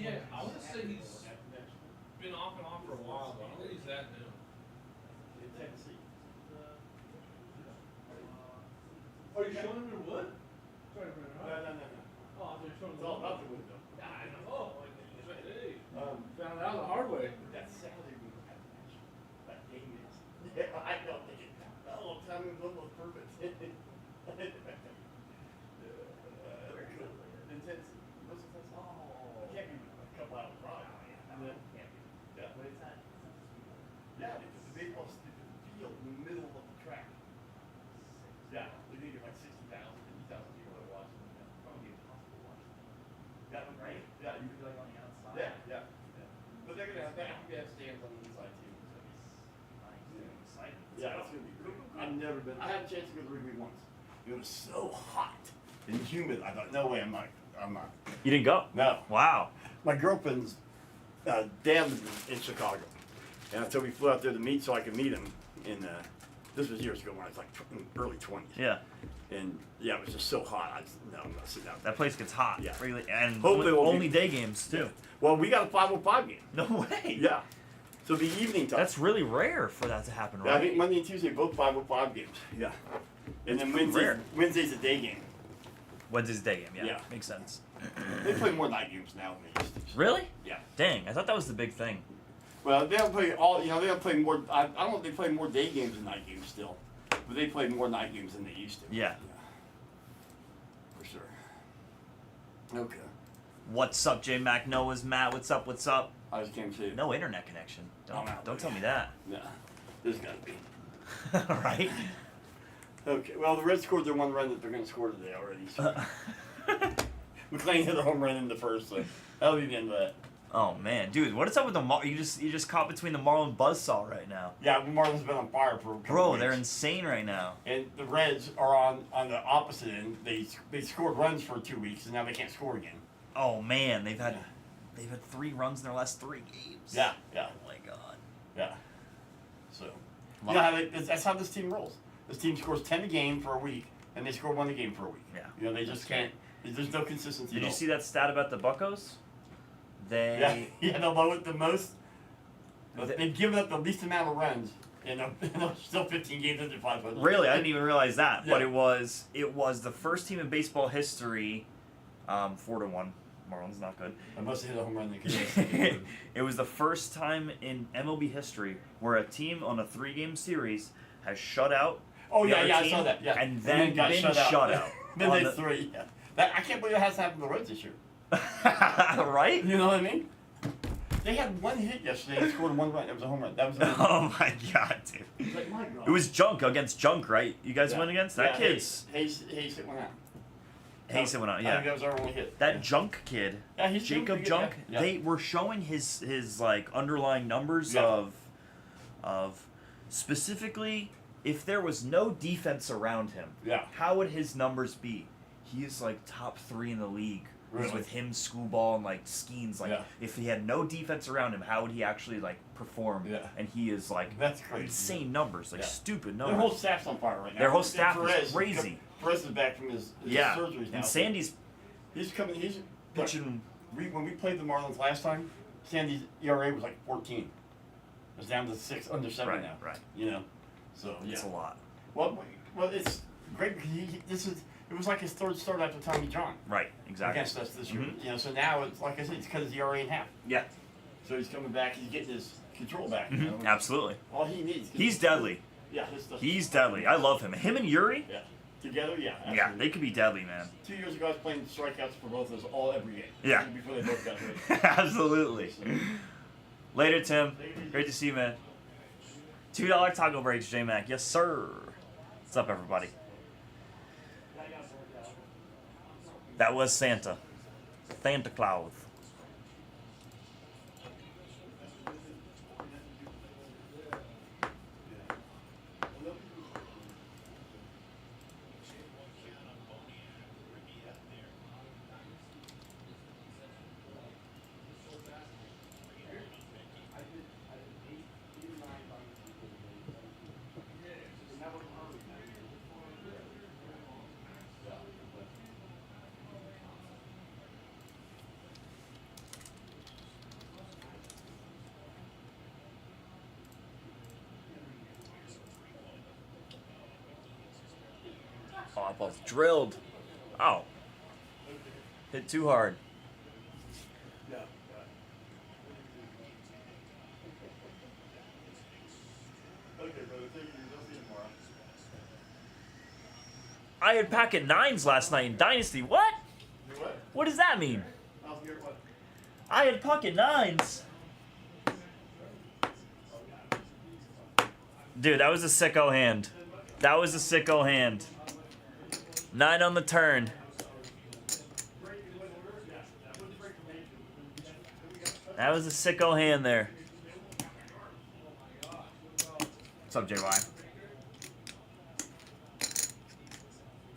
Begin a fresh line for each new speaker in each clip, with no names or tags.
Yeah, I want to say he's been off and on for a while, but where he's at now.
In Tennessee.
Are you showing him your wood?
No. Oh, I'm showing it's all about the wood, though.
Yeah, I know. Oh, hey.
Found out the hard way. That Saturday we had the match. That game is. Yeah, I know. Oh, timing was almost perfect. In Tennessee. What's the place? Oh. It can't be a couple hours drive. Yeah. But it's not. Yeah, because the baseball field in the middle of the track. Yeah, we think it's like 60,000, 50,000 people that are watching. Probably impossible to watch. Yeah, right? Yeah, you could be like on the outside. Yeah. But they're gonna have stands on the inside too. So it's exciting. Yeah, it's gonna be great. I've never been. I had a chance to go to Wrigley once. It was so hot and humid. I thought, no way, I'm not.
You didn't go?
No.
Wow.
My girlfriend's dad lived in Chicago, and so we flew out there to meet, so I could meet him. This was years ago when I was like early 20s.
Yeah.
And yeah, it was just so hot. I'm not sitting out there.
That place gets hot.
Yeah.
Really, and
Hopefully
only day games too.
Yeah. Well, we got a 5:05 game.
No way.
Yeah. So it'll be evening time.
That's really rare for that to happen, right?
Yeah, I think Monday and Tuesday both 5:05 games. Yeah. And then Wednesday's a day game.
Wednesday's day game. Yeah.
Yeah.
Makes sense.
They play more night games now than they used to.
Really?
Yeah.
Dang, I thought that was the big thing.
Well, they don't play all. They don't play more. I don't know if they play more day games than night games still, but they play more night games than they used to.
Yeah.
For sure. Okay.
What's up, J Mac? Noah's Matt. What's up? What's up?
I just came to.
No internet connection. Don't tell me that.
Yeah. There's gotta be.
All right.
Okay. Well, the Reds scored their one run that they're going to score today already. So. McLean hit a home run in the first, so that'll be the end of that.
Oh man, dude, what is up with the you just caught between the Marlins buzzsaw right now?
Yeah, the Marlins have been on fire for a couple weeks.
They're insane right now.
And the Reds are on the opposite end. They scored runs for 2 weeks, and now they can't score again.
Oh man, they've had 3 runs in their last 3 games.
Yeah.
Oh my god.
Yeah. So, that's how this team rolls. This team scores 10 a game for a week, and they score 1 a game for a week.
Yeah.
They just can't. There's no consistency.
Did you see that stat about the Buccos?
The most. They've given up the least amount of runs, and they're still 15 games into 500.
Really, I didn't even realize that.
Yeah.
But it was the first team in baseball history, 4-1. Marlins not good.
I must have hit a home run. They
It was the first time in MLB history where a team on a 3-game series has shut out.
Oh yeah, I saw that. Yeah,
and then
got
been
shut out. Then
on
they 3. Yeah. I can't believe it hasn't happened to the Reds this year.
Right?
You know what I mean? They had 1 hit yesterday and scored 1 run. It was a home run. That was.
Oh my god, dude!
It's like, my God.
It was Junk against Junk, right? You guys went against that kid's.
Hayes hit 1 out.
Hayes hit 1 out.
I
Yeah.
think that was our only hit.
That Junk kid.
Yeah, he's
Jacob
pretty good,
Junk.
yeah.
They were showing his like underlying numbers of specifically if there was no defense around him.
Yeah.
How would his numbers be? He is like top 3 in the league.
Really?
With him, Schoolball, and like Skeens, like if he had no defense around him, how would he actually like perform?
Yeah.
And he is like
That's crazy.
insane numbers, like stupid numbers.
Their whole staff's on fire right now.
Their whole staff
Perez,
is crazy.
Perez is back from his surgeries now.
And Sandy's
He's
pitching.
When we played the Marlins last time, Sandy's ERA was like 14. It's down to 6 under 7 now.
Right.
You know, so
It's a lot.
Well, it's great because it was like his 3rd start after Tommy John.
Right. Exactly.
Against us this year. You know, so now it's like I said, it's cut his ERA in half.
Yeah.
So he's coming back. He's getting his control back. You know?
Absolutely.
All he needs.
He's deadly.
Yeah, his stuff.
He's deadly. I love him. Him and Yuri.
Yeah. Together, yeah. Absolutely.
Yeah, they could be deadly, man.
2 years ago, I was playing strikeouts for both of us every game.
Yeah.
Before they both got hurt.
Absolutely. Later, Tim. Great to see you, man. $2 taco breaks, J Mac. Yes, sir. What's up, everybody? That was Santa. Santa Claus. Oh, that ball's drilled. Oh. Hit too hard.
Yeah. Okay, brother, take it easy. I'll see you tomorrow.
I had packet 9s last night in Dynasty. What?
You what?
What does that mean?
I'll hear what?
I had pocket 9s. Dude, that was a sicko hand. That was a sicko hand. 9 on the turn. That was a sicko hand there. What's up, JY?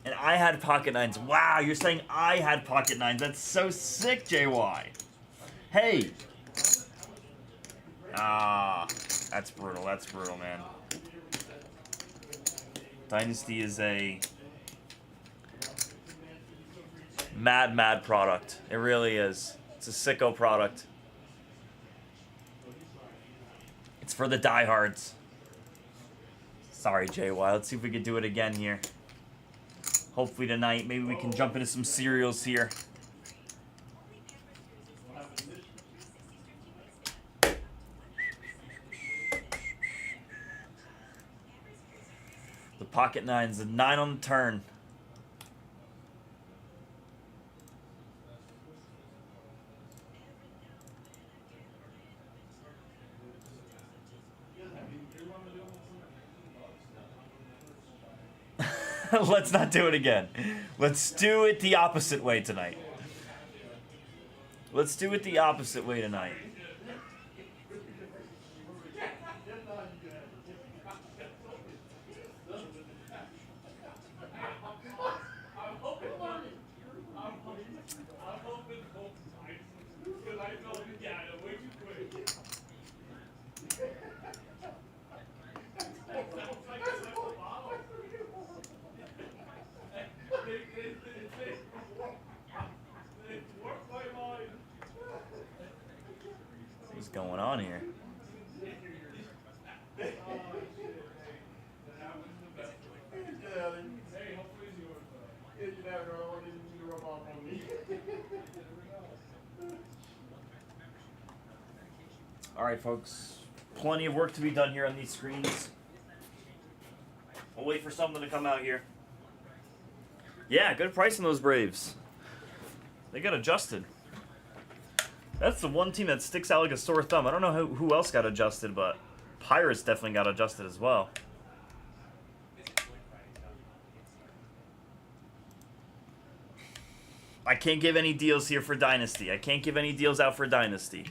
And I had pocket 9s. Wow, you're saying I had pocket 9s. That's so sick, JY. Hey. Ah, that's brutal. That's brutal, man. Dynasty is a mad product. It really is. It's a sicko product. It's for the diehards. Sorry, JY. Let's see if we can do it again here. Hopefully tonight. Maybe we can jump into some cereals here. The pocket 9's a 9 on the turn. Let's not do it again. Let's do it the opposite way tonight. Let's do it the opposite way tonight. What's going on here? Alright, folks. Plenty of work to be done here on these screens. We'll wait for something to come out here. Yeah, good price on those Braves. They got adjusted. That's the one team that sticks out like a sore thumb. I don't know who else got adjusted, but Pirates definitely got adjusted as well. I can't give any deals here for Dynasty. I can't give any deals out for Dynasty.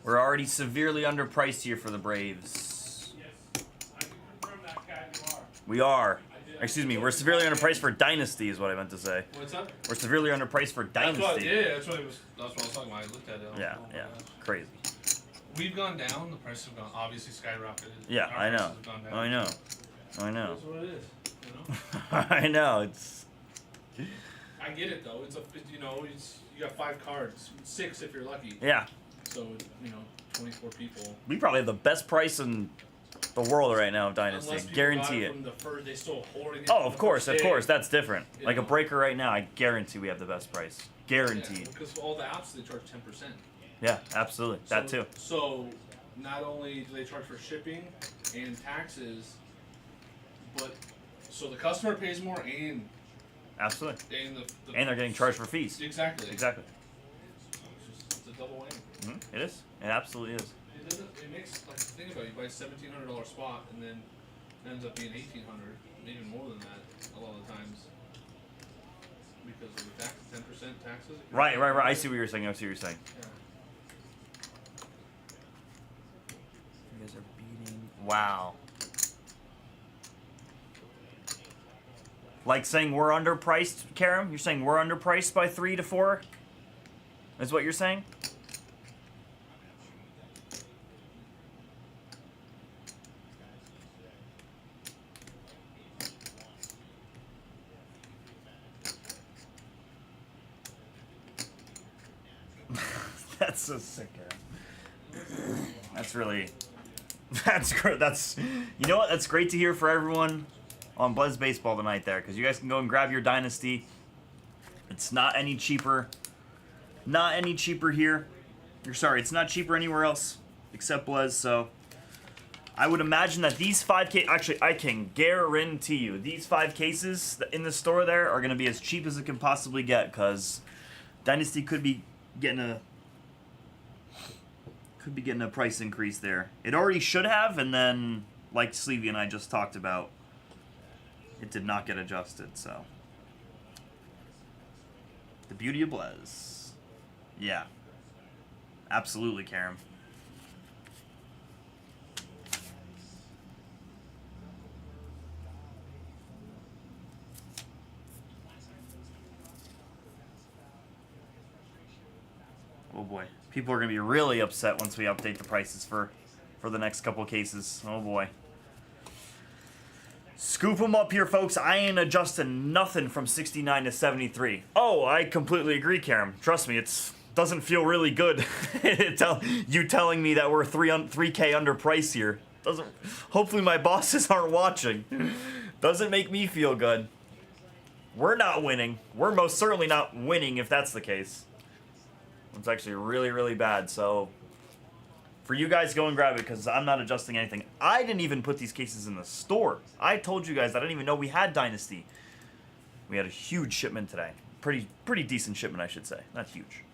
We're already severely underpriced here for the Braves.
Yes, I can confirm that, Cat, you are.
We are. Excuse me, we're severely underpriced for Dynasty is what I meant to say.
What's up?
We're severely underpriced for Dynasty.
That's what I was talking about. I looked at it.
Yeah,
oh my
yeah.
gosh.
Crazy.
We've gone down. The prices have gone obviously skyrocketed.
Yeah,
Our
I know.
prices have gone down.
I know. I know.
That's what it is. You know?
I know. It's
I get it though. You got 5 cards, 6 if you're lucky.
yeah.
So 24 people.
We probably have the best price in the world right now of Dynasty.
Unless people
Guarantee
got
it.
From the first, they still hoarding it.
Oh,
from
of
the
course,
first
of
day.
course. That's different.
You
Like a
know?
breaker right now, I guarantee we have the best price. Guaranteed.
Yeah, because all the apps they charge 10%.
Yeah, absolutely. That too.
So not only do they charge for shipping and taxes, but so the customer pays more and
Absolutely.
the
And they're getting charged for fees.
Exactly.
Exactly.
It's a double whammy.
It is. It absolutely is.
It makes like think about it, you buy a $1,700 spot and then it ends up being $1,800, even more than that a lot of the times. Because of the tax, 10% taxes.
Right. I see what you're saying.
Yeah.
You guys are beating. Wow. Like saying we're underpriced, Karam? You're saying we're underpriced by 3 to 4? Is what you're saying? That's so sick, Aaron. That's really... That's great. That's... You know what? That's great to hear for everyone on Blez Baseball tonight there, because you guys can go and grab your Dynasty. It's not any cheaper. Not any cheaper here. You're sorry, it's not cheaper anywhere else except Blez, so... I would imagine that these 5 cases... Actually, I can guarantee you, these 5 cases in the store there are going to be as cheap as it can possibly get, because Dynasty could be getting a... Could be getting a price increase there. It already should have, and then, like Sleevey and I just talked about, it did not get adjusted, so... The beauty of Blez. Yeah. Absolutely, Karam. Oh boy. People are going to be really upset once we update the prices for the next couple cases. Oh boy. Scoop them up here, folks. I ain't adjusting nothing from 69 to 73. Oh, I completely agree, Karam. Trust me, it doesn't feel really good. You telling me that we're 3K underpriced here. Hopefully my bosses aren't watching. Doesn't make me feel good. We're not winning. We're most certainly not winning if that's the case. It's actually really, really bad, so... For you guys, go and grab it, because I'm not adjusting anything. I didn't even put these cases in the store. I told you guys I didn't even know we had Dynasty. We had a huge shipment today. Pretty decent shipment, I should say. Not huge.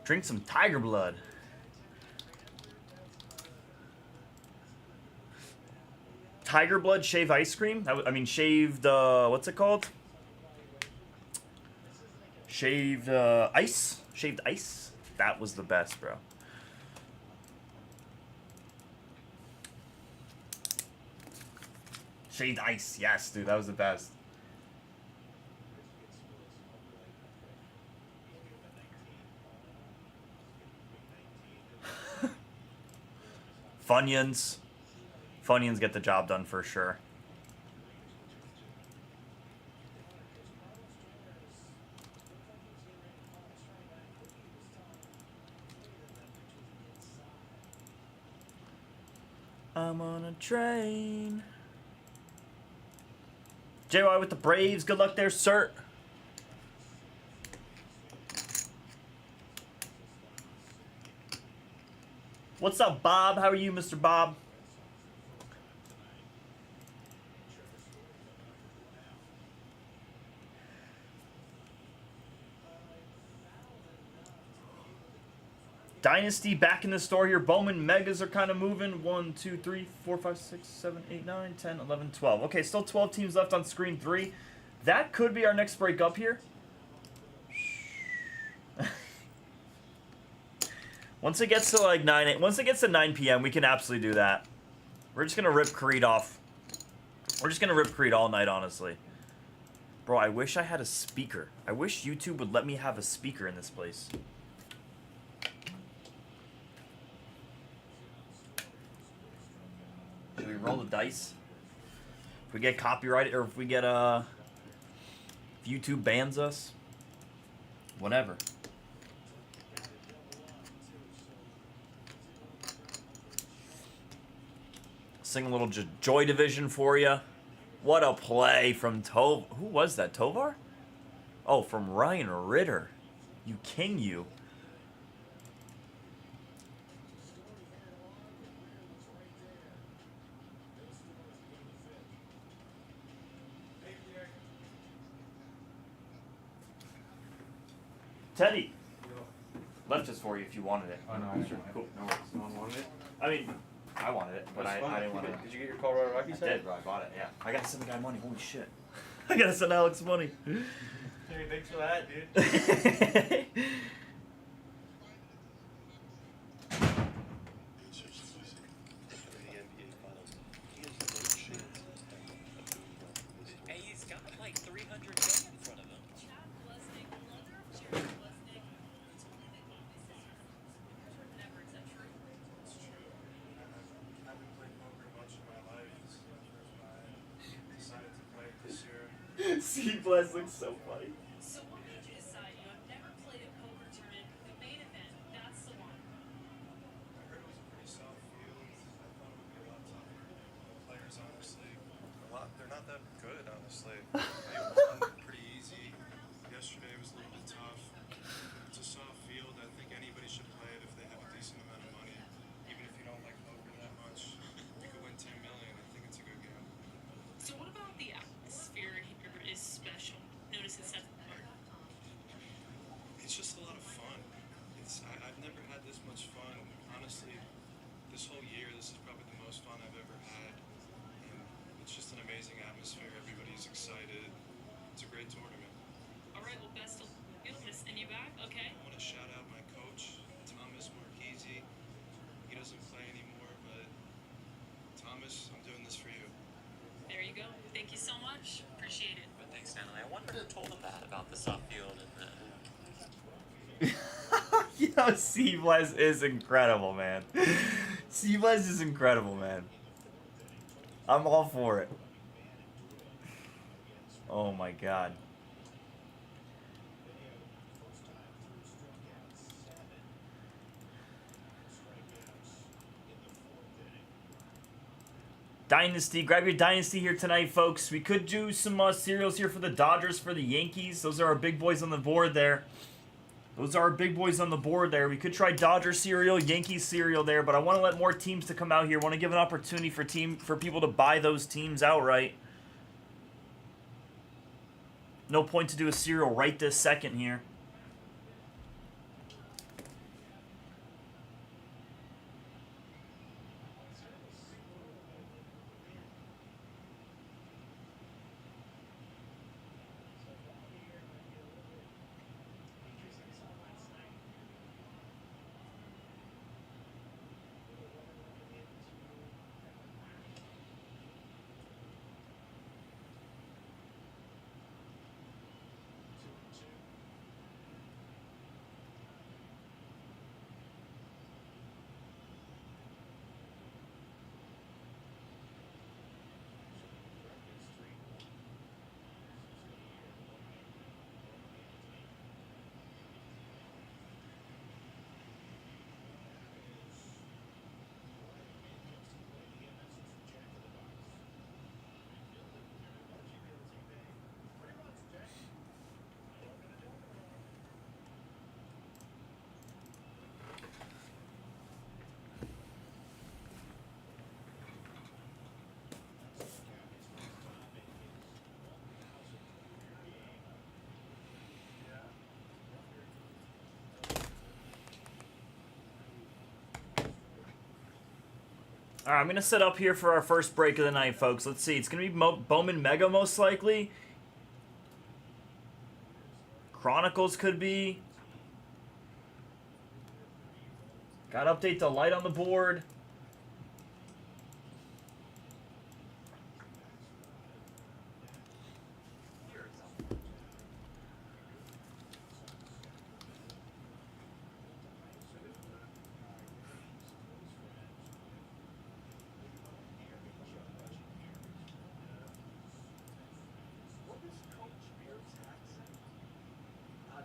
Drink some tiger blood. Tiger blood shave ice cream? I mean shaved, what's it called? Shaved ice? Shaved ice? That was the best, bro. Shaved ice. Yes, dude, that was the best. Funyuns. Funyuns get the job done for sure. I'm on a train. JY with the Braves. Good luck there, sir. What's up, Bob? How are you, Mr. Bob? Dynasty back in the store here. Bowman Megas are kind of moving. 1, 2, 3, 4, 5, 6, 7, 8, 9, 10, 11, 12. Okay, still 12 teams left on screen 3. That could be our next break up here. Once it gets to like 9 p.m., we can absolutely do that. We're just gonna rip Creed off. We're just gonna rip Creed all night, honestly. Bro, I wish I had a speaker. I wish YouTube would let me have a speaker in this place. Should we roll the dice? If we get copyrighted, or if we get if YouTube bans us, whatever. Sing a little Joy Division for you. What a play from Who was that? Tovar? Oh, from Ryan Ritter. You king, you. Teddy. Left this for you if you wanted it.
Oh, no, sure.
Cool.
No worries. No one wanted it?
I mean, I wanted it, but I didn't want it.
Did you get your Colorado Rockies
I
hat?
did, bro. I bought it, yeah. I gotta send the guy money. Holy shit. I gotta send Alex money.
Hey, thanks for that, dude.
Hey, he's got like 300 K in front of him.
See, Blez looks so funny.
So what made you decide you have never played a poker tournament, the main event, that's the one?
I heard it was a pretty soft field. I thought it would be a lot tougher. The players, honestly, they're not that good, honestly. They won pretty easy. Yesterday was a little bit tough. It's a soft field. I think anybody should play it if they have a decent amount of money. Even if you don't like poker that much, you could win 10 million. I think it's a good game.
So what about the atmosphere here is special? Notice it says apart.
It's just a lot of fun. I've never had this much fun. Honestly, this whole year, this is probably the most fun I've ever had. And it's just an amazing atmosphere. Everybody's excited. It's a great tournament.
All right, well, best of luck. And you back? Okay.
I want to shout out my coach, Thomas Marchese. He doesn't play anymore, but Thomas, I'm doing this for you.
There you go. Thank you so much. Appreciate it.
But thanks, Stanley. I wonder who told him that about the soft field and the.
Yo, C-Blez is incredible, man. C-Blez is incredible, man. I'm all for it. Oh my god. Dynasty, grab your Dynasty here tonight, folks. We could do some cereals here for the Dodgers, for the Yankees. Those are our big boys on the board there. Those are our big boys on the board there. We could try Dodger cereal, Yankees cereal there, but I want to let more teams to come out here. I want to give an opportunity for people to buy those teams outright. No point to do a cereal right this second here. Alright, I'm going to set up here for our first break of the night, folks. Let's see. It's going to be Bowman Mega, most likely. Chronicles could be. Got to update the light on the board.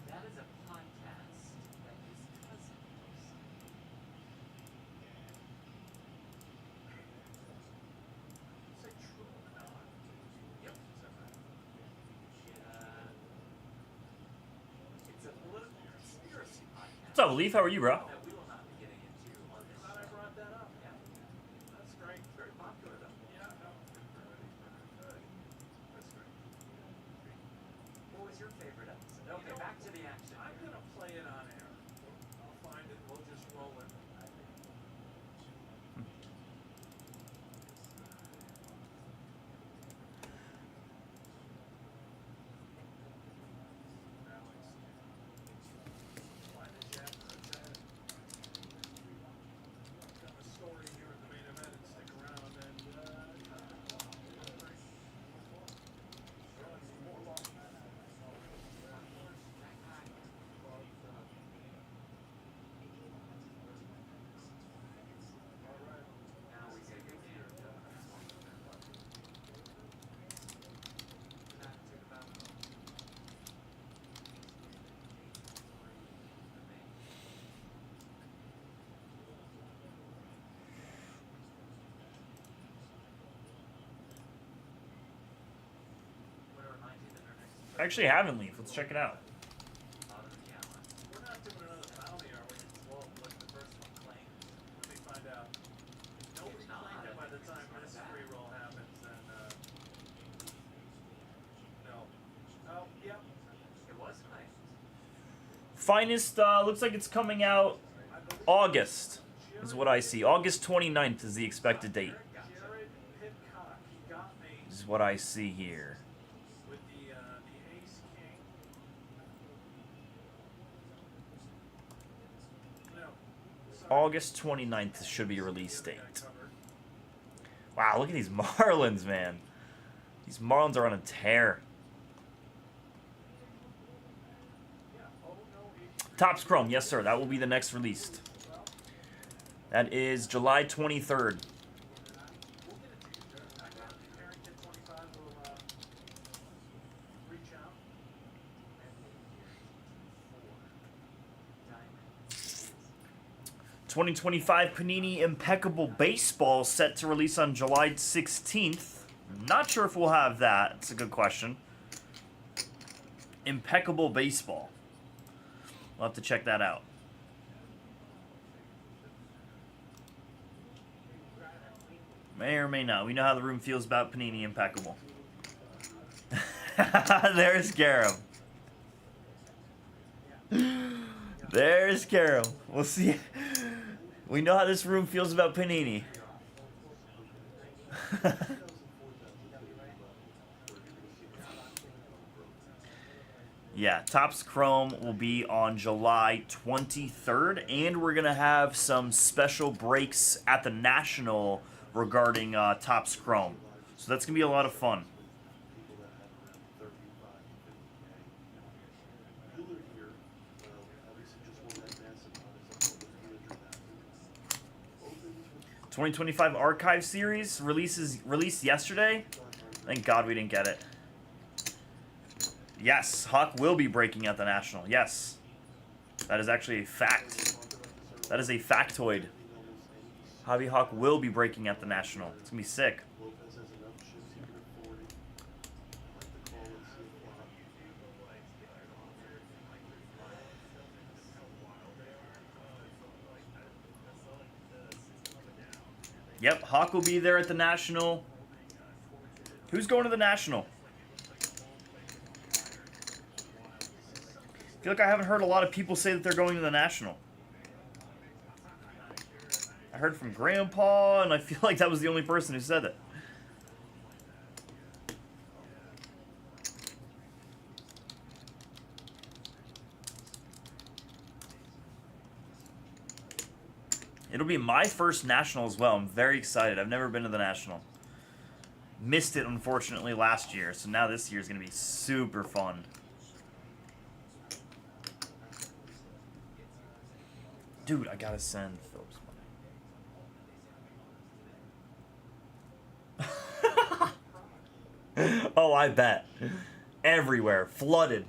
That is a podcast that his cousin hosts. Is it true or not? Yep. It's a political conspiracy podcast.
What's up, Leaf? How are you, bro?
That we will not be getting into on this. I thought I brought that up. Yeah. That's great. Very popular though. Yeah, no. Good. That's great. What was your favorite episode? Okay, back to the action. I'm gonna play it on air. I'll find it. We'll just roll it.
I actually haven't, Leaf. Let's check it out.
We're not doing another bounty, are we? Well, like the first one claimed. Let me find out. Nobody claimed it by the time this free roll happens, then, no. Oh, yep.
It was nice.
Finest, looks like it's coming out August, is what I see. August 29th is the expected date.
Jared Pitcock, he got me
This is what I see here.
with the ace king. No. Sorry.
August 29th should be a release date. Wow, look at these Marlins, man. These Marlins are on a tear. Topps Chrome, yes sir, that will be the next released. That is July 23rd.
Harrington 25 will reach out.
2025 Panini Impeccable Baseball set to release on July 16th. Not sure if we'll have that. It's a good question. Impeccable Baseball. We'll have to check that out. May or may not. We know how the room feels about Panini Impeccable. There's Garum. There's Carol. We'll see. We know how this room feels about Panini. Yeah, Topps Chrome will be on July 23rd, and we're going to have some special breaks at the National regarding Topps Chrome. So that's going to be a lot of fun. '25 Archive Series released yesterday. Thank God we didn't get it. Yes, Hawk will be breaking at the National. Yes. That is actually a fact. That is a factoid. Javi Hawk will be breaking at the National. It's going to be sick. Yep, Hawk will be there at the National. Who's going to the National? I feel like I haven't heard a lot of people say that they're going to the National. I heard from Grandpa, and I feel like that was the only person who said it. It'll be my first National as well. I'm very excited. I've never been to the National. Missed it, unfortunately, last year. So now this year is going to be super fun. Dude, I got to send Phillips money. Oh, I bet. Everywhere. Flooded.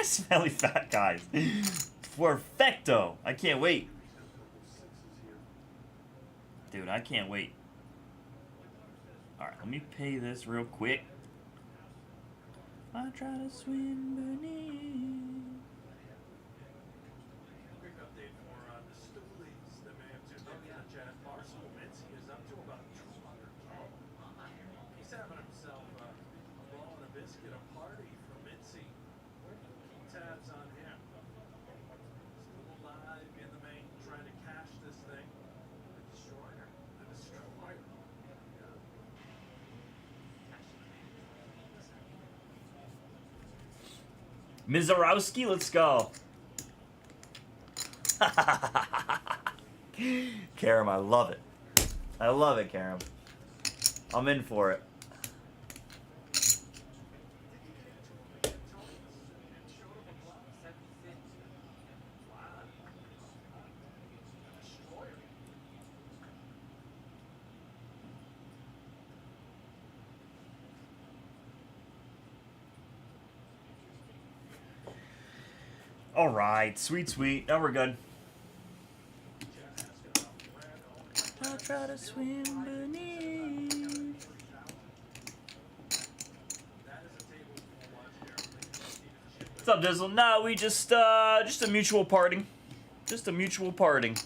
Smelly fat guys. Perfecto. I can't wait. Dude, I can't wait. Alright, let me pay this real quick. I try to swim beneath.
Quick update for the Stoolies. The man to chat. Marcel Mincy is up to about 200K. He's having himself a ball and a biscuit, a party for Mincy. Keep tabs on him. Still alive in the main, trying to cash this thing. The Destroyer. The Destroyer.
Mizarowski, let's go. Karam, I love it. I love it, Karam. I'm in for it. All right, sweet, sweet. Now we're good. I'll try to swim beneath. What's up, Dizzle? No, we just a mutual parting. Just a mutual parting.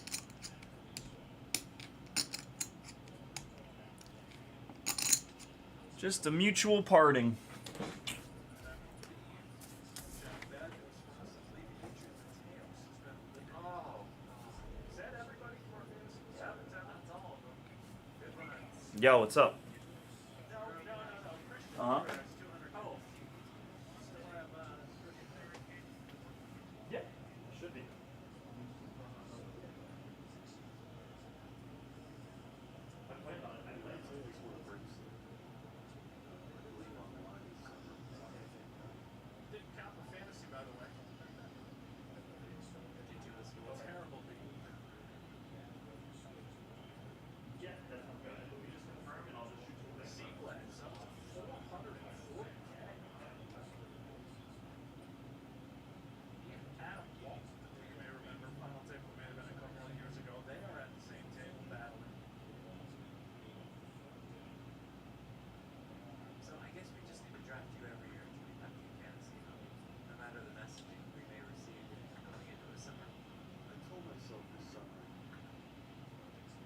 Just a mutual parting. Yo, what's up? Uh-huh. Yeah, should be.
Didn't count the fantasy, by the way. Terrible beat.
Yeah, that sounds good. We just confirm and I'll just shoot you the
Sequence up to 440K. Adam Walt, you may remember, Final Table may have been a couple of years ago. They are at the same table battling.
So I guess we just need to draft you every year to be happy in fantasy, no matter the messaging we may receive going into a summer.
I told myself this summer,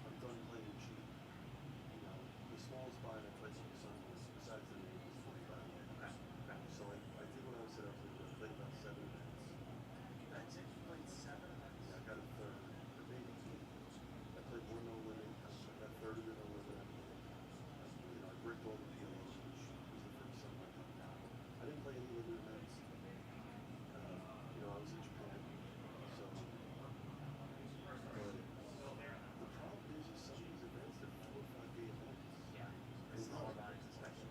I'm done playing cheap. You know, the smallest buy I played for the sun was, besides the name, was 45.
Okay.
So I did what I said I was going to do. I played about 7 minutes.
That's it. You played 7 minutes.
Yeah, I got a third. Or maybe 8. I played more no limit. I got third of the no limit. You know, I bricked all the PLOs, which was the first summer I did now. I didn't play any limited events. You know, I was in Japan. So, but the problem is some of these events, they're 4 or 5 day events.
Yeah. The smaller bodies especially.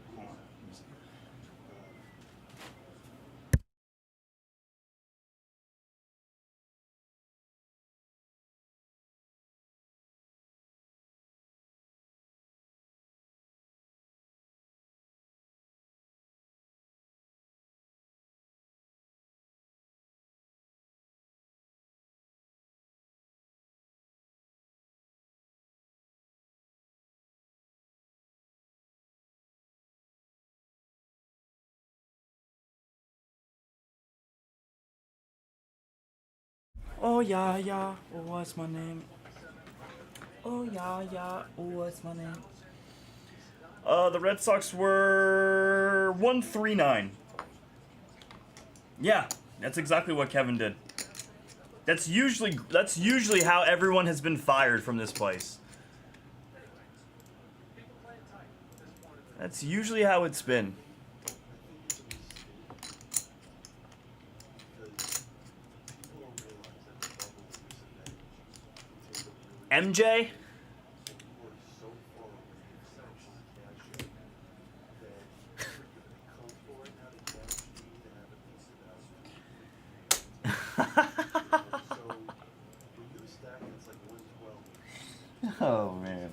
Oh yeah, yeah. What's my name? Oh yeah, yeah. Oh, what's my name? The Red Sox were 139. Yeah, that's exactly what Kevin did. That's usually how everyone has been fired from this place. That's usually how it's been. MJ? Oh man.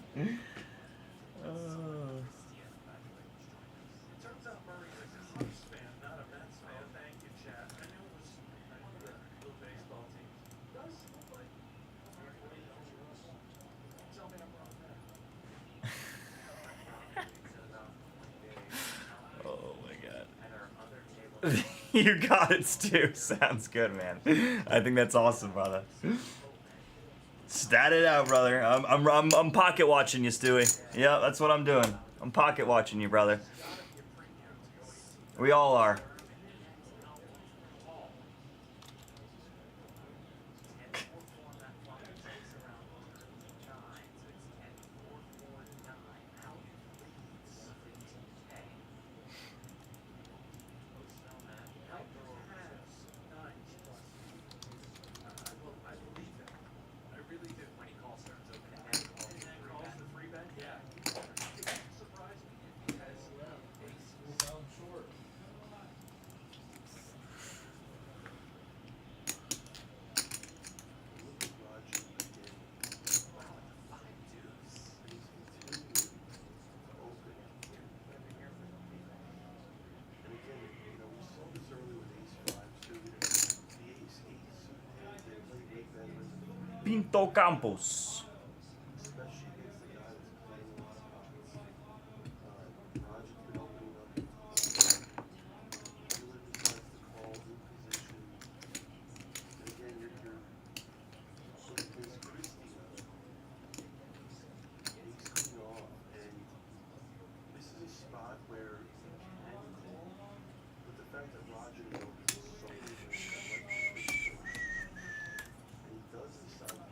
Turns out Murray is a Hawks fan, not a Mets fan. Thank you, Chad. I knew it was the Blez Baseball team. Does look like. Tell me I'm wrong there.
Oh my god. You got it, Stu. Sounds good, man. I think that's awesome, brother. Stat it out, brother. I'm pocket watching you, Stewie. Yeah, that's what I'm doing. I'm pocket watching you, brother. We all are. Pinto Campos.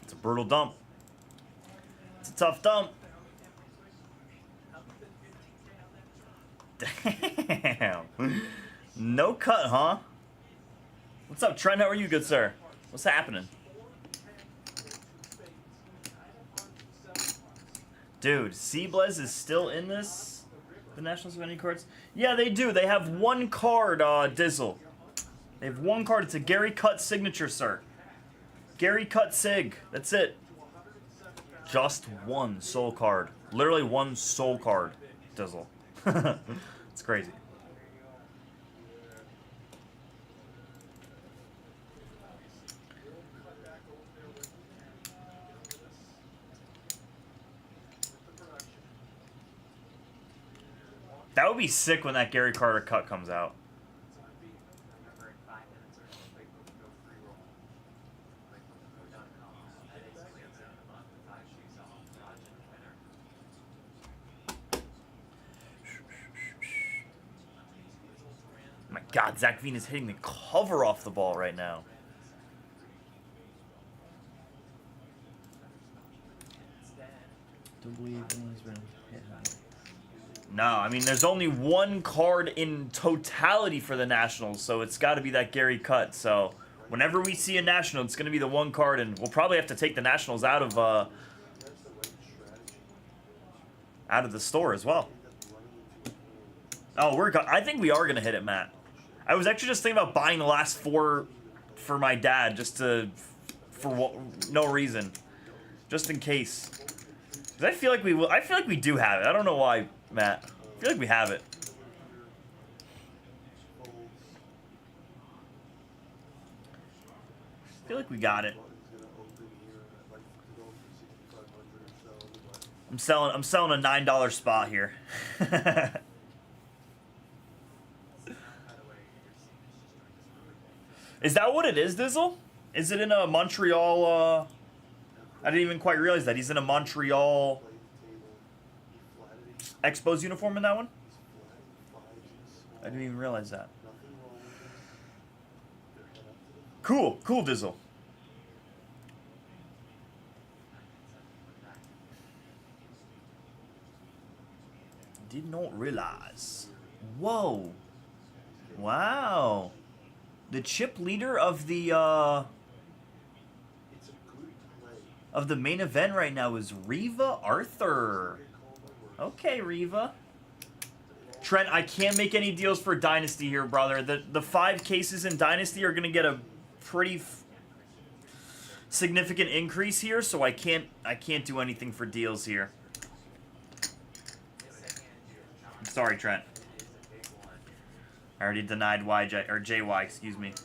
It's a brutal dump. It's a tough dump. Damn. No cut, huh? What's up, Trent? How are you, good sir? What's happening? Dude, Blez is still in this? The Nationals have any cards? Yeah, they do. They have one card, Dizzle. They have one card. It's a Gary Cut signature, sir. Gary Cut Sig. That's it. Just one soul card. Literally one soul card, Dizzle. It's crazy. That would be sick when that Gary Carter cut comes out. My God, Zach Veen is hitting the cover off the ball right now. Don't believe anyone's been hit high. No, I mean, there's only one card in totality for the Nationals, so it's got to be that Gary Cut. So whenever we see a National, it's going to be the one card, and we'll probably have to take the Nationals out of the store as well. Oh, I think we are going to hit it, Matt. I was actually just thinking about buying the last 4 for my dad, just for no reason, just in case. 'Cause I feel like we will. I feel like we do have it. I don't know why, Matt. I feel like we have it. I feel like we got it. I'm selling a $9 spot here. Is that what it is, Dizzle? Is it in a Montreal I didn't even quite realize that. He's in a Montreal Expos uniform in that one? I didn't even realize that. Cool. Cool, Dizzle. Did not realize. Whoa. Wow. The chip leader of the main event right now is Reva Arthur. Okay, Reva. Trent, I can't make any deals for Dynasty here, brother. The 5 cases in Dynasty are gonna get a pretty significant increase here, so I can't do anything for deals here. Sorry, Trent. I already denied YJ or JY, excuse me.
It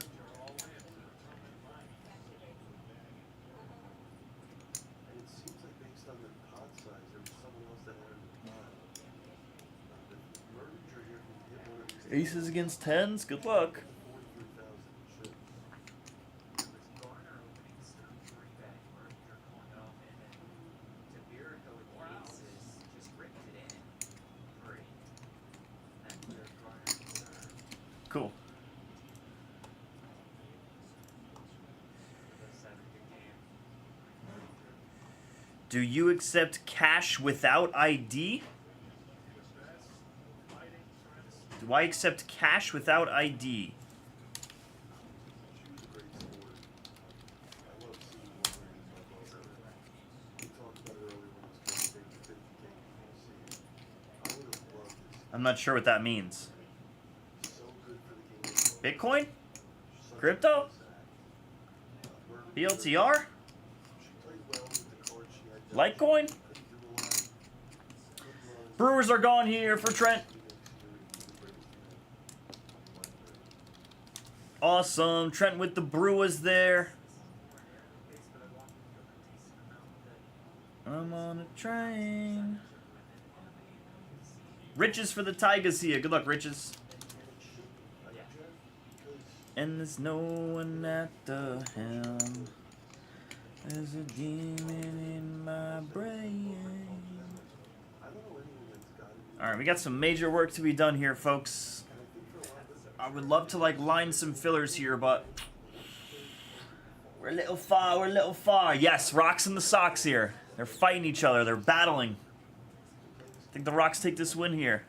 seems like based on the pot size, there was someone else that had the merger here can hit one of these.
Aces against 10s, good luck.
43,000 should.
Garner opening some 3-bet where you're calling it off, and then Tabirico with the aces just ripped it in. 3. And there's Garner.
Cool. Do you accept cash without ID? Do I accept cash without ID?
She was a great sport. I love seeing one we talked about it earlier when it was going to take 50K. I would have loved this.
I'm not sure what that means.
So good for the game.
Bitcoin?
Such a
Crypto?
good sack.
BLTR?
She played well with the cards she had.
Litecoin?
Couldn't do a lot. Good runs.
Brewers are gone here for Trent. Awesome. Trent with the Brewers there. I'm on a train. Riches for the Tigers here. Good luck, Riches. And there's no one at the helm. There's a demon in my brain. Alright, we got some major work to be done here, folks. I would love to, like, line some fillers here, but we're a little far. Yes, Rocks and the Sox here. They're fighting each other. They're battling. I think the Rocks take this win here.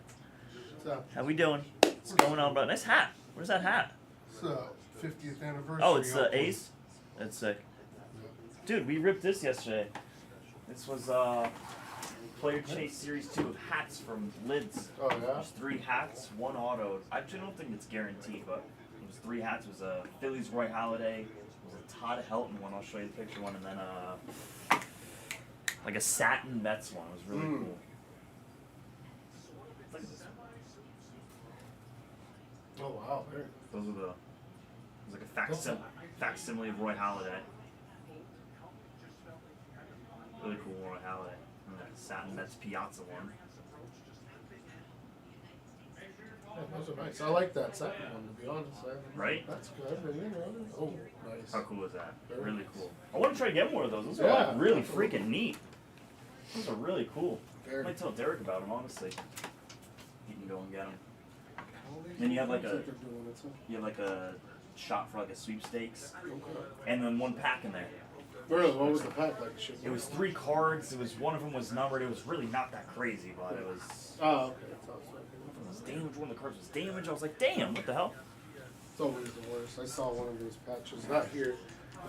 How we doing? What's going on, bro? Nice hat. Where's that hat?
It's 50th anniversary.
Oh, it's the Ace? That's sick. Dude, we ripped this yesterday. This was Player Chase Series 2 of hats from Lids.
Oh, yeah?
There's 3 hats, 1 auto. I actually don't think it's guaranteed, but it was 3 hats. It was a Phillies Roy Halladay. It was a Todd Helton one. I'll show you the picture one. And then like a satin Mets one. It was really cool. Look at this one.
Oh, wow. There.
Those are the... It was like a facsimile of Roy Halladay. Really cool Roy Halladay. And then satin Mets Piazza one.
Yeah, those are nice. I like that second one, to be honest.
Right?
That's good. Oh, nice.
How cool is that?
Very
Really
nice.
cool. I want to try to get more of those. Those are
Yeah,
like really
definitely.
freaking neat. Those are really cool. I
Very.
might tell Derek about them, honestly. He can go and get them. Then you have like a shot for like a sweepstakes, and then 1 pack in there.
Really, what was the pack like?
It was 3 cards. It was one of them was numbered. It was really not that crazy, but it was.
Oh, okay. That's awesome.
One of them was damaged. One of the cards was damaged. I was like, damn, what the hell?
It's always the worst. I saw one of those patches. Not here.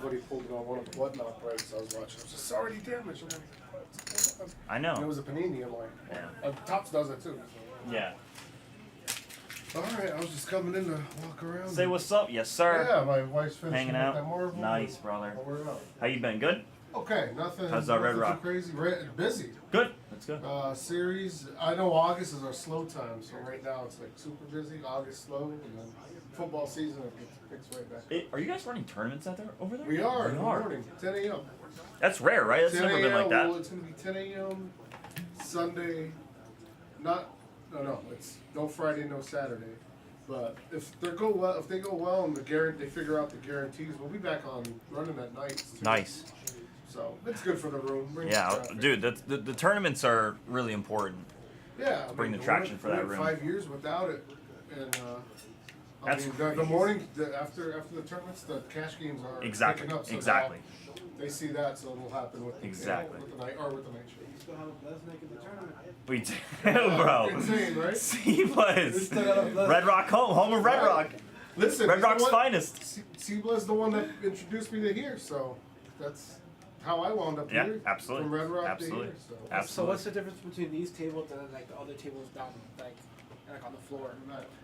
But he pulled it on one of the whatnot breaks I was watching. It was just already damaged. I'm like, what?
I
And it
know.
was a panini. I'm like,
Yeah.
Topps does it too.
Yeah.
All right, I was just coming in to walk around.
Say what's up, yes sir.
Yeah, my wife's finishing
Hanging
with
out.
that Marvel.
Nice, brother.
I'll wear it out.
How you been? Good.
Okay, nothing.
How's that Red
nothing
Rock?
too crazy. Busy.
Good. That's good.
Series. I know August is our slow time, so right now it's like super busy. August slow, and then football season it picks right back.
Are you guys running tournaments out there over there?
We are.
We
in the
are.
morning, 10 a.m.
That's rare, right? That's
10
never been like that.
Well, it's gonna be 10 a.m. Sunday. No. It's no Friday, no Saturday. But if they go well, and they figure out the guarantees, we'll be back on running at nights. Too.
Nice.
So it's good for the room. Brings
Yeah,
traffic.
dude, the tournaments are really important.
Yeah,
bring the
we
traction
went-
for that
we went
room.
5 years without it, and I
That's
mean the morning after the tournaments, the cash games are
Exactly,
picking up. So
exactly.
now they see that, so it'll happen with the,
Exactly.
with the night or with the night show.
You still have a Blez making the tournament.
We do, bro.
Insane, right?
See,
We
was
still got a Blez.
Red Rock home of Red
Right.
Rock.
Listen,
Red
he's the
Rock's
one-
finest.
Sebla's the one that introduced me to here, so that's how I wound up
Yeah,
here.
absolutely.
From Red Rock
Absolutely.
to here. So.
Absolutely.
So what's the difference between these tables and then like the other tables down like on the floor?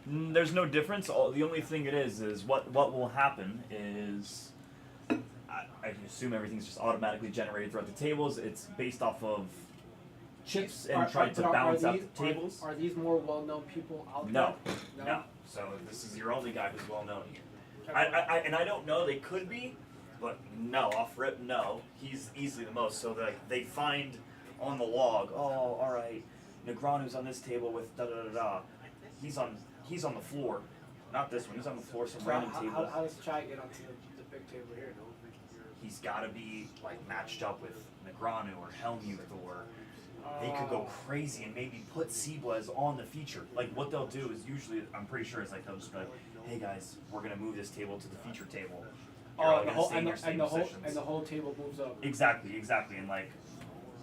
There's no difference. The only thing it is what will happen is I can assume everything's just automatically generated throughout the tables. It's based off of chips and tried to balance out the tables.
Are these more well-known people out
No,
there?
no. So this is your only guy who's well known here. And I don't know. They could be, but no. Off rip, no. He's easily the most. So they find on the log. Oh, all right. Negranu's on this table with da da da da. He's on the floor. Not this one. He's on the floor. Some
So
random table.
how does Chai get onto the big table here?
He's got to be like matched up with Negranu or Helmuth or. They could go crazy and maybe put Blez on the feature. Like what they'll do is usually, I'm pretty sure it's like they'll just be like, hey guys, we're gonna move this table to the feature table. You're all gonna stay in your same positions.
And the whole table moves up.
Exactly, and like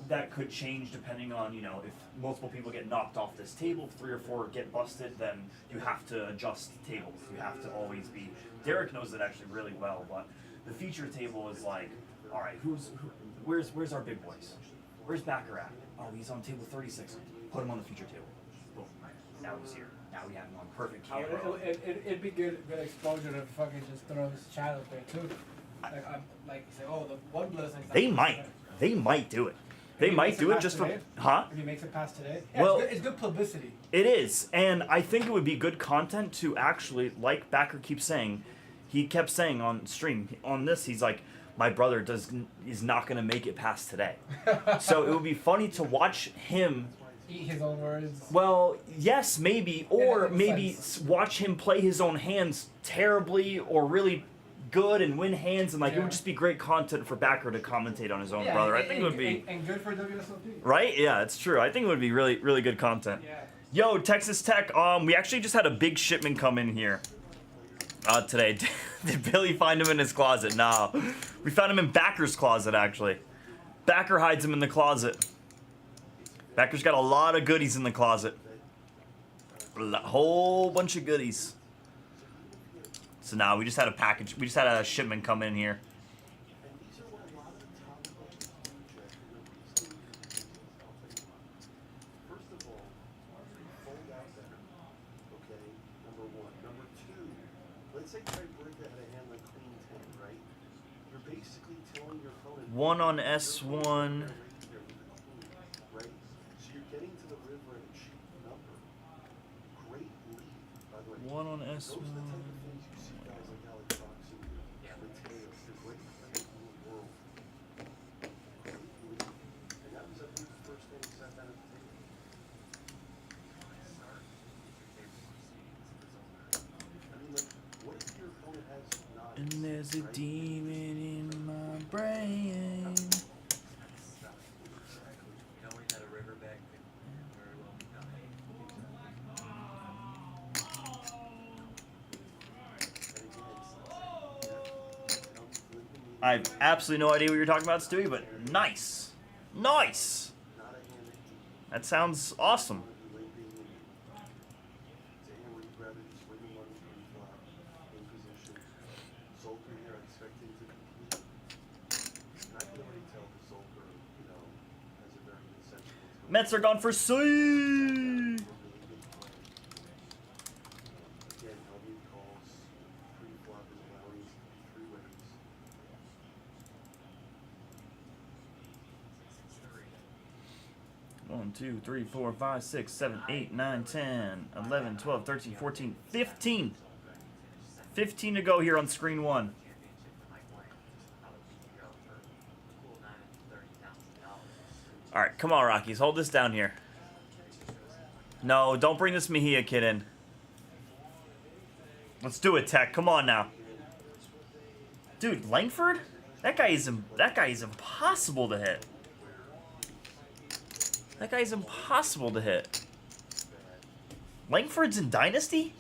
that could change depending on, you know, if multiple people get knocked off this table, if 3 or 4 get busted, then you have to adjust tables. You have to always be. Derek knows it actually really well, but the feature table is like, all right, where's our big boys? Where's Backer at? Oh, he's on table 36. Put him on the feature table. Boom. Now he's here. Now we have him on perfect camera.
It'd be good exposure to fucking just throw his chat up there too. Like say, oh, the one Blez.
They might do it. They might do it just for, huh?
If he makes it past today. Yeah,
Well,
it's good publicity.
It is, and I think it would be good content to actually, like Backer keeps saying, he kept saying on stream, on this, he's like, my brother is not going to make it past today. So it would be funny to watch him.
Eat his own words.
Well, yes, maybe, or
In a
maybe
sense.
watch him play his own hands terribly or really good and win hands, and like it would just be great content for Backer to commentate on his own brother. I think it would be
and good for WSOP.
right. Yeah, it's true. I think it would be really, really good content.
Yeah.
Yo, Texas Tech. We actually just had a big shipment come in here. Today. Did Billy find him in his closet? No. We found him in Backer's closet, actually. Backer hides him in the closet. Backer's got a lot of goodies in the closet. A whole bunch of goodies. So now we just had a shipment come in here.
First of all, fold out better. Okay, number one. Number two, let's say Tiebreaker had a hand like Queen 10, right? You're basically telling your opponent.
One on S1.
Right? So you're getting to the river at a cheap number. Great lead, by the way.
One on
Those are the
S1.
type of things you see guys like Alex Fox and Mateo. They're great players in the world. Great lead. And that was, I think, the first thing he sat down at the table. I mean, like, what if your opponent has not?
And there's a demon in my brain.
Knowing that a riverbank could very well be done.
I have absolutely no idea what you're talking about, Stewie, but nice. Nice. That sounds awesome. Mets are gone for C.
Again, Elliott calls pre-flop is allowing 3 ways.
One, 2, 3, 4, 5, 6, 7, 8, 9, 10, 11, 12, 13, 14, 15. 15 to go here on screen 1. Alright, come on, Rockies. Hold this down here. No, don't bring this Mejia kid in. Let's do it, Tech. Come on now. Dude, Langford? That guy is impossible to hit. That guy is impossible to hit. Langford's in Dynasty?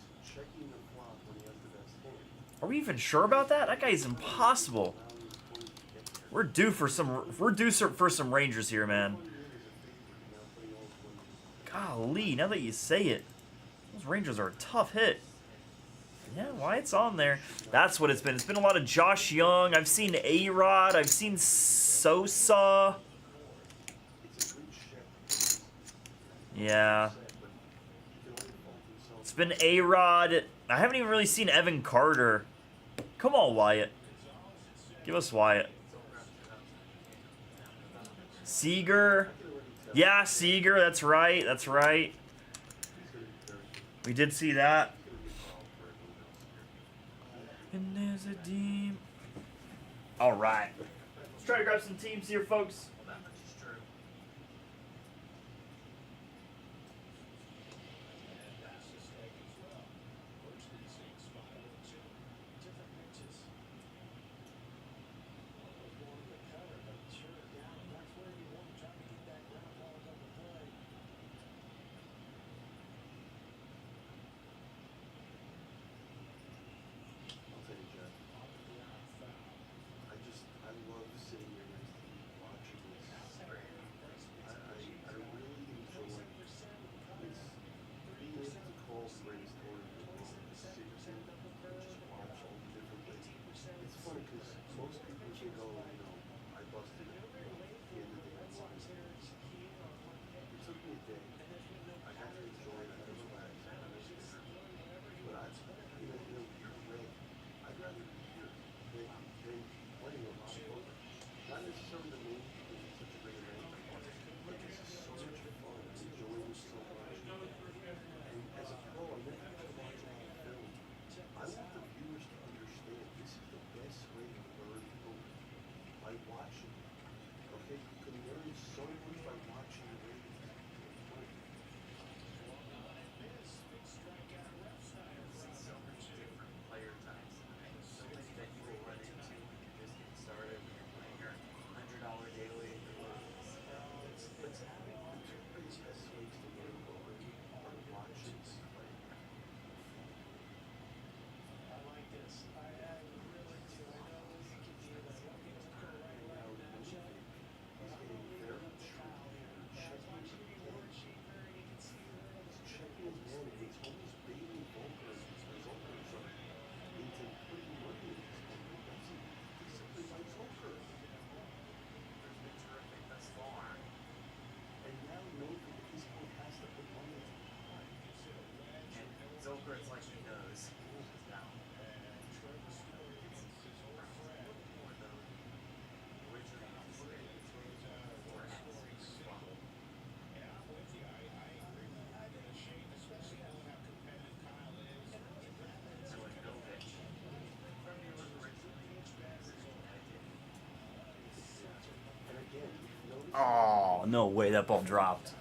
Are we even sure about that? That guy is impossible. We're due for some Rangers here, man. Golly, now that you say it, those Rangers are a tough hit. Yeah, Wyatt's on there. That's what it's been. It's been a lot of Josh Young. I've seen A-Rod. I've seen Sosa. Yeah. It's been A-Rod. I haven't even really seen Evan Carter. Come on, Wyatt. Give us Wyatt. Seager. Yeah, Seager. That's right. That's right. We did see that. And there's a team. All right. Let's try to grab some teams here, folks.
It's like he knows. Now.
Oh, no way, that ball dropped.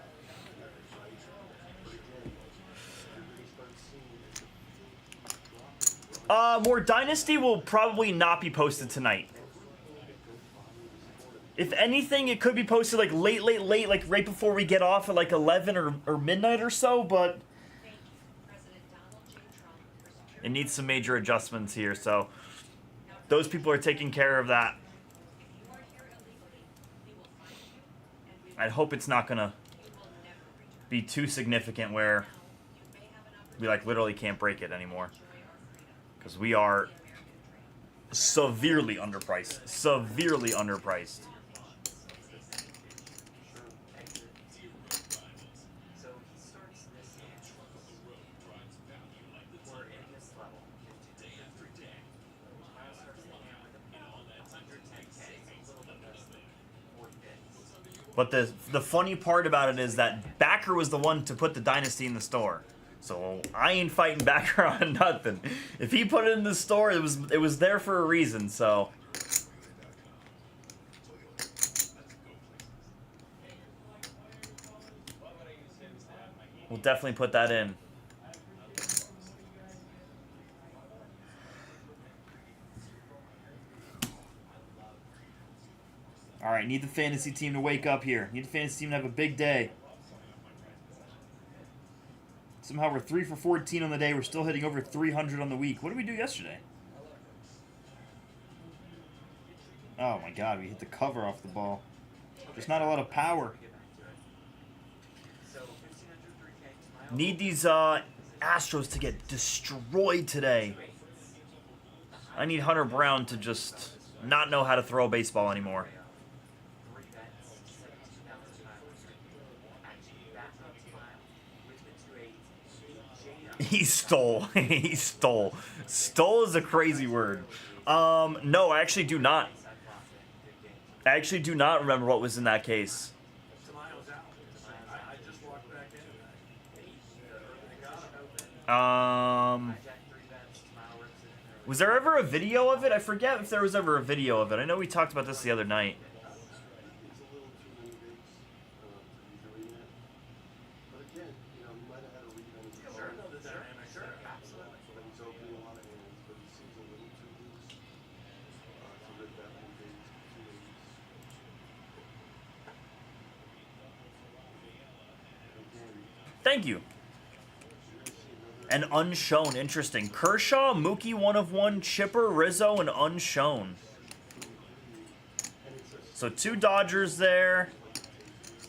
More Dynasty will probably not be posted tonight. If anything, it could be posted like late, like right before we get off at like 11 or midnight or so, but it needs some major adjustments here, so those people are taking care of that. I hope it's not gonna be too significant where we like literally can't break it anymore. Because we are severely underpriced. Severely underpriced. But the funny part about it is that Backer was the one to put the Dynasty in the store. So I ain't fighting Backer on nothing. If he put it in the store, it was there for a reason, so. We'll definitely put that in. right, need the fantasy team to wake up here. Need the fantasy team to have a big day. Somehow we're 3 for 14 on the day. We're still hitting over 300 on the week. What did we do yesterday? Oh my god, we hit the cover off the ball. There's not a lot of power. Need these Astros to get destroyed today. I need Hunter Brown to just not know how to throw a baseball anymore. He stole. He stole. Stole is a crazy word. No, I actually do not. I actually do not remember what was in that case. Was there ever a video of it? I forget if there was ever a video of it. I know we talked about this the other night. Thank you. And unshown, interesting. Kershaw, Mookie 1 of 1, Chipper, Rizzo, and unshown. So 2 Dodgers there.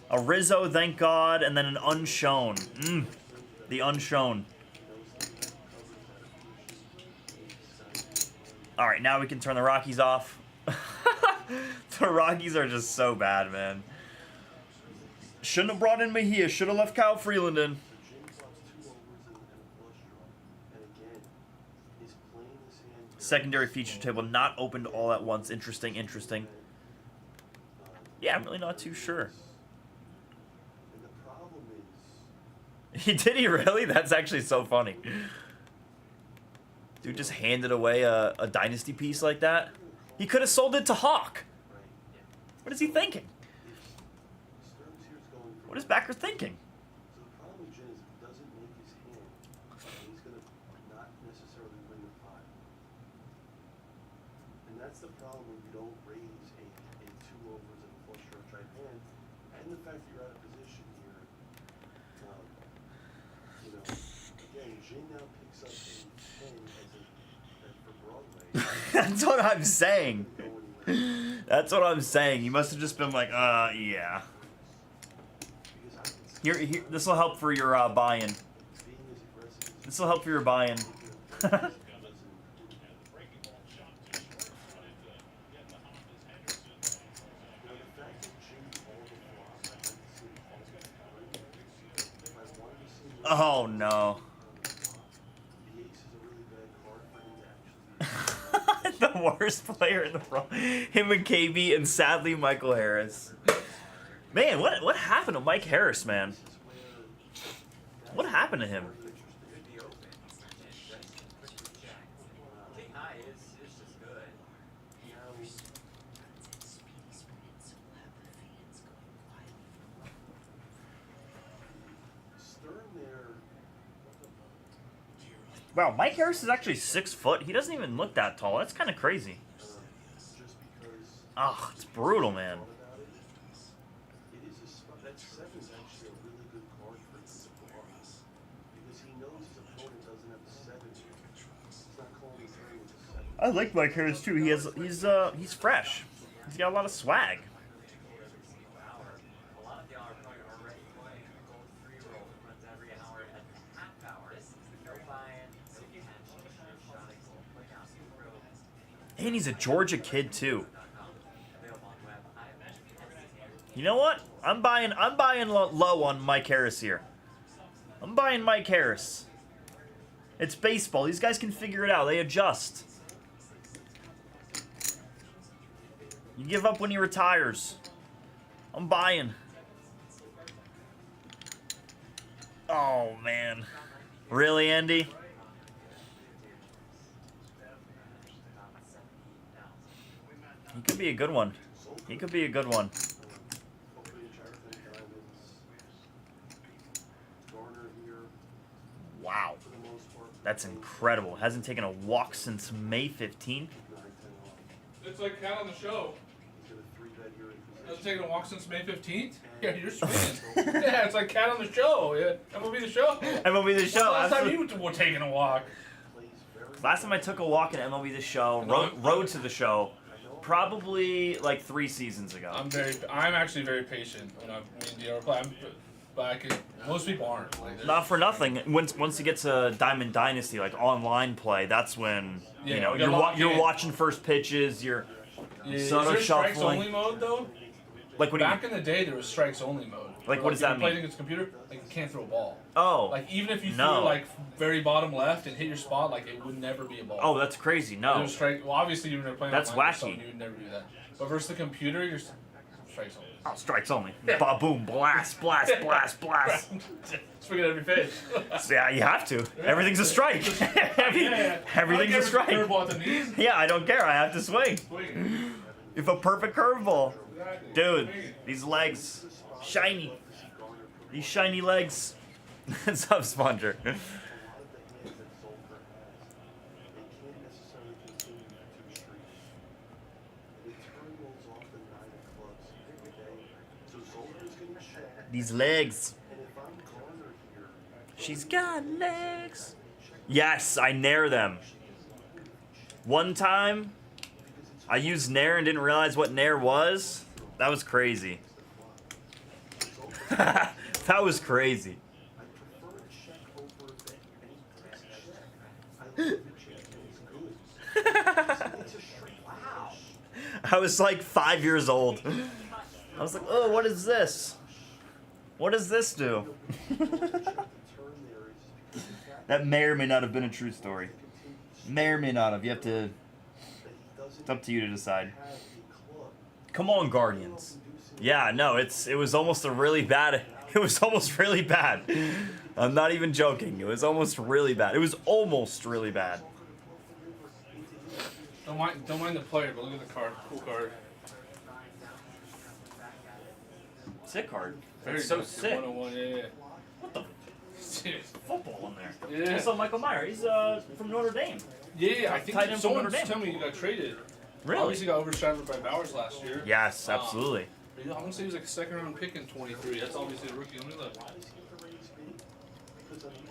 A Rizzo, thank God, and then an unshown. The unshown. Alright, now we can turn the Rockies off. The Rockies are just so bad, man. Shouldn't have brought in Mejia. Should have left Kyle Freeland in. Secondary feature table not opened all at once. Interesting, interesting. Yeah, I'm really not too sure. Did he really? That's actually so funny. Dude just handed away a Dynasty piece like that. He could have sold it to Hawk. What is he thinking? What is Backer thinking?
So the problem with Jin is if he doesn't make his hand, he's going to not necessarily win the fight. And that's the problem when you don't raise a 2 overs and a flush draw type hand. And the fact that you're out of position here. You know, again, Jin now picks up a 10 as for Broadway.
That's what I'm saying. That's what I'm saying. You must have just been like, yeah. Here, this will help for your buy-in. This will help for your buy-in. Oh no. The worst player in the world. Him and KB, and sadly Michael Harris. Man, what happened to Mike Harris, man? What happened to him? Wow, Mike Harris is actually 6 foot. He doesn't even look that tall. That's kind of crazy. Ah, it's brutal, man. I like Mike Harris too. He's fresh. He's got a lot of swag. And he's a Georgia kid too. You know what? I'm buying low on Mike Harris here. I'm buying Mike Harris. It's baseball. These guys can figure it out. They adjust. You give up when he retires. I'm buying. Oh, man. Really, Andy? He could be a good one. He could be a good one. Wow. That's incredible. Hasn't taken a walk since May 15th.
It's like Cat on the show. I was taking a walk since May 15th. Yeah, you're swinging. Yeah, it's like Cat on the Show. Yeah, MLB the Show.
MLB the Show.
Last time
absolutely.
you were taking a walk.
Last time I took a walk in MLB the Show, road to the show, probably like 3 seasons ago.
I'm actually very patient when I'm in DR play. But most people aren't. Like,
Not for nothing. Once you get to Diamond Dynasty, like online play, that's when you know you're watching first pitches. You're
is
sort
there
of
strikes
shuffling.
only mode though?
Like when
Back in the day, there was strikes only mode.
Like, what does that
If you played
mean?
against a computer, like you can't throw a ball.
Oh.
Like even if you threw
No.
it like very bottom left and hit your spot, like it would never be a ball.
Oh, that's crazy.
There
No.
was strike. Well, obviously you were playing.
That's
online with
wacky.
someone, you would never do that. But versus the computer, you're strikes only.
Oh, strikes only. Ba boom, blast, blast, blast, blast.
Swing at every pitch.
So, yeah, you have to. Everything's a strike. Everything's a strike.
Curveball at the knees.
Yeah, I don't care. I have to swing.
Swing.
If a perfect curveball. Dude, these legs. Shiny. These shiny legs. What's up, Sponger? These legs. She's got legs. Yes, I nair them. One time, I used nair and didn't realize what nair was. That was crazy. That was crazy. I was like 5 years old. I was like, oh, what is this? What does this do? That may or may not have been a true story. May or may not have. You have to... It's up to you to decide. Come on, Guardians. Yeah, no, it was almost a really bad... It was almost really bad. I'm not even joking. It was almost really bad. It was almost really bad.
Don't mind the player, but look at the card. Cool card.
Sick card.
Very
so
nice.
sick.
101, yeah.
What the? Serious football in there.
Yeah.
I saw Michael Meyer. He's from Notre Dame.
Yeah, I think
Tight end from
someone
Notre Dame.
told me you got traded.
Really?
Obviously got overshadowed by Bowers last year.
Yes, absolutely.
I want to say he was like a second round pick in 23. That's obviously a rookie. Let me look.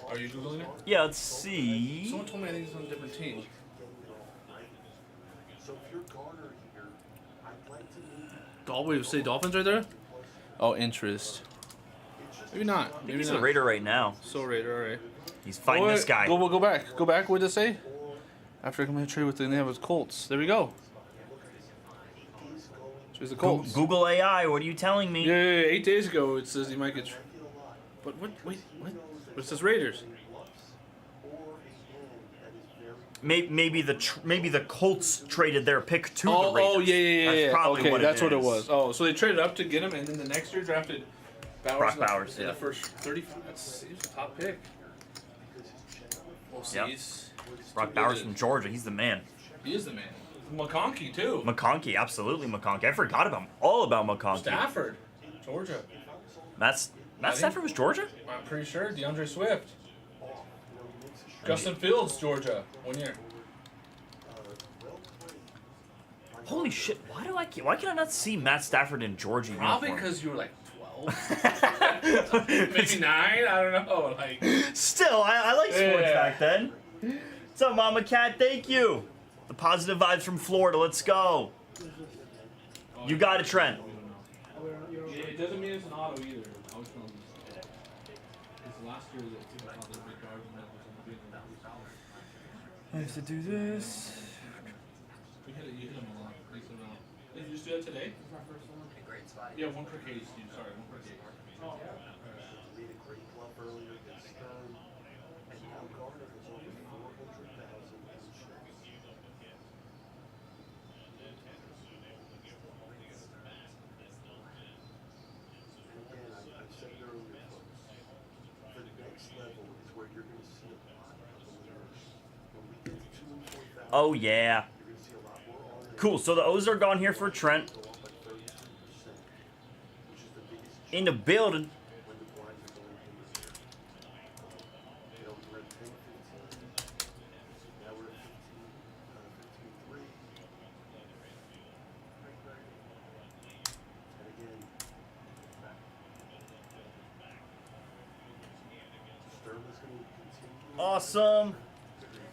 Are you Googling it?
Yeah, let's see.
Someone told me I think he's on a different team. Wait, say Dolphins right there? Oh, interest. Maybe not. Maybe
He's
not.
a Raider right now.
So Raider, alright.
He's fighting this guy.
Go back. Go back. What did it say? After I come here trade with the Indianapolis Colts. There we go. So it's the Colts.
Google AI, what are you telling me?
Yeah, 8 days ago it says he might get. But what? Wait, what? But it says Raiders.
Maybe the Colts traded their pick to the
Oh,
Raiders.
yeah.
That's probably
okay,
what
that's
it
what it
is.
was. Oh, so they traded up to get him, and then the next year drafted Bowers.
Brock Bowers,
in
yeah.
the first 35. He was a top pick. We'll see.
Yep.
He's
Brock Bowers from Georgia. He's the man.
He is the man. McConkey too.
McConkey, absolutely McConkey. I forgot about him. All about McConkey.
Stafford, Georgia.
Matt Stafford was Georgia?
I'm pretty sure. DeAndre Swift. Justin Fields, Georgia. 1 year.
Holy shit! Why can I not see Matt Stafford in Georgia
Probably
uniform?
because you were like 12. Maybe 9. I don't know. Like.
Still, I like sports
Yeah.
back then. What's up, Mama Cat? Thank you. The positive vibes from Florida. Let's go. You got it, Trent.
Yeah, it doesn't mean it's an auto either. I was trying to because last year that people thought they were big cards and that was on the field.
I have to do this.
You hit him a lot. Decent amount. Did you just do that today?
Great spot.
Yeah, 1 per case, dude. Sorry, 1 per case.
Oh yeah. Cool. So the O's are gone here for Trent. In the building. Awesome.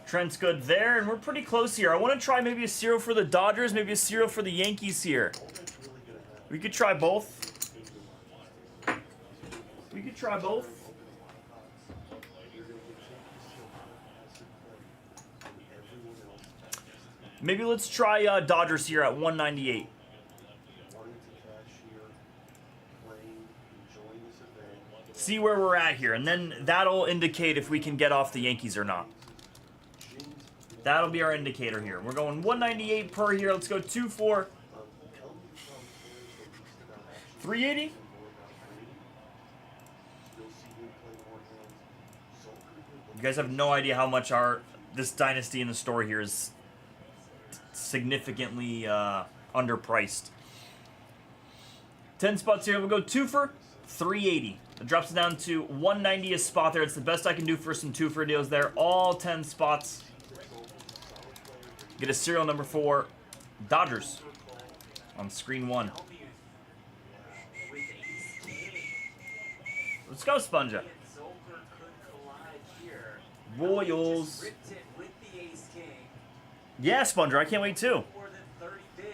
Trent's good there, and we're pretty close here. I want to try maybe a serial for the Dodgers, maybe a serial for the Yankees here. We could try both. We could try both. Maybe let's try Dodgers here at 198. See where we're at here, and then that'll indicate if we can get off the Yankees or not. That'll be our indicator here. We're going 198 per here. Let's go 2-4. 380? You guys have no idea how much this Dynasty in the store here is significantly underpriced. 10 spots here. We'll go 2 for 380. It drops it down to 190 a spot there. It's the best I can do for some 2 for deals there. All 10 spots. Get a serial number for Dodgers on screen 1. Let's go, Sponja. Royals. Yeah, Sponger, I can't wait too.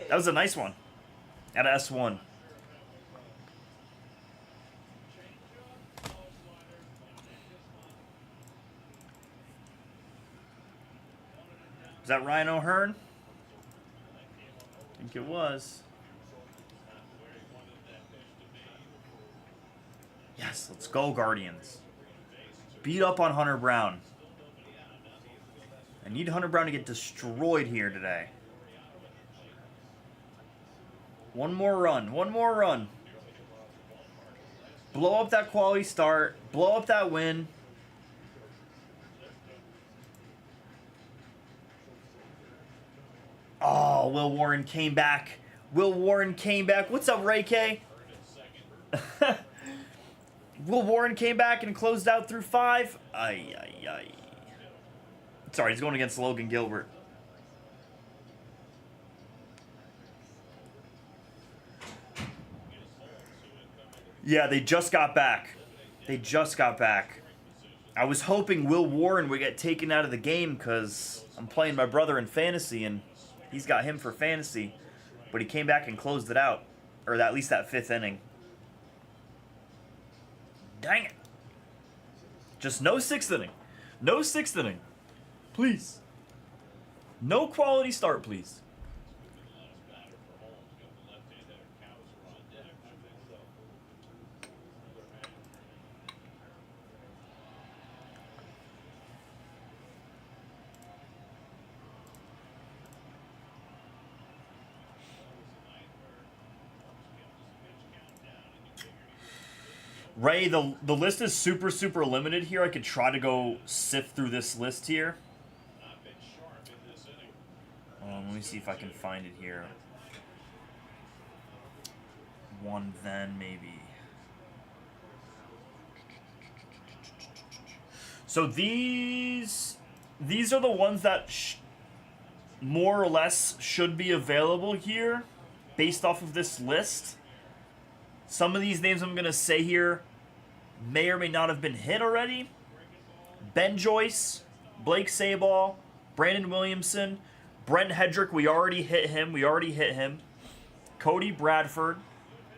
That was a nice one. At S1. Is that Ryan O'Hearn? I think it was. Yes, let's go, Guardians. Beat up on Hunter Brown. I need Hunter Brown to get destroyed here today. One more run. One more run. Blow up that quality start. Blow up that win. Oh, Will Warren came back. Will Warren came back. What's up, Ray K? Will Warren came back and closed out through 5. Ay, ay, ay. Sorry, he's going against Logan Gilbert. Yeah, they just got back. They just got back. I was hoping Will Warren would get taken out of the game because I'm playing my brother in fantasy and he's got him for fantasy. But he came back and closed it out. Or at least that 5th inning. Dang it. Just no 6th inning. No 6th inning. Please. No quality start, please. Ray, the list is super, super limited here. I could try to go sift through this list here. Let me see if I can find it here. One then, maybe. So these are the ones that more or less should be available here based off of this list. Some of these names I'm going to say here may or may not have been hit already. Ben Joyce, Blake Sabol, Brandon Williamson, Brent Hedrick, we already hit him. Cody Bradford,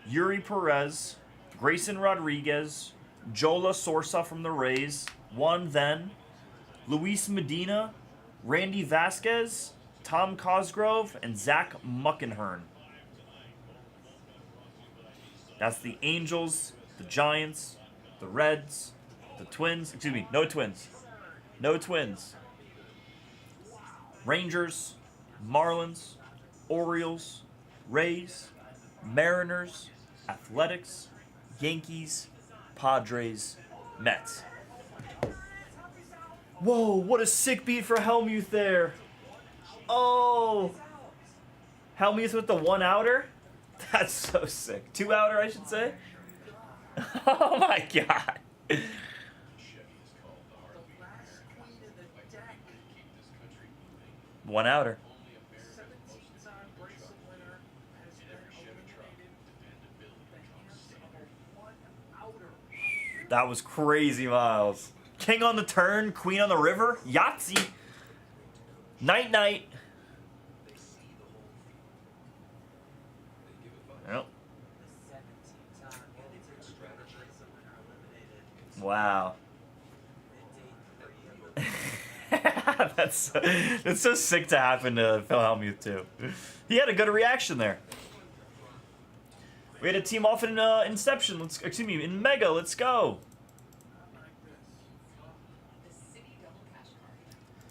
Yuri Perez, Grayson Rodriguez, Jola Sorsa from the Rays, one then, Luis Medina, Randy Vasquez, Tom Cosgrove, and Zach Muckenhern. That's the Angels, the Giants, the Reds, the Twins. Excuse me, no Twins. No Twins. Rangers, Marlins, Orioles, Rays, Mariners, Athletics, Yankees, Padres, Mets. Whoa, what a sick beat for Helmuth there. Oh. Helmuth with the 1-outer? That's so sick. 2-outer, I should say. Oh my god. 1-outer. That was crazy, Miles. King on the turn, queen on the river. Yahtzee. Night night. Well. Wow. That's so sick to happen to Phil Hellmuth too. He had a good reaction there. We had a team off in Inception. In Mega. Let's go.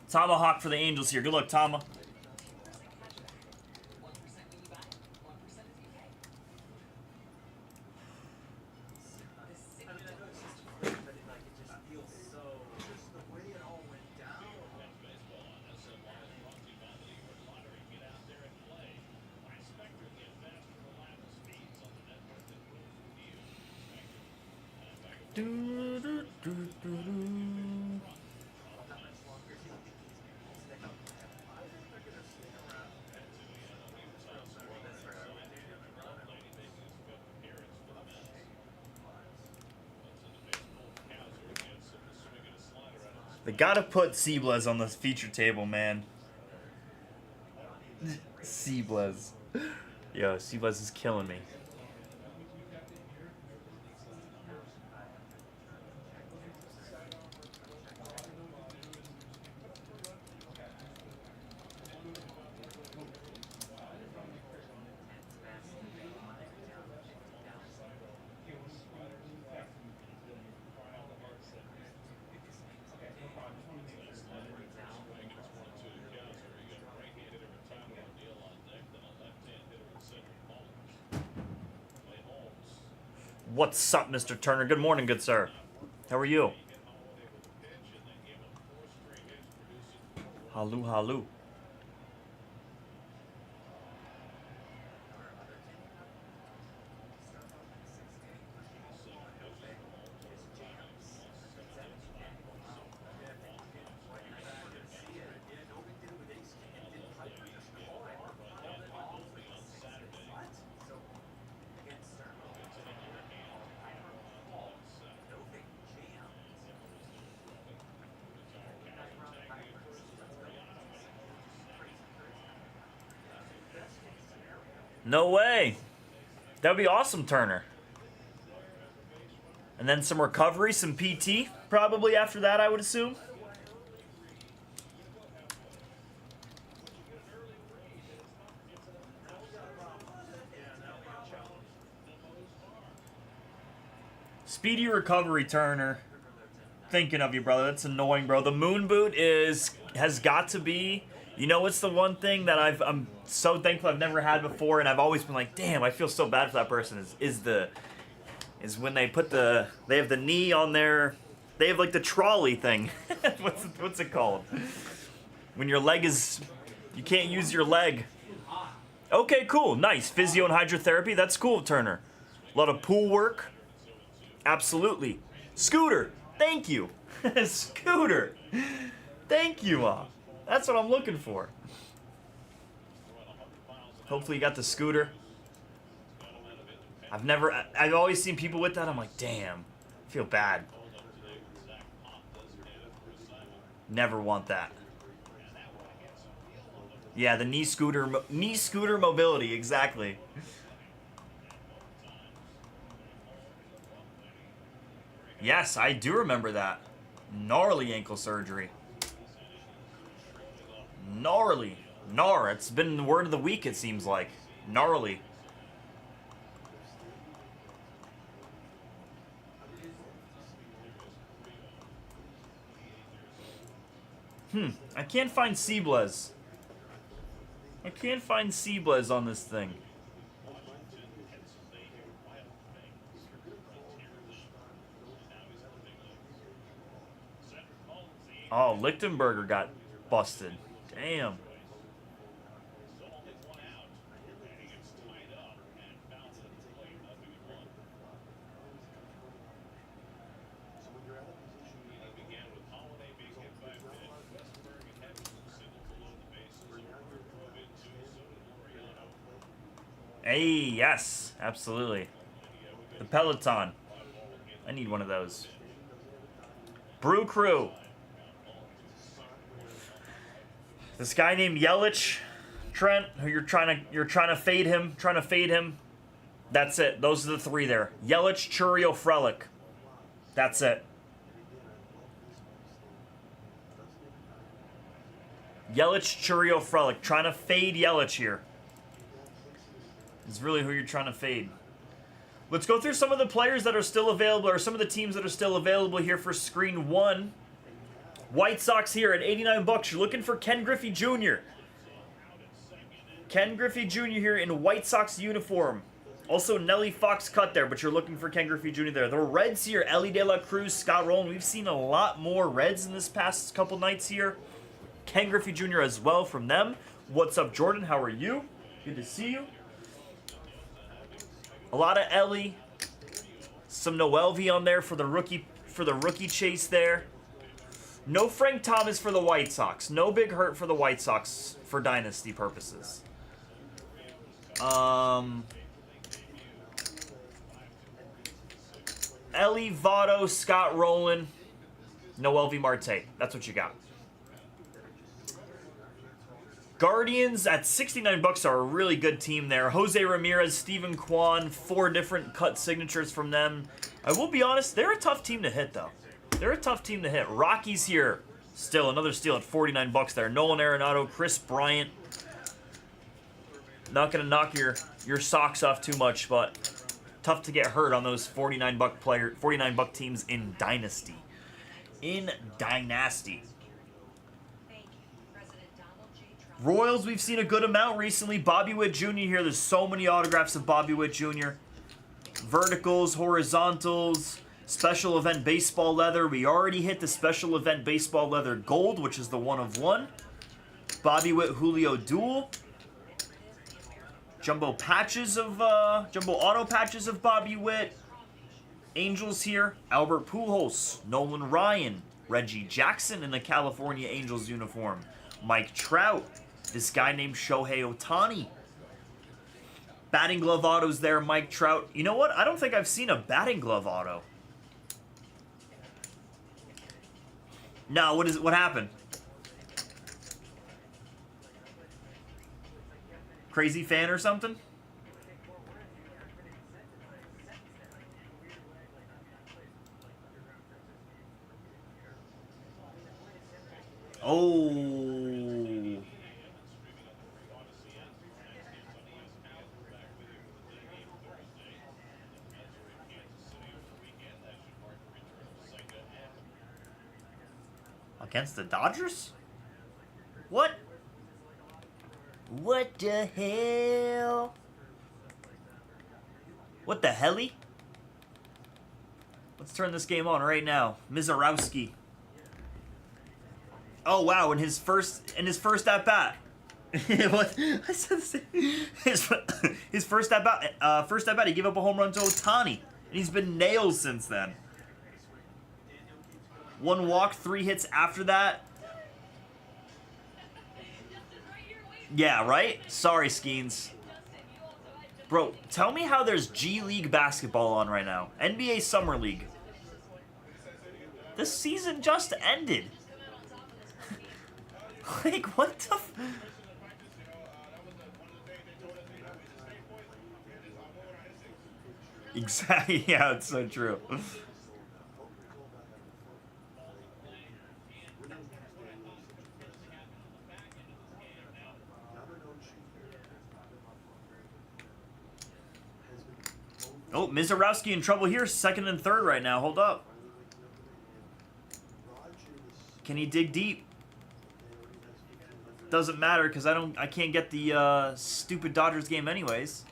Tomahawk for the Angels here. Good luck, Tama. They gotta put Blez on the feature table, man. Blez. Yo, Blez is killing me. What's up, Mr. Turner? Good morning, good sir. How are you? Halu, halu. No way. That would be awesome, Turner. And then some recovery, some PT, probably after that, I would assume. Speedy recovery, Turner. Thinking of you, brother. That's annoying, bro. The moon boot has got to be... You know, it's the one thing that I'm so thankful I've never had before, and I've always been like, damn, I feel so bad for that person. Is when they put they have the knee on their, they have like the trolley thing. what's it called? When your leg is, you can't use your leg. Okay, cool, nice. Physio and hydrotherapy, that's cool, Turner. A lot of pool work. Absolutely. Scooter, thank you. Scooter, thank you. That's what I'm looking for. Hopefully you got the scooter. I've always seen people with that. I'm like, damn, I feel bad. Never want that. Yeah, the knee scooter mobility, exactly. Yes, I do remember that. Gnarly ankle surgery. Gnarly. Gnar. It's been the word of the week, it seems like. Gnarly. I can't find Blez. I can't find Blez on this thing. Oh, Lichtenberger got busted. Damn. Hey, yes, absolutely. The Peloton. I need one of those. Brew Crew. This guy named Yelich, Trent, who you're trying to fade him, That's it. Those are the three there. Yelich, Churio, Frelick. That's it. Yelich, Churio, Frelick. Trying to fade Yelich here. Is really who you're trying to fade. Let's go through some of the players that are still available, or some of the teams that are still available here for screen 1. White Sox here at $89. You're looking for Ken Griffey Jr. Ken Griffey Jr. here in White Sox uniform. Also Nelly Fox cut there, but you're looking for Ken Griffey Jr. there. The Reds here, Ellie De La Cruz, Scott Rowland. We've seen a lot more Reds in this past couple nights here. Ken Griffey Jr. as well from them. What's up, Jordan? How are you? Good to see you. A lot of Ellie. Some Noelvi on there for the rookie chase there. No Frank Thomas for the White Sox. No big hurt for the White Sox for Dynasty purposes. Ellie, Votto, Scott Rowland, Noelvi Marte. That's what you got. Guardians at $69 are a really good team there. Jose Ramirez, Steven Kwan, 4 different cut signatures from them. I will be honest, they're a tough team to hit, though. They're a tough team to hit. Rockies here. Still, another steal at $49 there. Nolan Arenado, Chris Bryant. Not going to knock your socks off too much, but tough to get hurt on those $49 teams in Dynasty. In Dynasty. Royals, we've seen a good amount recently. Bobby Witt Jr. here. There's so many autographs of Bobby Witt Jr. Verticals, horizontals, special event baseball leather. We already hit the special event baseball leather gold, which is the 1 of 1. Bobby Witt Julio duel. Jumbo auto patches of Bobby Witt. Angels here. Albert Pujols, Nolan Ryan, Reggie Jackson in the California Angels uniform. Mike Trout. This guy named Shohei Ohtani. Batting glove autos there, Mike Trout. You know what? I don't think I've seen a batting glove auto. No, what happened? Crazy fan or something? Oh. Against the Dodgers? What? What the hell? What the helly? Let's turn this game on right now. Mizarowski. Oh wow! In his first at bat. What? I said the same. His first at bat. He gave up a home run to Ohtani, and he's been nailed since then. 1 walk, 3 hits after that. Yeah, right? Sorry, Skeens. Bro, tell me how there's G League basketball on right now. NBA Summer League. This season just ended. Like, what the f... Exactly, yeah, it's so true. Oh, Mizarowski in trouble here. 2nd and 3rd right now. Hold up. Can he dig deep? Doesn't matter because I can't get the stupid Dodgers game anyways.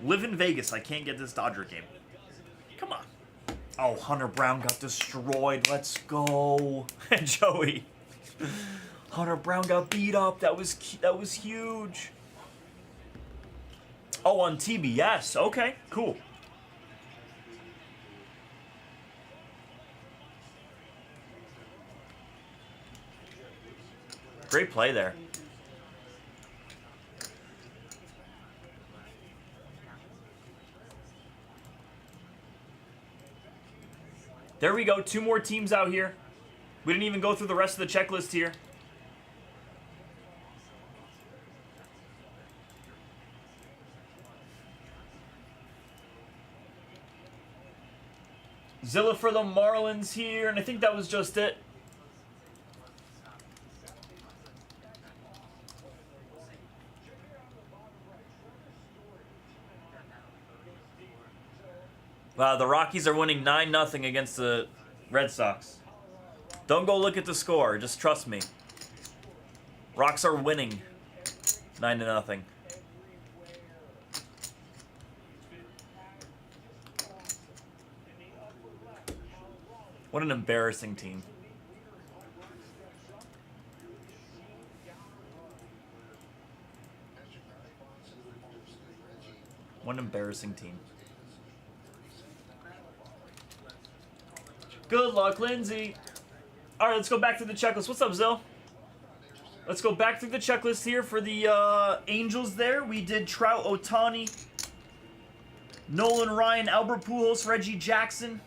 Live in Vegas. I can't get this Dodger game. Come on. Oh, Hunter Brown got destroyed. Let's go. Joey. Hunter Brown got beat up. That was huge. Oh, on TBS. Okay, cool. Great play there. There we go. 2 more teams out here. We didn't even go through the rest of the checklist here. Zilla for the Marlins here, and I think that was just it. Wow, the Rockies are winning 9-0 against the Red Sox. Don't go look at the score, just trust me. Rocks are winning 9-0. What an embarrassing team. What an embarrassing team. Good luck, Lindsay. All right, let's go back to the checklist. What's up, Zill? Let's go back through the checklist here for the Angels there. We did Trout, Ohtani, Nolan Ryan, Albert Pujols, Reggie Jackson.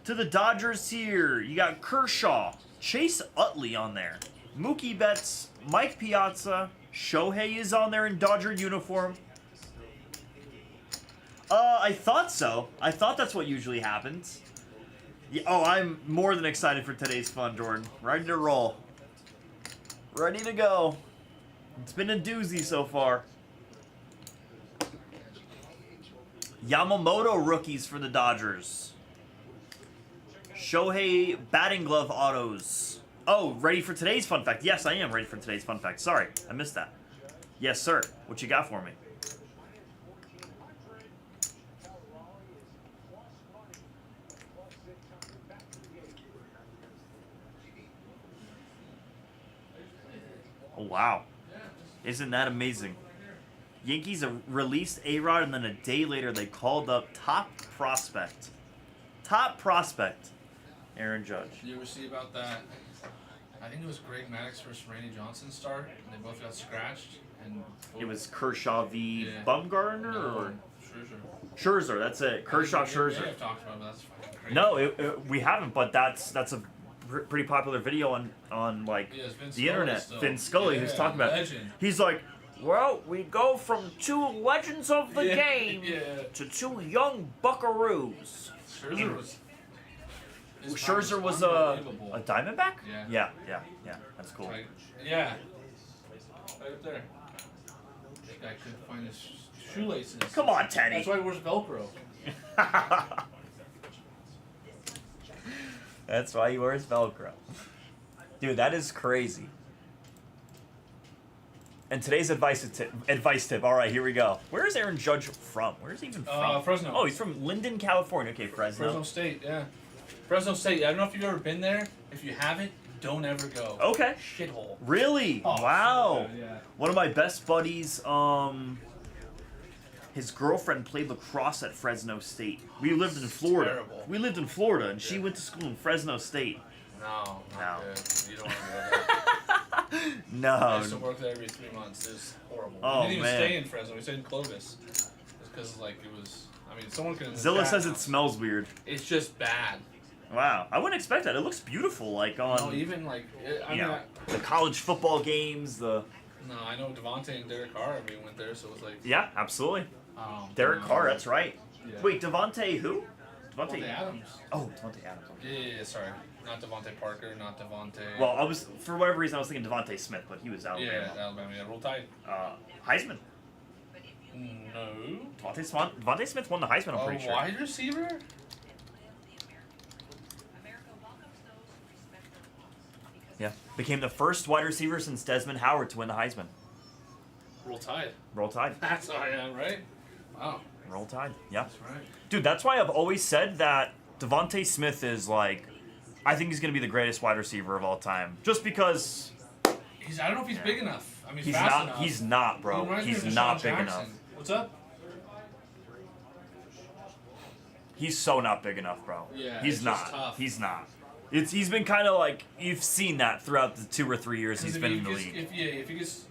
To the Dodgers here, you got Kershaw, Chase Utley on there, Mookie Betts, Mike Piazza, Shohei is on there in Dodger uniform. I thought so. I thought that's what usually happens. Yeah, oh, I'm more than excited for today's fun, Jordan. Ready to roll. Ready to go. It's been a doozy so far. Yamamoto rookies for the Dodgers. Shohei batting glove autos. Oh, ready for today's fun fact. Yes, I am ready for today's fun fact. Sorry, I missed that. Yes, sir. What you got for me? Oh, wow. Isn't that amazing? Yankees released A-Rod, and then a day later they called up top prospect. Top prospect, Aaron Judge.
Did you ever see about that? I think it was Greg Maddux versus Randy Johnson start, and they both got scratched. And
It was Kershaw v.
Yeah.
Bumgarner?
No,
Or
Scherzer.
Scherzer, that's it. Kershaw,
I think we may
Scherzer.
have talked about it, but that's fucking crazy.
No, we haven't, but that's a pretty popular video on like
Yeah, it's Vince
the
Scully
internet.
still.
Finn Scully, who's
Yeah,
talking about it.
legend.
He's like, well, we go from 2 legends of the
Yeah,
game
yeah.
to 2 young buckaroos.
Scherzer was. his
Scherzer
power
was
unbelievable.
a Diamondback?
Yeah.
Yeah. That's cool.
Right. Yeah. Right up there. That guy couldn't find his shoelaces.
Come on, Teddy.
That's why he wears Velcro.
That's why he wears Velcro. Dude, that is crazy. And today's advice tip. All right, here we go. Where is Aaron Judge from? Where is he even from?
Fresno.
Oh, he's from Linden, California. Okay, Fresno.
Fresno State, yeah. Fresno State. I don't know if you've ever been there. If you haven't, don't ever go.
Okay.
Shithole.
Really?
Oh,
Wow.
yeah.
One of my best buddies, his girlfriend played lacrosse at Fresno State. We lived in Florida.
Terrible.
We lived in Florida, and she went to school in Fresno State.
No,
No.
not good. You don't want to go there.
No.
I used to work there every 3 months. It was horrible.
Oh,
we didn't even
man.
stay in Fresno. We stayed in Clovis. It's because like it was. I mean, someone can.
Zilla says it smells weird.
It's just bad.
Wow, I wouldn't expect that. It looks beautiful, like on
No, even like I
you
mean,
know, the college football games. The
no, I know Devontae and Derek Carr. We went there, so it was like.
yeah, absolutely.
Derek
Derek Carr, that's right.
Yeah.
Wait, Devontae who?
Devontae Adams.
Oh, Devontae Adams.
Yeah, sorry. Not Devontae Parker, not Devontae.
Well, I was for whatever reason I was thinking Devontae Smith, but he was
yeah,
Alabama.
Alabama. Yeah, roll tide.
Heisman.
No.
Devontae Smith won the Heisman. I'm pretty sure.
Wide receiver?
Yeah, became the first wide receiver since Desmond Howard to win the Heisman.
Roll tide.
Roll Tide.
That's I am, right? Wow.
Roll Tide. Yeah.
That's right.
Dude, that's why I've always said that Devontae Smith is like, I think he's gonna be the greatest wide receiver of all time, just because
I don't know if he's big enough. I mean,
he's
fast
not.
enough.
He's not,
He
bro.
reminds me
He's
of
not
Deshaun
big
Jackson.
enough.
What's up?
He's so not big enough, bro.
Yeah,
he's
it's
not.
just tough.
He's not. He's been kind of like you've seen that throughout the 2 or 3 years he's been in the league.
If he gets,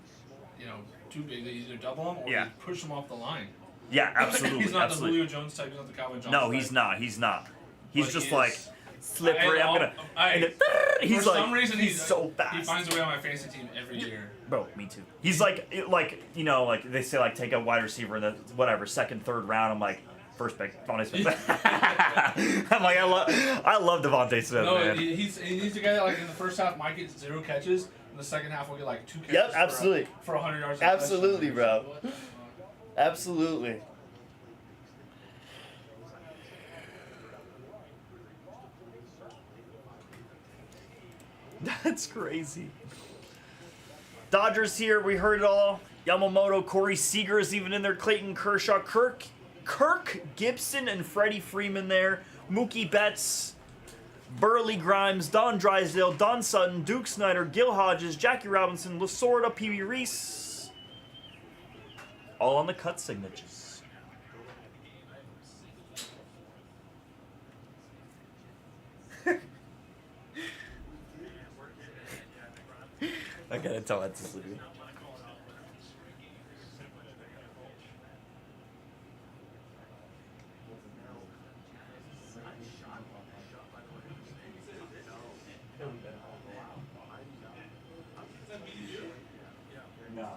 too big, they either double him or
Yeah.
they push him off the line.
Yeah, absolutely.
He's not
absolutely.
the Julio Jones type. He's not the Calvin Johnson.
No,
type.
he's not. He's not. He's
But
just
he
like
is-
slippery. I'm gonna. and then, he's
for
like.
some reason,
he's so fast.
He finds a way on my fantasy team every year.
Bro, me too. He's like you know, like they say, like take a wide receiver in the whatever second, third round. I'm like first pick, Devontae Smith. I'm like I love Devontae Smith,
No,
man.
he's the guy that like in the first half might get 0 catches, in the second half will get like 2 catches.
Yep, absolutely.
For 100 yards.
Absolutely, bro. Absolutely. That's crazy. Dodgers here. We heard it all. Yamamoto, Corey Seager is even in there. Clayton Kershaw, Kirk Gibson, and Freddie Freeman there. Mookie Betts, Burley Grimes, Don Drysdale, Don Sutton, Duke Snyder, Gil Hodges, Jackie Robinson, Lasorda, Pee Wee Reese. All on the cut signatures. I gotta tell that to Sleepy. No.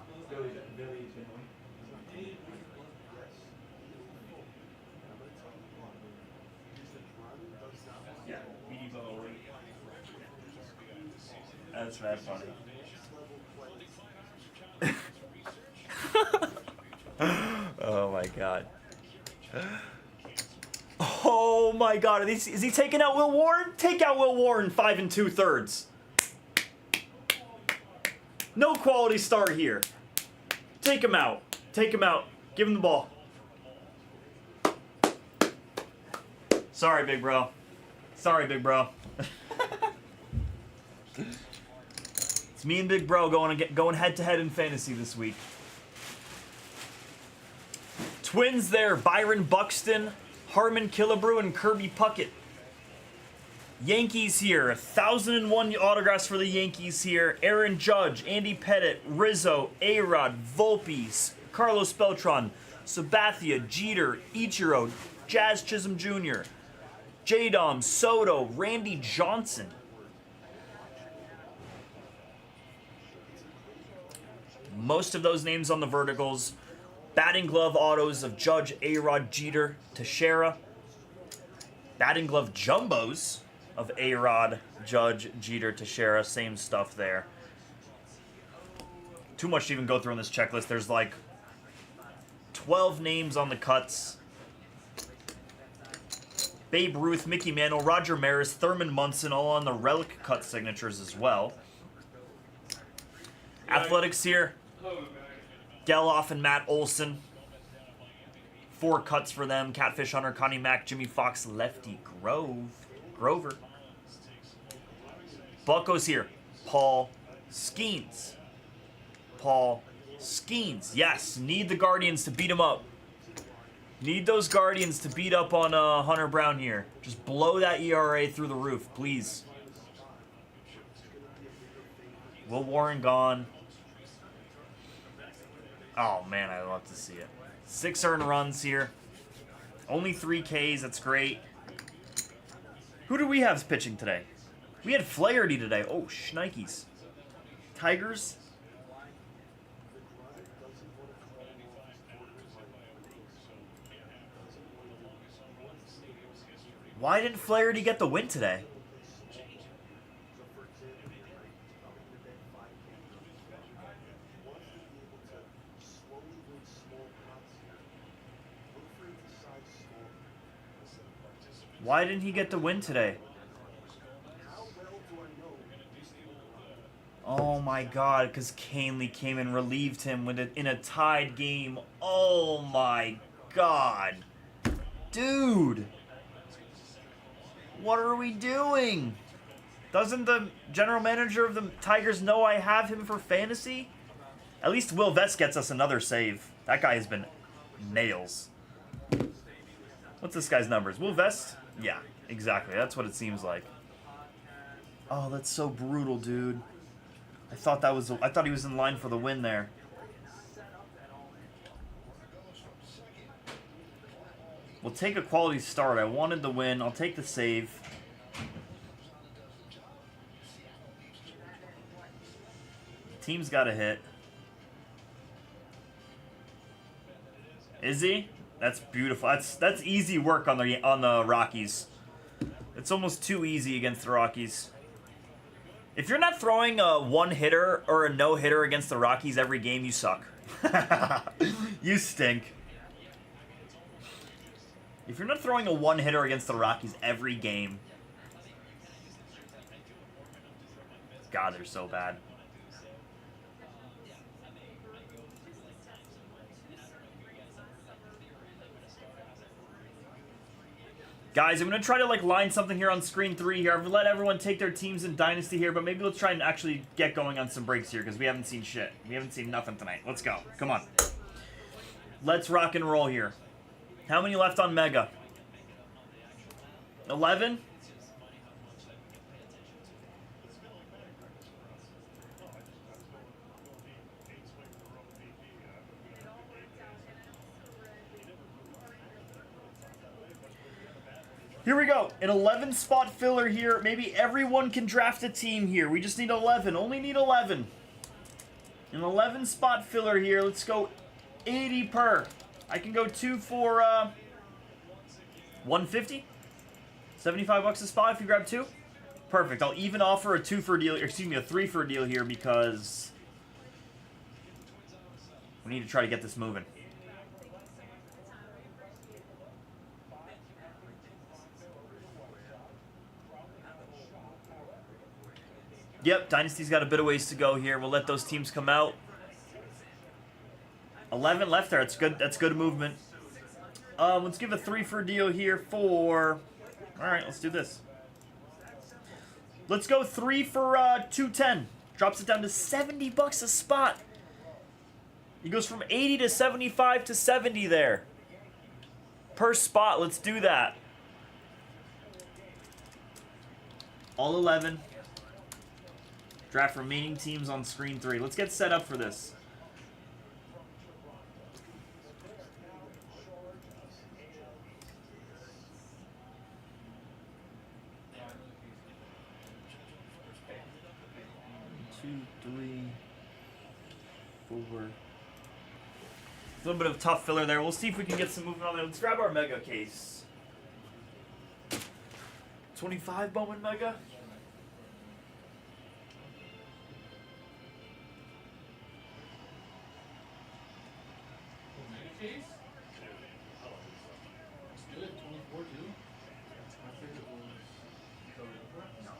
Yeah, that's bad funny. Oh my god. Oh my god. Is he taking out Will Warren? Take out Will Warren 5 2/3. No quality start here. Take him out. Take him out. Give him the ball. Sorry, big bro. Sorry, big bro. It's me and Big Bro going head to head in fantasy this week. Twins there, Byron Buxton, Harmon Killebrew, and Kirby Puckett. Yankees here, 1,001 autographs for the Yankees here. Aaron Judge, Andy Pettitte, Rizzo, A-Rod, Volpe, Carlos Beltran, Sabathia, Jeter, Ichiro, Jazz Chisholm Jr., J-Dom, Soto, Randy Johnson. Most of those names on the verticals. Batting glove autos of Judge, A-Rod, Jeter, Teixeira. Batting glove jumbos of A-Rod, Judge, Jeter, Teixeira. Same stuff there. Too much to even go through on this checklist. There's like 12 names on the cuts. Babe Ruth, Mickey Mantle, Roger Maris, Thurman Munson, all on the relic cut signatures as well. Athletics here. Geloff and Matt Olson. 4 cuts for them. Catfish Hunter, Connie Mack, Jimmy Fox, Lefty Grover. Buccos here. Paul Skeens. Paul Skeens. Yes, need the Guardians to beat him up. Need those Guardians to beat up on Hunter Brown here. Just blow that ERA through the roof, please. Will Warren gone. Oh, man, I love to see it. 6 earned runs here. Only 3 Ks, that's great. Who do we have pitching today? We had Flaherty today. Oh, shnikes. Tigers? Why didn't Flaherty get the win today? Why didn't he get the win today? Oh my god, because Canely came and relieved him in a tied game. Oh my god. Dude. What are we doing? Doesn't the general manager of the Tigers know I have him for fantasy? At least Will Vest gets us another save. That guy has been nails. What's this guy's numbers? Will Vest? Yeah, exactly. That's what it seems like. Oh, that's so brutal, dude. I thought he was in line for the win there. We'll take a quality start. I wanted the win. I'll take the save. Team's got a hit. Is he? That's beautiful. That's easy work on the Rockies. It's almost too easy against the Rockies. If you're not throwing a one-hitter or a no-hitter against the Rockies every game, you suck. You stink. If you're not throwing a one-hitter against the Rockies every game, God, they're so bad. Guys, I'm going to try to like line something here on screen 3 here. I've let everyone take their teams in Dynasty here, but maybe let's try and actually get going on some breaks here because we haven't seen shit. We haven't seen nothing tonight. Let's go. Come on. Let's rock and roll here. How many left on Mega? 11? Here we go. An 11 spot filler here. Maybe everyone can draft a team here. We just need 11. Only need 11. An 11 spot filler here. Let's go 80 per. I can go 2 for 150. 75 bucks a spot if you grab 2. Perfect. I'll even offer a 2 for a deal. Excuse me, a 3 for a deal here because we need to try to get this moving. Yep, Dynasty's got a bit of ways to go here. We'll let those teams come out. 11 left there. That's good. That's good movement. Let's give a 3 for a deal here for... Alright, let's do this. Let's go 3 for 210. Drops it down to 70 bucks a spot. He goes from 80 to 75 to 70 there. Per spot. Let's do that. All 11. Draft remaining teams on screen 3. Let's get set up for this. Two, three, four. A little bit of a tough filler there. We'll see if we can get some movement on there. Let's grab our Mega case. 25 Bowman Mega.
Case? It's good, 24 too. I think it was... No.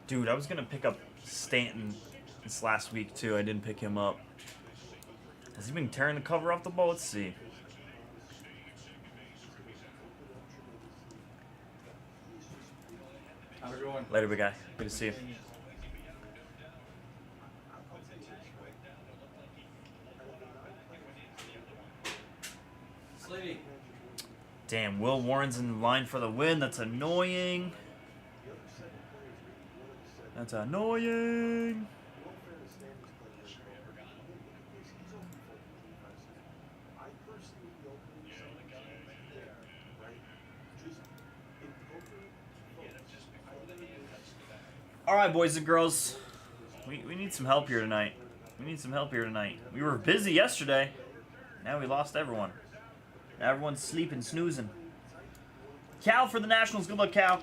Dude, I was gonna pick up Stanton this last week too. I didn't pick him up. Has he been tearing the cover off the ball? Let's see.
How's it going?
Later, big guy. Good to see you.
Slavey.
Damn, Will Warren's in line for the win. That's annoying. That's annoying. All right, boys and girls. We need some help here tonight. We need some help here tonight. We were busy yesterday. Now we lost everyone. Now everyone's sleeping, snoozing. Cal for the Nationals. Good luck, Cal.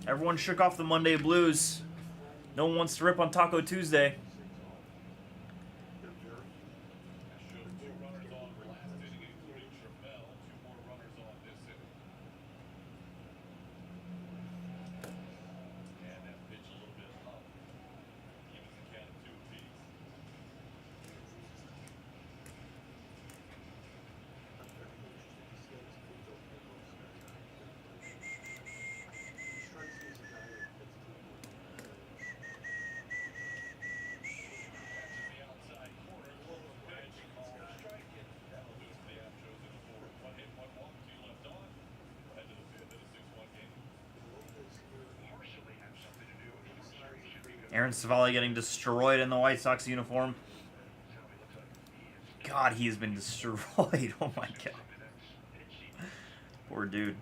Everyone shook off the Monday blues. No one wants to rip on Taco Tuesday. Aaron Savali getting destroyed in the White Sox uniform. God, he has been destroyed. Oh my god. Poor dude.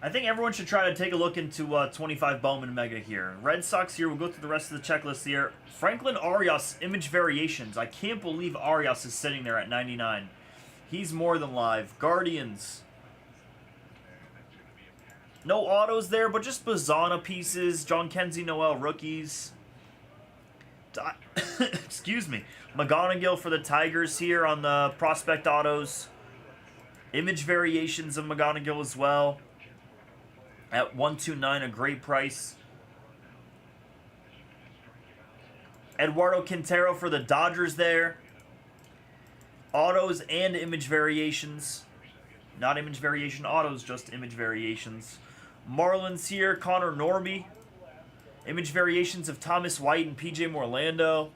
I think everyone should try to take a look into 25 Bowman Mega here. Red Sox here, we'll go through the rest of the checklist here. Franklin Arias, image variations. I can't believe Arias is sitting there at 99. He's more than live. Guardians. No autos there, but just Bazana pieces. John Kenzie Noel rookies. Excuse me. McGonigal for the Tigers here on the prospect autos. Image variations of McGonigal as well. At 129, a great price. Eduardo Quintero for the Dodgers there. Autos and image variations. Not image variation autos, just image variations. Marlins here, Connor Norby. Image variations of Thomas White and PJ Morlando.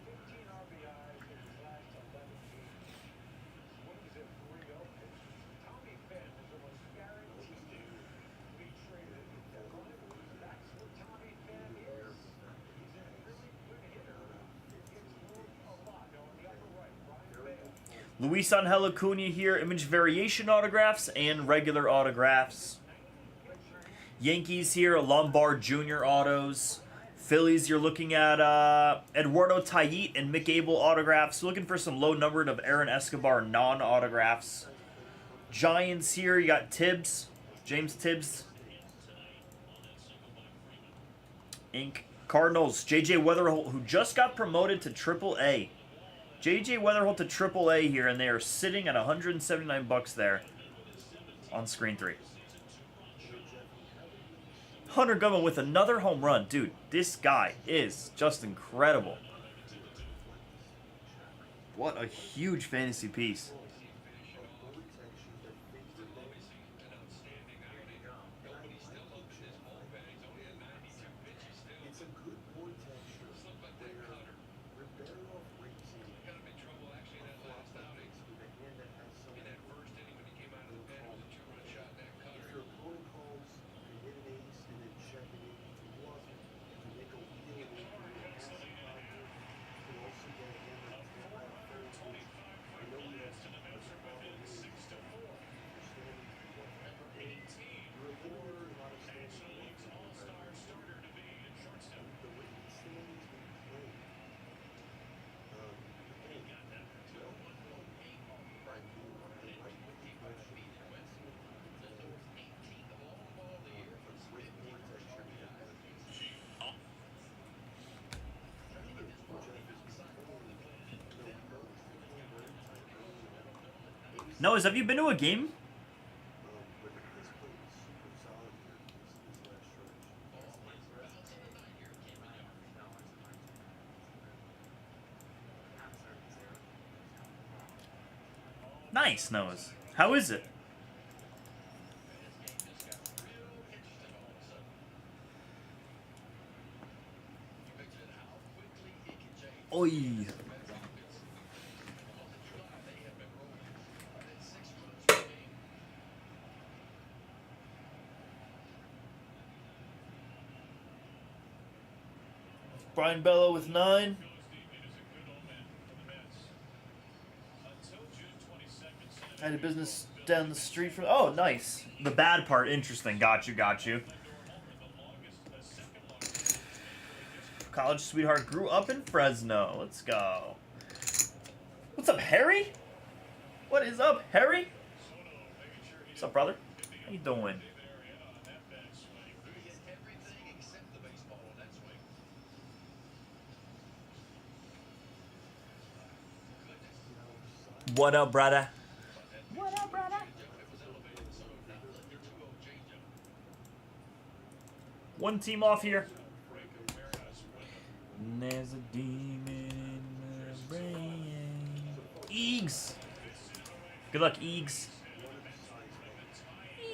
Luis Angel Acuna here, image variation autographs and regular autographs. Yankees here, Lombard Jr. autos. Phillies, you're looking at Eduardo Taillite and Mick Abel autographs. Looking for some low-numbered of Aaron Escobar non-autographs. Giants here, you got Tibbs, James Tibbs. Inc. Cardinals, J.J. Weatherholt, who just got promoted to Triple-A. J.J. Weatherholt to Triple-A here, and they are sitting at $179 there on screen 3. Hunter Gumman with another home run. Dude, this guy is just incredible. What a huge fantasy piece. Noahs, have you been to a game?
But his play was super solid here this last stretch.
Nice, Noahs. How is it? Oi. Brian Bello with 9. I had a business down the street from. Oh, nice. The bad part, interesting. Got you, got you. College sweetheart grew up in Fresno. Let's go. What's up, Harry? What is up, Harry? What's up, brother? How you doing? What up, brother? What up, brother? One team off here. There's a demon in my brain. Eags! Good luck, Eags.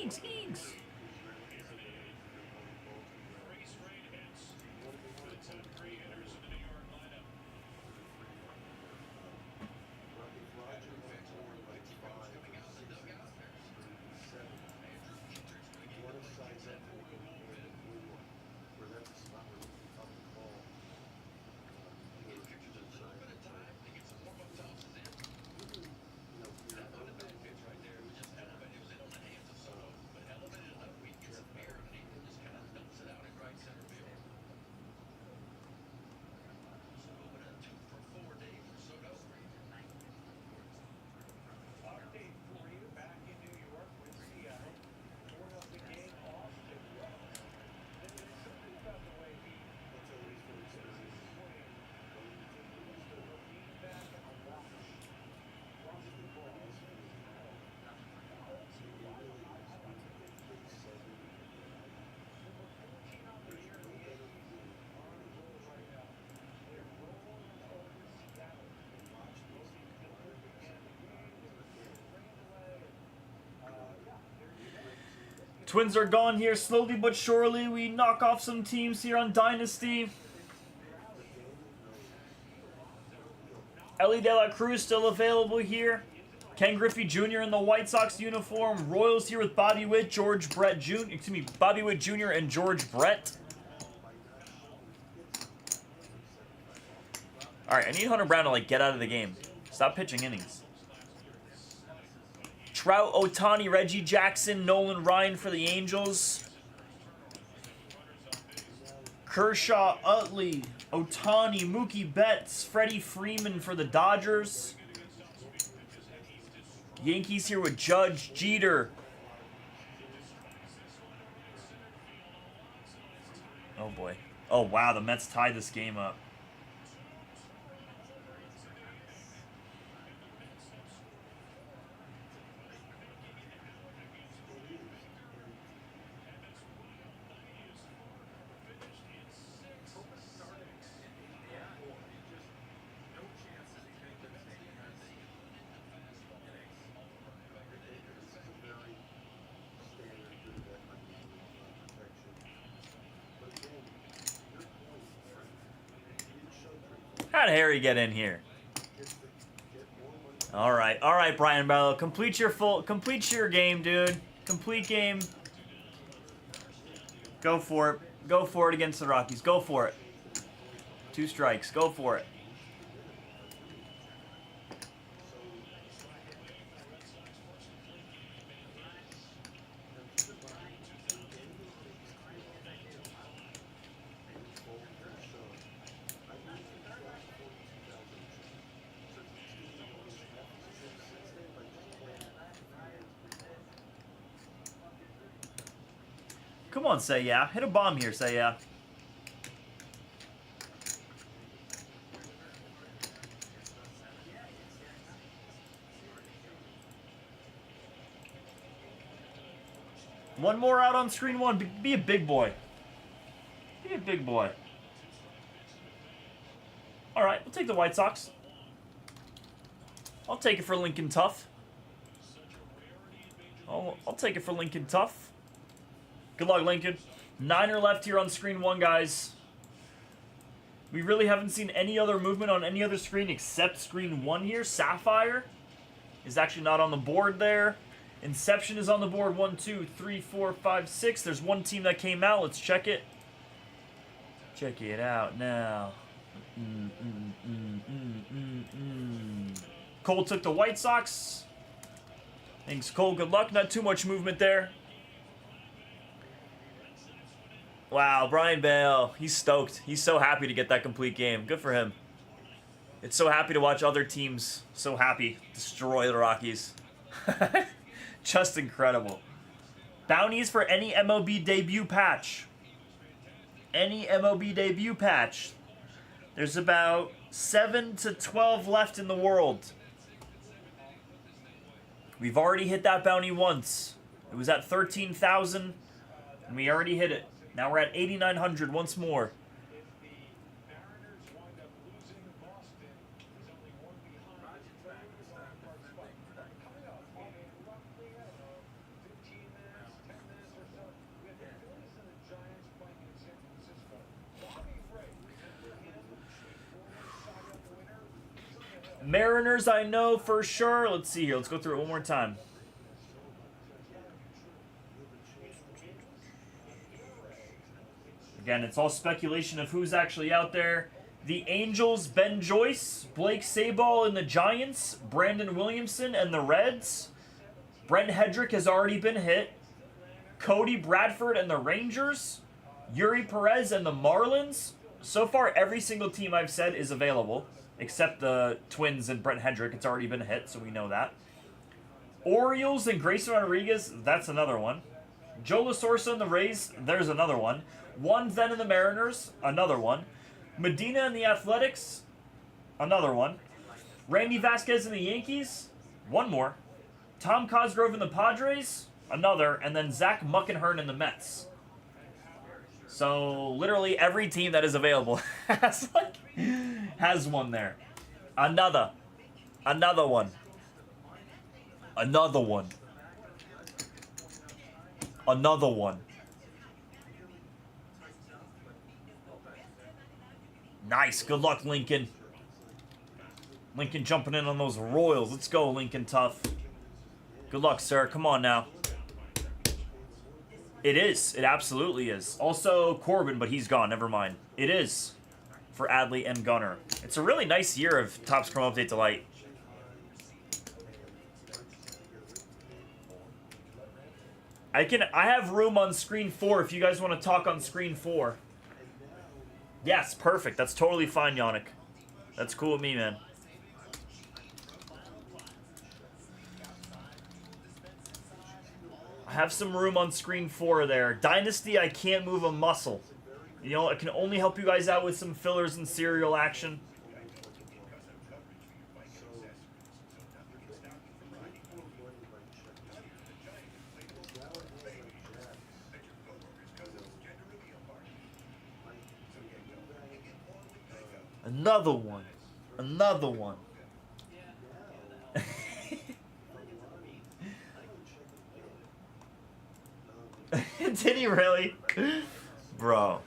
Eags, Eags. Twins are gone here slowly but surely. We knock off some teams here on Dynasty. Ellie De La Cruz still available here. Ken Griffey Jr. in the White Sox uniform. Royals here with Bobby Witt, George Brett Jr. Excuse me, Bobby Witt Jr. and George Brett. All right, I need Hunter Brown to like get out of the game. Stop pitching innings. Trout, Ohtani, Reggie Jackson, Nolan Ryan for the Angels. Kershaw, Utley, Ohtani, Mookie Betts, Freddie Freeman for the Dodgers. Yankees here with Judge, Jeter. Oh boy. Oh wow, the Mets tied this game up. How'd Harry get in here? All right, Brian Bello. Complete your game, dude. Complete game. Go for it. Go for it against the Rockies. Go for it. 2 strikes. Go for it. Come on, say yeah. Hit a bomb here, say yeah. One more out on screen one. Be a big boy. Be a big boy. All right, we'll take the White Sox. I'll take it for Lincoln Tough. I'll take it for Lincoln Tough. Good luck, Lincoln. 9 left here on screen one, guys. We really haven't seen any other movement on any other screen except screen one here. Sapphire is actually not on the board there. Inception is on the board. 1, 2, 3, 4, 5, 6. There's one team that came out. Let's check it. Check it out now. Cole took the White Sox. Thanks, Cole. Good luck. Not too much movement there. Wow, Brian Bale. He's stoked. He's so happy to get that complete game. Good for him. It's so happy to watch other teams so happy destroy the Rockies. Just incredible. Bounties for any MLB debut patch. Any MLB debut patch. There's about 7 to 12 left in the world. We've already hit that bounty once. It was at 13,000, and we already hit it. Now we're at 8,900 once more. Mariners, I know for sure. Let's see here. Let's go through it one more time. Again, it's all speculation of who's actually out there. The Angels, Ben Joyce, Blake Sabol and the Giants, Brandon Williamson and the Reds. Brent Hedrick has already been hit. Cody Bradford and the Rangers. Yuri Perez and the Marlins. So far, every single team I've said is available. Except the Twins and Brent Hedrick. It's already been hit, so we know that. Orioles and Grayson Rodriguez. That's another one. Joe LaSorsa and the Rays. There's another one. Juan Zen and the Mariners. Another one. Medina and the Athletics. Another one. Randy Vasquez and the Yankees. One more. Tom Cosgrove and the Padres. Another. And then Zach Muckenhern and the Mets. So, literally every team that is available has one there. Another one. Another one. Another one. Nice. Good luck, Lincoln. Lincoln jumping in on those Royals. Let's go, Lincoln Tough. Good luck, sir. Come on now. It is. It absolutely is. Also, Corbin, but he's gone. Never mind. It is for Adley and Gunner. It's a really nice year of Topps Chrome Update Delight. I have room on screen 4 if you guys want to talk on screen 4. Yes, perfect. That's totally fine, Yannick. That's cool with me, man. I have some room on screen 4 there. Dynasty, I can't move a muscle. You know, I can only help you guys out with some fillers and serial action. Another one. Another one. Did he really? Bro.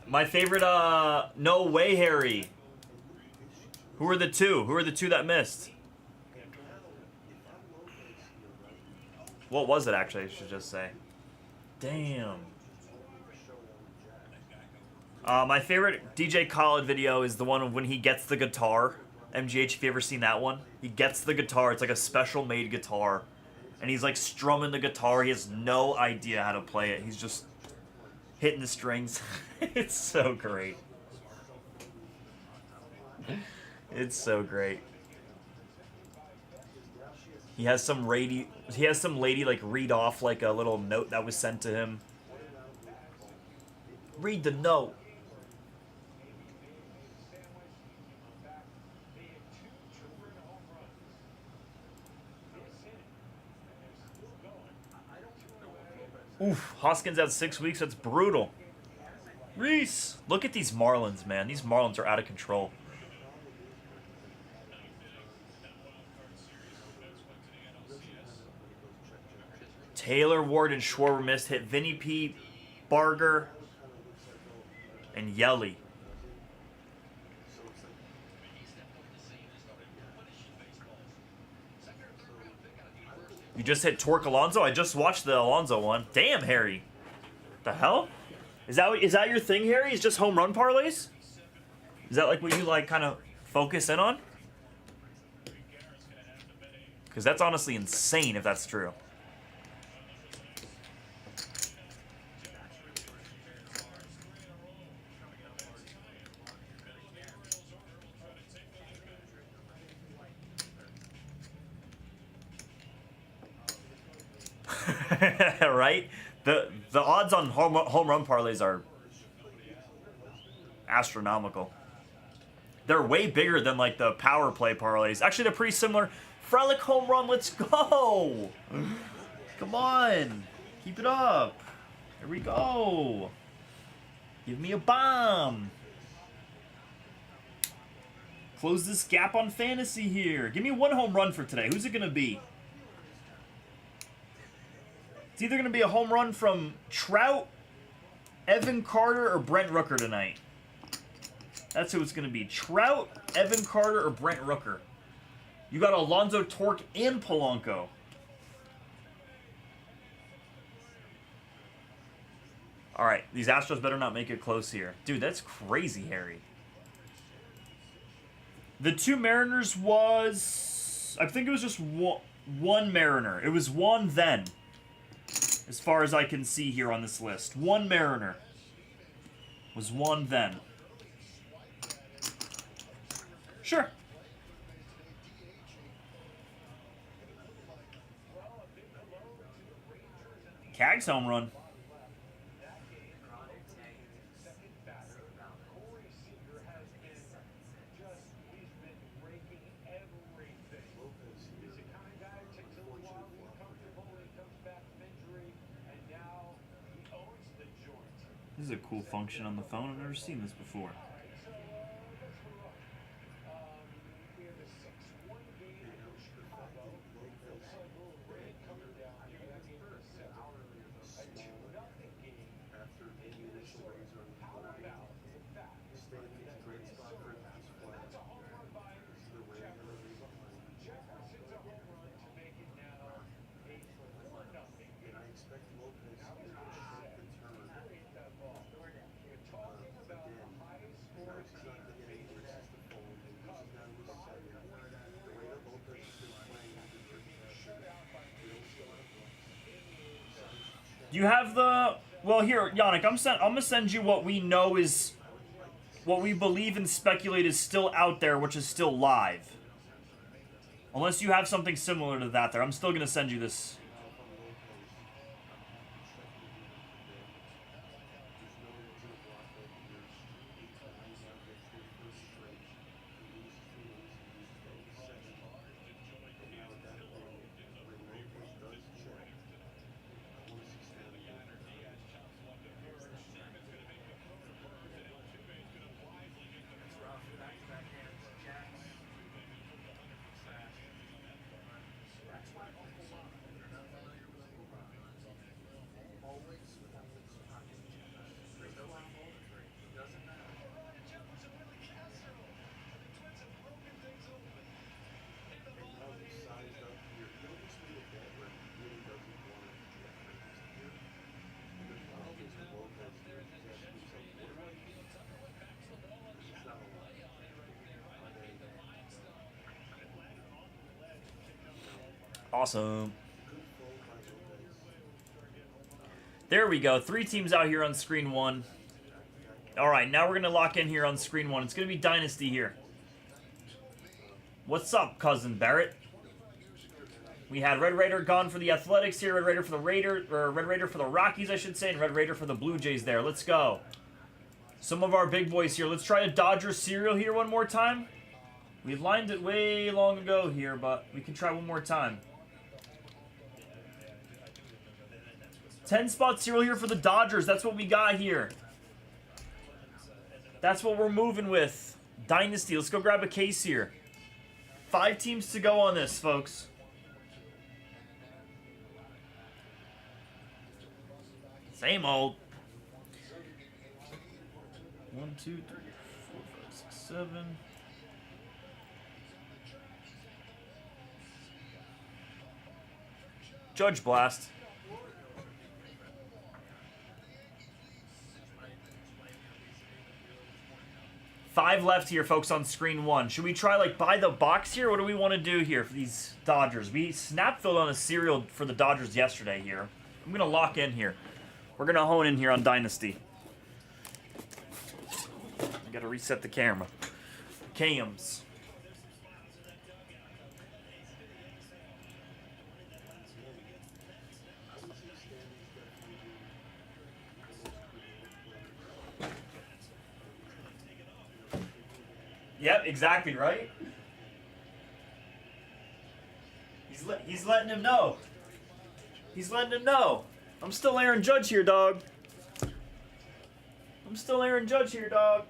My favorite, no way, Harry. Who are the two? Who are the two that missed? What was it, actually, I should just say. Damn. My favorite DJ Khaled video is the one when he gets the guitar. MGH, if you ever seen that one? He gets the guitar. It's like a special made guitar. And he's like strumming the guitar. He has no idea how to play it. He's just hitting the strings. It's so great. It's so great. He has some lady like read off like a little note that was sent to him. Read the note. Oof, Hoskins at 6 weeks. That's brutal. Reese, look at these Marlins, man. These Marlins are out of control. Taylor, Ward, and Schwarber missed. Hit Vinny P, Barger, and Yelly. You just hit Torque Alonso? I just watched the Alonso one. Damn, Harry. The hell? Is that your thing, Harry? Is just home run parlays? Is that like what you like kind of focus in on? Because that's honestly insane if that's true. Right? The odds on home run parlays are astronomical. They're way bigger than like the power play parlays. Actually, they're pretty similar. Frelick home run, let's go! Come on, keep it up. Here we go. Give me a bomb. Close this gap on fantasy here. Give me one home run for today. Who's it gonna be? It's either going to be a home run from Trout, Evan Carter, or Brent Rooker tonight. That's who it's going to be. Trout, Evan Carter, or Brent Rooker. You got Alonso, Torque, and Polanco. All right, these Astros better not make it close here. Dude, that's crazy, Harry. The two Mariners was... I think it was just one Mariner. It was one then. As far as I can see here on this list. One Mariner. Was one then. Sure. Cags home run. This is a cool function on the phone. I've never seen this before. You have the... Well, here, Yannick, I'm gonna send you what we know is... What we believe and speculate is still out there, which is still live. Unless you have something similar to that there. I'm still gonna send you this. Awesome. There we go. 3 teams out here on screen 1. All right, now we're going to lock in here on screen 1. It's going to be Dynasty here. What's up, cousin Barrett? We had Red Raider gone for the Athletics here, Red Raider for the Red Raider for the Rockies, I should say, and Red Raider for the Blue Jays there. Let's go. Some of our big boys here. Let's try a Dodger serial here one more time. We lined it way long ago here, but we can try one more time. 10 spot serial here for the Dodgers. That's what we got here. That's what we're moving with. Dynasty. Let's go grab a case here. 5 teams to go on this, folks. Same old. 1, 2, 3, 4, 5, 6, 7. Judge Blast. 5 left here, folks, on screen 1. Should we try, like, buy the box here? What do we want to do here for these Dodgers? We snap filled on a serial for the Dodgers yesterday here. I'm going to lock in here. We're going to hone in here on Dynasty. I got to reset the camera. Cams. Yep, exactly right. He's letting him know. He's letting him know. I'm still Aaron Judge here, dog. I'm still Aaron Judge here, dog.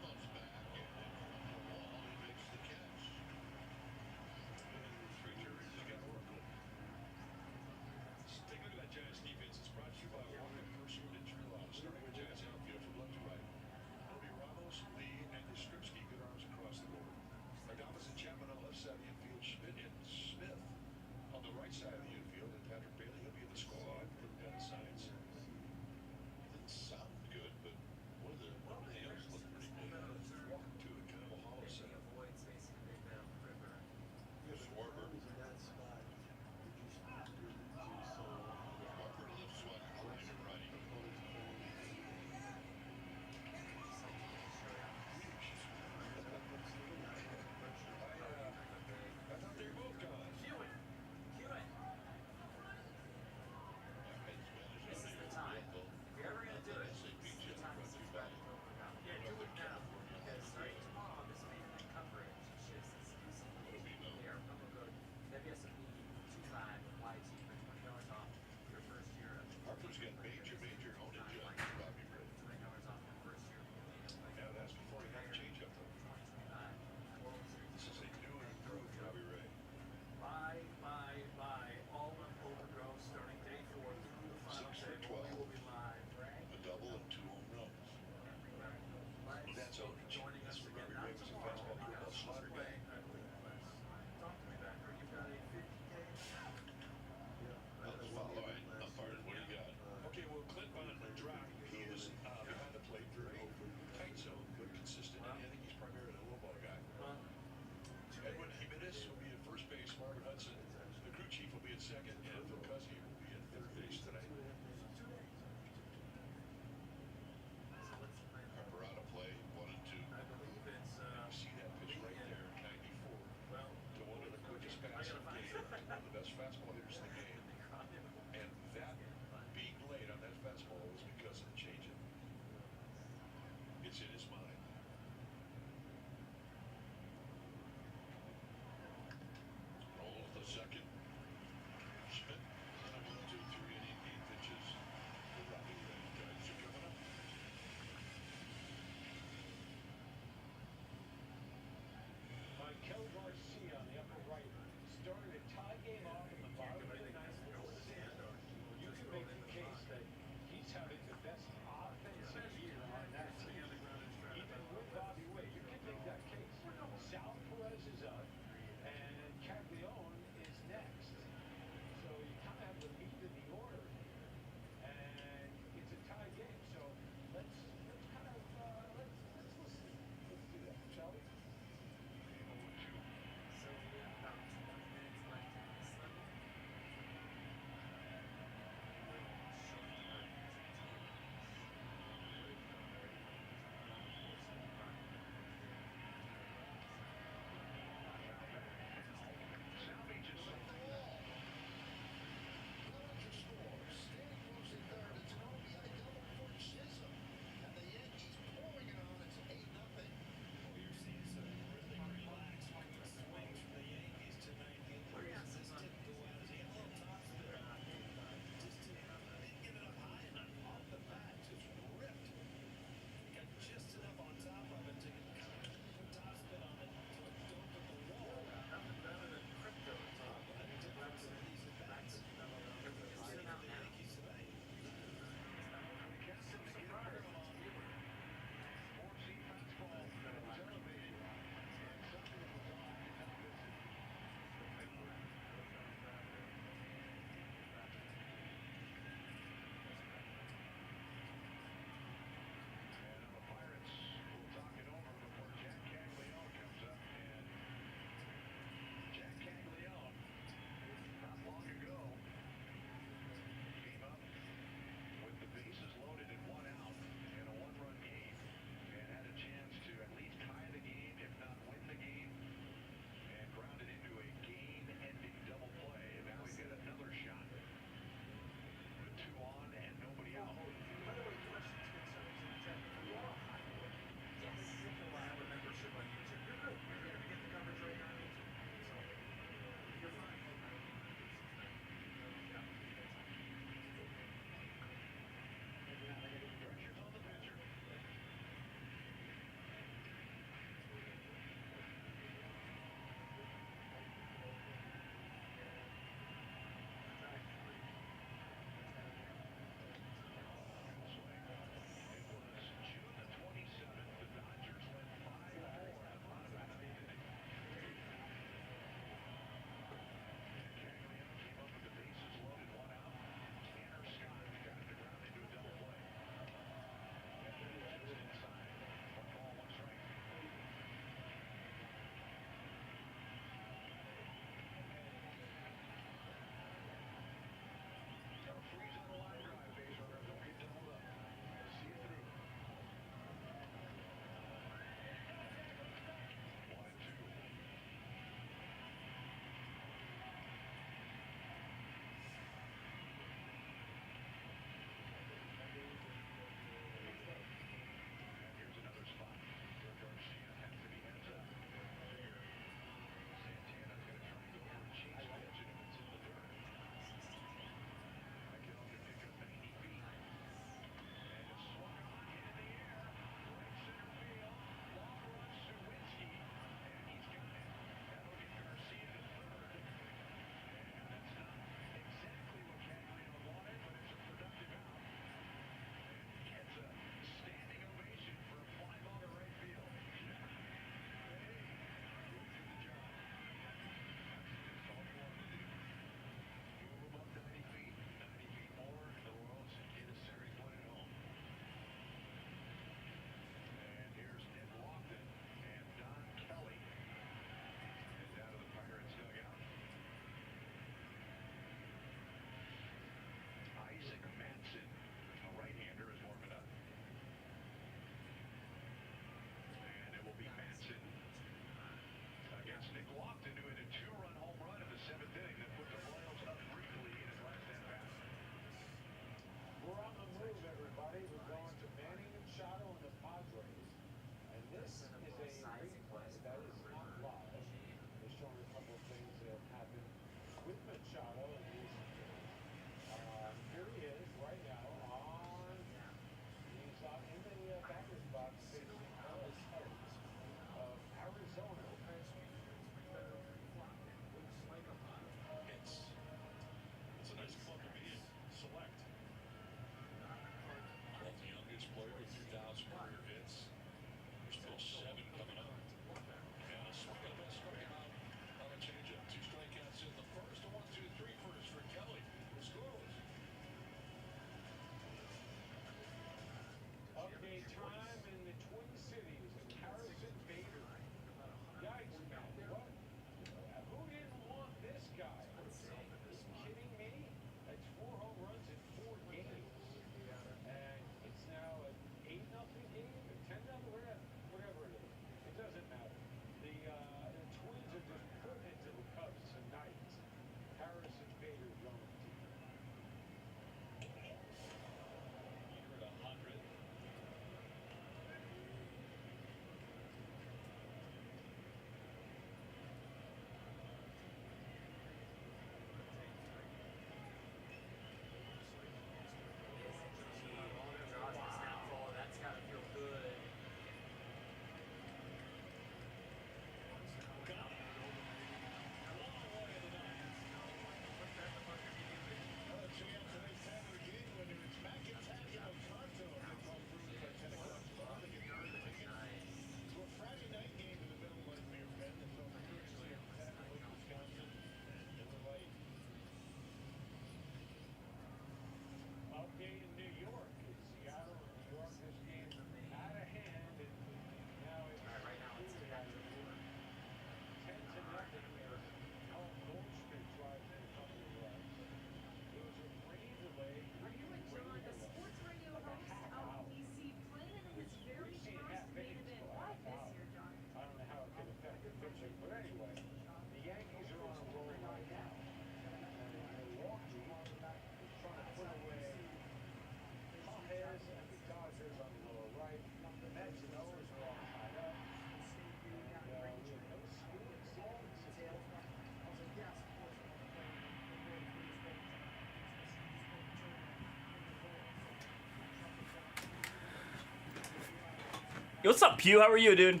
Yo, what's up, Pew? How are you, dude?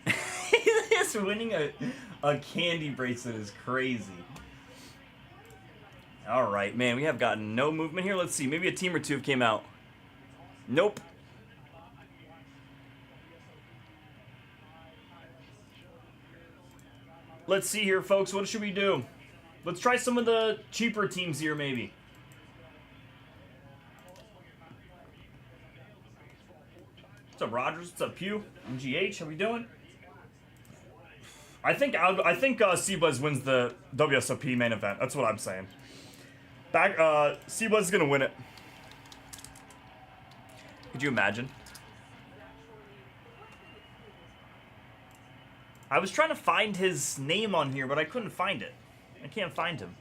He's winning a candy bracelet is crazy. All right, man. We have gotten no movement here. Let's see. Maybe a team or two came out. Nope. Let's see here, folks. What should we do? Let's try some of the cheaper teams here, maybe. What's up, Rogers? What's up, Pew? MGH, how we doing? I think Seabuzz wins the WSOP main event. That's what I'm saying. Seabuzz is gonna win it. Could you imagine? I was trying to find his name on here, but I couldn't find it. I can't find him.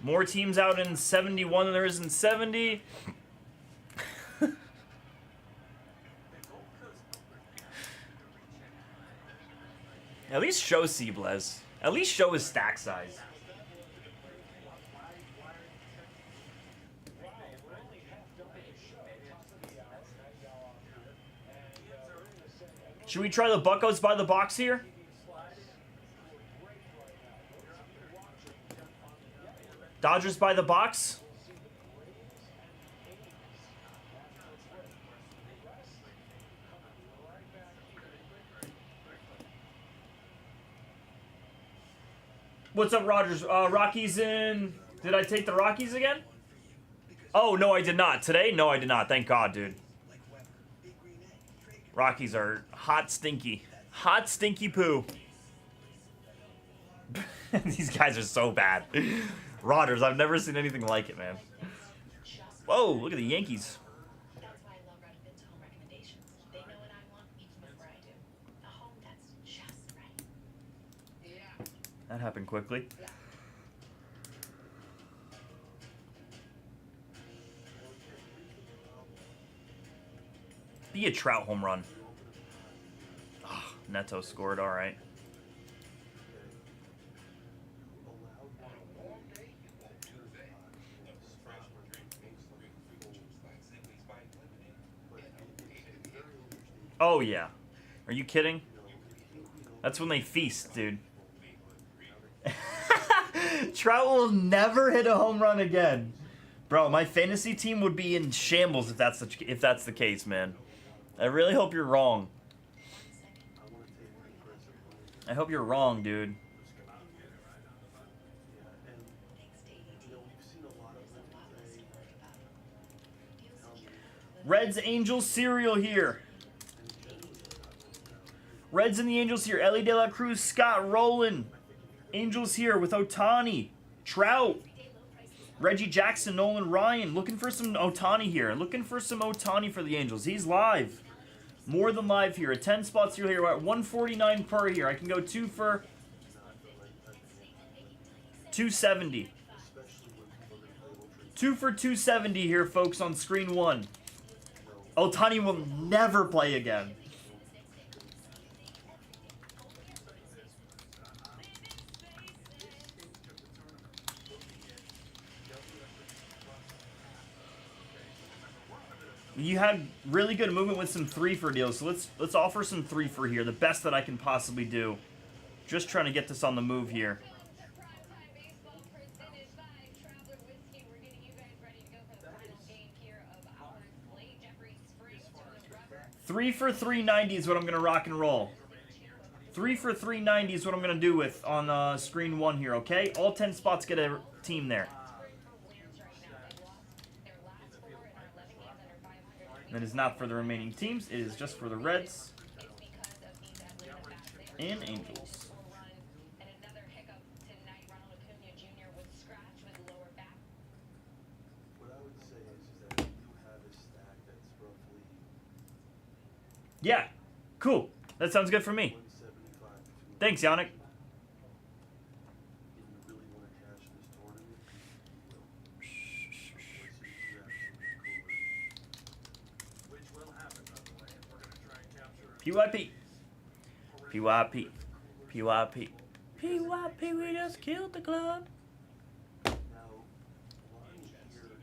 More teams out in 71 than there is in 70. At least show Blez. At least show his stack size. Should we try the Buccos by the box here? Dodgers by the box. What's up, Rogers? Rockies in... Did I take the Rockies again? Oh, no, I did not. Today? No, I did not. Thank God, dude. Rockies are hot, stinky. Hot, stinky poo. These guys are so bad. Rodgers, I've never seen anything like it, man. Whoa, look at the Yankees.
That's why I love Redfield's home recommendations. They know what I want even before I do. A home that's just right. Yeah.
That happened quickly. Be a Trout home run. Oh, Neto scored, all right. Oh, yeah. Are you kidding? That's when they feast, dude. Trout will never hit a home run again. Bro, my fantasy team would be in shambles if that's the case, man. I really hope you're wrong. I hope you're wrong, dude. Reds Angels cereal here. Reds and the Angels here. Ellie De La Cruz, Scott Rowland. Angels here with Ohtani, Trout, Reggie Jackson, Nolan Ryan. Looking for some Ohtani here. Looking for some Ohtani for the Angels. He's live. More than live here. A 10 spot cereal here. We're at 149 per here. I can go 2 for 270. 2 for 270 here, folks, on screen 1. Ohtani will never play again. You had really good movement with some 3 for deals, so let's offer some 3 for here. The best that I can possibly do. Just trying to get this on the move here. 3 for 390 is what I'm gonna rock and roll. 3 for 390 is what I'm gonna do with on screen 1 here. Okay, all 10 spots get a team there. That is not for the remaining teams. It is just for the Reds and Angels. Yeah, cool. That sounds good for me.
175 to
Thanks, Yannick.
and you really want to cash this tournament, you will.
Which will happen, by the way, if we're gonna try and capture
PYP. PYP. PYP, we just killed the club.
Now, Lonnie here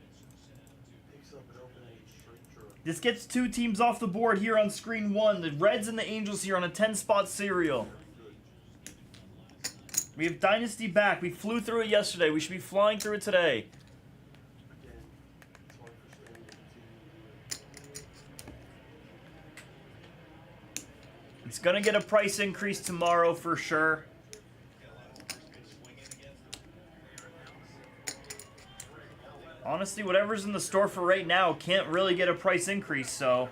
picks up an opening straight draw.
This gets 2 teams off the board here on screen 1. The Reds and the Angels here on a 10-spot serial. We have Dynasty back. We flew through it yesterday. We should be flying through it today.
Again, it's hard for Stanley to continue to do it.
It's going to get a price increase tomorrow for sure. Honestly, whatever's in the store for right now can't really get a price increase, so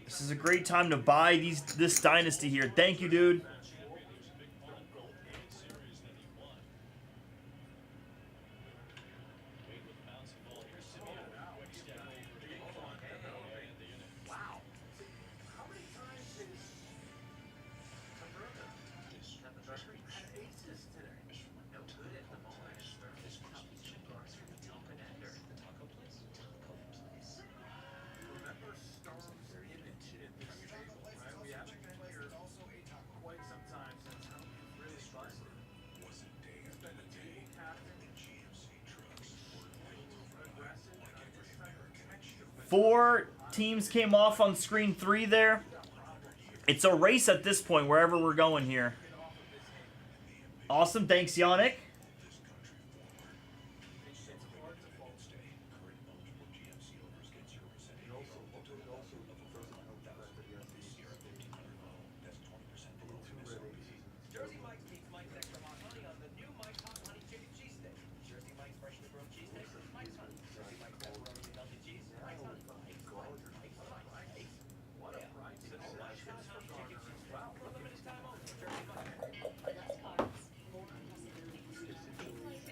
this is a great time to buy this Dynasty here. Thank you, dude.
Remember Storm's image in this table, right? We haven't been here quite some time since he's really busted. He's been the team captain, aggressive, and on this type of catch.
4 teams came off on screen 3 there. It's a race at this point, wherever we're going here. Awesome. Thanks, Yannick.
Jersey Mike's keeps Mike's extra hot honey on the new Mike's hot honey chicken cheesesteak. Jersey Mike's freshly grilled cheesesteak with Mike's honey. Jersey Mike's pepperoni and melted cheese. Mike's honey. What a price! And all Mike's hot honey chicken cheese. Wow, for a limited time only. Jersey Mike's.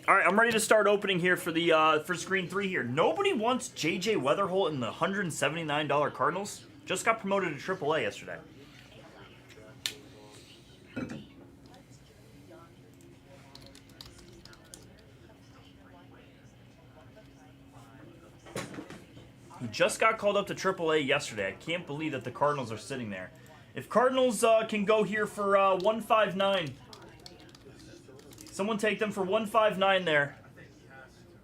All right, I'm ready to start opening here for the for screen 3 here. Nobody wants JJ Weatherholt in the $179 Cardinals. Just got promoted to AAA yesterday. He just got called up to AAA yesterday. I can't believe that the Cardinals are sitting there. If Cardinals can go here for 159, someone take them for 159 there.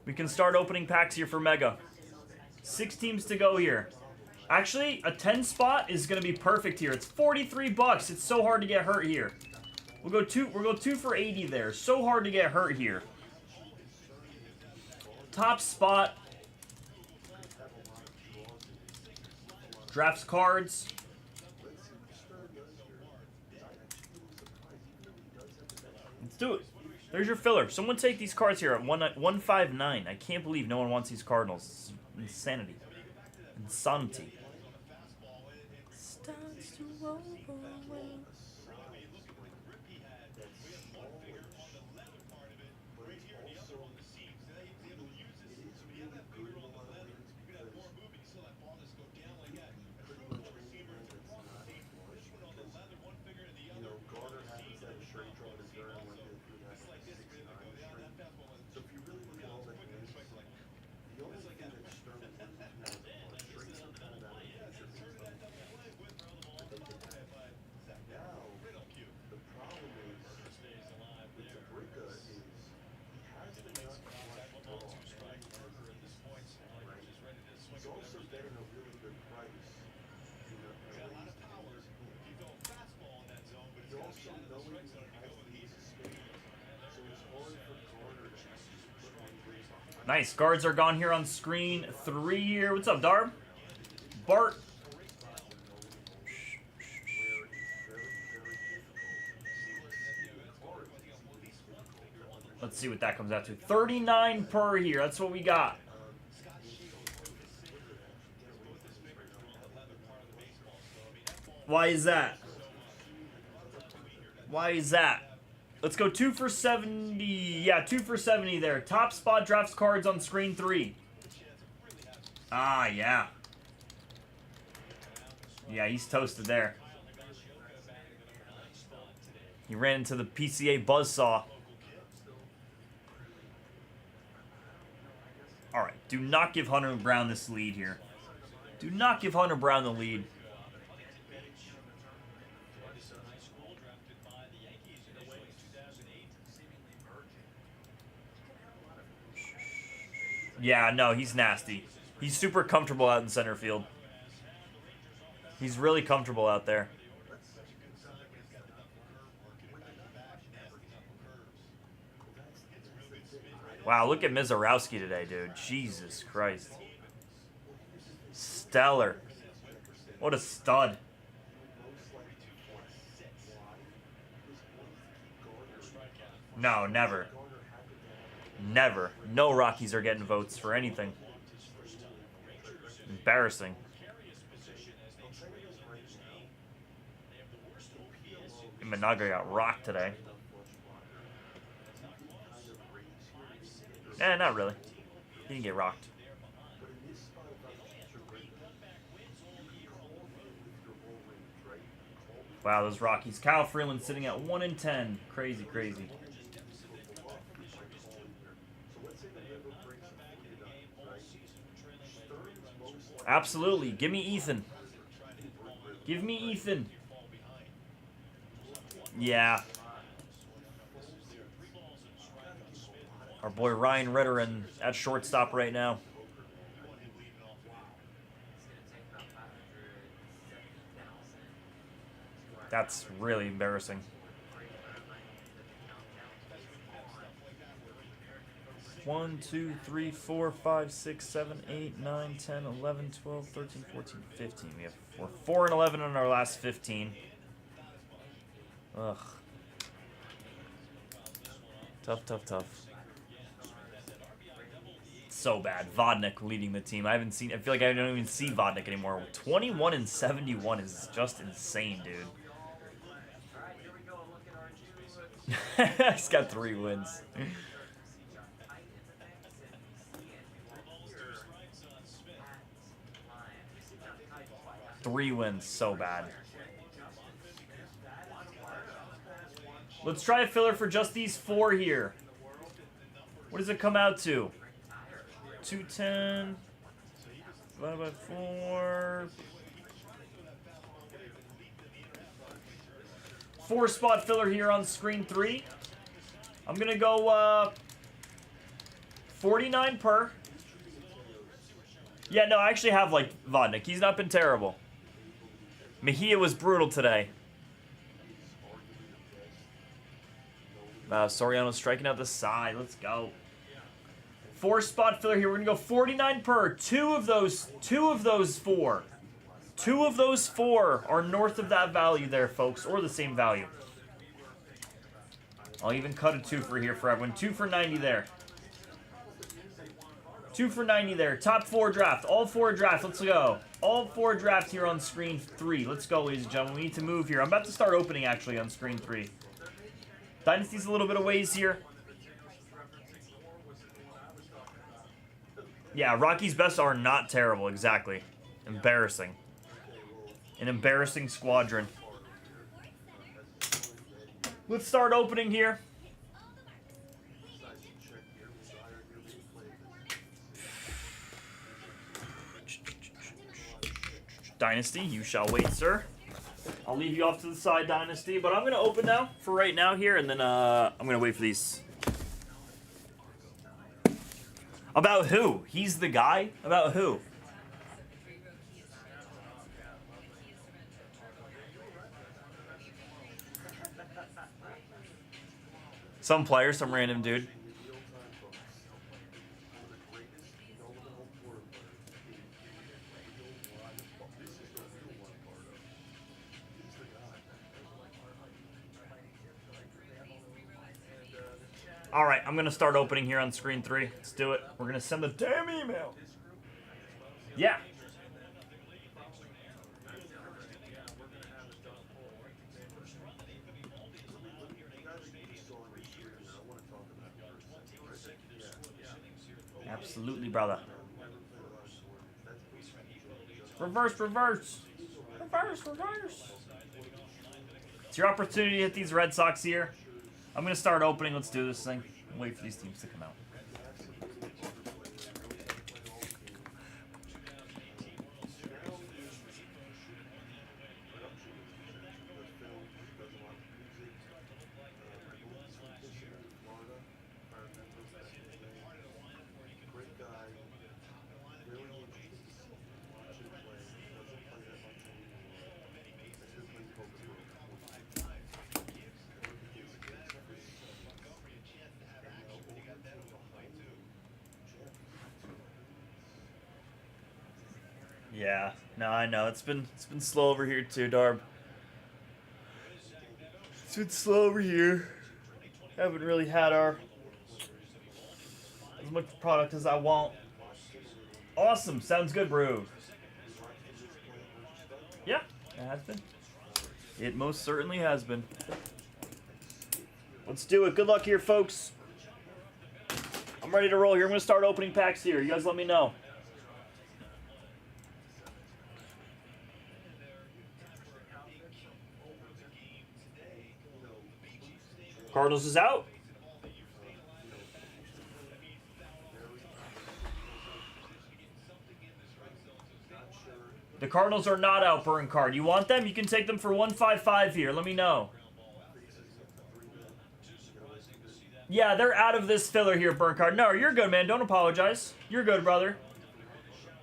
We can start opening packs here for Mega. 6 teams to go here. Actually, a 10 spot is going to be perfect here. It's 43 bucks. It's so hard to get hurt here. We'll go 2 for 80 there. So hard to get hurt here. Top spot. Drafts cards. Let's do it. There's your filler. Someone take these cards here at 159. I can't believe no one wants these Cardinals. It's insanity. Insanity. Starts to overwhelm. Nice. Guards are gone here on screen 3 here. What's up, Darb? Bart. Let's see what that comes out to. 39 per here. That's what we got. Why is that? Why is that? Let's go 2 for 70. Yeah, 2 for 70 there. Top spot drafts cards on screen 3. Ah, yeah. Yeah, he's toasted there. He ran into the PCA buzzsaw. Alright, do not give Hunter Brown this lead here. Do not give Hunter Brown the lead. Yeah, no, he's nasty. He's super comfortable out in center field. He's really comfortable out there. Wow, look at Mizorowski today, dude. Jesus Christ. Stellar. What a stud. No, never. Never. No Rockies are getting votes for anything. Embarrassing. Imanaga got rocked today. Not really. He didn't get rocked. Wow, those Rockies. Kyle Freeland sitting at 1-10. Crazy, crazy. Absolutely. Give me Ethan. Give me Ethan. Yeah. Our boy Ryan Redderin at shortstop right now. That's really embarrassing. One, 2, 3, 4, 5, 6, 7, 8, 9, 10, 11, 12, 13, 14, 15. We're 4-11 on our last 15. Ugh. Tough, tough, tough. So bad. Vodnik leading the team. I feel like I don't even see Vodnik anymore. 21-71 is just insane, dude. He's got 3 wins. 3 wins, so bad. Let's try a filler for just these 4 here. What does it come out to? 210 divided by 4. 4-spot filler here on screen 3. I'm gonna go 49 per. Yeah, no, I actually have like Vodnik. He's not been terrible. Mejia was brutal today. Soriano striking out the side. Let's go. 4-spot filler here. We're gonna go 49 per. 2 of those 4. 2 of those 4 are north of that value there, folks, or the same value. I'll even cut a 2 for here for everyone. 2 for 90 there. 2 for 90 there. Top 4 draft. All 4 draft. Let's go. All 4 draft here on screen 3. Let's go, ladies and gentlemen. We need to move here. I'm about to start opening, actually, on screen 3. Dynasty's a little bit of ways here. Yeah, Rocky's best are not terrible. Exactly. Embarrassing. An embarrassing squadron. Let's start opening here. Dynasty, you shall wait, sir. I'll leave you off to the side, Dynasty, but I'm going to open now for right now here, and then I'm going to wait for these. About who? He's the guy? About who? Some player, some random dude. All right, I'm going to start opening here on screen 3. Let's do it. We're going to send the damn email. Yeah. Absolutely, brother. Reverse, reverse. Reverse. It's your opportunity to hit these Red Sox here. I'm going to start opening. Let's do this thing. Wait for these teams to come out. Yeah, no, I know. It's been slow over here too, Darb. It's been slow over here. Haven't really had as much product as I want. Awesome, sounds good, bro. Yeah, it has been. It most certainly has been. Let's do it. Good luck here, folks. I'm ready to roll here. I'm gonna start opening packs here. You guys let me know. Cardinals is out. The Cardinals are not out, Burn Card. You want them? You can take them for 155 here. Let me know. Yeah, they're out of this filler here, Burn Card. No, you're good, man. Don't apologize. You're good, brother.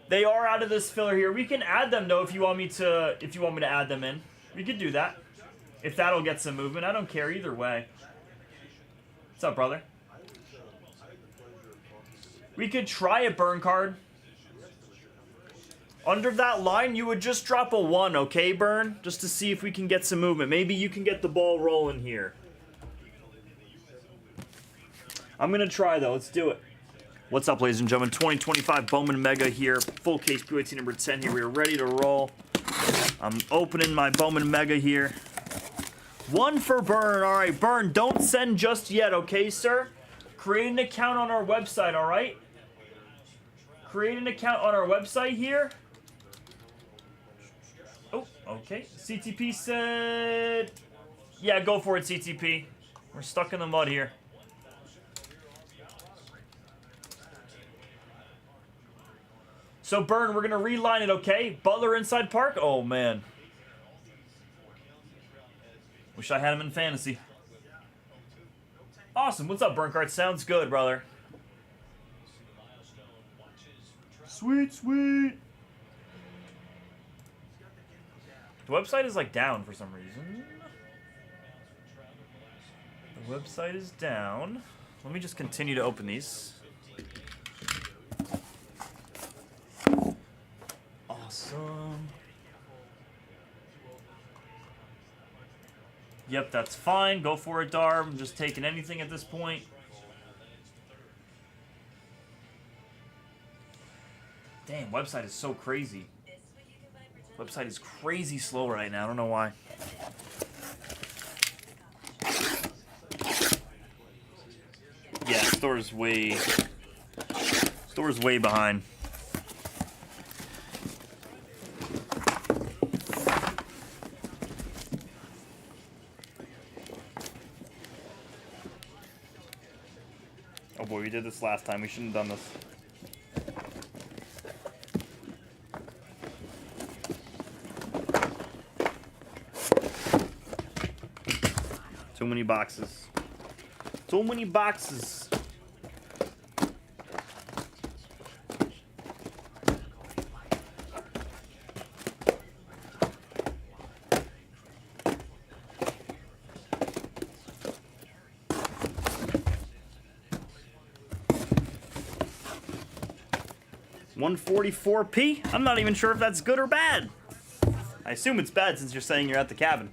They are out of this filler here. We can add them though if you want me to add them in. We could do that. If that'll get some movement. I don't care either way. What's up, brother? We could try a Burn Card. Under that line, you would just drop a 1, okay, Burn? Just to see if we can get some movement. Maybe you can get the ball rolling here. I'm going to try, though. Let's do it. What's up, ladies and gentlemen? 2025 Bowman Mega here. Full case PYT number 10 here. We are ready to roll. I'm opening my Bowman Mega here. 1 for Burn. All right, Burn, don't send just yet, okay, sir? Create an account on our website, all right? Create an account on our website here. Oh, okay. CTP said... Yeah, go for it, CTP. We're stuck in the mud here. So, Burn, we're going to reline it, okay? Butler inside park? Oh, man. Wish I had him in fantasy. Awesome. What's up, Burn Card? Sounds good, brother. Sweet, sweet. The website is, like, down for some reason. The website is down. Let me just continue to open these. Awesome. Yep, that's fine. Go for it, Darb. I'm just taking anything at this point. Damn, website is so crazy. Website is crazy slow right now. I don't know why. Yeah, store's way behind. Oh boy, we did this last time. We shouldn't have done this. Too many boxes. Too many boxes. $144p? I'm not even sure if that's good or bad. I assume it's bad since you're saying you're at the cabin.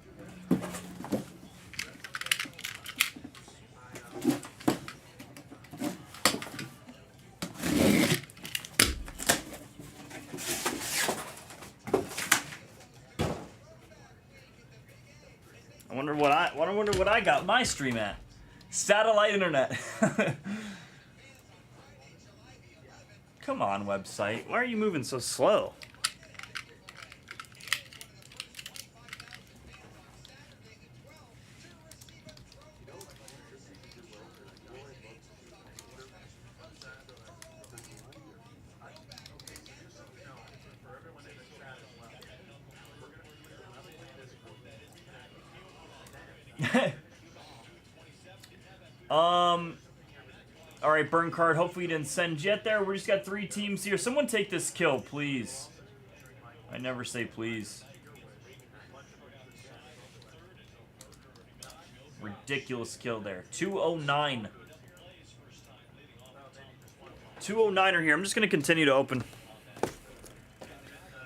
I wonder what I got my stream at. Satellite internet. Come on, website. Why are you moving so slow? All right, burn card. Hopefully you didn't send yet there. We just got 3 teams here. Someone take this kill, please. I never say please. Ridiculous kill there. 209. 209 are here. I'm just going to continue to open.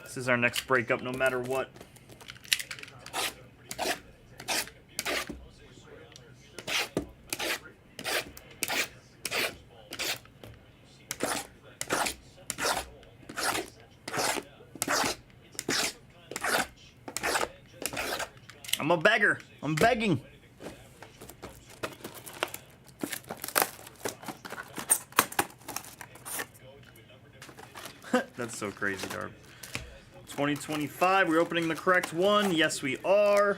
This is our next breakup no matter what. I'm a beggar. I'm begging. That's so crazy, Darb. 2025, we're opening the correct one. Yes, we are.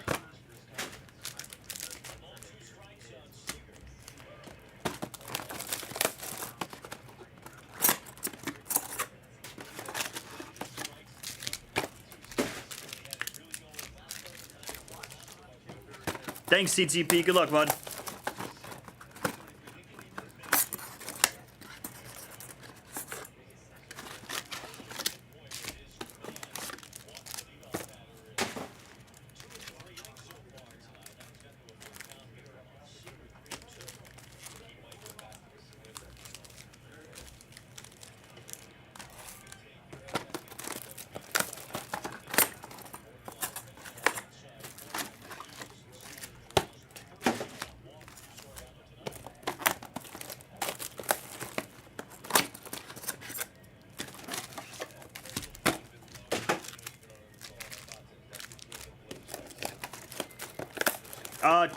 Thanks, CTP. Good luck, bud.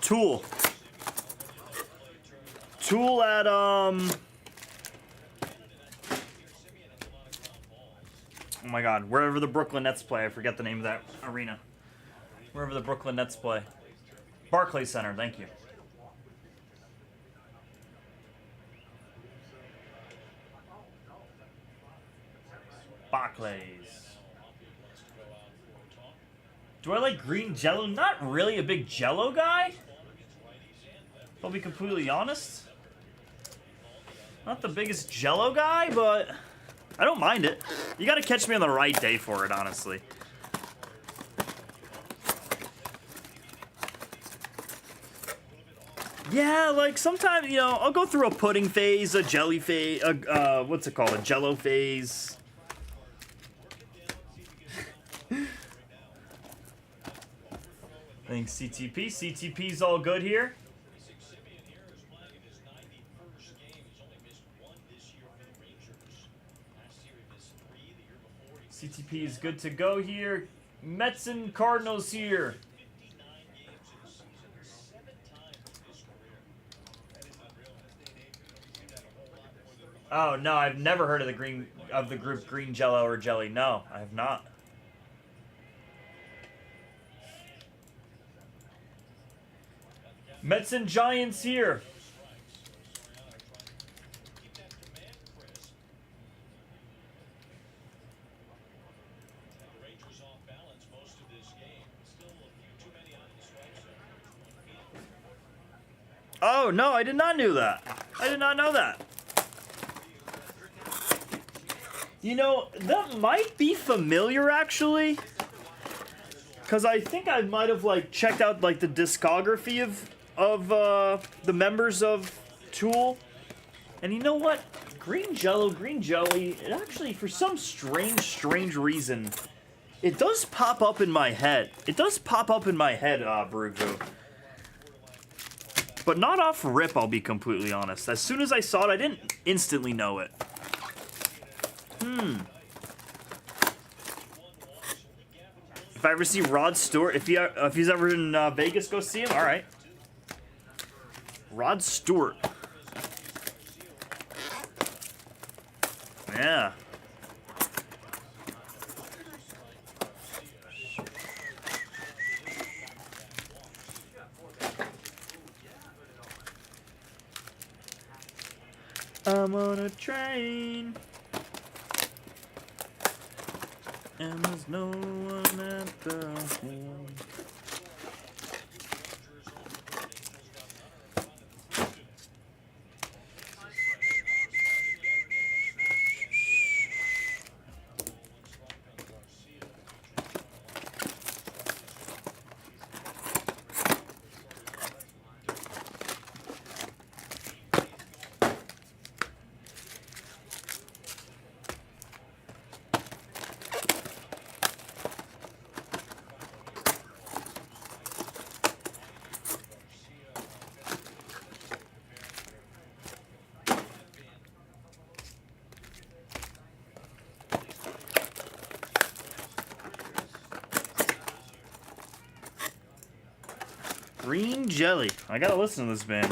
Tool. Tool at, oh my god, wherever the Brooklyn Nets play. I forget the name of that arena. Wherever the Brooklyn Nets play. Barclays Center, thank you. Barclays. Do I like green Jello? Not really a big Jello guy. I'll be completely honest. Not the biggest Jello guy, but I don't mind it. You gotta catch me on the right day for it, honestly. Yeah, like sometimes, you know, I'll go through a pudding phase, a jelly phase, what's it called? A Jello phase. Thanks, CTP. CTP's all good here. CTP is good to go here. Mets and Cardinals here. Oh no, I've never heard of the group Green Jello or Jelly. No, I have not. Mets and Giants here. Oh, no, I did not know that. I did not know that. You know, that might be familiar, actually. Because I think I might have, like, checked out, like, the discography of the members of Tool. And you know what? Green Jello, Green Jelly, it actually, for some strange reason, it does pop up in my head. It does pop up in my head, Barugu. But not off rip, I'll be completely honest. As soon as I saw it, I didn't instantly know it. If I ever see Rod Stewart, if he's ever in Vegas, go see him. All right. Rod Stewart. Yeah. I'm on a train, and there's no one at the wheel. Green Jelly. I gotta listen to this band.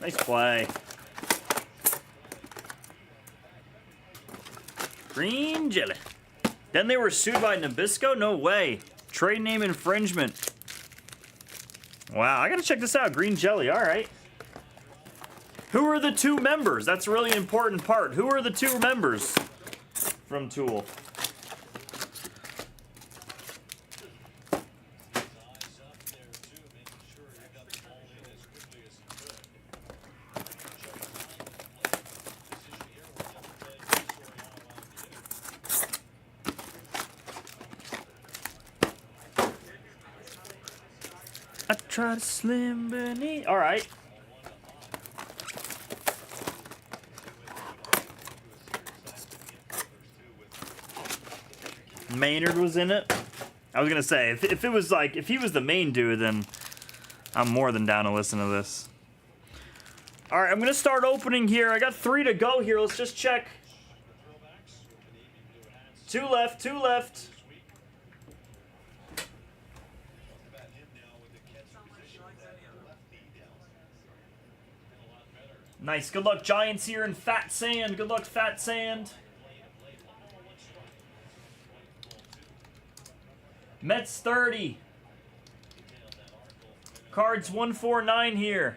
Nice play. Green Jelly. Then they were sued by Nabisco? No way. Trade name infringement. Wow, I gotta check this out. Green Jelly, alright. Who are the two members? That's a really important part. Who are the two members from Tool? I try to slim beneath. All right. Maynard was in it. I was gonna say if it was like if he was the main dude, then I'm more than down to listen to this. All right, I'm gonna start opening here. I got 3 to go here. Let's just check. 2 left. 2 left. Nice. Good luck, Giants here in Fat Sand. Good luck, Fat Sand. Mets 30. Cards 149 here.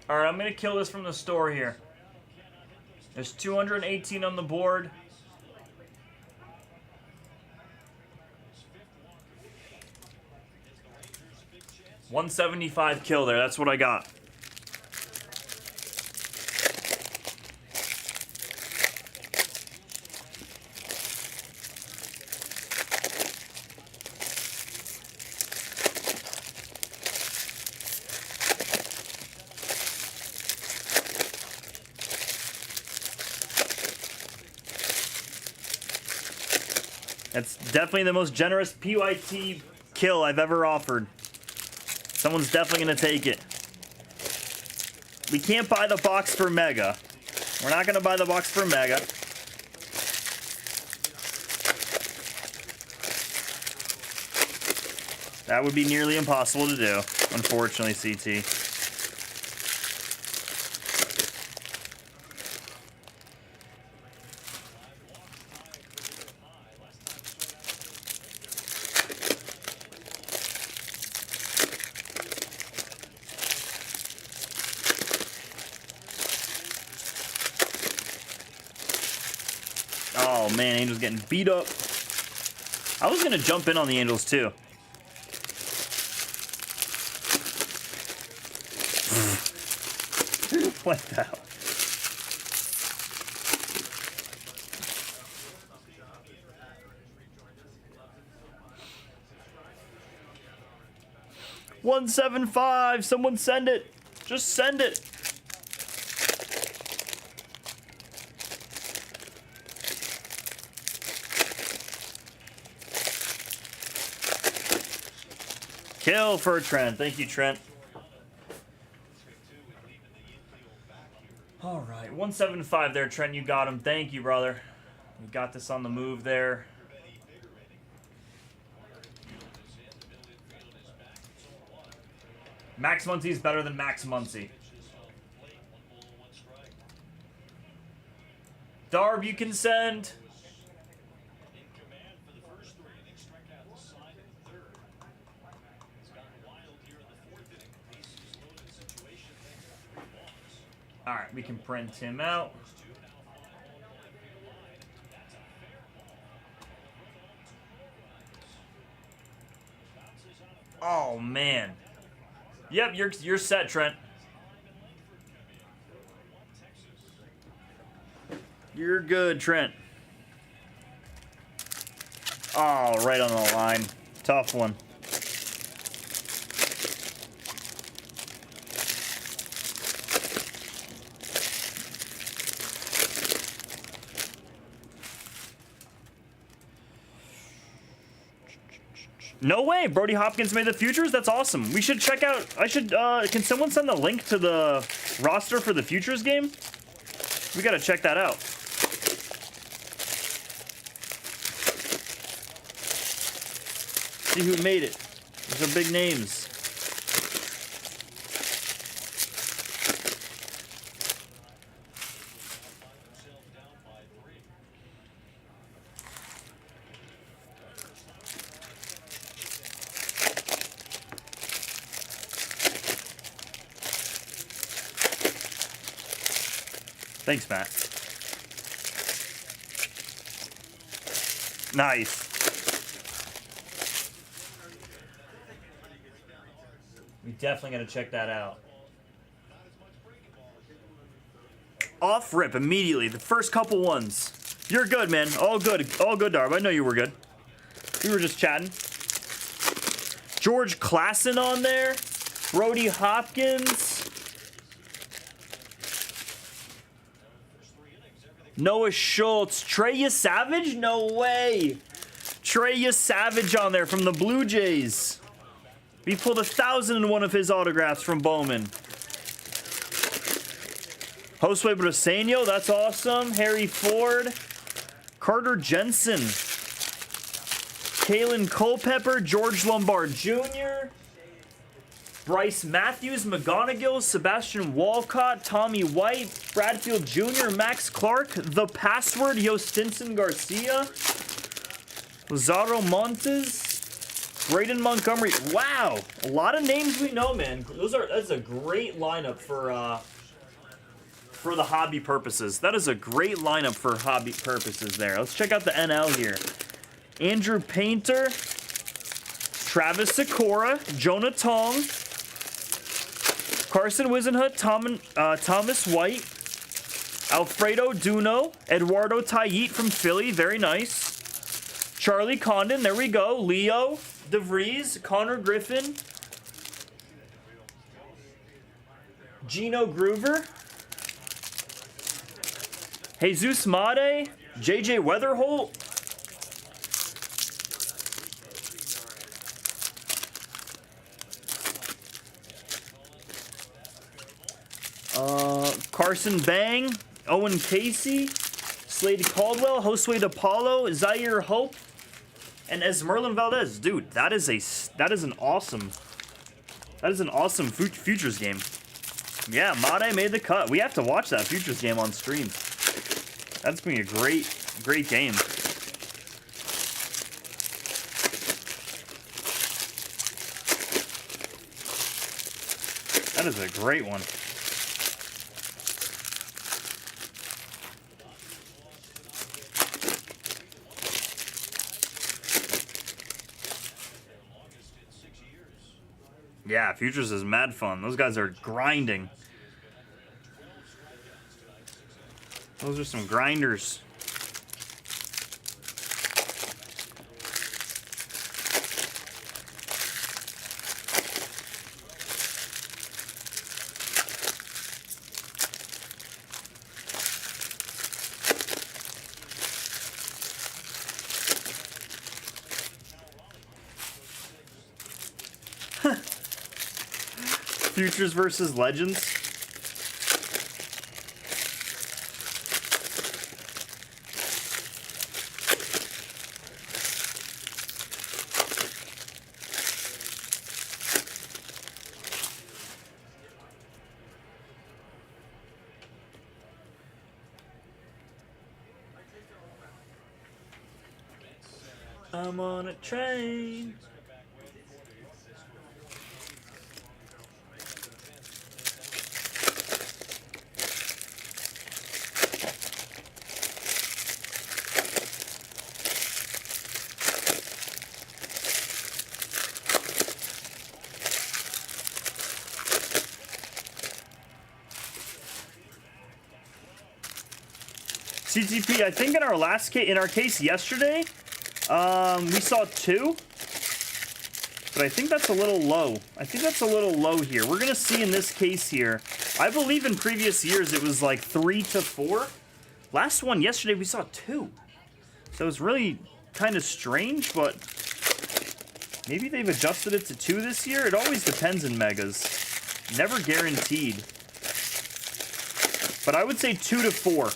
All right, I'm going to kill this from the store here. There's 218 on the board. $175 kill there. That's what I got. That's definitely the most generous PYT kill I've ever offered. Someone's definitely going to take it. We can't buy the box for Mega. We're not going to buy the box for Mega. That would be nearly impossible to do, unfortunately, CT. Oh man, Angels getting beat up. I was gonna jump in on the Angels too. What the hell? $175. Someone send it. Just send it. Kill for Trent. Thank you, Trent. All right, 175 there, Trent. You got him. Thank you, brother. You got this on the move there. Max Muncy is better than Max Muncy. Darb, you can send. All right, we can print him out. Oh, man. Yep, you're set, Trent. You're good, Trent. Oh, right on the line. Tough one. No way, Brody Hopkins made the futures? That's awesome. We should check out, can someone send the link to the roster for the futures game? We gotta check that out. See who made it. These are big names. Thanks, Matt. Nice. We definitely gotta check that out. Off rip immediately. The first couple ones. You're good, man. All good. All good, Darb. I know you were good. We were just chatting. George Klassen on there. Brody Hopkins. Noah Schultz. Trey Savage? No way. Trey Savage on there from the Blue Jays. We pulled 1,001 of his autographs from Bowman. Josue Briseño, that's awesome. Harry Ford. Carter Jensen. Kalen Culpepper. George Lombard Jr. Bryce Matthews, McGonigal, Sebastian Walcott, Tommy White, Bradfield Jr., Max Clark, The Password, Yostinson Garcia, Lazaro Montes, Braden Montgomery. Wow, a lot of names we know, man. That's a great lineup for the hobby purposes. That is a great lineup for hobby purposes there. Let's check out the NL here. Andrew Painter, Travis Sikora, Jonah Tong, Carson Wisenhut, Thomas White, Alfredo Duno, Eduardo Tayit from Philly, very nice. Charlie Condon, there we go. Leo DeVries, Connor Griffin, Gino Groover, Jesus Made, JJ Weatherholt, Carson Bang, Owen Casey, Slade Caldwell, Josue DePaulo, Zaire Hope, and Esmerlin Valdez. Dude, that is an awesome futures game. Yeah, Made made the cut. We have to watch that futures game on stream. That's gonna be a great game. That is a great one. Yeah, futures is mad fun. Those guys are grinding. Those are some grinders. Futures versus Legends. I'm on a train. CTP, I think in our last case, in our case yesterday, we saw 2. But I think that's a little low. I think that's a little low here. We're gonna see in this case here. I believe in previous years it was like 3 to 4. Last one yesterday we saw 2. So it's really kind of strange, but maybe they've adjusted it to 2 this year. It always depends in megas. Never guaranteed. But I would say 2 to 4.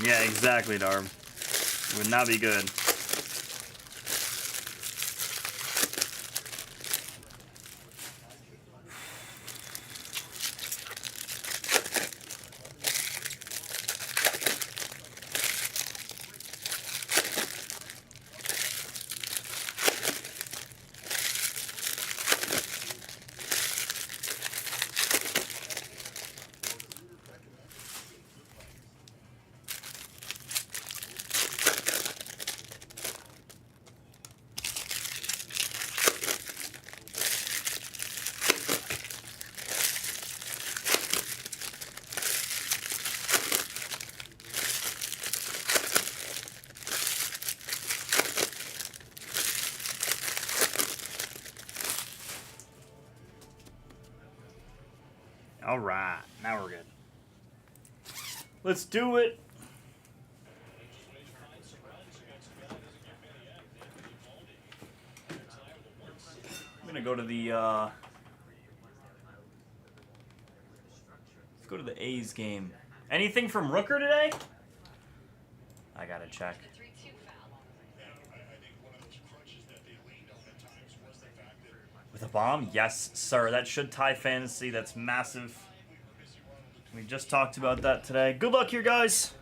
Yeah, exactly, Darb. Would not be good. All right, now we're good. Let's do it. I'm gonna go to the let's go to the A's game. Anything from Rooker today? I gotta check. With a bomb? Yes, sir. That should tie fantasy. That's massive. We just talked about that today. Good luck here, guys.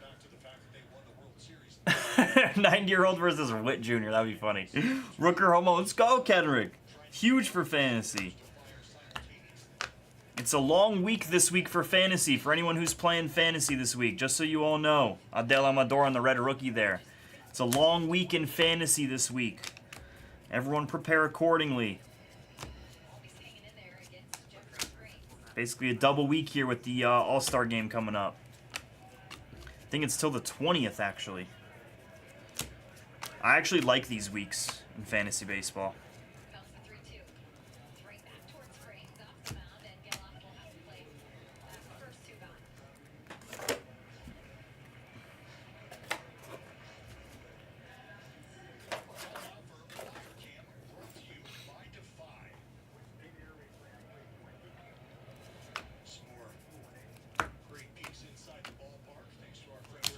90-year-old versus Witt Jr. That'd be funny. Rooker homo. Let's go, Kendrick. Huge for fantasy. It's a long week this week for fantasy. For anyone who's playing fantasy this week, just so you all know. Adel Amador on the red rookie there. It's a long week in fantasy this week. Everyone prepare accordingly. Basically a double week here with the All-Star game coming up. I think it's till the 20th, actually. I actually like these weeks in fantasy baseball.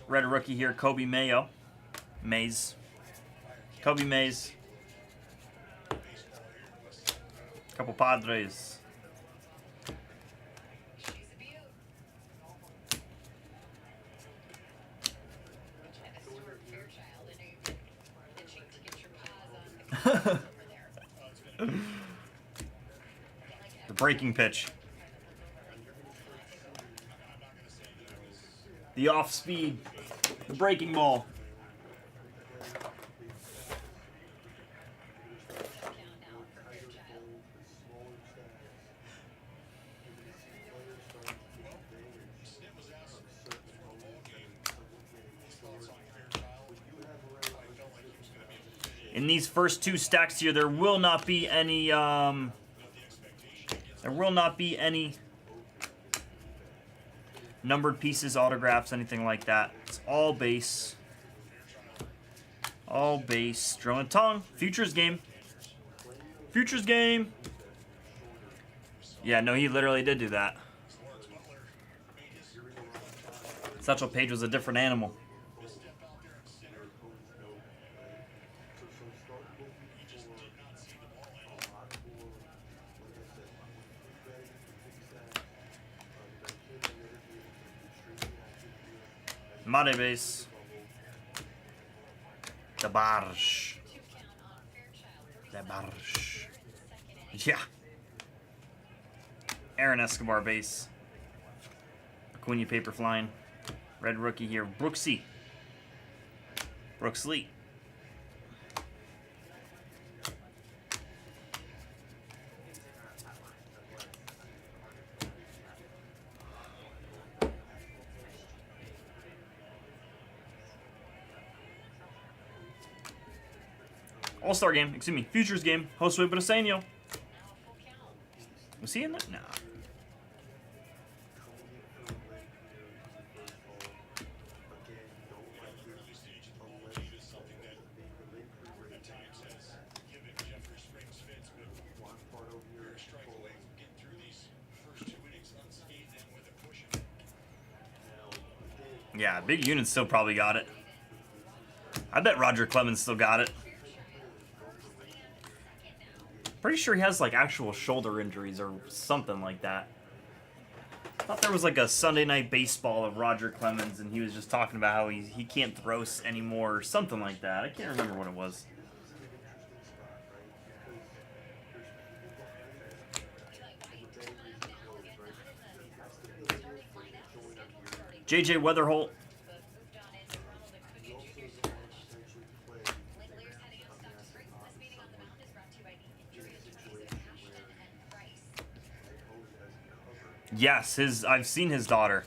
Red rookie here, Kobe Mayo. Mays. Kobe Mays. Couple Padres. The breaking pitch. The off speed. The breaking ball. In these first 2 stacks here, there will not be any numbered pieces, autographs, anything like that. It's all base. All base. Drill and tongue. Futures game. Futures game. Yeah, no, he literally did do that. Satchel Paige was a different animal. Made base. The barge. The barge. Yeah. Aaron Escobar base. Acuna paper flying. Red rookie here. Brooksy. Brooks Lee. All-Star game, excuse me, Futures game, Josue Briseño. Was he in that? Nah. Yeah, big unit still probably got it. I bet Roger Clemens still got it. Pretty sure he has like actual shoulder injuries or something like that. I thought there was like a Sunday Night Baseball of Roger Clemens and he was just talking about how he can't throw anymore or something like that. I can't remember what it was. JJ Weatherholt. Yes, I've seen his daughter.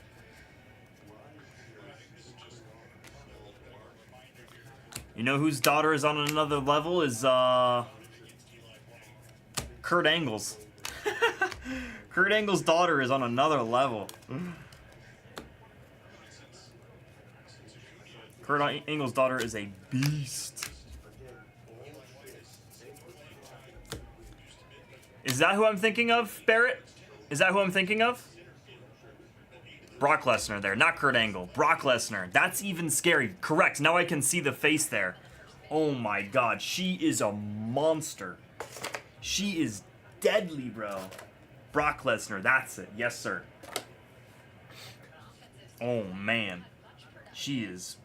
You know whose daughter is on another level is Kurt Angle's. Kurt Angle's daughter is on another level. Kurt Angle's daughter is a beast. Is that who I'm thinking of, Barrett? Is that who I'm thinking of? Brock Lesnar there, not Kurt Angle. Brock Lesnar. That's even scary. Correct. Now I can see the face there. Oh my god, she is a monster. She is deadly, bro. Brock Lesnar, that's it. Yes, sir. Oh man. She is...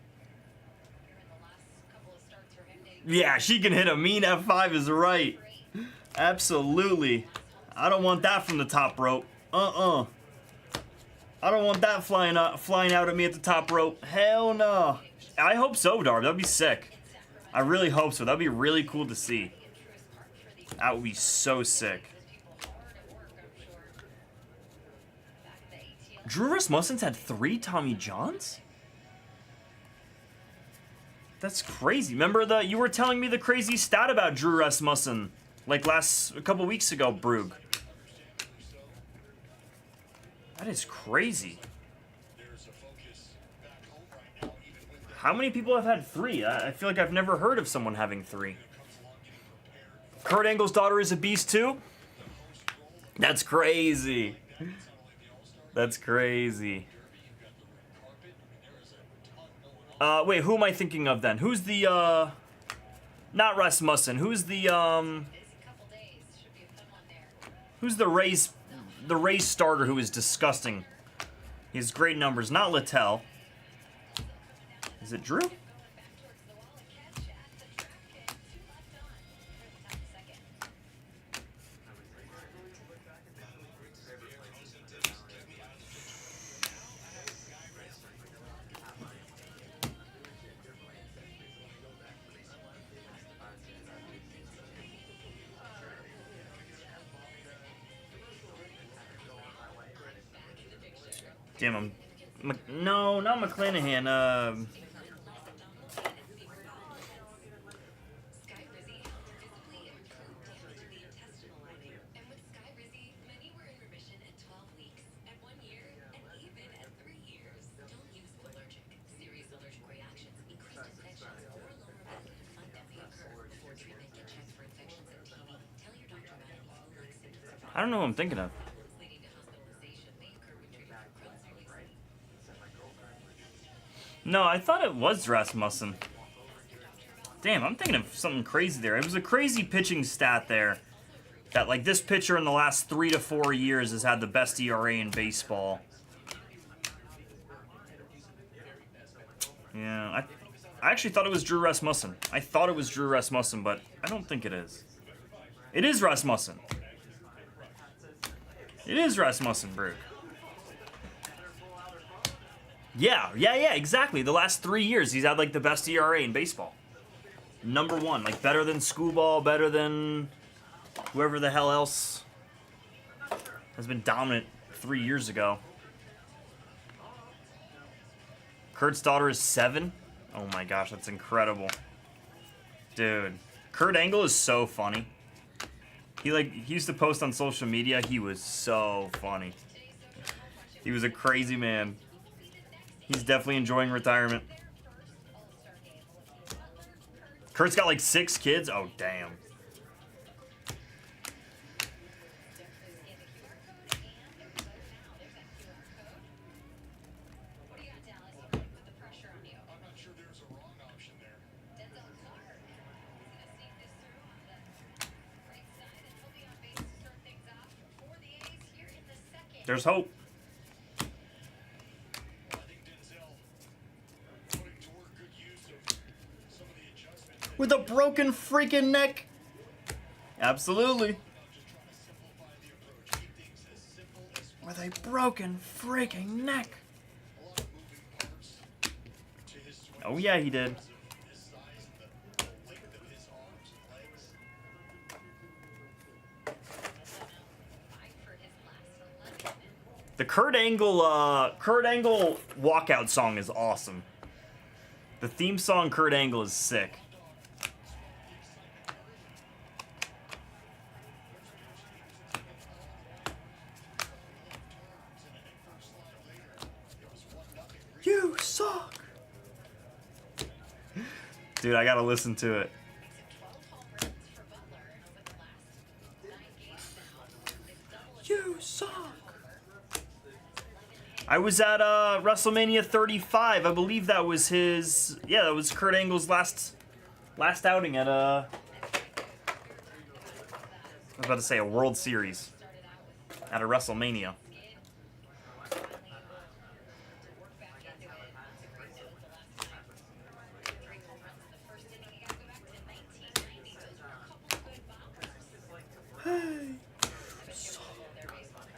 Yeah, she can hit a mean F5 is right. Absolutely. I don't want that from the top rope. I don't want that flying out at me at the top rope. Hell no. I hope so, Darb. That'd be sick. I really hope so. That'd be really cool to see. That would be so sick. Drew Rasmussen's had 3 Tommy Johns? That's crazy. Remember you were telling me the crazy stat about Drew Rasmussen like a couple weeks ago, Brug. That is crazy. How many people have had 3? I feel like I've never heard of someone having 3. Kurt Angle's daughter is a beast too? That's crazy. That's crazy. Wait, who am I thinking of then? Who's the, not Rasmussen. Who's the, who's the Rays starter who is disgusting? He has great numbers. Not Littell. Is it Drew? Damn, no, not McClanahan. I don't know who I'm thinking of. No, I thought it was Rasmussen. Damn, I'm thinking of something crazy there. It was a crazy pitching stat there. That, like, this pitcher in the last 3 to 4 years has had the best ERA in baseball. Yeah, I actually thought it was Drew Rasmussen. I thought it was Drew Rasmussen, but I don't think it is. It is Rasmussen. It is Rasmussen, Brug. Yeah, exactly. The last 3 years, he's had like the best ERA in baseball. #1, like better than Screwball, better than whoever the hell else has been dominant 3 years ago. Kurt's daughter is 7. Oh my gosh, that's incredible. Dude, Kurt Angle is so funny. He used to post on social media. He was so funny. He was a crazy man. He's definitely enjoying retirement. Kurt's got like 6 kids. Oh, damn. There's hope. With a broken freaking neck. Absolutely. With a broken freaking neck. Oh yeah, he did. The Kurt Angle walkout song is awesome. The theme song Kurt Angle is sick. You suck. Dude, I gotta listen to it. You suck. I was at WrestleMania 35. I believe that was his. Yeah, that was Kurt Angle's last outing at I was about to say a World Series at a WrestleMania.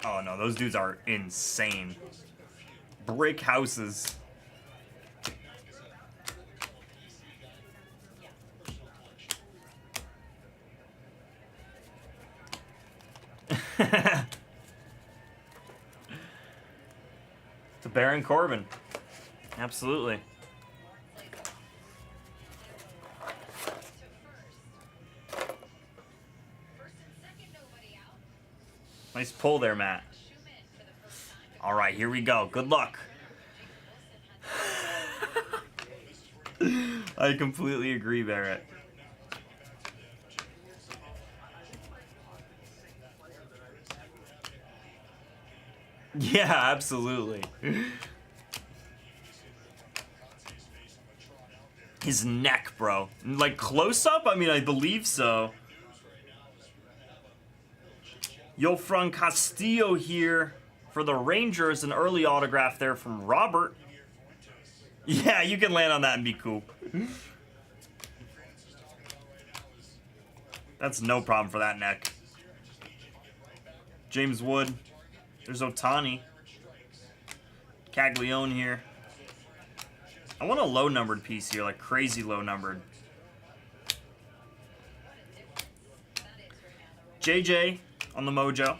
Oh no, those dudes are insane. Brick houses. To Baron Corbin. Absolutely. Nice pull there, Matt. All right, here we go. Good luck. I completely agree, Barrett. Yeah, absolutely. His neck, bro. Like, close up? I mean, I believe so. Yofran Castillo here for the Rangers. An early autograph there from Robert. Yeah, you can land on that and be cool. That's no problem for that neck. James Wood. There's Ohtani. Caglione here. I want a low-numbered piece here, like crazy low-numbered. JJ on the Mojo.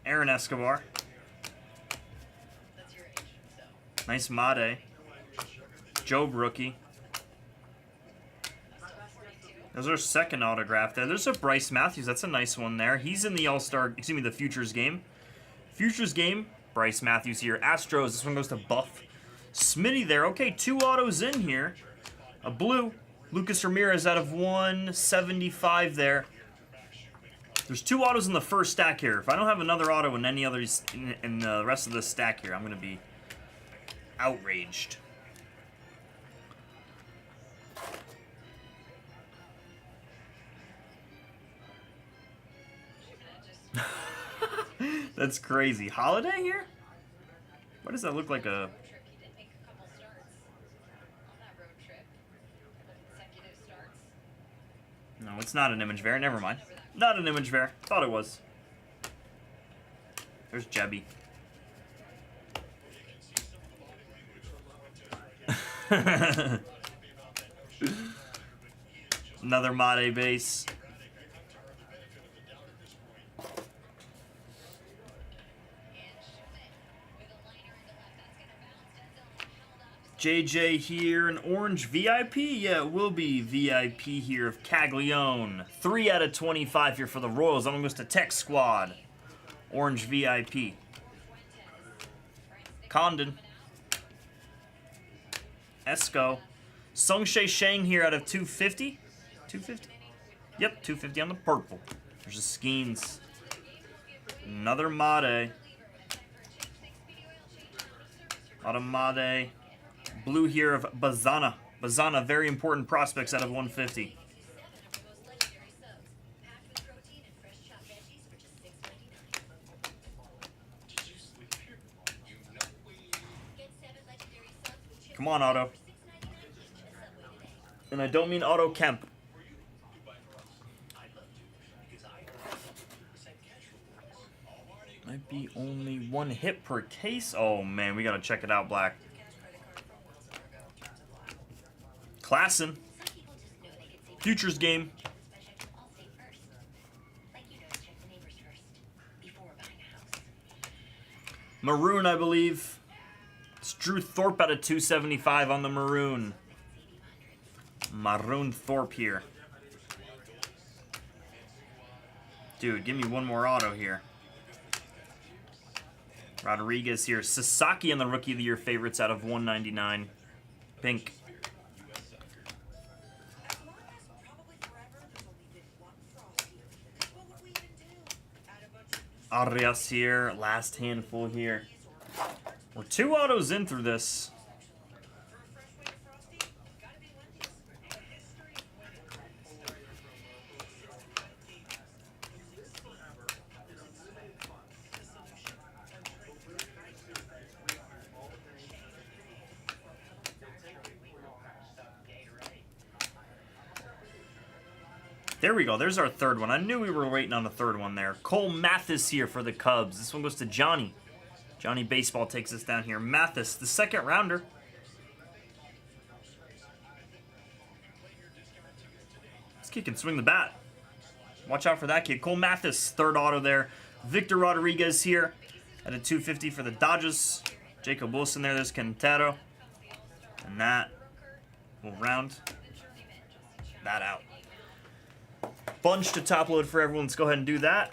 Aaron Escobar. Nice Made. Job rookie. There's our second autograph there. There's a Bryce Matthews. That's a nice one there. He's in the All-Star, excuse me, the Futures game. Futures game, Bryce Matthews here. Astros, this one goes to Buff. Smitty there. Okay, 2 autos in here. A blue. Lucas Ramirez out of 175 there. There's 2 autos in the first stack here. If I don't have another auto in any others in the rest of this stack here, I'm gonna be outraged. That's crazy. Holiday here? Why does that look like a...
Trip, he did make a couple starts on that road trip. Consecutive starts.
No, it's not an image ver. Never mind. Not an image ver. Thought it was. There's Jebby. Another Made base. JJ here, an orange VIP? Yeah, it will be VIP here of Caglione. 3 out of 25 here for the Royals. That one goes to Tech Squad. Orange VIP. Condon. Esco. Sungshae Shang here out of 250. 250? Yep, 250 on the purple. There's the Skeens. Another Made. Made. Blue here of Bazana. Bazana, very important prospects out of 150. Come on, Auto. And I don't mean Auto Kemp. Might be only 1 hit per case. Oh man, we gotta check it out, Black. Klassen. Futures game. Maroon, I believe. It's Drew Thorpe out of 275 on the Maroon. Maroon Thorpe here. Dude, give me one more auto here. Rodriguez here. Sasaki on the Rookie of the Year favorites out of 199. Pink. Arias here. Last handful here. We're 2 autos in through this. There we go. There's our 3rd one. I knew we were waiting on the 3rd one there. Cole Mathis here for the Cubs. This one goes to Johnny. Johnny Baseball takes us down here. Mathis, the 2nd rounder. This kid can swing the bat. Watch out for that kid. Cole Mathis, 3rd auto there. Victor Rodriguez here at a 250 for the Dodgers. Jacob Wilson there. There's Quintero. And that will round that out. Bunch to top load for everyone. Let's go ahead and do that.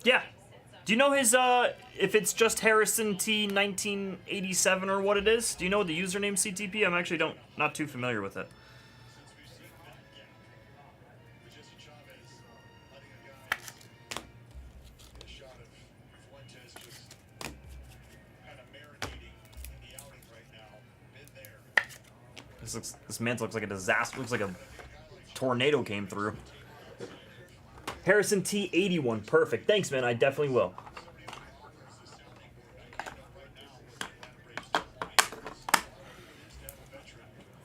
Yeah. Do you know his, if it's just Harrison T 1987 or what it is? Do you know the username CTP? I'm actually not too familiar with it. This man looks like a disaster. Looks like a tornado came through. Harrison T 81, perfect. Thanks, man. I definitely will.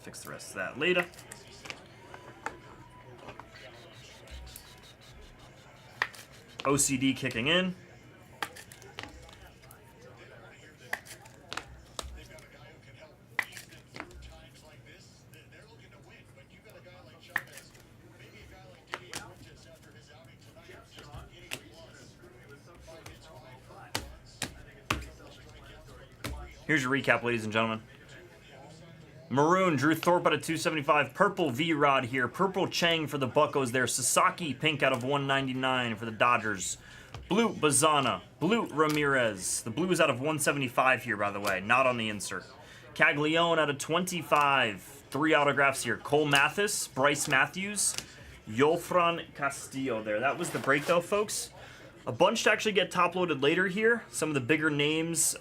Fix the rest of that later. OCD kicking in. Here's your recap, ladies and gentlemen. Maroon, Drew Thorpe out of 275. Purple, V-Rod here. Purple, Chang for the Buccos there. Sasaki, pink out of 199 for the Dodgers. Blue, Bazana. Blue, Ramirez. The blue is out of 175 here, by the way. Not on the insert. Caglione out of 25. 3 autographs here. Cole Mathis, Bryce Matthews, Yolfran Castillo there. That was the break, though, folks. A bunch to actually get top-loaded later here. Some of the bigger names,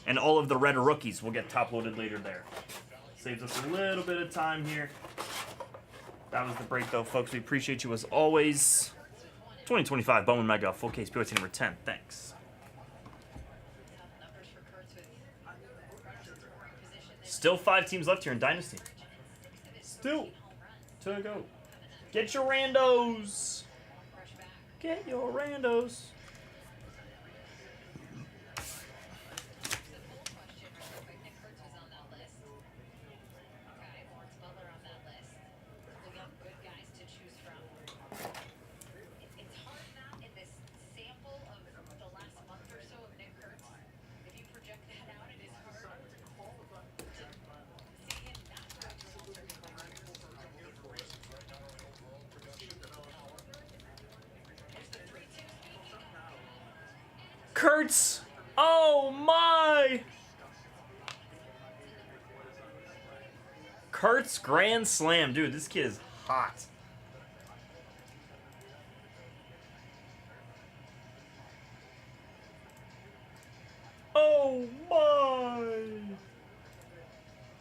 and all of the red rookies will get top-loaded later there. Saves us a little bit of time here. That was the break, though, folks. We appreciate you as always. 2025 Bowman Mega, full case, POT number 10. Thanks. Still 5 teams left here in Dynasty. Still to go. Get your randos. Get your randos. Kurtz! Oh my! Kurtz grand slam. Dude, this kid is hot. Oh my!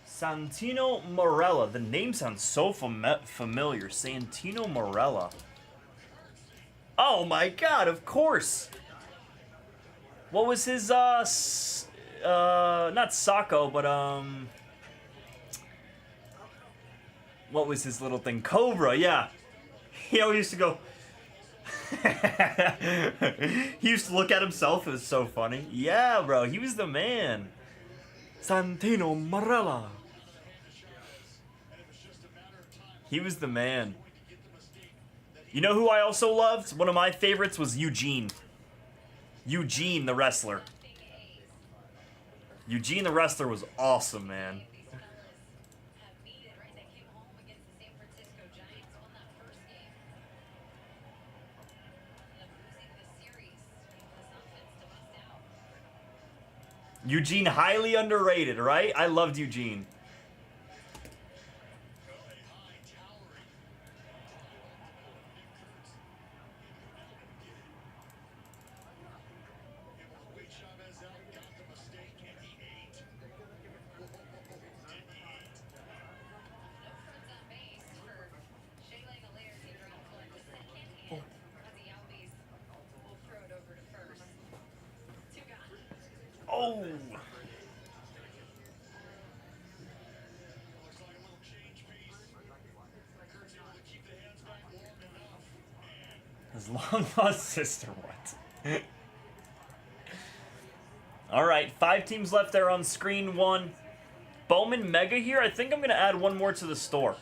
Santino Morella. The name sounds so familiar. Santino Morella. Oh my god, of course! What was his, not Sacco, but, what was his little thing? Cobra, yeah. He always used to go, he used to look at himself, it was so funny. Yeah, bro, he was the man. Santino Marella. He was the man. You know who I also loved? One of my favorites was Eugene. Eugene the wrestler. Eugene the wrestler was awesome, man. Eugene highly underrated, right? I loved Eugene. Oh! His long lost sister, what? Alright, 5 teams left there on screen 1. Bowman Mega here. I think I'm going to add one more to the store.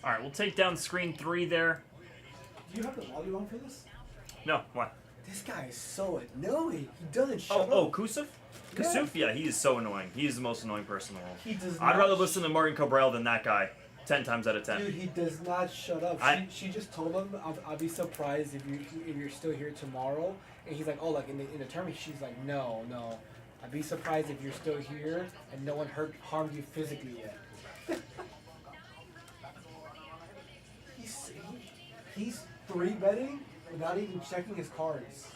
Alright, we'll take down screen 3 there.
Do you have the volume on for this?
No, what?
This guy is so annoying. He doesn't shut
Oh,
up.
Kusuf?
Yeah.
Kusuf, yeah, he is so annoying. He is the most annoying person in the world.
He does
I'd
not
rather listen to Martin Cabral than that guy, 10 times out of 10.
Dude, he does not shut up. She just told him, I'll be surprised if you're still here tomorrow. And he's like, oh, like in the tournament, she's like, no. I'd be surprised if you're still here and no one harmed you physically yet. He's 3-betting without even checking his cards.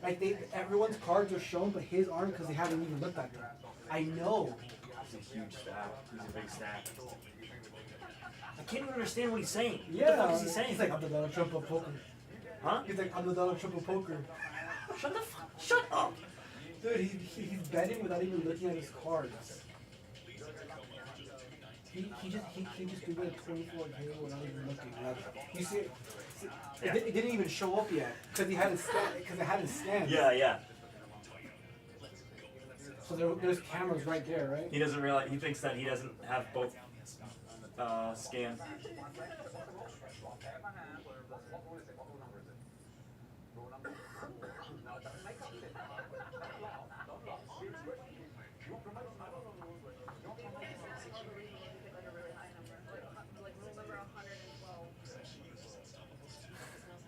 Like everyone's cards are shown, but his aren't because they haven't even looked at them. I know.
He's a huge stack. He's a big stack. I can't even understand what he's saying.
Yeah.
What the fuck is he saying?
He's like, I'm the Donald Trump of poker.
Huh?
He's like, I'm the Donald Trump of poker.
Shut up!
Dude, he's betting without even looking at his cards. He just did a 24K without even looking. Like, you see, it didn't even show up yet because it hadn't scanned.
Yeah.
So there's cameras right there, right?
He doesn't realize. He thinks that he doesn't have both scanned.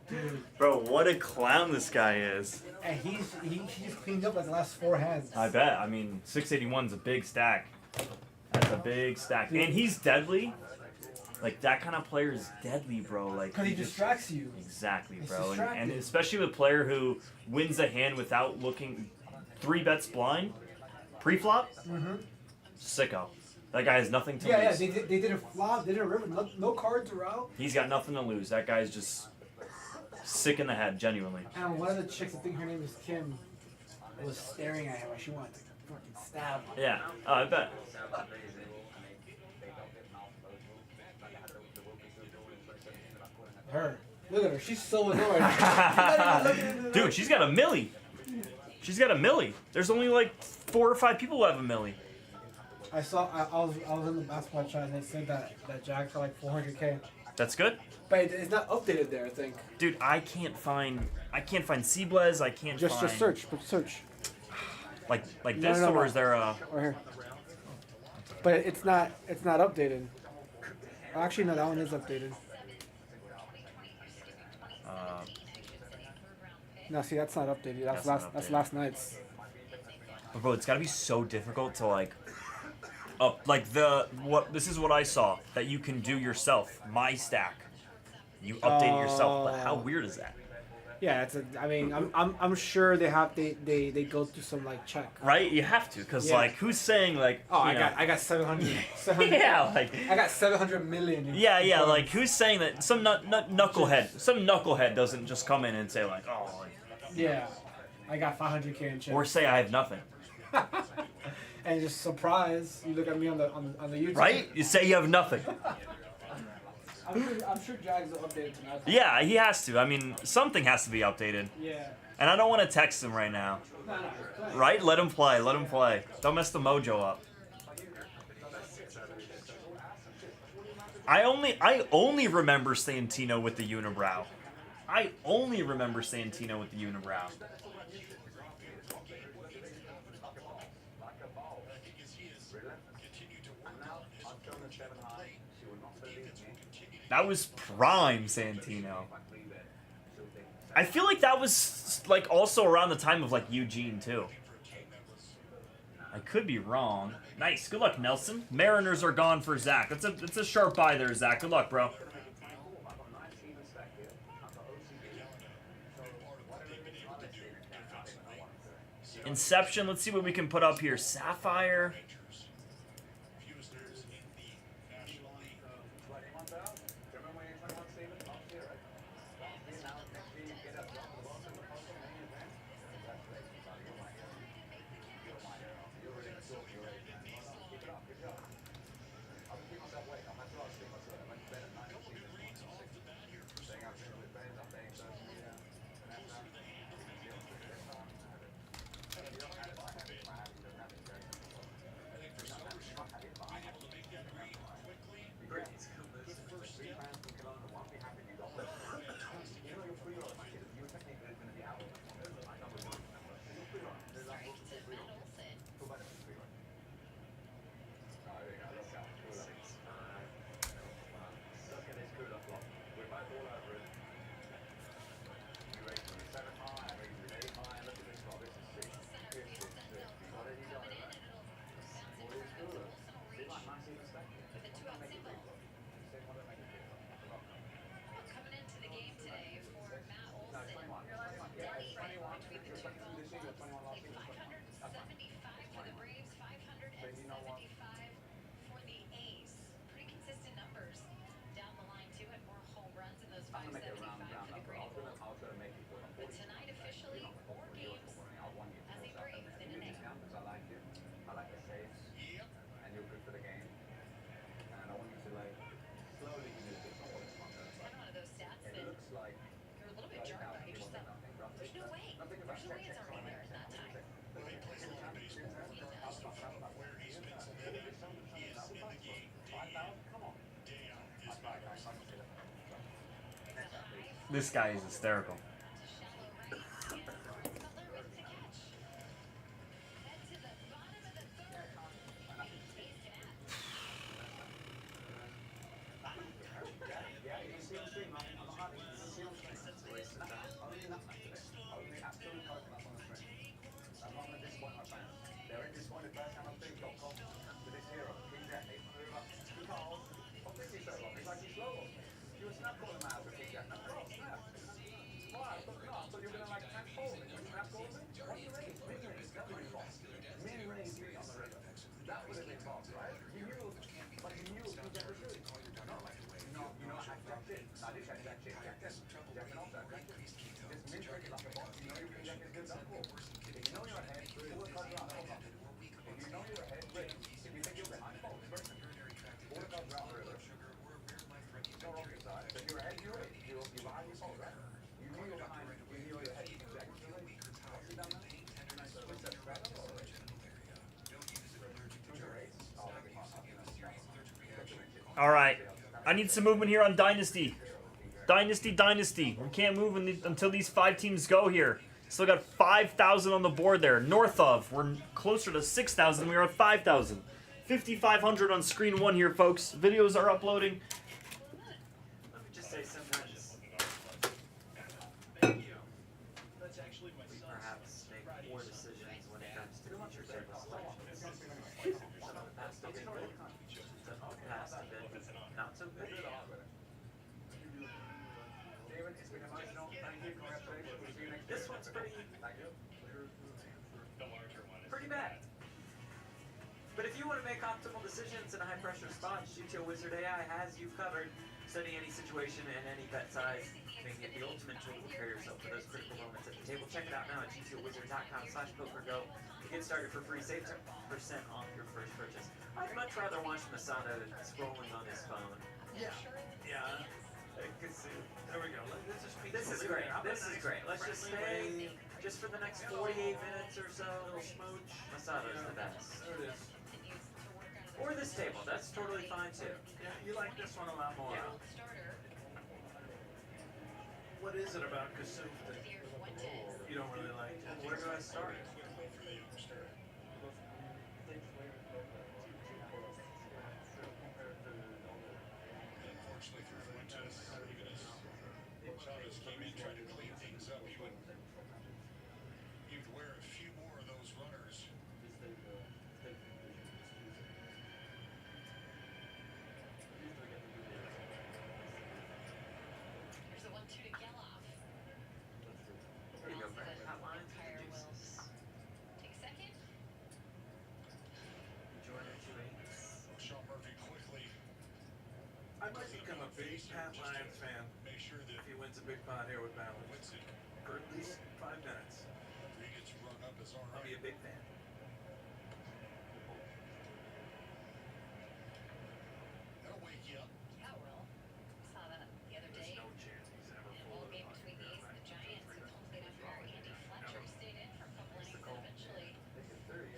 Dude.
Bro, what a clown this guy is.
And he just cleaned up like the last 4 hands.
I bet. I mean, 681's a big stack. That's a big stack. And he's deadly. Like, that kind of player is deadly, bro. Like,
Because he distracts you.
Exactly,
It's
bro. And
distracting.
especially with a player who wins a hand without looking 3 bets blind, pre-flop, sicko. That guy has nothing to
Yeah,
lose.
they didn't flop, they didn't river, no cards are out.
He's got nothing to lose. That guy's just sick in the head, genuinely.
And one of the chicks, I think her name is Kim, was staring at him like she wanted to fucking stab him.
Yeah, I bet.
Her. Look at her, she's so annoyed.
Dude, she's got a milli. She's got a milli. There's only like 4 or 5 people who have a milli.
I was in the basketball chat and they said that Jack got like 400K.
That's good.
But it's not updated there, I think.
Dude, I can't find Blez. I can't
Just
find.
search.
Like
No,
this,
no,
or
no.
is there a?
Right here. But it's not updated. Actually, no, that one is updated. No, see, that's not updated.
That's not
That's
updated.
last night's.
But bro, it's gotta be so difficult to like this is what I saw that you can do yourself. My stack. You update it yourself. But how weird is that?
Yeah, I'm sure they go through some like check.
Right? You have to, because
Yeah.
like who's saying like
Oh,
you know,
I got 700.
yeah, like
I got 700 million.
yeah, like who's saying that some knucklehead doesn't just come in and say like, oh, like,
Yeah, I got 500K in check.
or say I have nothing.
And just surprise, you look at me on the YouTube.
Right? You say you have nothing.
I'm sure Jags will update it tonight.
Yeah, he has to. I mean, something has to be updated.
Yeah.
And I don't want to text him right now.
No.
Right? Let him play. Let him play. Don't mess the mojo up. I only remember Santino with the unibrow. I only remember Santino with the unibrow. That was prime Santino. I feel like that was like also around the time of like Eugene too. I could be wrong. Nice. Good luck, Nelson. Mariners are gone for Zach. That's a sharp buy there, Zach. Good luck, bro. Inception. Let's see what we can put up here. Sapphire. This guy is hysterical. All right, I need some movement here on Dynasty. Dynasty. We can't move until these 5 teams go here. Still got 5,000 on the board there. North of, we're closer to 6,000. We are at 5,000. 5,500 on screen 1 here, folks. Videos are uploading.
Let me just say sometimes we perhaps make poor decisions when it comes to future table selections. Some of the past have been good. Some of the past have been not so good. This one's pretty bad. But if you want to make optimal decisions in a high-pressure spot, GTO Wizard AI has you covered. Studying any situation and any bet size, making it the ultimate tool to prepare yourself for those critical moments at the table. Check it out now at gtowizard.com/pokergo to get started for free. Save 10% off your first purchase. I'd much rather watch Masada scrolling on his phone.
Yeah. There we go.
This is great. This is great. Let's just stay just for the next 48 minutes or so. Masada is the best.
There it is.
Or this table. That's totally fine too.
Yeah, you like this one a lot more.
Yeah.
What is it about Kasuf that you don't really like?
Where do I start?
Unfortunately for Fuentes, even as Chavez came in, tried to clean things up, you'd wear a few more of those runners.
Here's the 1-2 to Geloff.
There you go, Brad. Hotline to
Umpire
the
will
deuces.
take second.
Jordan 2-8.
Sean Murphy quickly
I might become a big Pat Lyons fan
make sure that
if he wins a big pot here with Ballard.
wins it.
For at least 5 minutes.
He gets rung up as all
I'll be a
right.
big fan.
That'll wake you up.
Yeah, well, saw that the other
There's
day.
no chance he's ever
In a
full
bowl
of
game
it.
between the A's and the Giants, the Colts get umpire Andy Fletcher stayed in for a couple innings and eventually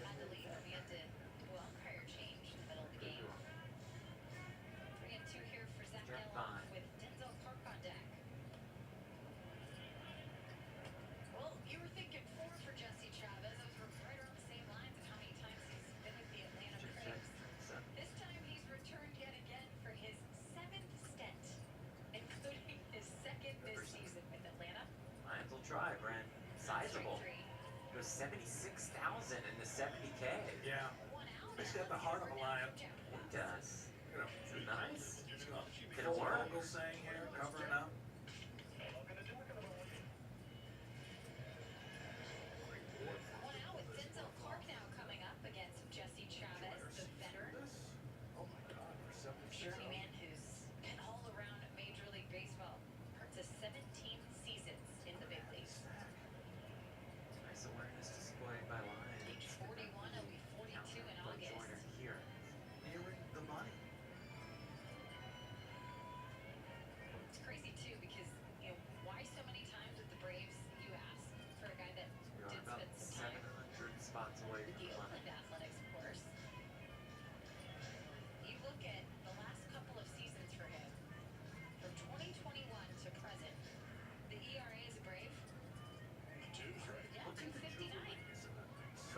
had to leave and we had to do an umpire change in the middle of the game. 3-2 here for Zach
Draft
Geloff
five.
with Denzel Park on deck. Well, you were thinking 4 for Jesse Chavez. Those were right around the same lines of how many times he's been with the Atlanta Braves. This time he's returned yet again for his 7th stint, including his 2nd this season with Atlanta.
Lions will try, Brent. Sizable.
Strike 3.
Goes 76,000 in the 70K.
Yeah.
1 out.
He's got the heart of a lion.
He does.
You know,
It's nice.
you
It'll
know,
work.
Vogel saying here, covering up.
1 out with Denzel Park now coming up against Jesse Chavez, the veteran.
Oh my God, for 7%.
Journey man who's been all around Major League Baseball. Earned to 17 seasons in the big leagues.
Nice awareness displayed by Lions.
Age 41, he'll be 42 in
Blake
August.
Joyner here.
Nearing the money.
It's crazy too.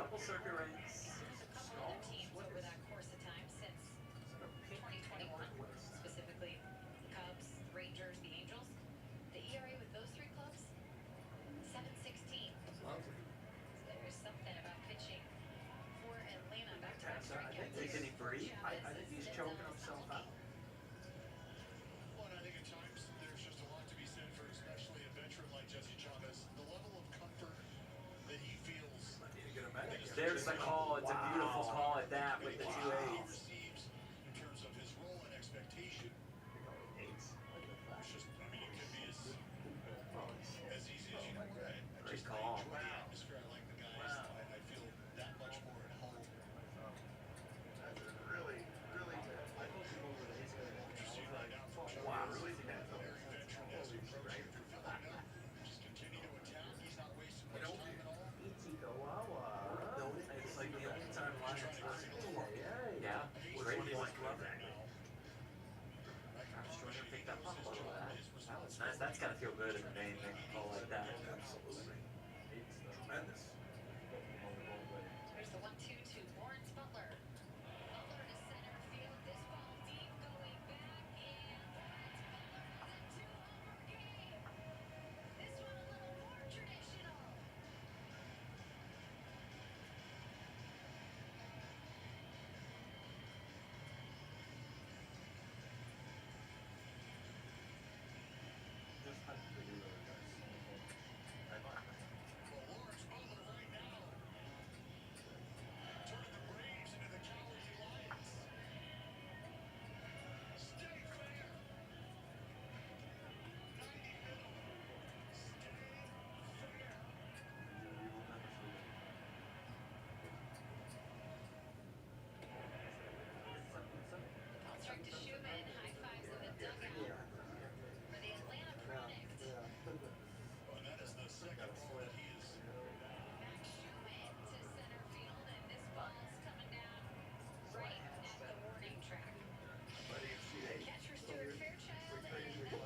couple circuit rings.
Couple of teams over that course of time since 2021, specifically the Cubs, the Rangers, the Angels. The ERA with those three clubs, 7.16.
Lovely.
There's something about pitching for Atlanta. Back-to-back
I think
strikeouts.
can he breathe? I think he's choking himself out.
Well, and I think at times there's just a lot to be said for especially a veteran like Jesse Chavez. The level of comfort that he feels.
There's the call. It's a beautiful call at that with the 2 8s.
Receives in terms of his role and expectation. It's just, I mean, it could be as easy as you know. I
Great
just
call.
enjoy the atmosphere. I like the guys. I feel that much more at home.
Really, really good.
Interesting right now from Chavez.
Wow.
Very veteran as he approaches through Philadelphia. Just continue to attack. He's not wasting much time at all.
It's like the only time Lions yeah, great point. I'm just trying to pick that up a little bit. That was nice. That's gotta feel good in the main thing. Call like that.
Absolutely. Tremendous.
Here's the 1-2 to Lawrence Butler. Butler to center field. This ball deep going back, and that's Butler with a 2-homer game. This one a little more traditional.
Well, Lawrence Butler right now turning the Braves into the Cowardly Lions. Stay fair. 90 middle. Stay fair.
Ball strike to Schumann. High fives in the dugout for the Atlanta product.
Well, and that is the second ball that he is.
Max Schumann to center field, and this ball's coming down right at the warning track. Catcher Stuart Fairchild and into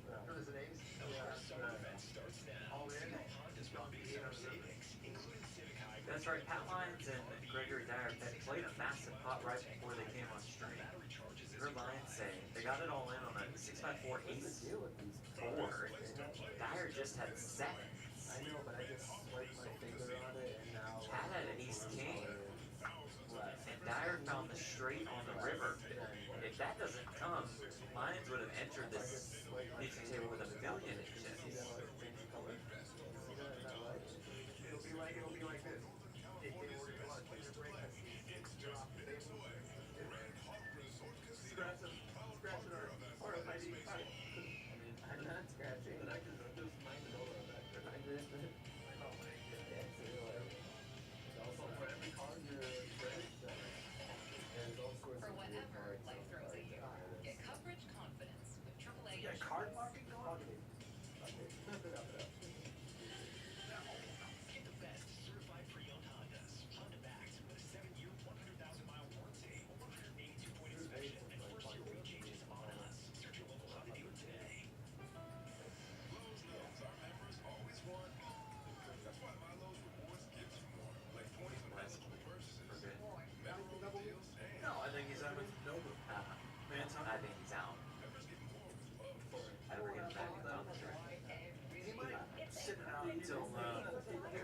the third base.
That's right. Pat Lyons and Gregory Dyer played a massive putt right before they came on stream. Heard Lyons say they got it all in on a 6x4 ace four. Dyer just had 7.
I know, but I just swiped my finger on it, and now.
Pat had an ace king, and Dyer found the straight on the river. If that doesn't come, Lyons would have entered this feature table with $1 million in chips.
It'll be like this. If they were to go out to your break, scratch it or if I need
I'm not scratching. But I can just mind it over on that. I did. Also, for every card you're there's all sorts
For
of
whatever
cards
life
on
throws at you,
cards.
get coverage confidence with AAA
Yeah, card marking going?
Okay.
Get the best certified pre-owned Hondas. Honda Backs with a 7-year, 100,000-mile warranty, 182-point inspection, and first-year wheel changes on us. Search your local Honda dealer today.
Lowe's knows our members always want more. That's why my Lowe's Rewards gives you more. Like points on eligible purchases, memorable deals, and
No, I think he's out with Nova.
I think he's out.
members get more for love.
Ever get back in on the track.
He might sit out until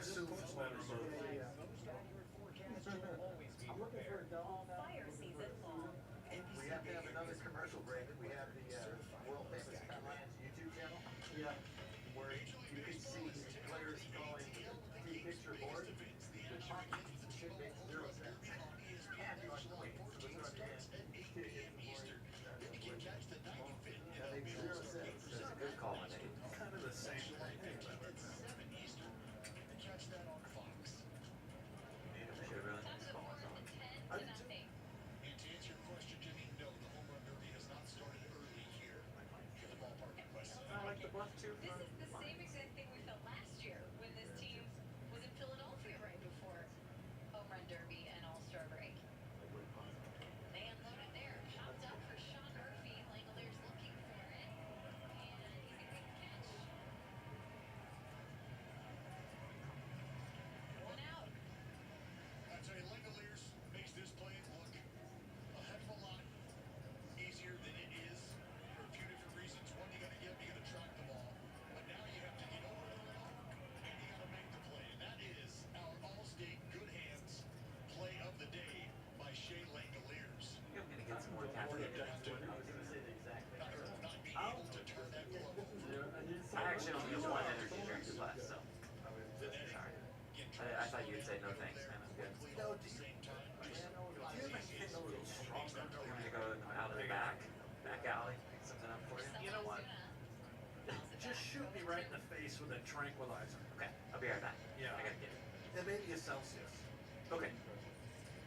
soon for
Fire season long.
We have to have another commercial break. We have the world famous Pat Lyons YouTube channel.
Yeah.
Where you can see players going to picture board. The market should make 0 cents. And you're like, wait, so what's on the end? That makes 0 cents.
That's a good call, I think.
Kind of the same thing.
Catch that on Fox.
Should have really
Top of the
called
fourth,
on.
10 to nothing.
And to answer your question, Jimmy, no, the home run derby has not started early here at the ballpark in West
I like the bluff too.
This is the same exact thing we felt last year when this team was in Philadelphia right before home run derby and All-Star break. They unloaded there, popped up for Sean Murphy
right in the face with a tranquilizer.
Okay, I'll be right back.
Yeah.
I gotta get it.
And maybe a Celsius.
Okay.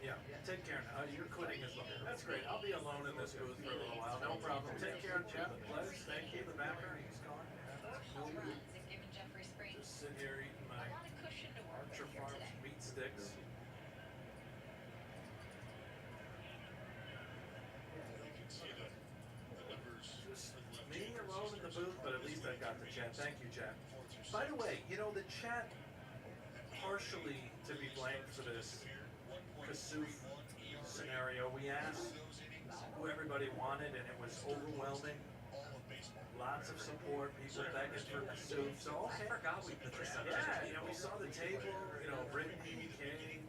Yeah. Take care now. You're quitting as well. That's great. I'll be alone in this booth for a little while. No problem. Take care, Jeff. Blez, thank you. The backer, he's gone.
Home runs have given Jeffrey Springs
Just sitting here eating
a
my
lot of cushion to work
Archer
with here
Farms
today.
meat sticks. Just me alone in the booth, but at least I got the chat. Thank you, Jack. By the way, you know, the chat partially to be blamed for this Kasuf scenario. We asked who everybody wanted, and it was overwhelming. Lots of support, people begging for Kasuf. So,
I
okay.
forgot we put this up.
Yeah, you know, we saw the table, you know, Rick BBK.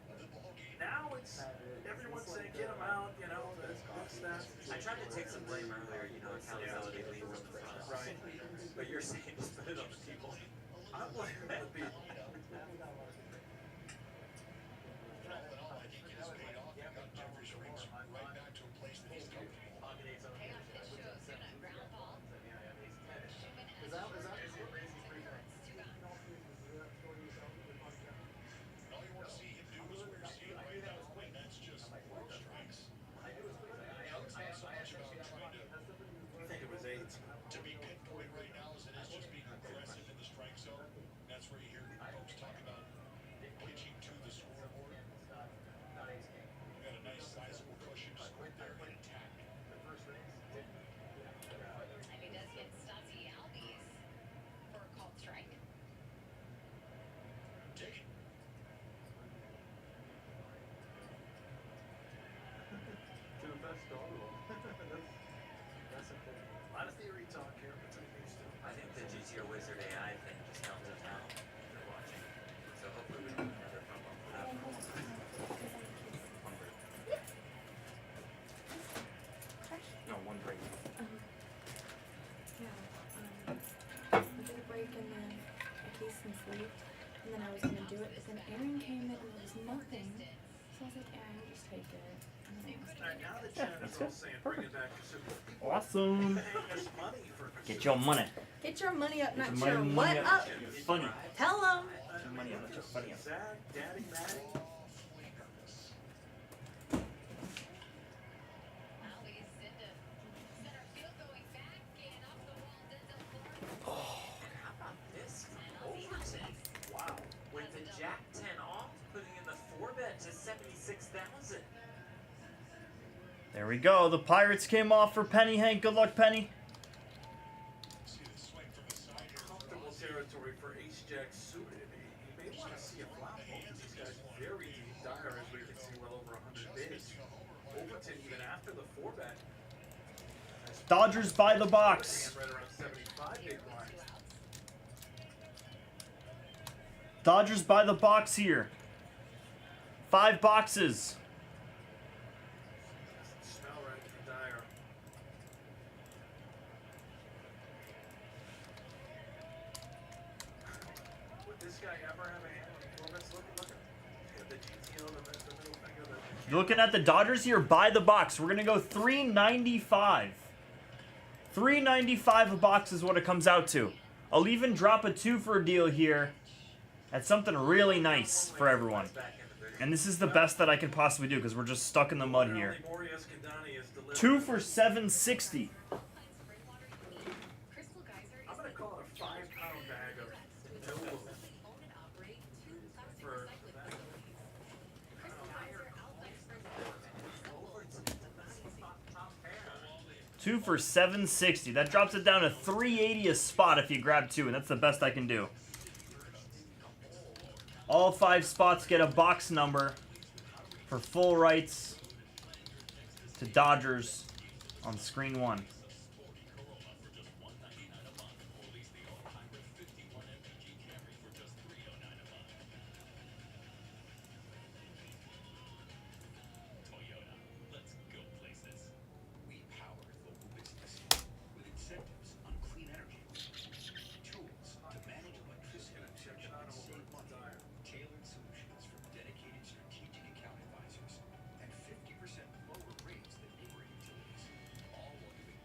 Now it's everyone's saying get him out, you know, that's that.
I tried to take some blame earlier, you know, accountability leads on the front.
Right.
But you're saying just put it on the people.
I'm blaming the people.
Payoff pitch to Ozuna, ground ball. Schumann has
Is that
two gone.
I think it was 8.
To be pinpoint right now as it is just being aggressive in the strike zone. That's where you hear folks talk about pitching to the scoreboard. We've got a nice sizable cushion just right there in attack.
And he does get Dy-Nastyyyy for a called strike.
Take it.
To the best dog. That's a cool. A lot of theory talk here, but I'm used to it.
I think the GTO Wizard AI thing just helped us out if you're watching. So hopefully we don't have another problem for that.
No, one break.
I did a break and then I cased some sleep and then I was gonna do it, but then Aaron came in and there was nothing. So I was like, Aaron, just take it. And then I was
Alright, now the chat is all saying bring it back to Super.
Awesome.
Paying us money for
Get your money.
get your money up, not
Get
your
your
what
money
up.
Funny.
Tell them.
Get your money up, not your funny up.
Zach, Daddy Matty.
Alley's into center field going back and off the wall. Denzel Flores.
And how about this? Overton.
Wow.
With the Jack 10 off, putting in the 4-bet to 76,000.
There we go. The Pirates came off for Penny Hank. Good luck, Penny.
See the swing from the side here.
Comfortable territory for Ace-Jack suited. You may want to see a flop. Both of these guys very deep. Dyer, as we can see, well over 100 bigs. Overton, even after the 4-bet.
Dodgers by the box.
Right around 75 big blinds.
Dodgers by the box here. 5 boxes.
Smell right for Dyer. Would this guy ever have a hand on the 4-bets? Look at the GTO, the middle finger.
You're looking at the Dodgers here by the box. We're gonna go $3.95. $3.95 a box is what it comes out to. I'll even drop a 2 for a deal here. That's something really nice for everyone. And this is the best that I can possibly do because we're just stuck in the mud here. 2 for $7.60.
Crystal Geyser
I'm
is
gonna call it a 5-pound bag of
we
Millwood.
own and operate 2 plastic
For
recycling
that.
facilities. Crystal Geyser outlets
Two for $7.60. That drops it down to $3.80 a spot if you grab 2, and that's the best I can do. All 5 spots get a box number for full rights to Dodgers on screen 1.
We power local business with incentives on clean energy, tools to manage electricity efficiency, tailored solutions from dedicated strategic account advisors, and 50% lower rates than neighboring utilities, all while giving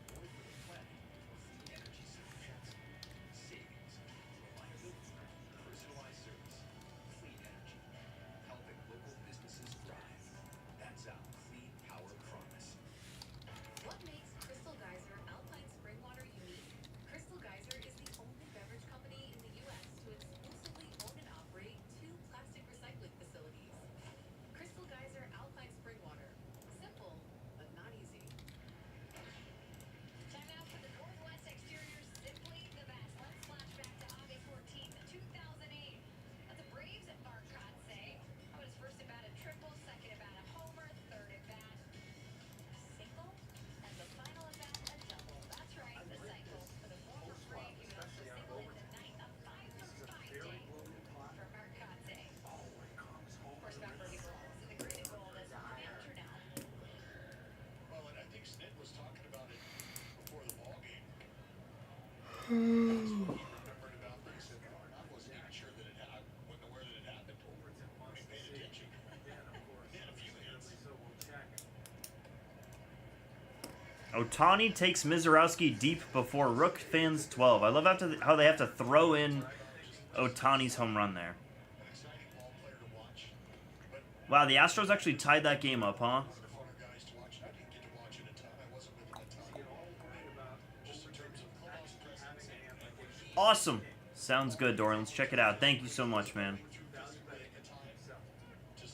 Ohtani takes Mizorowski deep before Rook fans 12. I love how they have to throw in Ohtani's home run there. Wow, the Astros actually tied that game up, huh? Awesome. Sounds good, Dorian. Let's check it out. Thank you so much, man.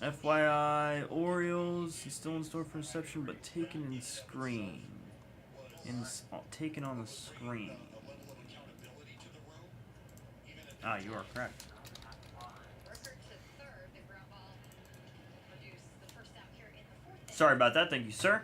FYI, Orioles, he's still in store for reception, but taken in screen. Taken on the screen. Ah, you are correct. Sorry about that. Thank you, sir.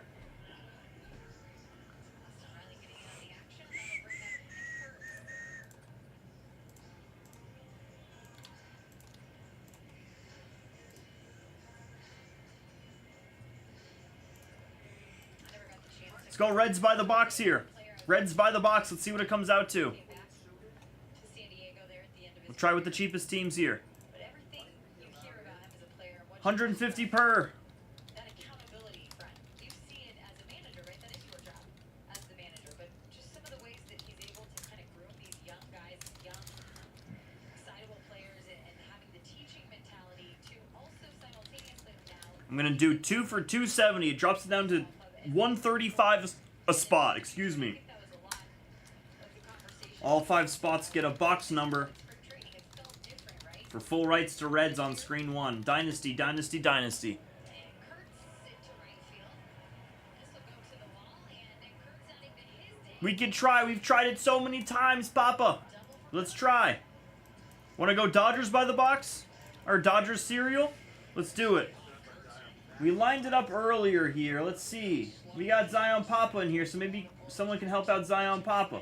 Let's go Reds by the box here. Reds by the box. Let's see what it comes out to. We'll try with the cheapest teams here. 150 per. I'm going to do 2 for 270. It drops it down to 135 a spot. Excuse me. All 5 spots get a box number for full rights to Reds on screen 1. Dynasty, Dynasty, Dynasty. We can try. We've tried it so many times, Papa. Let's try. Want to go Dodgers by the box? Or Dodgers cereal? Let's do it. We lined it up earlier here. Let's see. We got Zion Papa in here, so maybe someone can help out Zion Papa.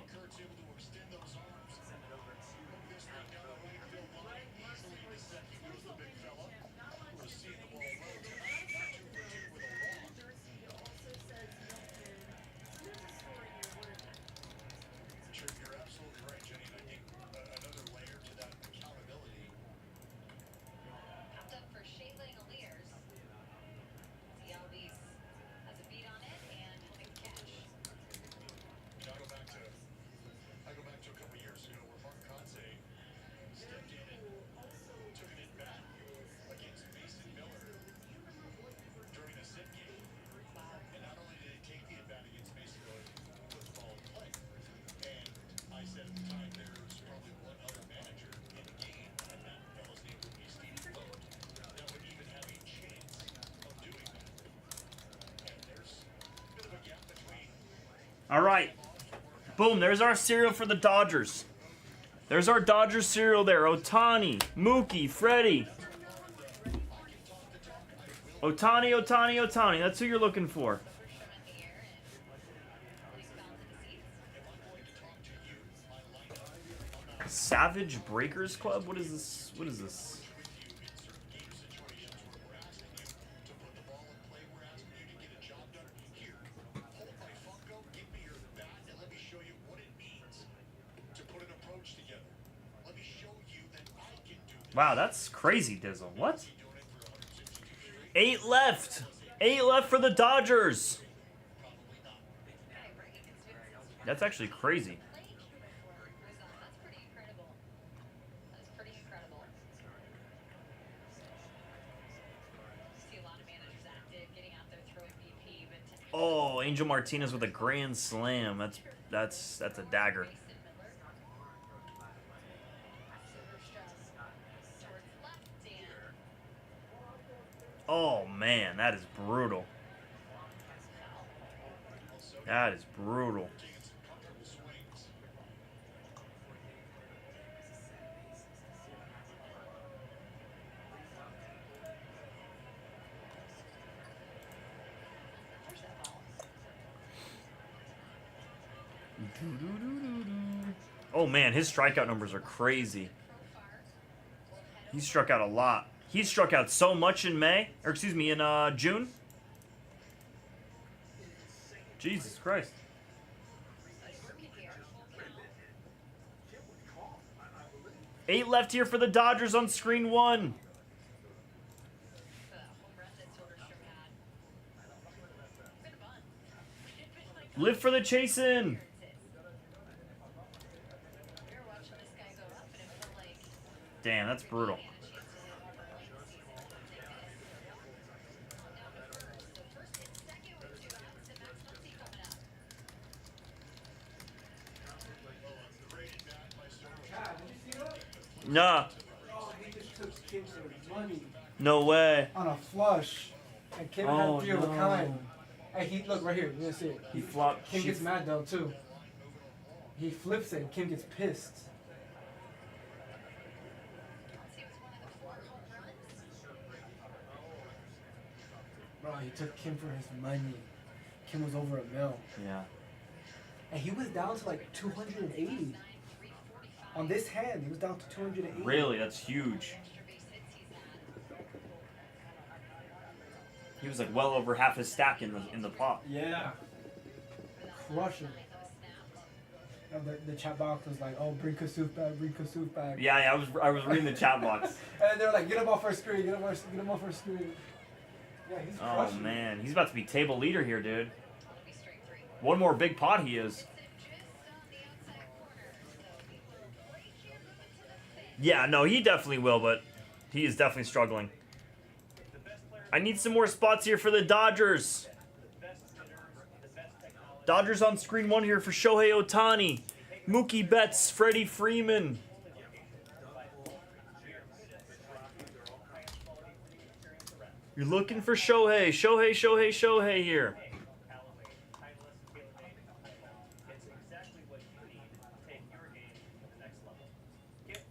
All right. Boom, there's our cereal for the Dodgers. There's our Dodgers cereal there. Ohtani, Mookie, Freddie. Ohtani, Ohtani, Ohtani. That's who you're looking for. Savage Breakers Club? What is this? What is this? Wow, that's crazy, Dizzle. What? 8 left. 8 left for the Dodgers. That's actually crazy. Oh, Angel Martinez with a grand slam. That's a dagger. Oh man, that is brutal. That is brutal. Oh man, his strikeout numbers are crazy. He struck out a lot. He struck out so much in May, or excuse me, in June. Jesus Christ. 8 left here for the Dodgers on screen 1. Live for the chase-in. Damn, that's brutal. Nah.
Oh, he just took Kim's money
No way.
on a flush, and Kim
Oh,
had 3 of a
no.
kind. And he look right here. You gonna see it.
He flopped.
Kim gets mad though too. He flips it, and Kim gets pissed. Bro, he took Kim for his money. Kim was over $1 million.
Yeah.
And he was down to like 280. On this hand, he was down to 280.
Really, that's huge. He was like well over half his stack in the pot.
Yeah. Crushing. And the chat box was like, "Oh, bring Kasuf back, bring Kasuf back."
Yeah, I was reading the chat box.
And they're like, "Get him off our screen, get him off our screen." Yeah, he's
Oh
crushing.
man, he's about to be table leader here, dude. One more big pot he is. Yeah, no, he definitely will, but he is definitely struggling. I need some more spots here for the Dodgers. Dodgers on screen 1 here for Shohei Ohtani. Mookie Betts, Freddie Freeman. You're looking for Shohei. Shohei here.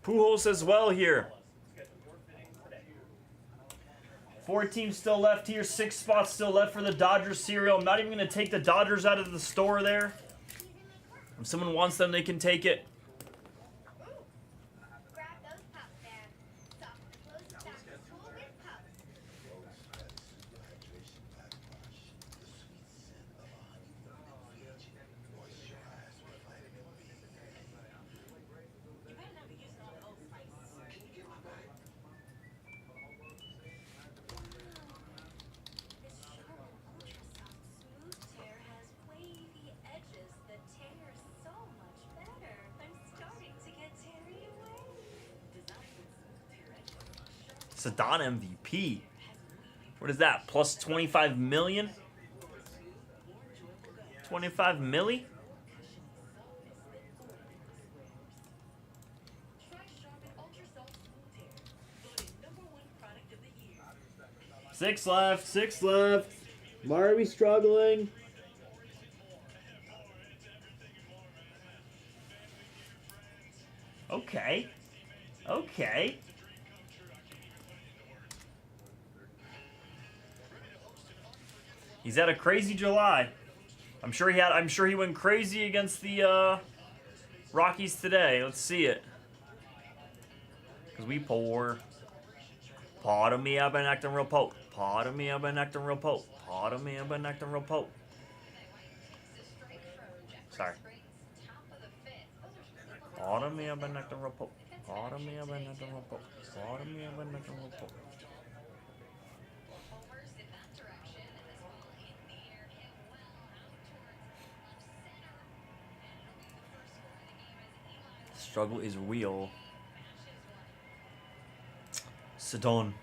Pujols as well here. 4 teams still left here. 6 spots still left for the Dodgers cereal. I'm not even going to take the Dodgers out of the store there. If someone wants them, they can take it.
Grab those pups there. Soft close back cool with pups. You better not be using all the old spice. This Charmin Ultra Soft Smooth Tear has wavy edges that tear so much better. I'm starting to get teary away. Designed with smooth tear edges.
Sedon MVP. What is that? Plus 25 million? 25 milli?
Try Charmin Ultra Soft Smooth Tear. Voted #1 product of the year.
6 left. 6 left. Why are we struggling? Okay. Okay. He's had a crazy July. I'm sure he went crazy against the Rockies today. Let's see it. Cause we pour. Pardon me, I've been acting real poke. Pardon me, I've been acting real poke. Pardon me, I've been acting real poke. Sorry. Pardon me, I've been acting real poke. Pardon me, I've been acting real poke. Pardon me, I've been acting real poke. Struggle is real. Sedon.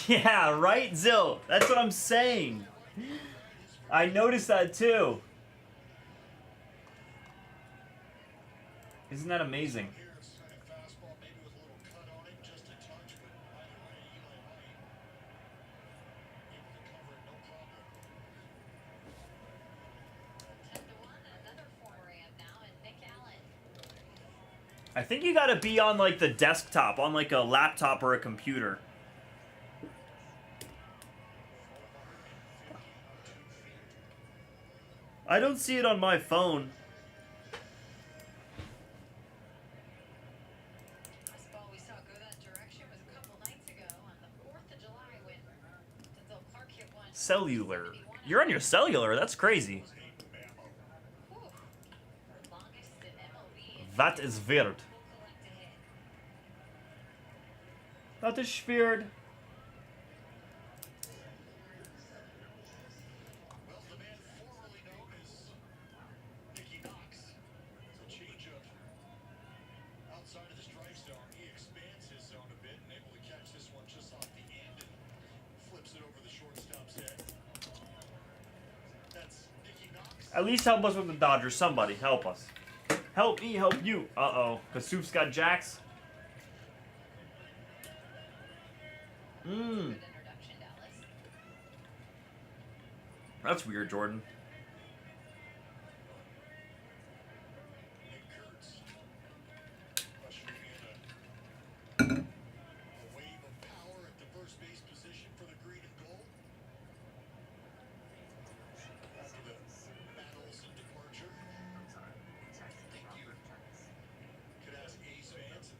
Yeah, right, Zill. That's what I'm saying. I noticed that too. Isn't that amazing? I think you gotta be on like the desktop, on like a laptop or a computer. I don't see it on my phone.
Last ball we saw go that direction was a couple nights ago on the 4th of July when Denzel Clark hit one.
Cellular. You're on your cellular, that's crazy.
Whew.
That is weird. That is weird.
Well, the man formerly known as Nicky Knox. So change up outside of the strike zone. He expands his zone a bit and able to catch this one just off the end and flips it over the shortstop's head. That's Nicky Knox.
At least help us with the Dodgers. Somebody help us. Help me, help you. Uh-oh. Kasoof's got jacks. Mmm. That's weird, Jordan.
Nick Kurtz ushering in a wave of power at the first base position for the green and gold. After the battles and departure, I think you could ask A's fans.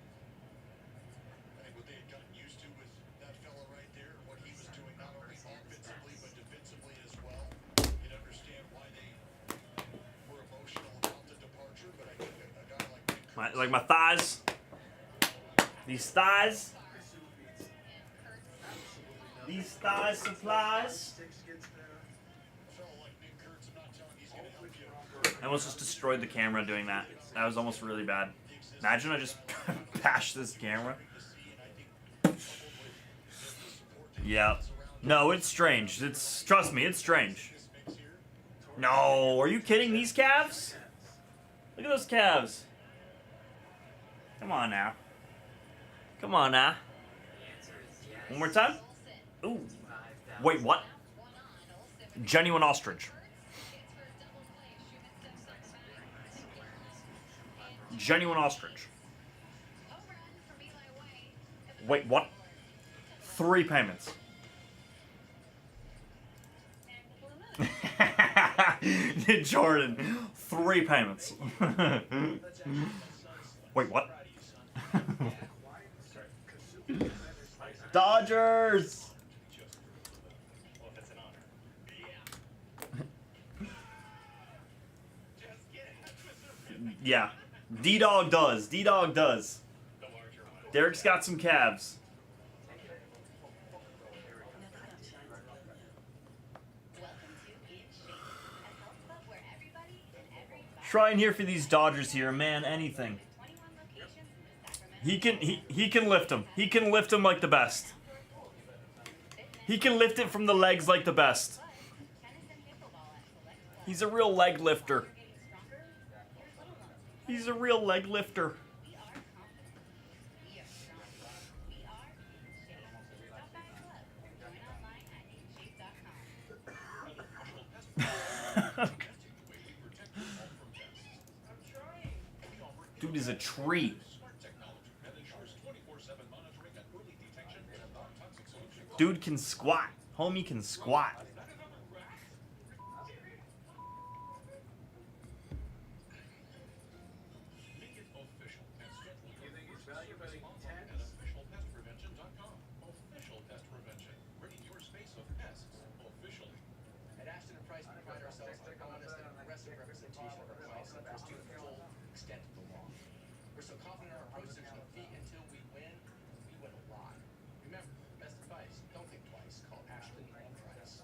I think what they had gotten used to with that fella right there, what he was doing not only offensively but defensively as well. You'd understand why they were emotional about the departure, but I think a guy like Nick Kurtz,
Like my thighs. These thighs. These thighs supplies.
a fella like Nick Kurtz, I'm not telling he's going to help you.
I almost just destroyed the camera doing that. That was almost really bad. Imagine I just bashed this camera. Yeah. No, it's strange. It's, trust me, it's strange. No, are you kidding? These calves? Look at those calves. Come on now. Come on now. One more time. Ooh. Wait, what? Genuine ostrich. Genuine ostrich. Wait, what? 3 payments. Jordan, 3 payments. Wait, what? Dodgers! Yeah. D-Dog does. D-Dog does. Derek's got some calves. Trying here for these Dodgers here, man, anything. He can lift him. He can lift him like the best. He can lift it from the legs like the best. He's a real leg lifter. He's a real leg lifter. Dude is a tree. Dude can squat. Homie can squat.
We're so confident in our approach to defeat until we win a lot. Remember, best advice, don't think twice. Call Ashley and Price.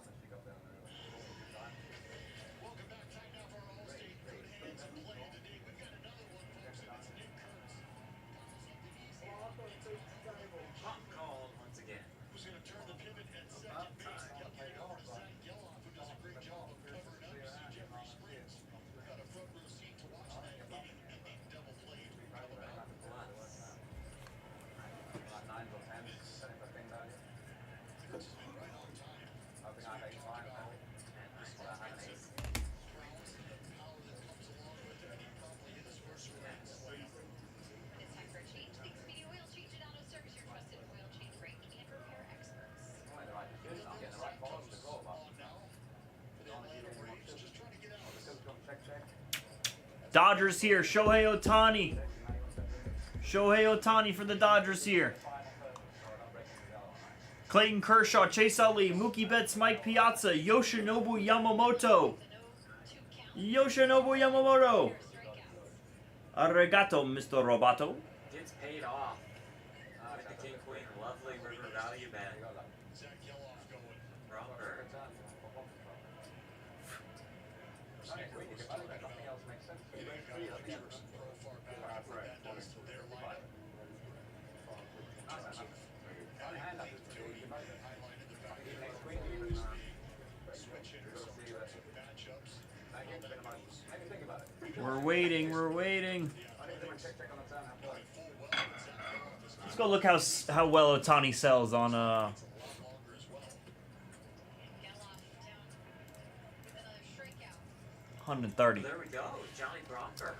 Welcome back. Time now for our All-State Good Hands and Play of the Day. We've got another one, folks, and it's Nick Kurtz.
Hot call once again.
Who's going to turn the pivot at second base? They'll get it over to Zach Geloff, who does a great job of covering up. You see Jeffrey Springs. We've got a front row seat to watch that inning double play as we roll it out. Kurtz has been right on time. As we talked about his offensive prowess and the power that comes along with it, and he probably hit his first run.
It's time for a change. The Expedia Oil Change and Auto Service, your trusted oil change break and repair experts.
On now for the Atlanta Braves, just trying to get out.
Dodgers here. Shohei Ohtani. Shohei Ohtani for the Dodgers here. Clayton Kershaw, Chase Utley, Mookie Betts, Mike Piazza, Yoshinobu Yamamoto. Yoshinobu Yamamoto. Arigato, Mr. Roboto.
It's paid off. With the King Queen, lovely river value bet. Proper.
We're waiting. We're waiting. Let's go look how well Otani sells on
Geloff down with another strikeout.
130.
There we go, Johnny Bronker.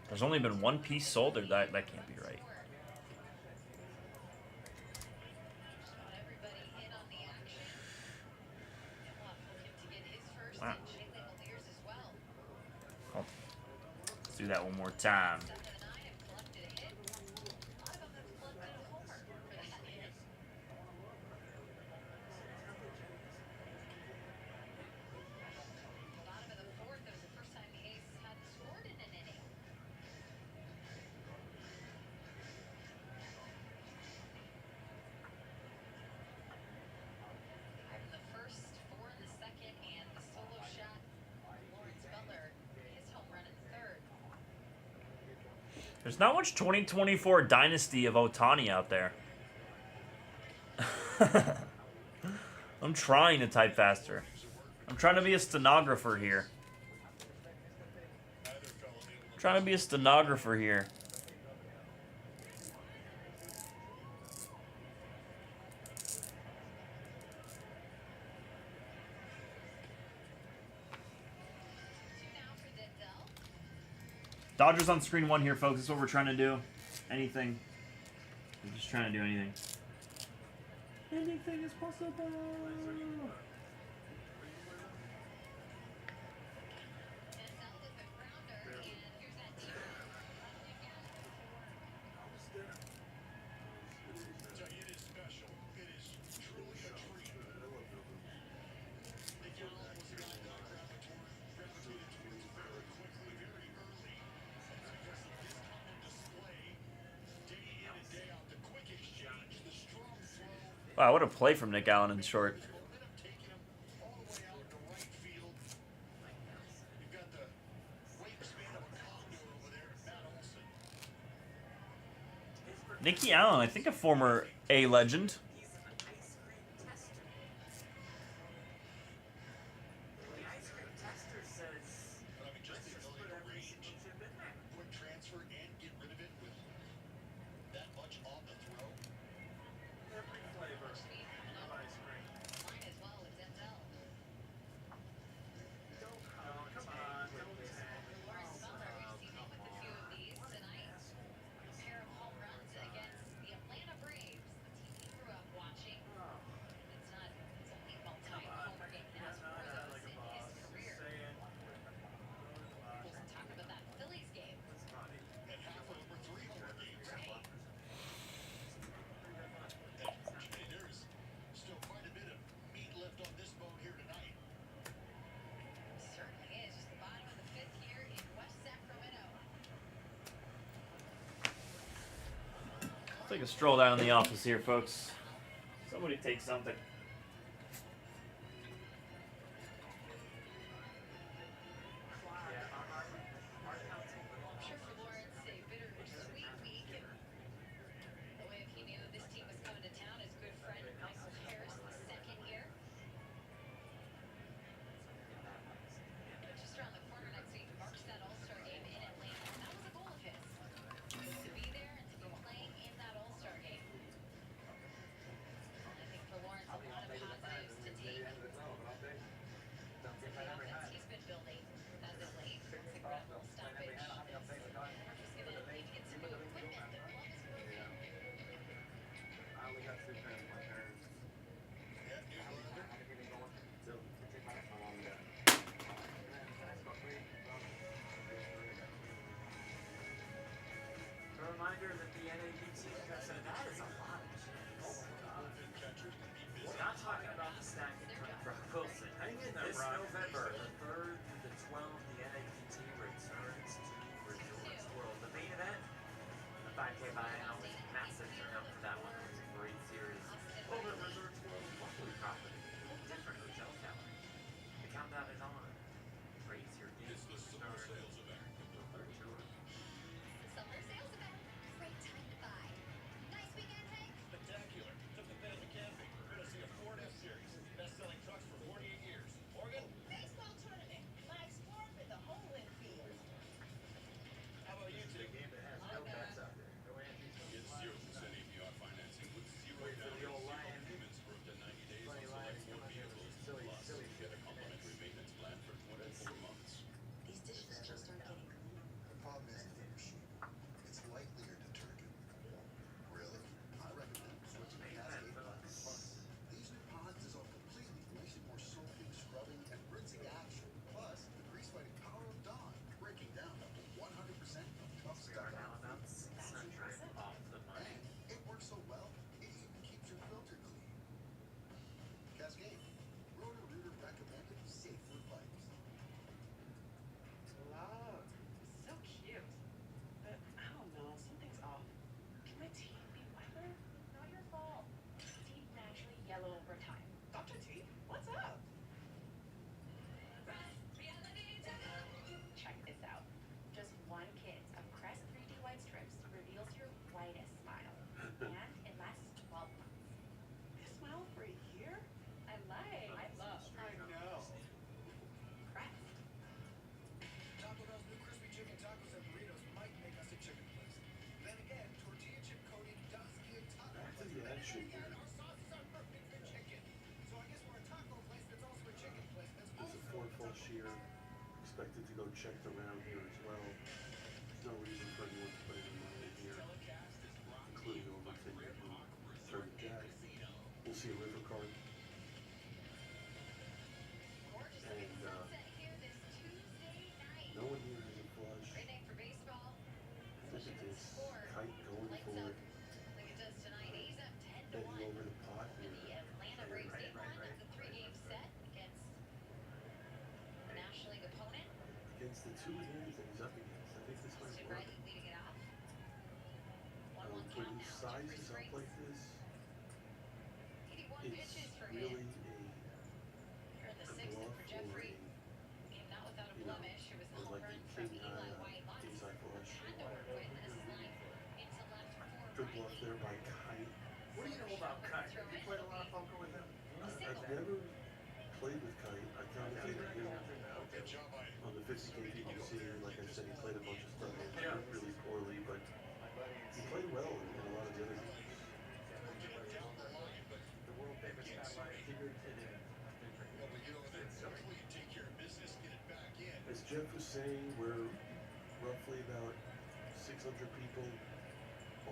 There's only been one piece sold, or that can't be right. Wow. Oh. Let's do that one more time. There's not much 2024 Dynasty of Otani out there. I'm trying to type faster. I'm trying to be a stenographer here. Dodgers on screen 1 here, folks. That's what we're trying to do. Anything. We're just trying to do anything. Anything is possible. Wow, what a play from Nick Allen in short. Nicky Allen, I think a former A legend. Take a stroll down in the office here, folks. Somebody take something.
go checked around here as well. There's no reason for anyone to put any money in here, including Overton who turned jack. We'll see a river card. And
Here this Tuesday night.
no one here has a flush.
Great night for baseball.
Look at this kite going
Lights
for
up
it,
like it does tonight. A's up 10-1.
bending over the pot
And
here.
the Atlanta Braves, they won the three-game set against a National League opponent.
Against the two hands that he's up against. I think this might
Sid
work.
Riley leading it off. 1-1
When
count
he
now.
sizes
Jeffrey
up like this,
81
it's
pitches for
really
him. Here in the
a
sixth, and
bluff
for
or
Jeffrey,
a,
game not without a
you know,
blemish. It was
or
home
like
run
a
from
king
Eli
high
White. Lots
ace high flush.
had to work with, and this is line into left for
Good bluff
Riley.
there by Kite.
What do you know about Kite? Have you played a lot of poker with him?
I've never played with Kite. I commentated him on the 50K PBC. Like I said, he played a bunch of stuff really poorly, but he played well in a lot of the other games.
The world famous guy Egerton and
As Jeff was saying, we're roughly about 600 people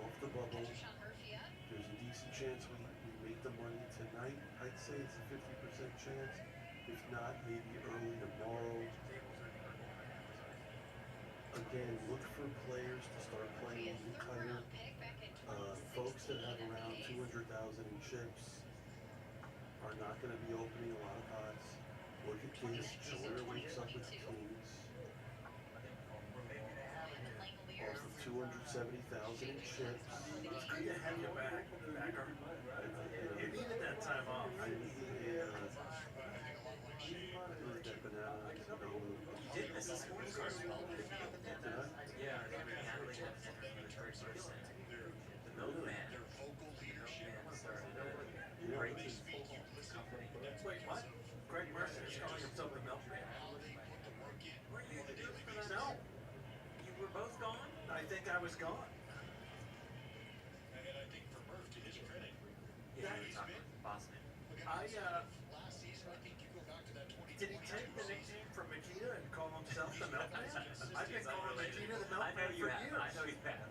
off the bubble.
Catcher Sean Murphy up.
There's a decent chance we make the money tonight. I'd say it's a 50% chance. If not, maybe early tomorrow. Again, look for players to start
The
playing new
third
kiter.
round pick back in
Folks that
2016
have
at
around
the A's.
200,000 in chips are not going to be opening a lot of pots. Look at this. Joyner wakes up with the Kings. Off of 270,000 in chips.
It's good to have you back, Backer. You needed that time off.
I need that banana.
You did miss a sports card.
Did I?
Yeah, Natalie had to enter for the very first thing. The milkman. The milkman started a breaking company.
Wait, what? Greg Mercer is calling himself the milkman.
Were you the dude for that?
No,
You were both gone?
I think I was gone.
Yeah, you were talking with Boston.
Did he take the nickname from Makita and call himself the milkman? I've been calling Makita the
I know
milkman
you
for
have.
years.
I know you have.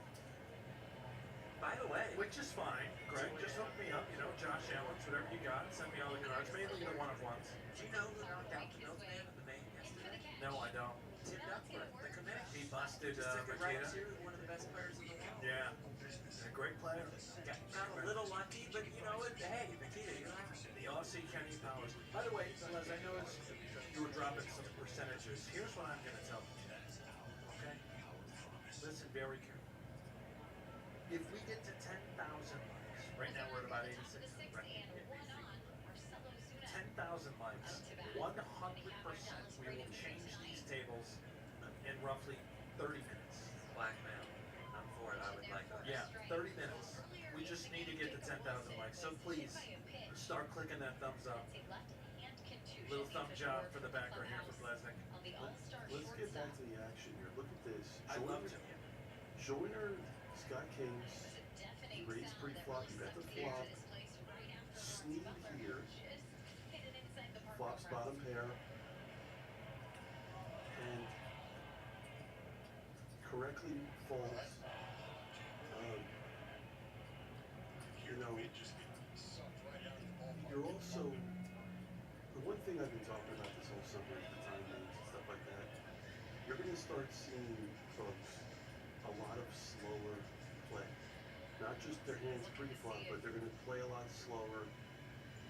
By the way,
Which is fine, Greg. Just hook me up, Josh Allen's, whatever you got. Send me all the cards, mainly the one-of-ones.
do you know who knocked out the milkman in the main yesterday?
No, I don't.
Tim Duckworth, the committee.
He busted
Just took it right
Makita.
to one of the best players in the world.
Yeah, he's a great player.
Got a little lucky, but you know what? Hey, Makita, you're on.
The Aussie Kenny Powers. By the way, Les, I noticed you were dropping some percentages. Here's what I'm going to tell you. Okay? Listen very carefully. If we get to 10,000 likes, right now we're at about 86. Right? 10,000 likes, 100% we will change these tables in roughly 30 minutes.
Blackmail. I'm for it. I would like that.
Yeah, 30 minutes. We just need to get to 10,000 likes. So please, start clicking that thumbs up. Little thumb job for the background here for Blesnick.
Let's get back to the action here. Look at this.
I love to.
Joyner, Scott Kings, he raised pre-flop, he bet the flop. Sneed here, flops bottom pair, and correctly folds. You're also, the one thing I've been talking about this whole summer is the time names and stuff like that. You're going to start seeing folks a lot of slower play. Not just their hands pre-flop, but they're going to play a lot slower.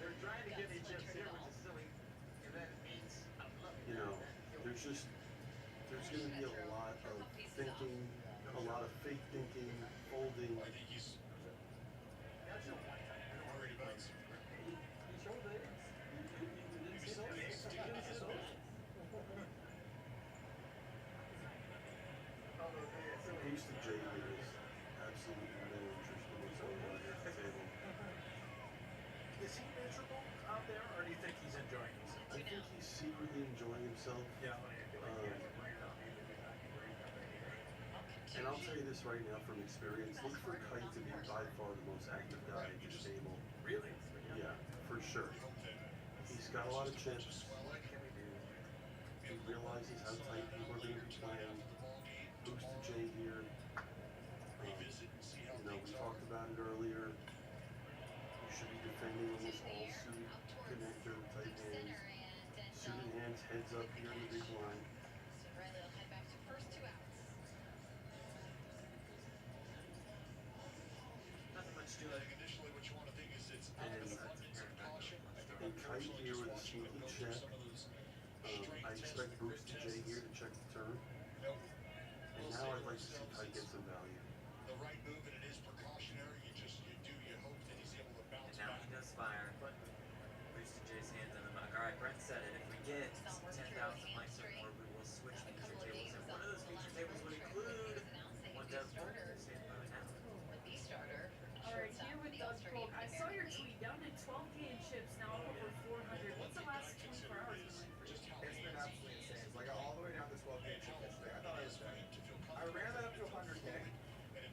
They're trying to get me chips here, which is silly. And that means
There's going to be a lot of thinking, a lot of fake thinking, folding. Houston J has absolutely no interest in what's going on here at the table.
Is he miserable out there, or do you think he's enjoying himself?
I think he's secretly enjoying himself.
Yeah.
And I'll tell you this right now from experience, look for Kite to be by far the most active guy at this table.
Really?
Yeah, for sure. He's got a lot of chips. realizes how tight people are going to be playing. Boosted J here. You know, we talked about it earlier. You should be defending almost all suited connector type hands. Suited hands heads up here in the big line.
So Riley will head back to first 2 outs.
Nothing much to it.
And tight here with a sneaky check. I expect Boosted J here to check the turn. And now I'd like to see Kite get some value.
And now he does fire. Boosted J's hands on the back. Alright, Brent said it. If we get 10,000 likes or more, we will switch feature tables. And one of those feature tables would include one dev poll. Stand by now.
With the starter,
Alright, here with Doug Polk. I saw your tweet, down to 12K in chips, now up over 400. What's the last 24 hours been like for you?
It's been absolutely insane. So I got all the way down to 12K chip yesterday. I thought I was done. I ran that up to 100K.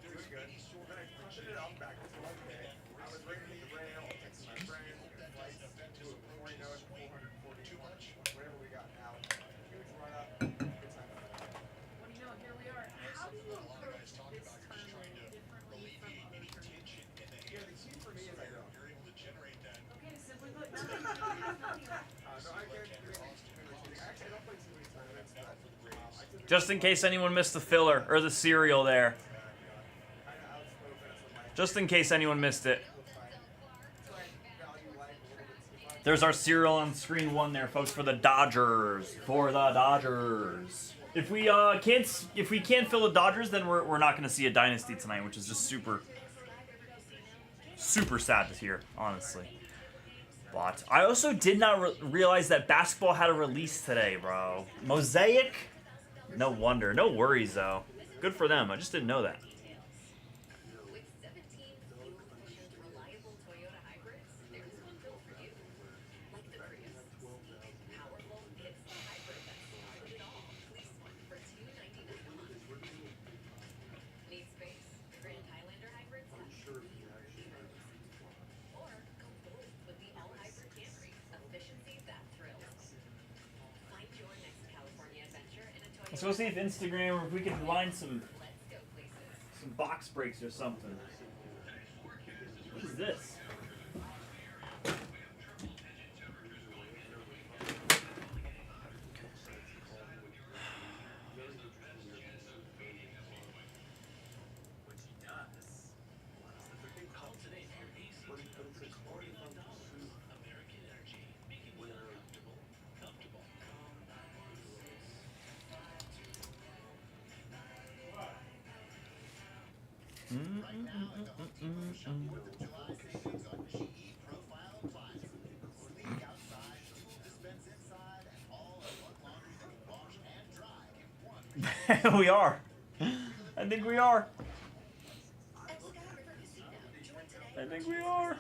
Doing good. Then I punted it up back to 12K. I was ready to hit the rail, texting my friends, flights, do a 40 note, 440, whatever we got out. Huge run up. Good time.
Well, you know, here we are. How do you approach this tournament differently from other tournaments?
Yeah, the key for me is I don't.
Okay, simply put, nothing. Nothing.
No, I can't do anything. Actually, I don't play too many tournaments, but I typically
Just in case anyone missed the filler or the cereal there. Just in case anyone missed it. There's our cereal on screen 1 there, folks, for the Dodgers. For the Dodgers. If we can't fill the Dodgers, then we're not going to see a Dynasty tonight, which is just super sad to hear, honestly. But I also did not realize that basketball had a release today, bro. Mosaic? No wonder. No worries, though. Good for them. I just didn't know that.
with 17 fuel-efficient, reliable Toyota hybrids, there's one built for you. Like the Prius. Powerful, it's the hybrid that's started it all. Lease one for $299 a month. Need space? Grand Highlander hybrids have or go bold with the all-hybrid Camry. Efficiency that thrills. Find your next California adventure in a Toyota.
Let's go see if Instagram or if we can line some
Let's go places.
box breaks or something. What is this?
Which he does.
We are. I think we are. I think we are.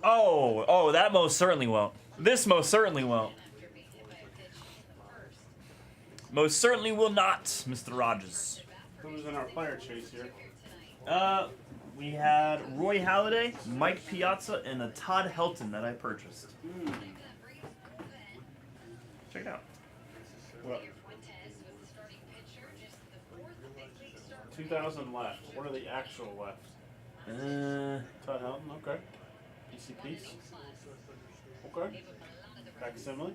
Oh, that most certainly won't. This most certainly won't. Most certainly will not, Mr. Rogers.
Who's in our player chase here?
We had Roy Halladay, Mike Piazza, and a Todd Helton that I purchased. Check it out.
What? 2,000 left. What are the actual left? Todd Helton, okay. PCPs? Okay. Facsimile?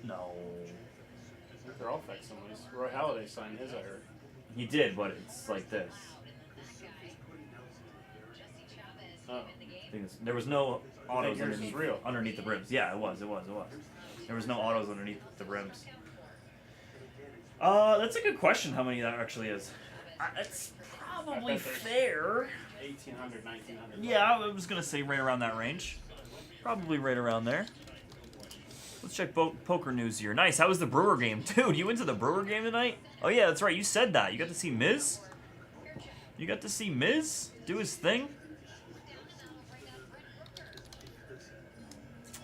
No.
I think they're all facsimiles. Roy Halladay signed his, I heard.
He did, but it's like this.
Oh.
There was no autos
yours is
underneath,
real.
underneath the rims. Yeah, it was. There was no autos underneath the rims. That's a good question. How many that actually is? It's probably fair.
1800, 1900.
Yeah, I was gonna say right around that range. Probably right around there. Let's check poker news here. Nice. How was the Brewer game, dude? You went to the Brewer game tonight? Oh yeah, that's right. You said that. You got to see Miz. You got to see Miz do his thing.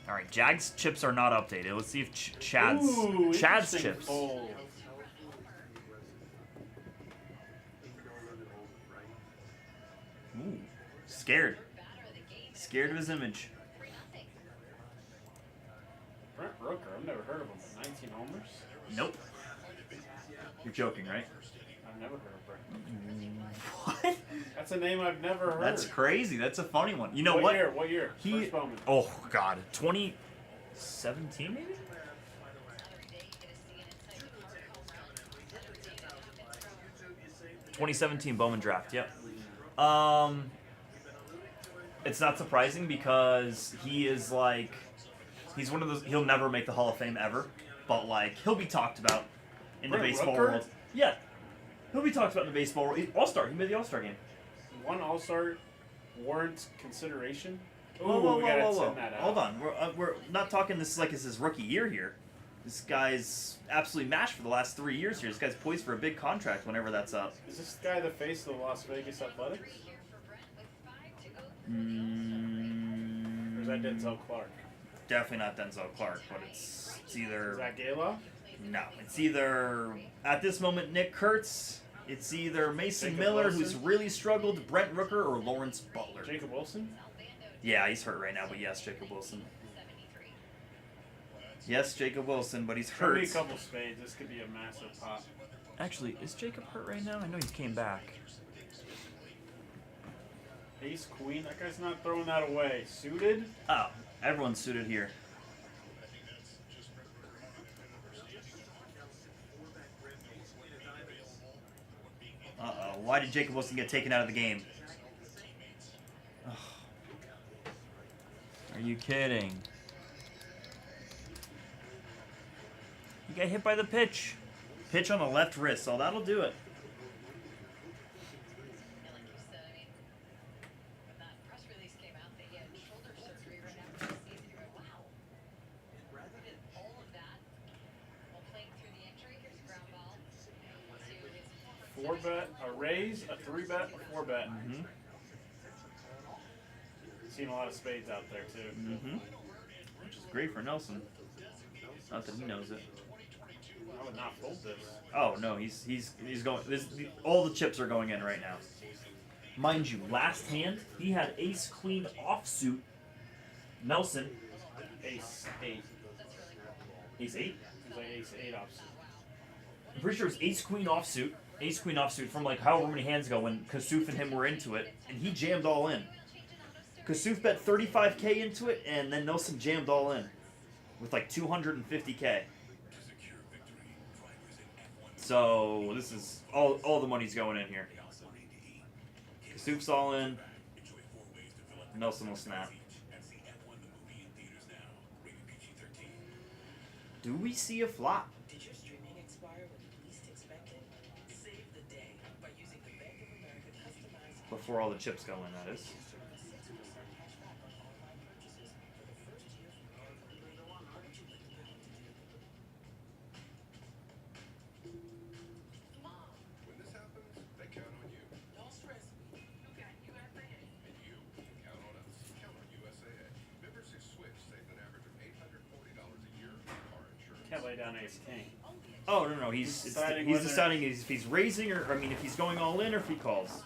All right, Jags chips are not updated. Let's see if Chad's chips.
Fold.
Ooh, scared. Scared of his image.
Brent Rooker, I've never heard of him. 19 homers?
Nope. You're joking, right?
I've never heard of Brent.
What?
That's a name I've never heard.
That's crazy. That's a funny one. You know what?
What year? First Bowman.
Oh God, 2017 maybe. 2017 Bowman draft. Yep. It's not surprising because he is like, he's one of those. He'll never make the Hall of Fame ever, but like he'll be talked about in the baseball world. Yeah, he'll be talked about in the baseball world. All-Star. He made the All-Star game.
One All-Star warrants consideration.
Whoa.
Send that out.
Hold on. We're not talking this like it's his rookie year here. This guy's absolutely mashed for the last 3 years here. This guy's poised for a big contract whenever that's up.
Is this guy the face of the Las Vegas Athletics? Or is that Denzel Clark?
Definitely not Denzel Clark, but it's either...
Is that Gala?
No. It's either, at this moment, Nick Kurtz. It's either Mason
Jacob
Miller,
Wilson?
who's really struggled, Brent Rooker, or Lawrence Butler.
Jacob Wilson?
Yeah, he's hurt right now, but yes, Jacob Wilson. Yes, Jacob Wilson, but he's
Show
hurt.
me a couple spades. This could be a massive pop.
Actually, is Jacob hurt right now? I know he came back.
Ace Queen? That guy's not throwing that away. Suited?
Oh, everyone's suited here. Uh-oh, why did Jacob Wilson get taken out of the game? Ugh. Are you kidding? You got hit by the pitch. Pitch on the left wrist, so that'll do it.
Four bet, a raise, a three bet, a four bet.
Mm-hmm.
Seen a lot of spades out there too.
Mm-hmm. Which is great for Nelson. Not that he knows it.
I would not fold this.
Oh no, he's going. All the chips are going in right now. Mind you, last hand he had Ace Queen offsuit. Nelson.
Ace 8.
Ace 8.
He's like Ace 8 offsuit.
I'm pretty sure it's Ace Queen offsuit. Ace Queen offsuit from like however many hands ago when Kasuf and him were into it, and he jammed all in. Kasuf bet 35K into it, and then Nelson jammed all in with like 250K. So this is all the money's going in here. Kasuf's all in. Nelson will snap. Do we see a flop?
Did your streaming expire when you least expected? Save the day by using the Bank of America customized
Before all the chips go in, that is.
When this happens, they count on you.
Don't stress me. You got USAA.
And you can count on us. Count on USAA. Members who switch save an average of $840 a year on car insurance.
Can't lay down Ace King.
Oh no, he's
deciding
if he's raising or I mean if he's going all in or if he calls.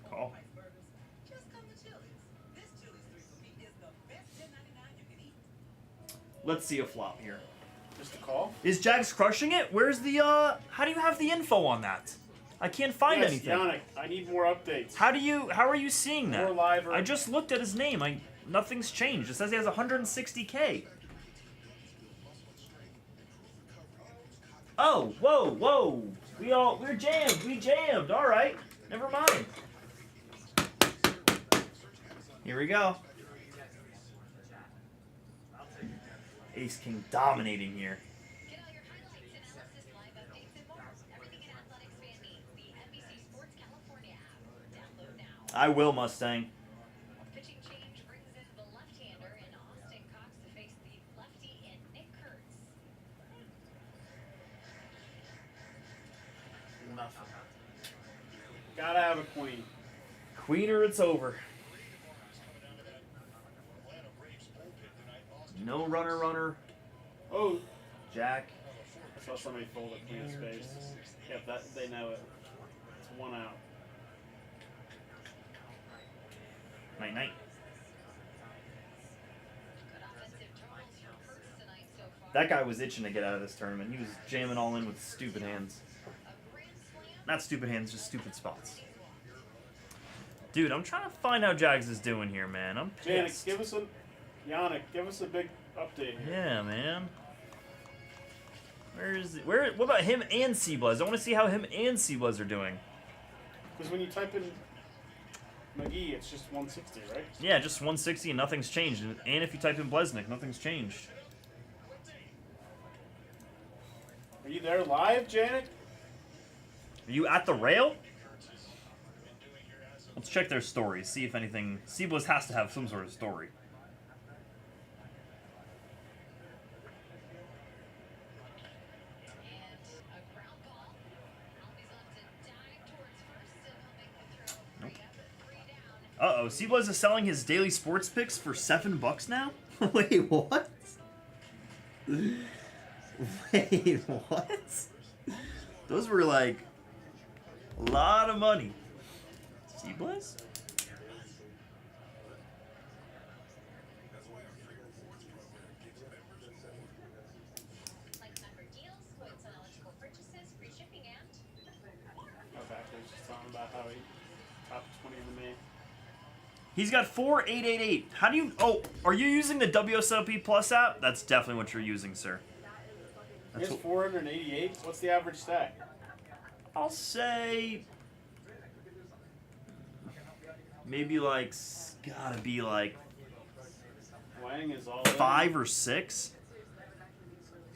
Call. Let's see a flop here.
Just a call?
Is Jags crushing it? Where's the how do you have the info on that? I can't find
Yes,
anything.
Yannick, I need more updates.
How are you seeing that?
More live or-
I just looked at his name. Nothing's changed. It says he has 160K. Oh, whoa. We're jammed. We jammed. All right. Never mind. Here we go. Ace King dominating here. I will, Mustang.
Pitching change brings in the left-hander in Austin Cox to face the lefty in Nick Kurtz.
Nothing. Gotta have a queen.
Queen or it's over. No runner.
Oh,
Jack.
I saw somebody fold a queen of spades. Yep, that they know it. It's 1 out.
Night.
Good offensive totals for Kurtz tonight so far.
That guy was itching to get out of this tournament. He was jamming all in with stupid hands.
A grand slam.
Not stupid hands, just stupid spots. Dude, I'm trying to find how Jags is doing here, man. I'm
Janik,
pissed.
give us a big update here.
Yeah, man. Where is it? What about him and C-Blez? I want to see how him and C-Blez are doing.
Because when you type in McGee, it's just 160, right?
Yeah, just 160 and nothing's changed. And if you type in Blesnik, nothing's changed.
Are you there live, Janik?
Are you at the rail? Let's check their stories, see if anything... C-Blez has to have some sort of story.
And a ground ball. Albies on to dive towards first, and he'll make the throw. 3 up, 3 down.
Uh-oh, C-Blez is selling his daily sports picks for $7 now? Wait, what? Wait, what? Those were like a lot of money. C-Blez?
Like member deals, quotes on eligible purchases, free shipping, and
Okay, I was just talking about how he top 20 in the main.
He's got 4888. How do you... Oh, are you using the WSOP Plus app? That's definitely what you're using, sir.
He has 488. What's the average stack?
I'll say... Maybe like... Gotta be like...
Wang is all
5 or 6.
Is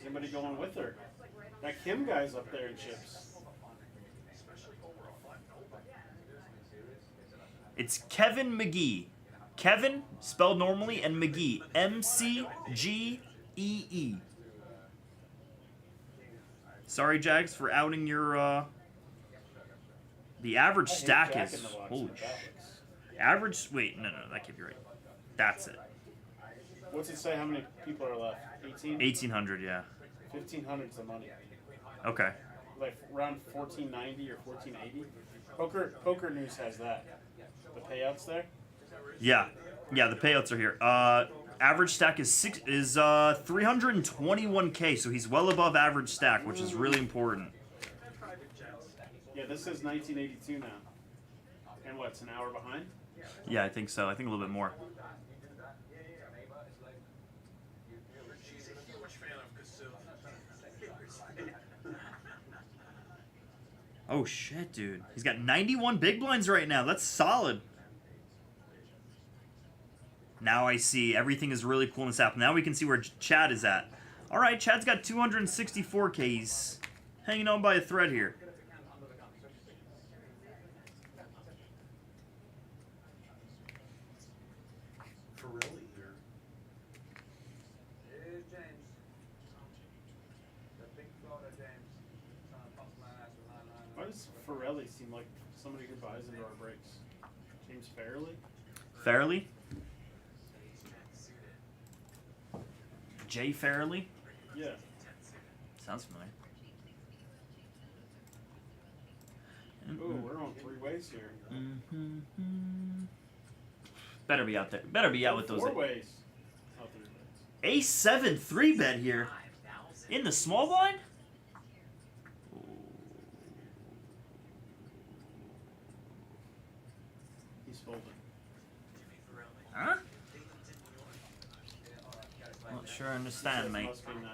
anybody going with her? That Kim guy's up there in chips.
It's Kevin McGee. Kevin, spelled normally, and McGee. M-C-G-E-E. Sorry, Jags, for outing your, The average stack
Jack
is...
in the box,
Holy
but
sh...
that looks-
Average... Wait, no, that can't be right. That's it.
What's it say how many people are left? 18?
1,800, yeah.
1,500's the money.
Okay.
Like around 1490 or 1480. Poker News has that. The payouts there.
Yeah. Yeah, the payouts are here. Average stack is 321K, so he's well above average stack, which is really important.
Yeah, this says 1982 now. And what's an hour behind?
Yeah, I think so. I think a little bit more.
She's a huge fan of Kasuf.
Oh, shit, dude. He's got 91 big blinds right now. That's solid. Now I see. Everything is really cool in this app. Now we can see where Chad is at. All right, Chad's got 264K. He's hanging on by a thread here.
Pirelli here.
Here's James. The big Florida James. Trying to bust my ass with 999.
Why does Farrelly seem like somebody who buys into our breaks? James Fairley?
Fairley? Jay Fairley?
Yeah.
Sounds familiar.
Ooh, we're on 3 ways here.
Better be out there. Better be out with those.
4 ways. Oh, 3 ways.
A7 3-bet here. In the small blind?
He's folding.
Huh? Not sure I understand, mate.
Must be nice.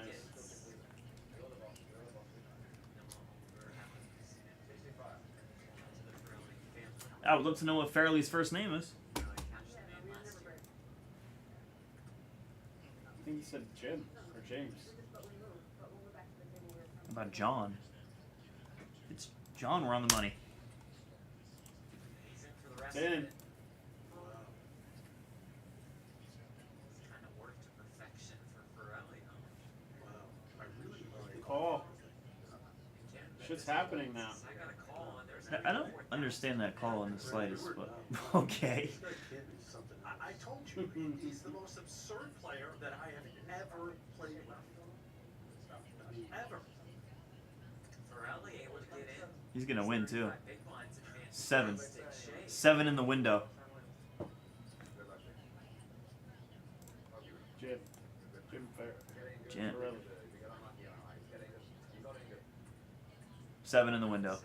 I would love to know what Fairley's first name is.
I think he said Jim or James.
What about John? It's John, we're on the money.
It's in.
Kind of worked to perfection for Pirelli, huh?
Wow. I really like.
Call.
Again,
Shit's happening now.
I got a call and there's
I don't understand that call in the slightest, but okay.
This guy can't be something else.
I told you, he's the most absurd player that I have ever played with. Ever.
Pirelli able to get in.
He's gonna win too.
Big blinds advance.
7.
Stick shape.
7 in the window.
Jim Fair.
Jim.
Pirelli.
7 in the window.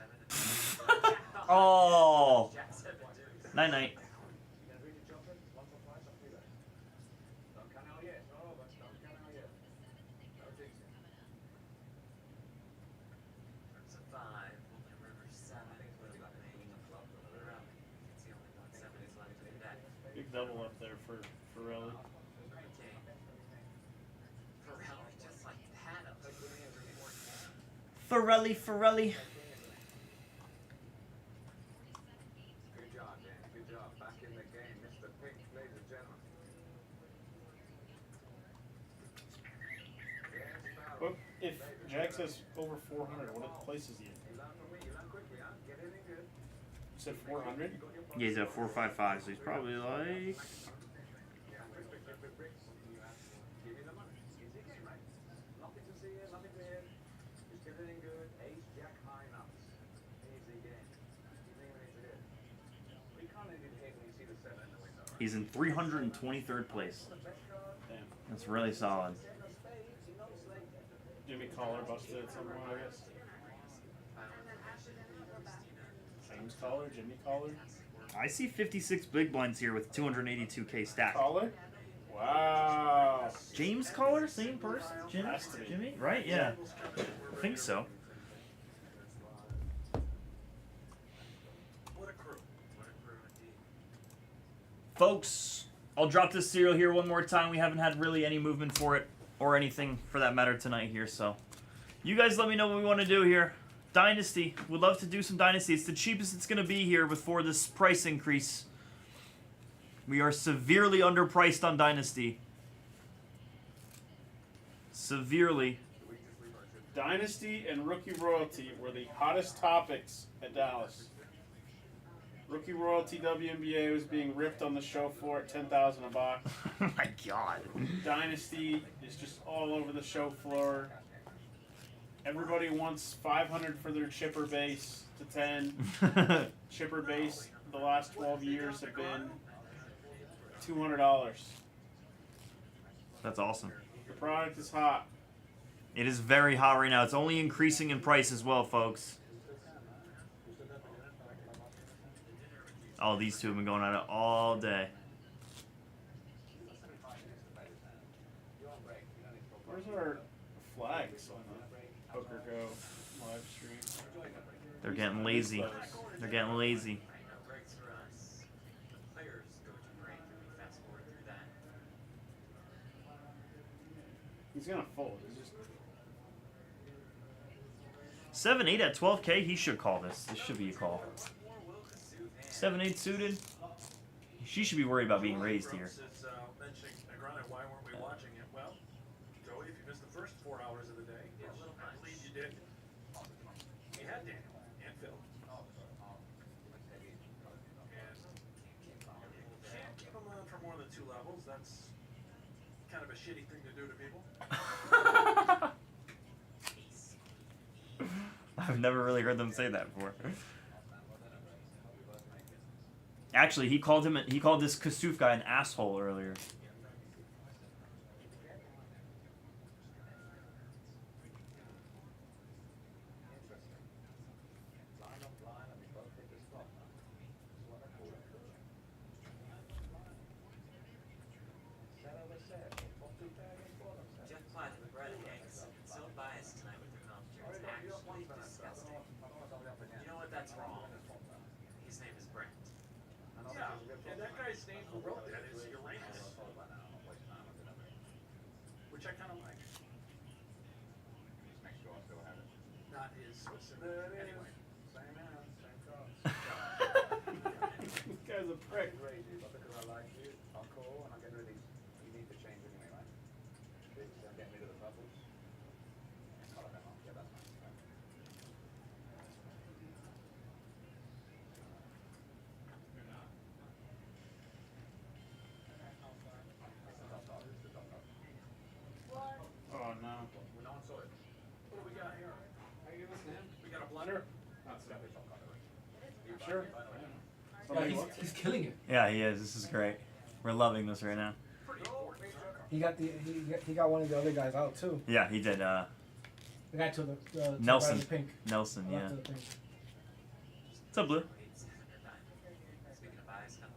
Oh.
Jack 7-2.
Night night.
It's a 5. Open river 7. Clearly making a flop of the round. It's the only 1 7 is left to do that.
Big double up there for Pirelli.
Okay. Pirelli just like that up to 3-4.
Ferrelli.
Good job, Dan. Good job. Back in the game, Mr. Pink, ladies and gentlemen.
Well, if Jack says over 400, what places he in?
You learn from me. You learn quickly, huh? Get in good.
You said 400?
Yeah, he's at 455, so he's probably like.
Yeah, brick. Give me the money. Easy game, right? Nothing to see here, nothing to hear. Just get it in good. Ace, Jack, high nuts. Easy game. You think we need to hit? We can't even hit when you see the 7 in the window, right?
He's in 323rd place.
Damn.
That's really solid.
Jimmy Collar busted at some point, I guess. James Collar, Jimmy Collar.
I see 56 big blinds here with 282k stack.
Collar? Wow.
James Collar, same person?
Has to be.
Jimmy? Right? Yeah. I think so.
What a crew.
What a crew indeed.
Folks, I'll drop this serial here one more time. We haven't had really any movement for it or anything for that matter tonight here, so you guys let me know what we want to do here. Dynasty. We'd love to do some Dynasty. It's the cheapest it's going to be here before this price increase. We are severely underpriced on Dynasty. Severely.
Dynasty and rookie royalty were the hottest topics at Dallas. Rookie royalty WNBA was being ripped on the show floor at $10,000 a box.
Oh my god.
Dynasty is just all over the show floor. Everybody wants 500 for their chipper base to 10. Chipper base the last 12 years have been $200.
That's awesome.
The product is hot.
It is very hot right now. It's only increasing in price as well, folks. Oh, these two have been going at it all day.
Where's our flags on the Poker Go live stream?
They're getting lazy. They're getting lazy.
No breaks for us. The players go to break and we fast forward through that.
He's gonna fold. He's just
7-8 at 12k. He should call this. This should be a call. 7-8 suited. She should be worried about being raised here.
Is mentioning, granted, why weren't we watching it? Well, Joey, if you missed the first 4 hours of the day, which I believe you did, we had Daniel and Phil. And can't keep them on for more than 2 levels. That's kind of a shitty thing to do to people.
I've never really heard them say that before. Actually, he called this Kasuf guy an asshole earlier.
Jeff Platt and Brett Hanks so biased tonight with their commentary. It's actually disgusting. You know what? That's wrong. His name is Brent.
Yeah, and that guy's name who wrote that is Uranus. Which I kind of like. Not his specific. Anyway.
this guy guy's a prick.
Crazy, but because I like you, I'm cool, and I'm getting rid of these. You need to change anyway, right? I'm getting rid of the bubbles. Oh, I don't know. Yeah, that's nice. Right?
Oh no.
We're not saw it. What do we got here? We got a blender?
Sure.
Yeah, he's killing it.
Yeah, he is. This is great. We're loving this right now.
He got one of the other guys out too.
Yeah, he did.
The guy to the
Nelson.
right of the pink.
Nelson,
Left
yeah.
of the pink.
What's up, Blue?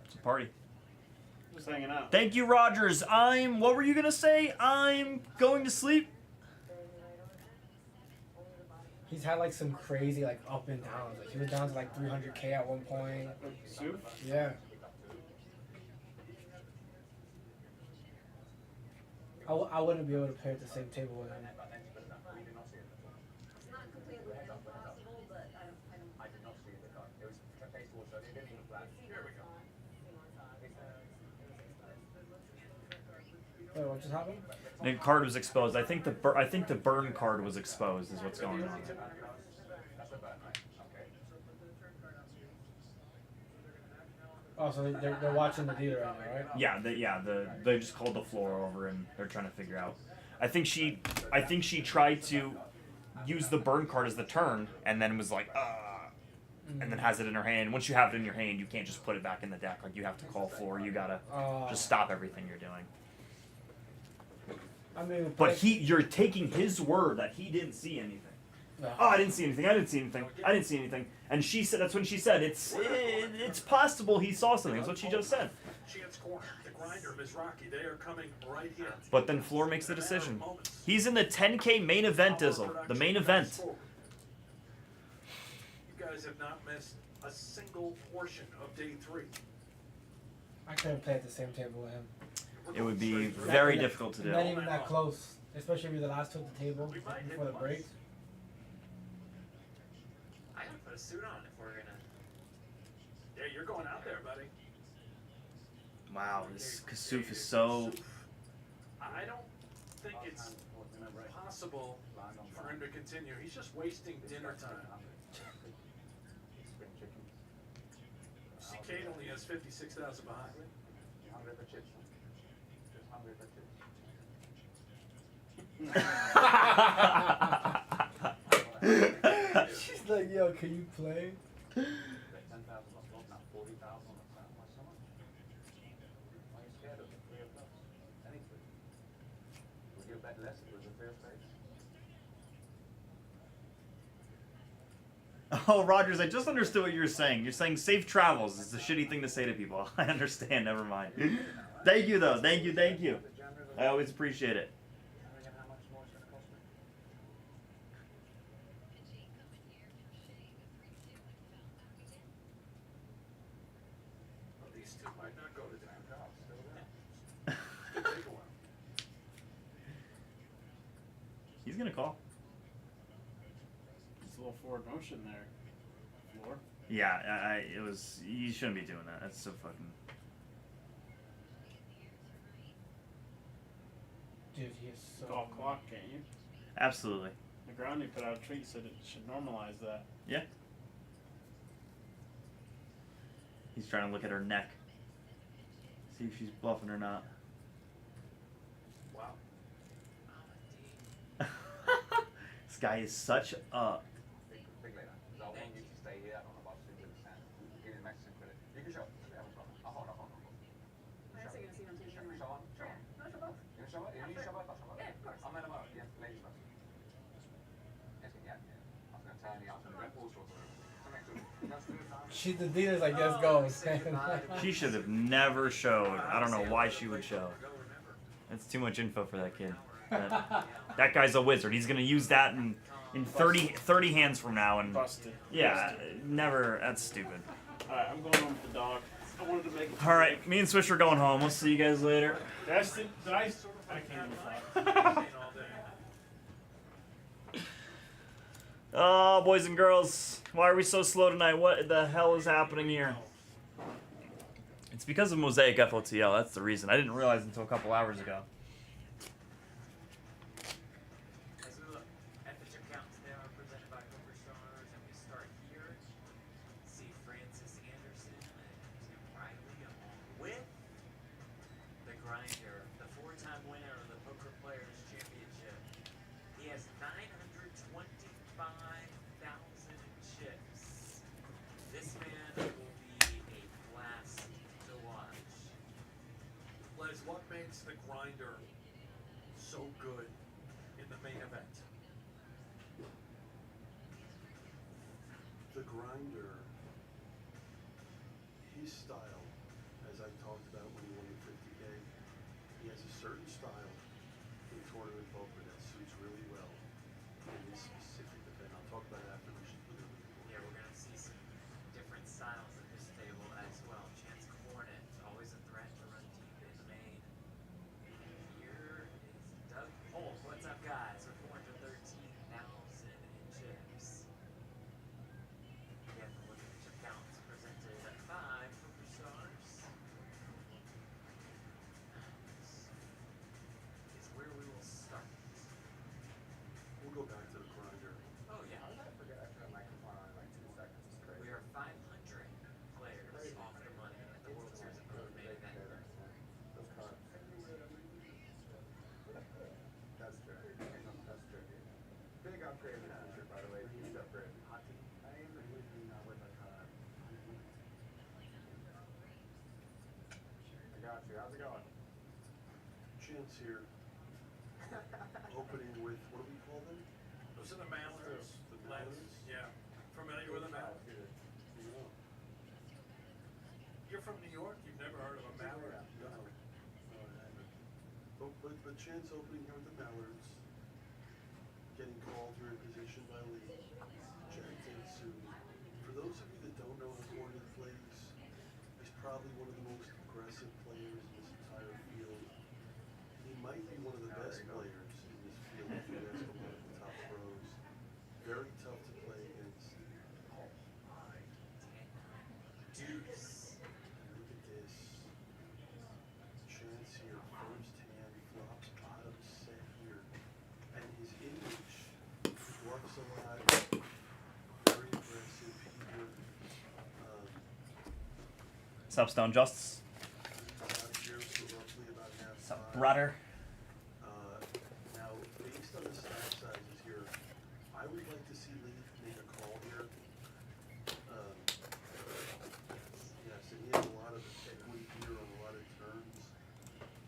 It's a party.
Just hanging out.
Thank you, Rogers. What were you gonna say? I'm going to sleep.
He's had like some crazy like up and downs. Like he was down to like 300K at one point.
Soup?
Yeah. I wouldn't be able to play at the same table with him.
It's not completely impossible, but I
I did not see the card. It was taste water. It didn't even flash. Here we go.
Wait, what just happened?
The card was exposed. I think the burn card was exposed. Is what's going on.
That's a burn, right? Okay.
Oh, so they're watching the dealer right now, right?
Yeah, they just called the floor over and they're trying to figure out. I think she tried to use the burn card as the turn and then was like, and then has it in her hand. Once you have it in your hand, you can't just put it back in the deck. Like you have to call floor. You gotta just stop everything you're doing.
I mean,
But you're taking his word that he didn't see anything.
No.
Oh, I didn't see anything. I didn't see anything. I didn't see anything. And she said, that's when she said, it's possible he saw something. That's what she just said.
Chance corner. The grinder, Ms. Rocky. They are coming right here.
But then Floor makes the decision. He's in the 10K main event, Dizzle. The main event.
You guys have not missed a single portion of day 3.
I couldn't play at the same table with him.
It would be very difficult to do.
Not even that close, especially if you're the last two at the table before the break.
I gotta put a suit on if we're gonna.
Yeah, you're going out there, buddy.
Wow, this Kasuf is so.
I don't think it's possible for him to continue. He's just wasting dinner time. See, Kate only has 56,000 behind me.
You hungry for chips? Just hungry for chips.
She's like, yo, can you play?
10,000 was not now 40,000 or something. Why so much? Why are you scared of the 3 of us? Anything. Would you bet less if it was a fair space?
Oh, Rogers, I just understood what you were saying. You're saying safe travels is a shitty thing to say to people. I understand, never mind. Thank you, though. Thank you. I always appreciate it.
How much more it's going to cost me?
Well, these two might not go to town.
Still there.
Could take a while.
He's gonna call.
It's a little forward motion there. Floor.
Yeah, it was. You shouldn't be doing that. That's so fucking.
Dude, he is so.
Call clock, can't you?
Absolutely.
The ground you put out a tweet said it should normalize that.
Yeah. He's trying to look at her neck. See if she's bluffing or not.
Wow.
This guy is such a.
Big later. So I want you to stay here. I don't know about sleeping in the sand. Give you Mexican credit. You can show. Yeah, no problem. I'll hold. Show on. You can show it? You show it? I'll show it. Yeah, of course. I'm in a moment. Yeah, ladies first. Yes, yeah. I was going to tell you, I was going to Red Bull shorts.
The dealer's like, let's go.
She should have never showed. I don't know why she would show. That's too much info for that kid. That guy's a wizard. He's gonna use that in 30 hands from now and.
Busted.
Yeah, never. That's stupid.
Alright, I'm going home with the dog. I wanted to make it.
All right, me and Swish are going home. We'll see you guys later.
Did I can't even talk.
Oh, boys and girls, why are we so slow tonight? What the hell is happening here? It's because of Mosaic FOTL. That's the reason. I didn't realize until a couple hours ago.
As we look at the chip counts, they are presented by Poker Stars, and we start here. See Francis Anderson and Tim Riley along with the Grinder, the 4-time winner of the Poker Players Championship. He has 925,000 chips. This man will be a blast to watch.
Les, what makes the Grinder so good in the main event?
The Grinder, his style, as I talked about when he won the 50K, he has a certain style in tournament poker that suits really well in this specific event. I'll talk about it after we should put it in.
Yeah, we're gonna see some different styles at this table as well. Chance Cornet, always a threat to run deep in the main. Here is Doug Holt. What's up, guys? With 413,000 in chips. Again, we'll look at the chip counts presented by Poker Stars. This is where we will start.
We'll go back to the Grinder.
Oh yeah.
How did I forget I turned my microphone on in like 2 seconds? It's crazy.
We are 500 players off the money at the World Series of Poker main event.
Those cards. That's true. That's tricky. Big upgrade in the future, by the way. Huge upgrade. Hot tea. I am using with a card. I got you. How's it going?
Chance here, opening with, what do we call them?
Those are the Marlins.
The
Les,
Marlins?
yeah. Familiar with the Marlins?
No.
You're from New York? You've never heard of a Marlin?
No, I haven't. But Chance opening here with the Mallards, getting called here in position by Lee. Dy-Nastyyyy. For those of you that don't know how Cornet plays, he's probably one of the most aggressive players in this entire field. He might be one of the best players in this field if you ask a lot of the top pros. Very tough to play against.
Deuce.
And look at this. Chance here, first hand, flops, bottom set here. And his image works a lot. Very aggressive here.
Sup, Stone Justice?
Out here, so roughly about half
Sup,
time.
brother?
Now, based on the stack sizes here, I would like to see Lee make a call here. Yes, and he has a lot of equity here on a lot of turns.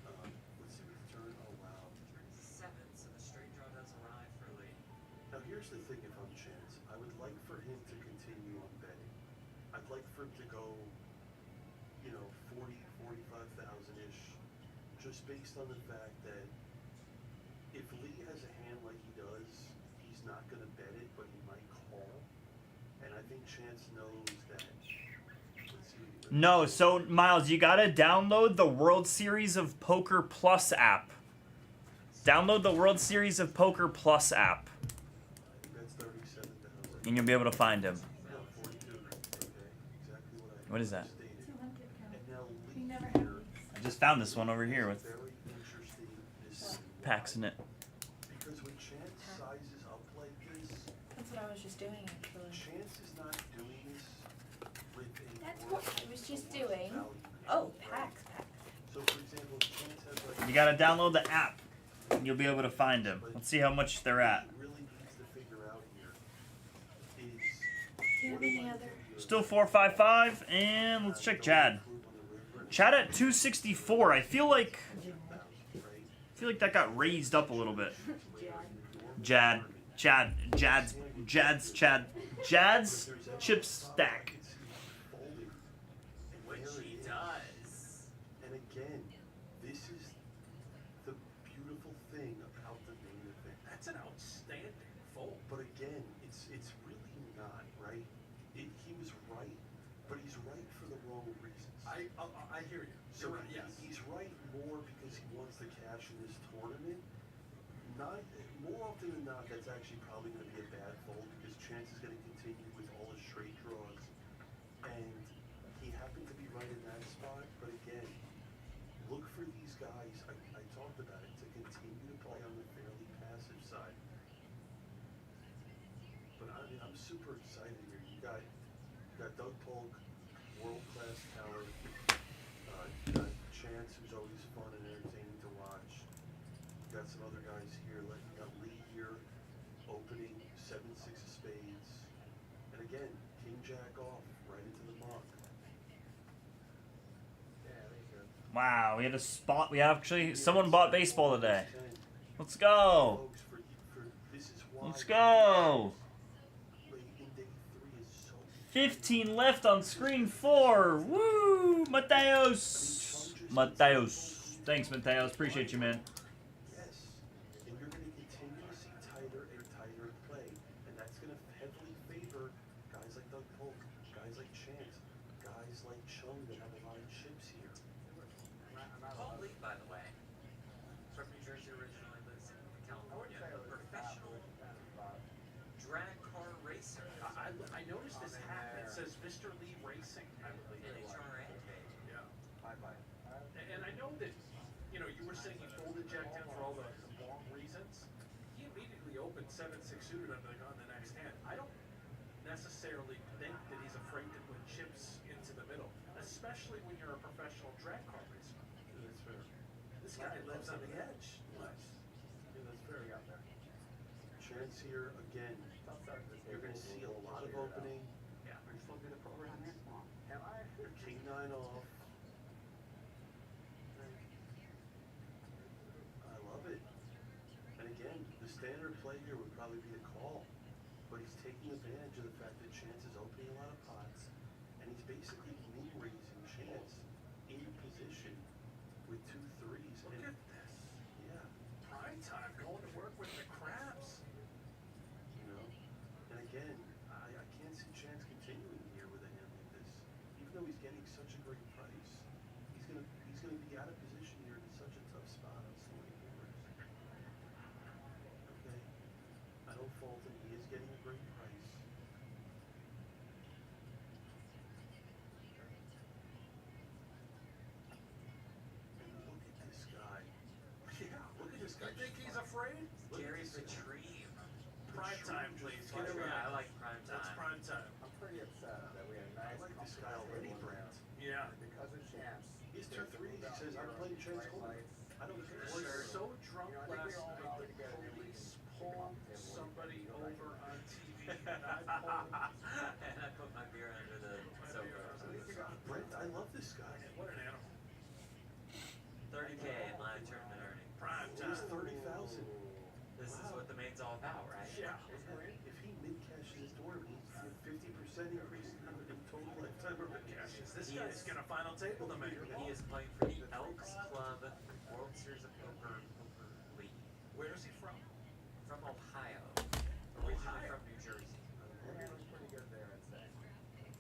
Let's see what the turn, oh wow.
Turns 7, so the straight draw does arrive for Lee.
Now here's the thing if I'm Chance, I would like for him to continue on betting. I'd like for him to go, 40, 45,000-ish, just based on the fact that if Lee has a hand like he does, he's not going to bet it, but he might call. And I think Chance knows that. Let's see.
No, so Miles, you gotta download the World Series of Poker Plus app. Download the World Series of Poker Plus app,
That's 37,000.
and you'll be able to find him.
No, 42. Okay, exactly what I
What is that?
stated.
200 count.
And now
We
Lee
never
here
have
I just found this one over here with
very interesting decision.
packs in it.
Because when Chance sizes up like this,
That's what I was just doing actually.
Chance is not doing this with a
That's
worse-
what I was just
a worse
doing.
value,
Oh,
right?
packs.
So for example, if Chance has like.
You gotta download the app, and you'll be able to find him. Let's see how much they're at.
What he really needs to figure out here is.
Do you have any other?
Still 455, and let's check Jad. Chad at 264. I feel like that got raised up a little bit. Jad's chip stack.
Which he does.
And again, this is the beautiful thing about the main event.
That's an outstanding fold.
But again, it's really not, right? He was right, but he's right for the wrong reasons.
I hear you.
So
You're right, yes.
he's right more because he wants the cash in this tournament. Not more often than not, that's actually probably going to be a bad fold because Chance is going to continue with all his straight draws, and he happened to be right in that spot. But guys, I talked about it, to continue to play on the fairly passive side. But I mean, I'm super excited here. You got Doug Polk, world-class talent. You got Chance, who's always fun and entertaining to watch. You got some other guys here, like you got Lee here, opening 7-6 of spades. And again, King Jack off, right into the muck.
Wow, we had a spot. We actually someone bought baseball today. Let's go. Let's go. 15 left on screen 4. Woo, Mateos. Mateos. Thanks, Mateos. Appreciate you, man.
Yes, and you're going to continue to see tighter and tighter play, and that's going to heavily favor guys like Doug Polk, guys like Chance, guys like Chung that have a lot of chips here.
Paul Lee, by the way, from New Jersey originally, lives in California. A professional drag car racer.
I noticed this hat that says Mr. Lee Racing, I believe.
NHRA.
Yeah. And I know that, you know, you were saying he folded Jack 10 for all the wrong reasons. He immediately opened 7-6 suited on the next hand. I don't necessarily think that he's afraid to put chips into the middle, especially when you're a professional drag car racer.
That's fair.
This guy lives on the edge.
Nice. Yeah, that's fair. Chance here again. You're going to see a lot of opening.
Yeah.
King 9 off. I love it. And again, the standard play here would probably be a call, but he's taking advantage of the fact that Chance is opening a lot of pots, and he's basically raising Chance in position with 2 3s.
Look at this.
Yeah.
Prime time going to work with the crabs.
You know, and again, I can't see Chance continuing here with a hand like this, even though he's getting such a great price. He's gonna be out of position here in such a tough spot on so many boards. Okay, I don't fault him. He is getting a great price. And look at this guy. Yeah, look at this guy.
You think he's afraid?
Gary Retrieve.
Prime time, please. Get it
Yeah, I
right.
like prime time.
That's prime time.
I'm pretty upset that we had a nice.
I like this guy already, Brent.
Yeah.
Because of Chance.
He's 2 3s. He says, I'm playing Chance Corner. I don't care.
I was so drunk
You know, I think we
last
all
night
voted
that
together and we
police
can
pulled
pick 'em up.
somebody over on TV, and I pulled.
And I put my beer under the sofa.
Brent, I love this guy.
What an animal.
30K in my tournament earning.
Prime
It was
time.
30,000.
This is what the main's all about, right?
Yeah.
If he mid-cashes his door, it means 50% increase in total lifetime of
Cashes.
mid-cashes.
This
He
guy's
is-
gonna final table to make.
He is playing for the Elks Club World Series of Poker League.
Where is he from?
From Ohio. Originally
Ohio.
from New Jersey.
Everyone's pretty good there, I'd say.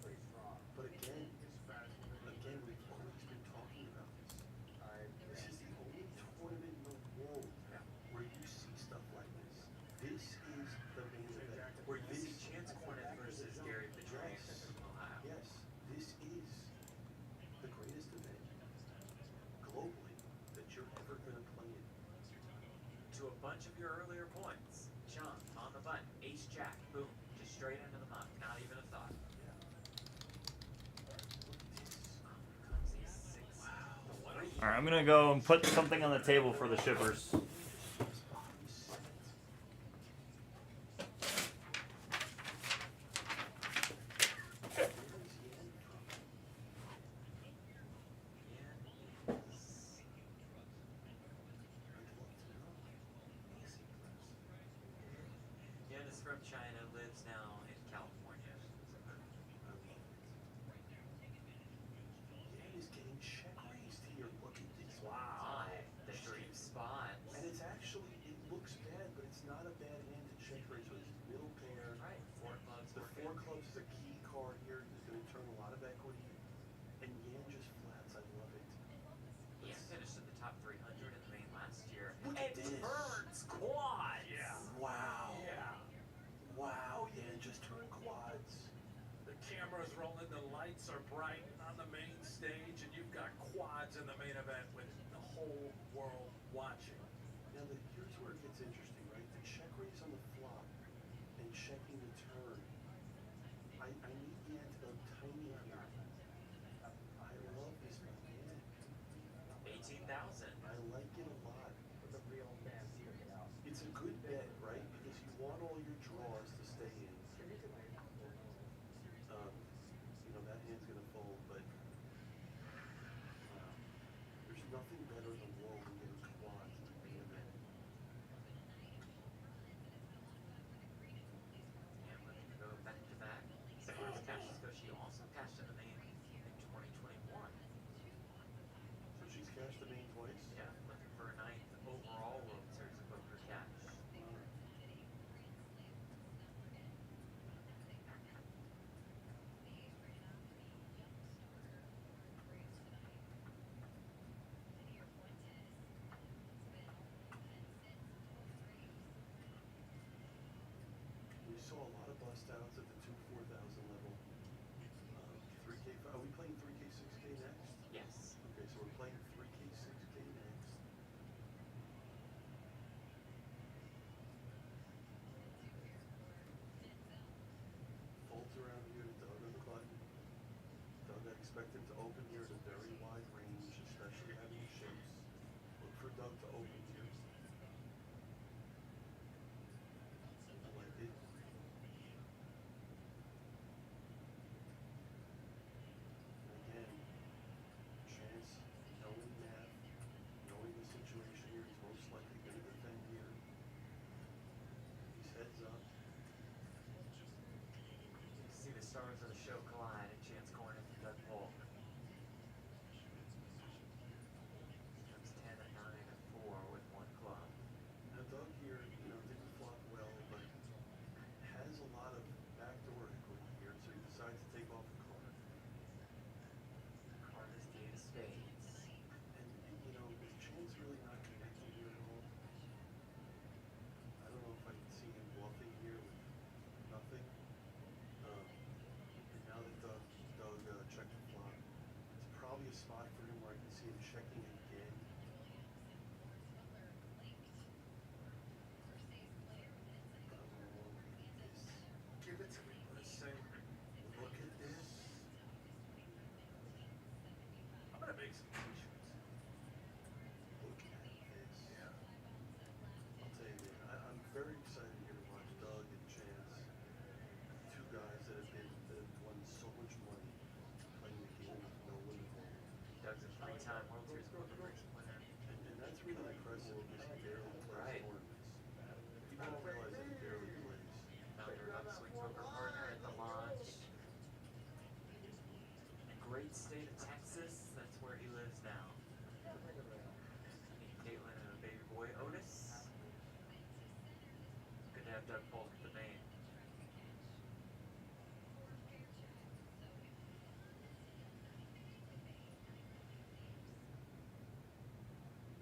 Pretty strong.
But again, we've always been talking about this. This is the only tournament in the world where you see stuff like this. This is the main event.
Where you
This
see Chance Cornet versus Gary Patrice from Ohio.
Yes, this is the greatest event globally that you're ever going to play in.
To a bunch of your earlier points, John on the button, ace jack, boom, just straight into the muck, not even a thought. Comes ace six.
All right, I'm gonna go and put something on the table for the shippers.
Yen is from China, lives now in California.
Yan is getting check raised here. Look at this.
Wow, the dream spot.
And it's actually, it looks bad, but it's not a bad hand to check raise with his middle pair.
Right, four clubs.
The 4 clubs is a key card here. He's going to turn a lot of equity. And Yan just flats. I love it.
Yen finished in the top 300 in the main last year.
Look
And
at this.
turns quads.
Yeah.
Wow.
Yeah.
Wow.
camera's rolling, the lights are bright on the main stage, and you've got quads in the main event with the whole world watching.
Now, here's where it gets interesting, right? The check raise on the flop and checking the turn. I need the ante to go tiny here. I love this hand.
18,000.
I like it a lot.
With a real fancy, you know.
It's a good bet, right? Because you want all your draws to stay in. You know, that hand's gonna fold, but there's nothing better than rolling getting quads in the main event.
And looking to go back to back. As far as cashes go, she also cashed in the main in 2021.
So she's cashed the main twice?
Yeah, looking for a 9th overall World Series of Poker cash.
We saw a lot of bust outs at the 2-4,000 level. 3K, are we playing 3K, 6K next?
Yes.
Okay, so we're playing 3K, 6K next. Folds around here to Doug on the button. Doug, I expect him to open here at a very wide range, especially having chips. Look for Doug to open here. I like it. Again, chance, knowing math, knowing the situation here, he's most likely going to defend here. He's heads up.
You see the stars of the show collide at Chance Corner to Doug Polk. Comes 10 and 9 and 4 with 1 club.
Now Doug here, you know, didn't flop well, but has a lot of backdoor equity here, so he decides to take off the card.
Card is the 8 of spades.
And you know, with Chance really not connecting here at all, I don't know if I can see him bluffing here with nothing. And now that Doug checked the flop, it's probably a spot for him where I can see him checking again.
Give it to me, let's say, look at this. I'm gonna make some t-shirts.
Look at this.
Yeah.
I'll tell you, man, I'm very excited here to watch Doug and Chance, two guys that have won so much money playing the game with no limit on it.
Doug's a 3-time World Series Poker winner.
And that's really impressive because he barely plays
Right.
tournaments. People don't realize that he barely plays.
Founder of Upswing Poker Partner at the Lodge. Great state of Texas, that's where he lives now. Meet Caitlin and a baby boy, Otis. Good to have Doug Polk at the main.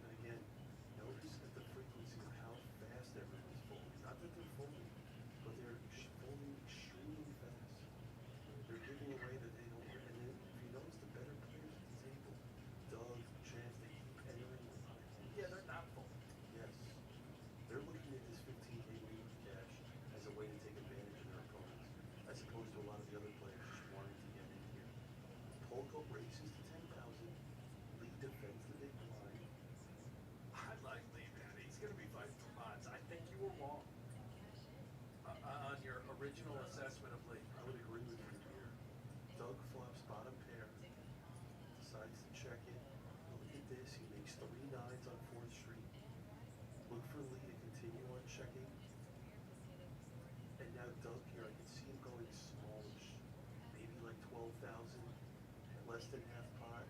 And again, notice at the frequency of how fast everyone's folding. Not that they're folding, but they're folding extremely fast. They're giving away that they don't. And then if you notice the better players at the table, Doug, Chance, they keep entering with high hands.
Yeah, they're not full.
Yes. They're looking at this 15K lead with cash as a way to take advantage of their opponents, as opposed to a lot of the other players just wanting to get in here. Polko races to 10,000. Lee defends the big blind.
I like Lee, man. He's gonna be fighting for mods. I think you were wrong on your original assessment of Lee.
I would agree with you here. Doug flops bottom pair, decides to check it. Look at this, he makes 3 9s on 4th Street. Look for Lee to continue on checking. And now Doug here, I can see him going smallish. Maybe like 12,000, less than half pot.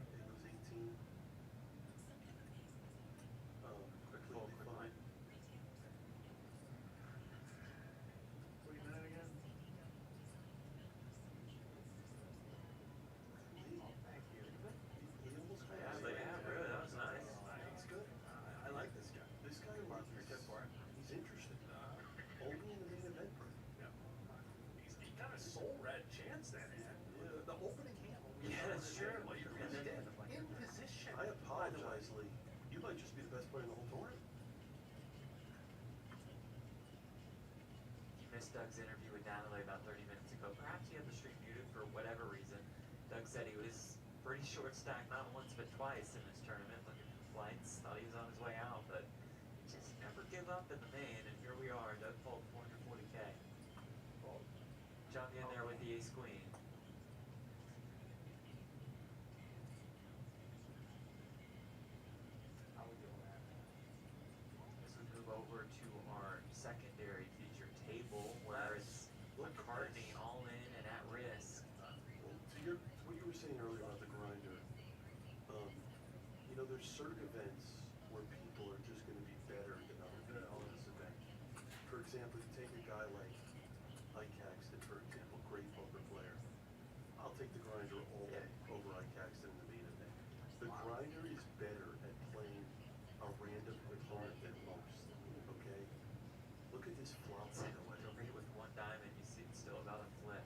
There goes 18. Quickly
Fold, quick
decline.
line.
What are you mad again?
Lee,
Thank you.
he almost got
Yeah,
his
but
leg
yeah,
there.
really, that was nice.
He's good.
I like this guy.
This guy,
You're good for it.
he's interesting. Only in the main
missed Doug's interview with Natalie about 30 minutes ago. Perhaps he had the stream muted for whatever reason. Doug said he was pretty short stacked, not once but twice in this tournament, looking for flights. Thought he was on his way out, but just never give up in the main. And here we are. Doug pulled 440K. John in there with the ace queen. As we move over to our secondary feature table, where it's McCartney all in and at risk.
Well, to what you were saying earlier about the grinder, there's certain events where people are just going to be better than other people in this event. For example, you take a guy like Ike Caxton, for example, great poker player. I'll take the grinder all day over Ike Caxton in the main event. The grinder is better at playing a random opponent than most. Okay? Look at this flop, by the way.
With one diamond, you see it's still about a flip.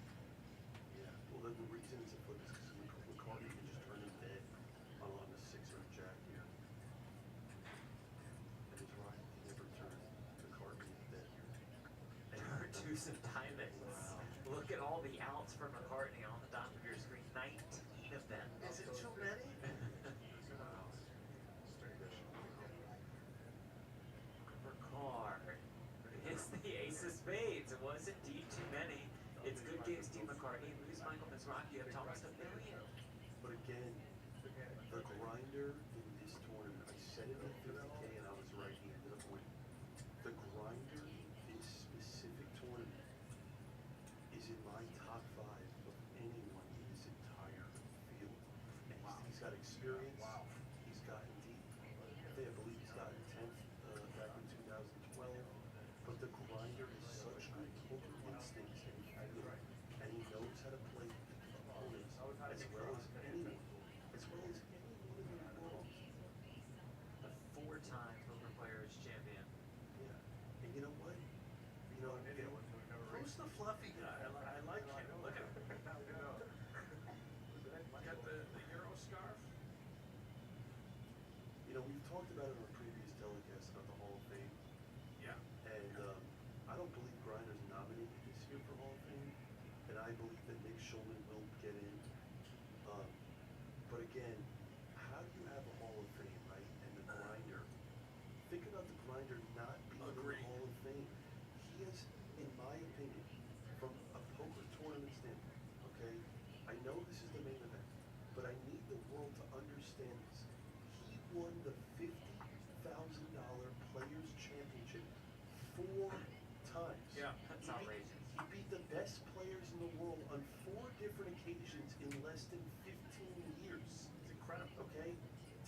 Yeah. Well, then the reason it's a flip is because McCartney can just turn him dead on the six or jack here. And his rocket can never turn McCartney dead.
Deuce of diamonds.
Wow.
Look at all the outs for McCartney on the top of your screen. 19 of them.
Is it too many?
Ricard. It's the ace of spades. It was indeed too many. It's good games, Steve McCartney. Lose Michael Mizrachi. You have almost $1 million.
But again, the grinder in this tournament, I said it at 50K and I was right here to the point. The grinder in this specific tournament is in my top 5 of anyone in this entire field. And he's got experience. Wow. He's gotten deep. I believe he's gotten 10th back in 2012. But the grinder is such good poker instincts and feel, and he knows how to play opponents as well as anyone. As well as anyone in the world.
A 4-time poker players champion.
Yeah. And you know what?
Who's the fluffy guy? I like him. Look at him. Got the Euro scarf.
We've talked about it on a previous telecast about the Hall of Fame.
Yeah.
And I don't believe Grinder's nominated this year for Hall of Fame. And I believe that Nick Schulman will get in. But again, how do you have a Hall of Fame, right? And the grinder. Think about the grinder not being in the Hall of Fame. He is, in my opinion, from a poker tournament standpoint, okay? I know this is the main event, but I need the world to understand this. He won the $50,000 Players Championship 4 times.
Yeah, that's outrageous.
He beat the best players in the world on 4 different occasions in less than 15 years.
It's incredible.
Okay?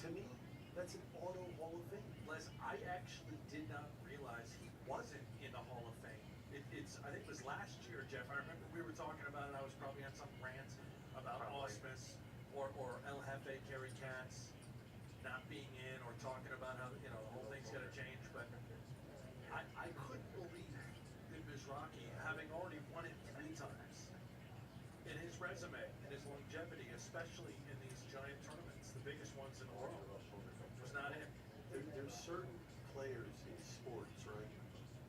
To me, that's an auto Hall of Fame.
Les, I actually did not realize he wasn't in the Hall of Fame. I think it was last year, Jeff. I remember we were talking about it. I was probably on some rant about Ausmus or El Jefe, Kerry Katz not being in, or talking about how the whole thing's going to change. But I couldn't believe that Mizrachi, having already won it 3 times, in his resume and his longevity, especially in these giant tournaments, the biggest ones in the world, was not in.
There's certain players in sports, right,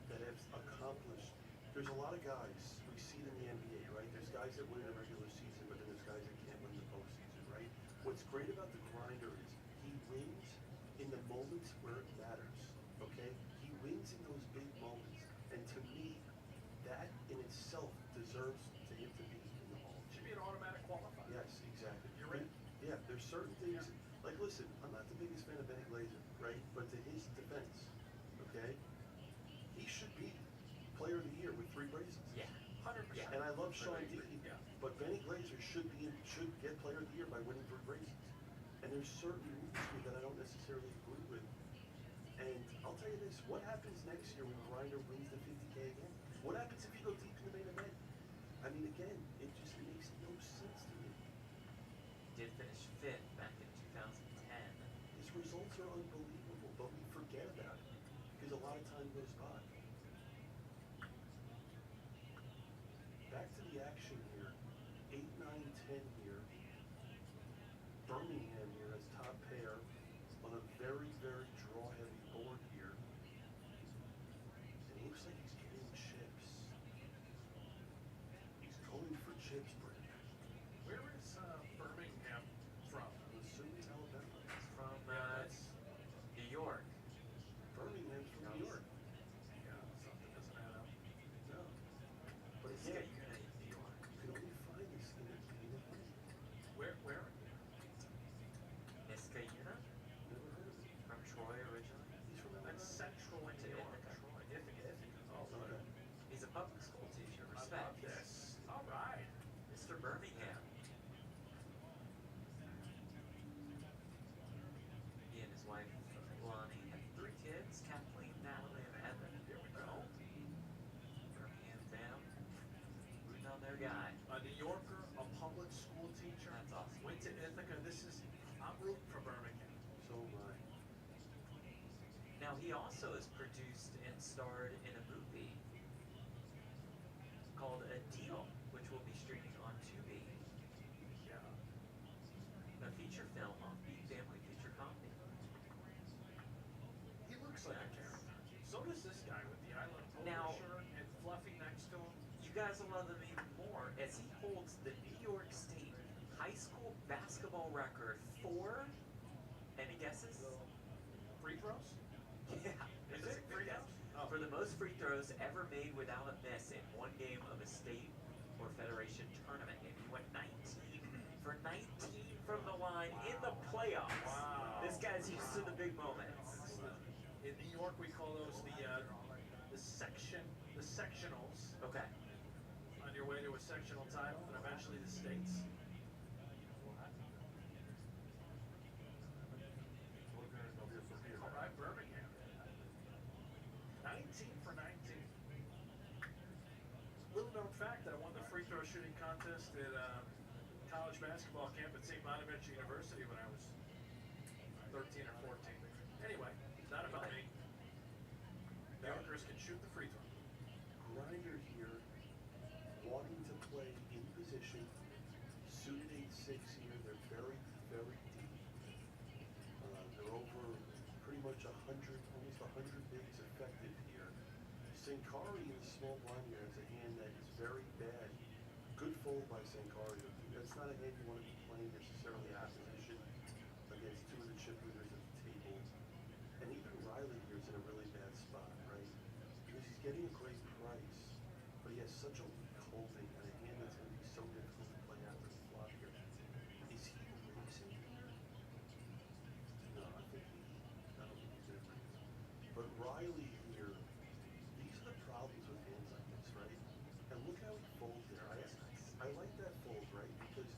that have accomplished. There's a lot of guys we see it in the NBA, right? There's guys that win the regular season, but then there's guys that can't win the postseason, right? What's great about the grinder is he wins in the moments where it matters, okay? He wins in those big moments, and to me, that in itself deserves to him to be in the Hall.
Should be an automatic qualifier.
Yes, exactly.
You're right.
Yeah, there's certain things, like listen, I'm not the biggest fan of Benny Glazer, right? But to his defense, okay, he should be Player of the Year with 3 braces.
Yeah, 100%.
And I love Sean D,
Yeah.
but Benny Glazer should get Player of the Year by winning 3 braces. And there's certain moves that I don't necessarily agree with. And I'll tell you this, what happens next year when Grinder wins the 50K again? What happens if you go deep in the main event? I mean, again, it just makes no sense to me.
Did finish 5th back in 2010.
His results are unbelievable, but we forget about it because a lot of time goes by. Back to the action here. 8, 9, 10 here. Birmingham here as top pair on a very, very draw-heavy board here. And it looks like he's getting chips.
Public school teacher,
I
respect.
love this. All right.
Mr. Birmingham. He and his wife, Lonnie, have 3 kids, Kathleen, Natalie, and Evan.
Here we go.
Birmingham fam. Rooting on their guy.
A New Yorker, a public school teacher.
That's awesome.
Went to Ithaca. I'm rooting for Birmingham.
So am I.
Now he also has produced and starred in a movie called A Deal, which will be streaming on Tubi.
Yeah.
A feature film on the family feature comedy.
He looks like a character. So does this guy with the I Love Polo
Now-
shirt and Fluffy next to him.
You guys will love him even more as he holds the New York State high school basketball record for, any guesses?
Free throws?
Yeah.
Is
that's
it?
a good
Free
guess.
throws? Oh.
For the most free throws ever made without a miss in one game of a state or federation tournament. And he went 19 for 19 from the line in the playoffs.
Wow.
This guy's used to the big moments.
In New York, we call those the sectionals.
Okay.
On your way to a sectional title, and eventually the states. All right, Birmingham. 19 for 19. Little known fact, I won the free throw shooting contest at college basketball camp at St. Bonaventure University when I was 13 or 14. Anyway, not about me. New Yorkers can shoot the free throw.
Grinder here, wanting to play in position, suited 8-6 here. They're very, very deep. They're over pretty much 100, almost 100 bigs effective here. Sankari in the small blind here has a hand that is very bad. Good fold by Sankari. That's not a hand you want to be playing necessarily out of position against 2 of the chip leaders at the table. And even Riley here is in a really bad spot, right? Because he's getting a great price, but he has such a weak holding and a hand that's going to be so difficult to play after the flop here. Is he racing here? No, I don't think he's going to raise. But Riley here, these are the problems with hands like this, right? And look how he folds there. I like that fold, right? Because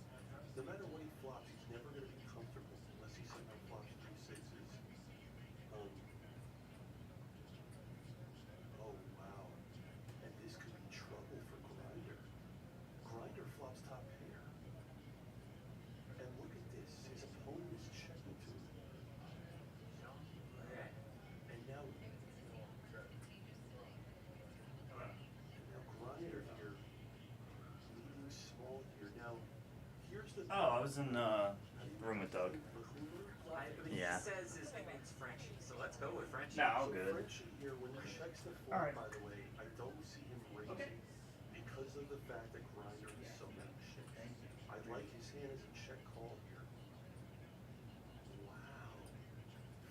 no matter what he flops, he's never going to be comfortable unless he somehow flops 3 6s. Oh, wow. And this could be trouble for Grinder. Grinder flops top pair. And look at this. His opponent is checking to him.
Okay.
And now Grinder here, leading small here. Now, here's the
Oh, I was in the room with Doug. Yeah.
He says his nickname's Frenchie, so let's go with Frenchie.
No,
So
good.
Frenchie here, when he checks the
All
flop,
right.
by the way, I don't see him raising because of the fact that Grinder is so many chips. I'd like his hand as a check call here. Wow.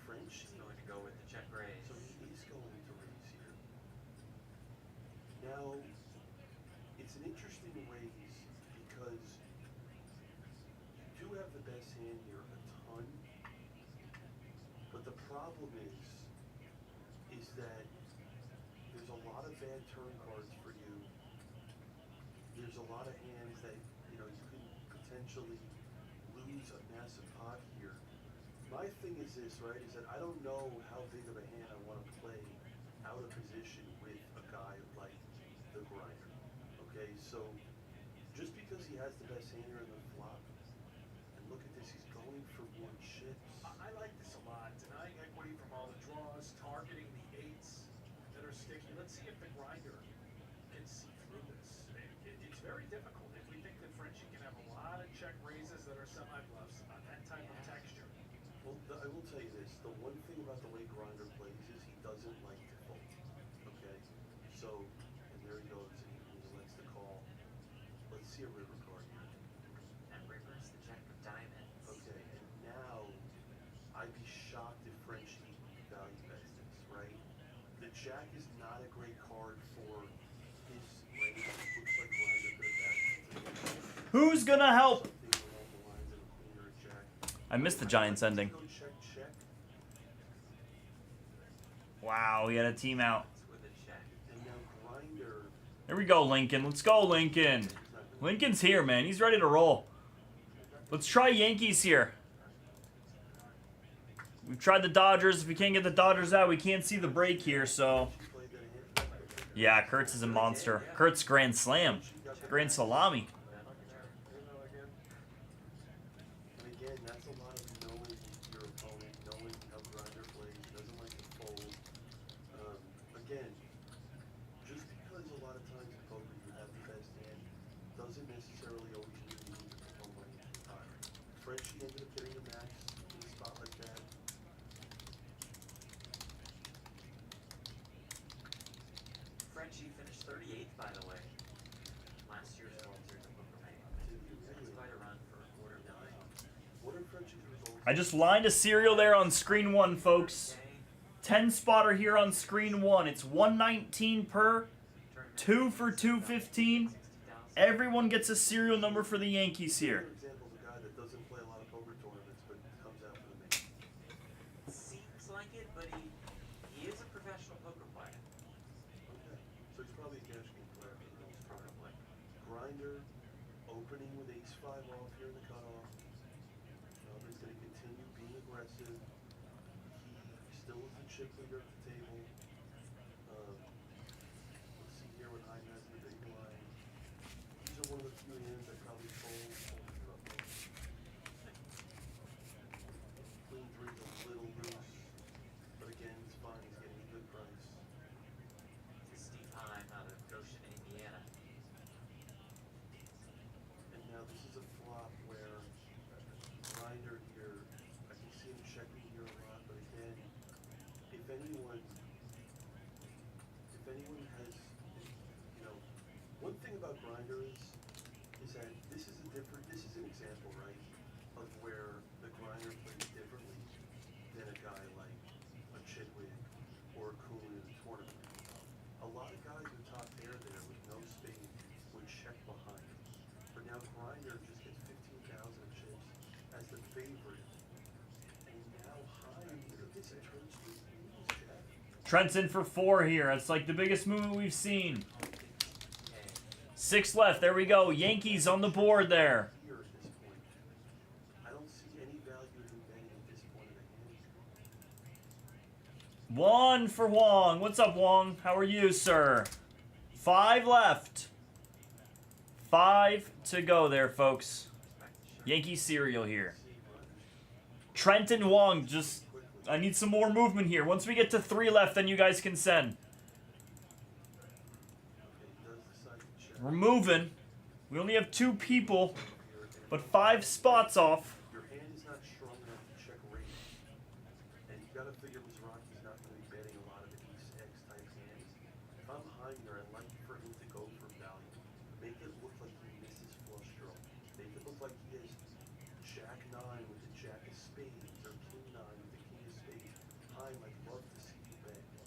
Frenchie.
He's going to go with the check raise.
So he is going to raise here. Now, it's an interesting raise because you do have the best hand here a ton, but the problem is that there's a lot of bad turn cards for you. There's a lot of hands that, you know, you can potentially lose a massive pot here. My thing is this, right, is that I don't know how big of a hand I want to play out of position with a guy like the Grinder. Okay, so just because he has the best hand here in the flop, and look at this, he's going for more chips.
I like this a lot. Denying equity from all the draws, targeting the 8s that are sticky. Let's see if the Grinder can see through this. It's very difficult. If we think that Frenchie can have a lot of check raises that are semi-bluffs on that type of texture.
Well, I will tell you this, the one thing about the way Grinder plays is he doesn't like to fold. Okay, so, and there he goes, and he lets the call. Let's see a river card here.
And reverse the jack of diamonds.
Okay, and now I'd be shocked if Frenchie value bets this, right? The jack is not a great card for his range. It looks like Grinder could have
Who's gonna help?
something along the lines of a queen or a jack.
I missed the Giants ending.
Go check, check.
Wow, we had a team out.
With a check.
And now Grinder
There we go, Lincoln. Let's go, Lincoln. Lincoln's here, man. He's ready to roll. Let's try Yankees here. We've tried the Dodgers. If we can't get the Dodgers out, we can't see the break here, so... Yeah, Kurtz is a monster. Kurtz grand slam. Grand salami.
And again, that's a lot of knowing your opponent, knowing how Grinder plays, doesn't like to fold. Again, just because a lot of times in poker you have the best hand, doesn't necessarily always mean you need to perform like high. Frenchie ended up getting a max in a spot like that.
Frenchie finished 38th, by the way. Last year's World Series of Poker Mania. That's quite a run for a quarter million.
What are Frenchie's results?
I just lined a serial there on screen 1, folks. 10 spotter here on screen 1. It's 119 per. 2 for 215. Everyone gets a serial number for the Yankees here.
For example, the guy that doesn't play a lot of poker tournaments but comes out for the main.
Seems like it, but he is a professional poker player.
Okay, so he's probably a cash game player for the most part. Grinder, opening with ace-5 off here in the cutoff. He's going to continue being aggressive. He still is the chip leader at the table. Let's see here what Hyde has in the big line. These are one of the few hands that probably fold. Queen 3 is a little loose, but again, it's fine. He's getting a good price.
Steve Heim out of Goshen, Indiana.
And now this is a flop where Grinder here, I can see him checking here a lot, but again, if anyone has, you know, one thing about Grinder is that this is an example, right, of where the Grinder plays differently than a guy like a Chitwick or a Kuhn in a tournament. A lot of guys with top pair there with no spade would check behind. But now Grinder just gets 15,000 chips as the favorite. And now Hyde, look at this, it turns to Jack.
Trent's in for 4 here. It's like the biggest movement we've seen. 6 left. There we go. Yankees on the board there.
Here at this point. I don't see any value in betting at this point in the hand.
1 for Wong. What's up, Wong? How are you, sir? 5 left. 5 to go there, folks. Yankee cereal here. Trenton Wong, just... I need some more movement here. Once we get to 3 left, then you guys can send. We're moving. We only have 2 people, but 5 spots off.
Your hand is not strong enough to check raise. And you gotta figure Mizrachi's not gonna be betting a lot of the ace-X type hands. If I'm behind here, I'd like for him to go for value. Make it look like he misses flush draw. Make it look like he has Jack 9 with the Jack of spades, or King 9 with the King of spades. I'd love to see you bet.
So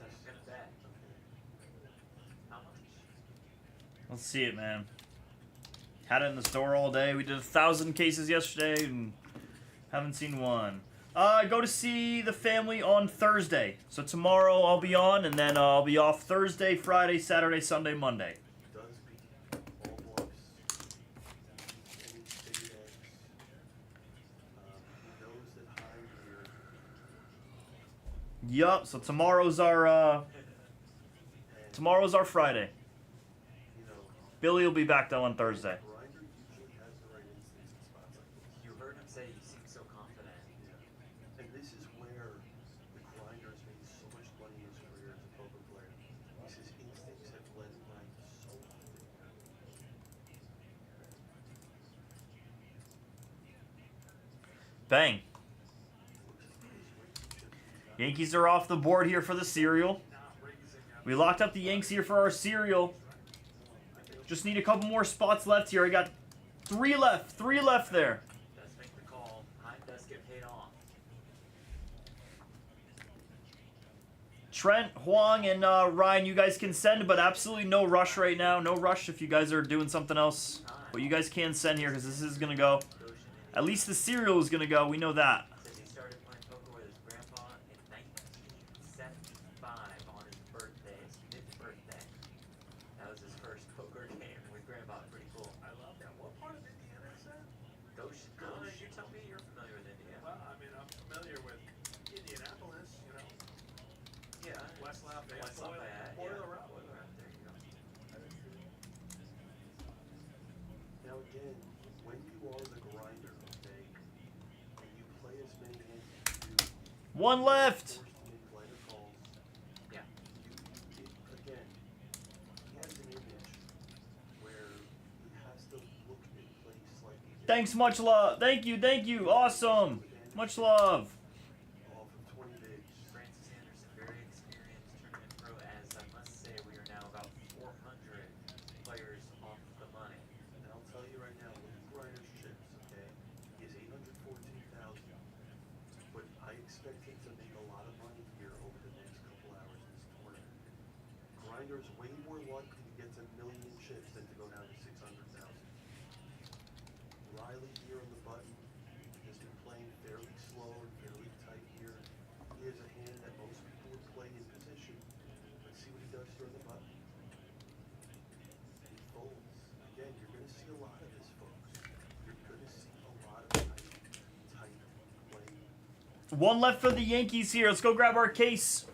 I'm gonna bet. How much?
Let's see it, man. Had it in the store all day. We did 1,000 cases yesterday and haven't seen one. I go to see the family on Thursday. So tomorrow I'll be on, and then I'll be off Thursday, Friday, Saturday, Sunday, Monday.
Does beat all bluffs. Any spade X. He knows that Hyde here.
Yup, so tomorrow's our Friday.
You know,
Billy will be back though on Thursday.
Grinder usually has the right instincts in spots like this.
You heard him say he seems so confident.
Yeah. And this is where the Grinder has made so much money in his career as a poker player. Because his instincts have led him right so often.
Bang. Yankees are off the board here for the cereal. We locked up the Yanks here for our cereal. Just need a couple more spots left here. I got 3 left. 3 left there.
Does make the call. Heim does get paid off.
Trent, Huang, and Ryan, you guys can send, but absolutely no rush right now. No rush if you guys are doing something else. But you guys can send here because this is going to go. At least the cereal is going to go. We know that.
Says he started playing poker with his grandpa in 1970.
enough for my
Baseball,
spoiler,
yeah,
spoiler
yeah.
route.
Spoiler route, there you go.
Now again, when you are the grinder, okay, and you play as many hands as you do,
One
you are
left.
forced to make lighter calls.
Yeah.
Again, he has an image where he has to look and play slightly different.
Thanks, much love. Thank you, thank you. Awesome. Much love.
Off of 20 bigs.
Francis Anderson, very experienced tournament pro, as I must say we are now about 400 players off the money.
And I'll tell you right now, look at Grinder's chips, okay? He has 814,000. But I expect him to make a lot of money here over the next couple hours in this tournament. Grinder's way more likely to get to 1,000,000 chips than to go down to 600,000. Riley here on the button has been playing fairly slow and fairly tight here. He has a hand that most people would play in position. Let's see what he does here on the button. He folds. Again, you're going to see a lot of this, folks. You're going to see a lot of tight play.
One left for the Yankees here. Let's go grab our case.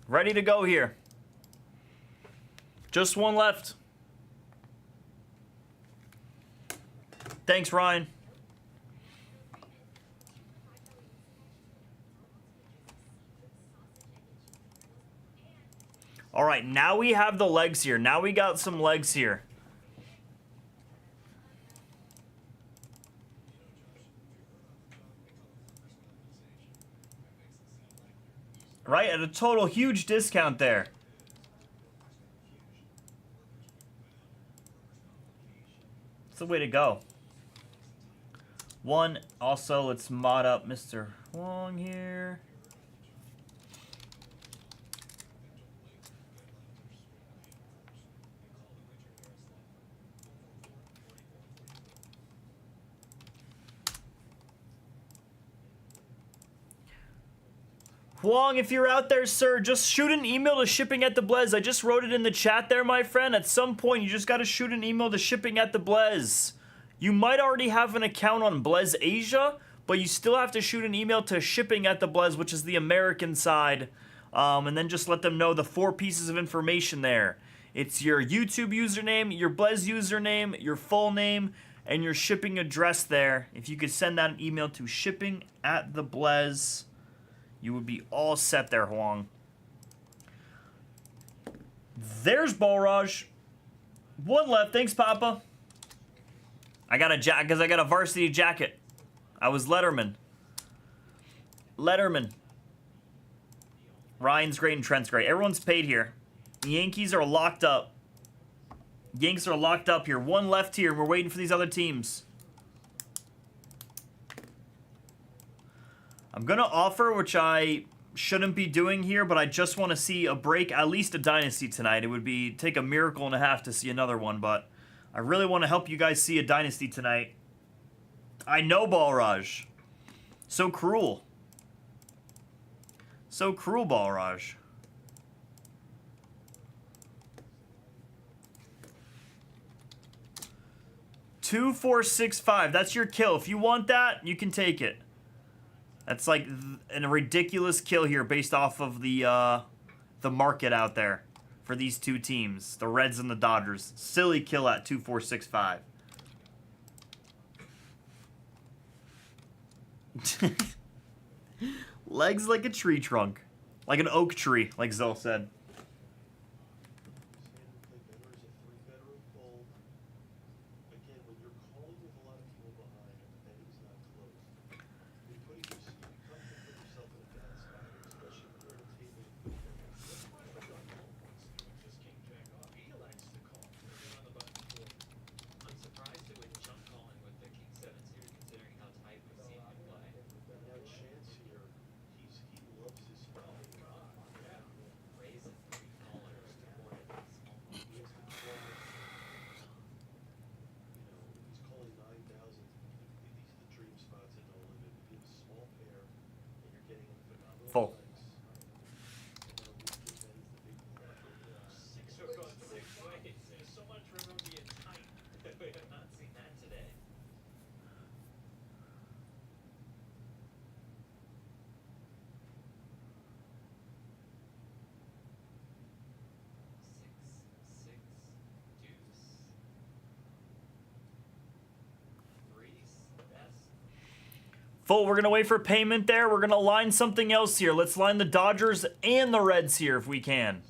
Ready to go here. Just one left. Thanks, Ryan. All right, now we have the legs here. Now we got some legs here. Right, at a total huge discount there. That's the way to go. One, also, let's mod up Mr. Wong here. Huang, if you're out there, sir, just shoot an email to shipping@theblez. I just wrote it in the chat there, my friend. At some point, you just got to shoot an email to shipping@theblez. You might already have an account on Blez Asia, but you still have to shoot an email to shipping@theblez, which is the American side, and then just let them know the 4 pieces of information there. It's your YouTube username, your Blez username, your full name, and your shipping address there. If you could send that an email to shipping@theblez, you would be all set there, Huang. There's Balraj. One left. Thanks, Papa. I got a because I got a varsity jacket. I was Letterman. Letterman. Ryan's great and Trent's great. Everyone's paid here. The Yankees are locked up. Yankees are locked up here. One left here. We're waiting for these other teams. I'm going to offer, which I shouldn't be doing here, but I just want to see a break, at least a Dynasty tonight. It would be take a miracle and a half to see another one, but I really want to help you guys see a Dynasty tonight. I know, Balraj. So cruel. So cruel, Balraj. Two, 4, 6, 5. That's your kill. If you want that, you can take it. That's like a ridiculous kill here based off of the market out there for these two teams, the Reds and the Dodgers. Silly kill at 2, 4, 6, 5. Legs like a tree trunk, like an oak tree, like Zell said.
I'm surprised it would jump calling with the King 7s here, considering how tight we've seen him play.
Now Chance here, he loves his spot.
Raisins
Full.
Six hook on 6 ways. There's so much room being tight. We have not seen that today. Six, deuce. Threes, best.
Full. We're gonna wait for payment there. We're gonna line something else here. Let's line the Dodgers and the Reds here if we can.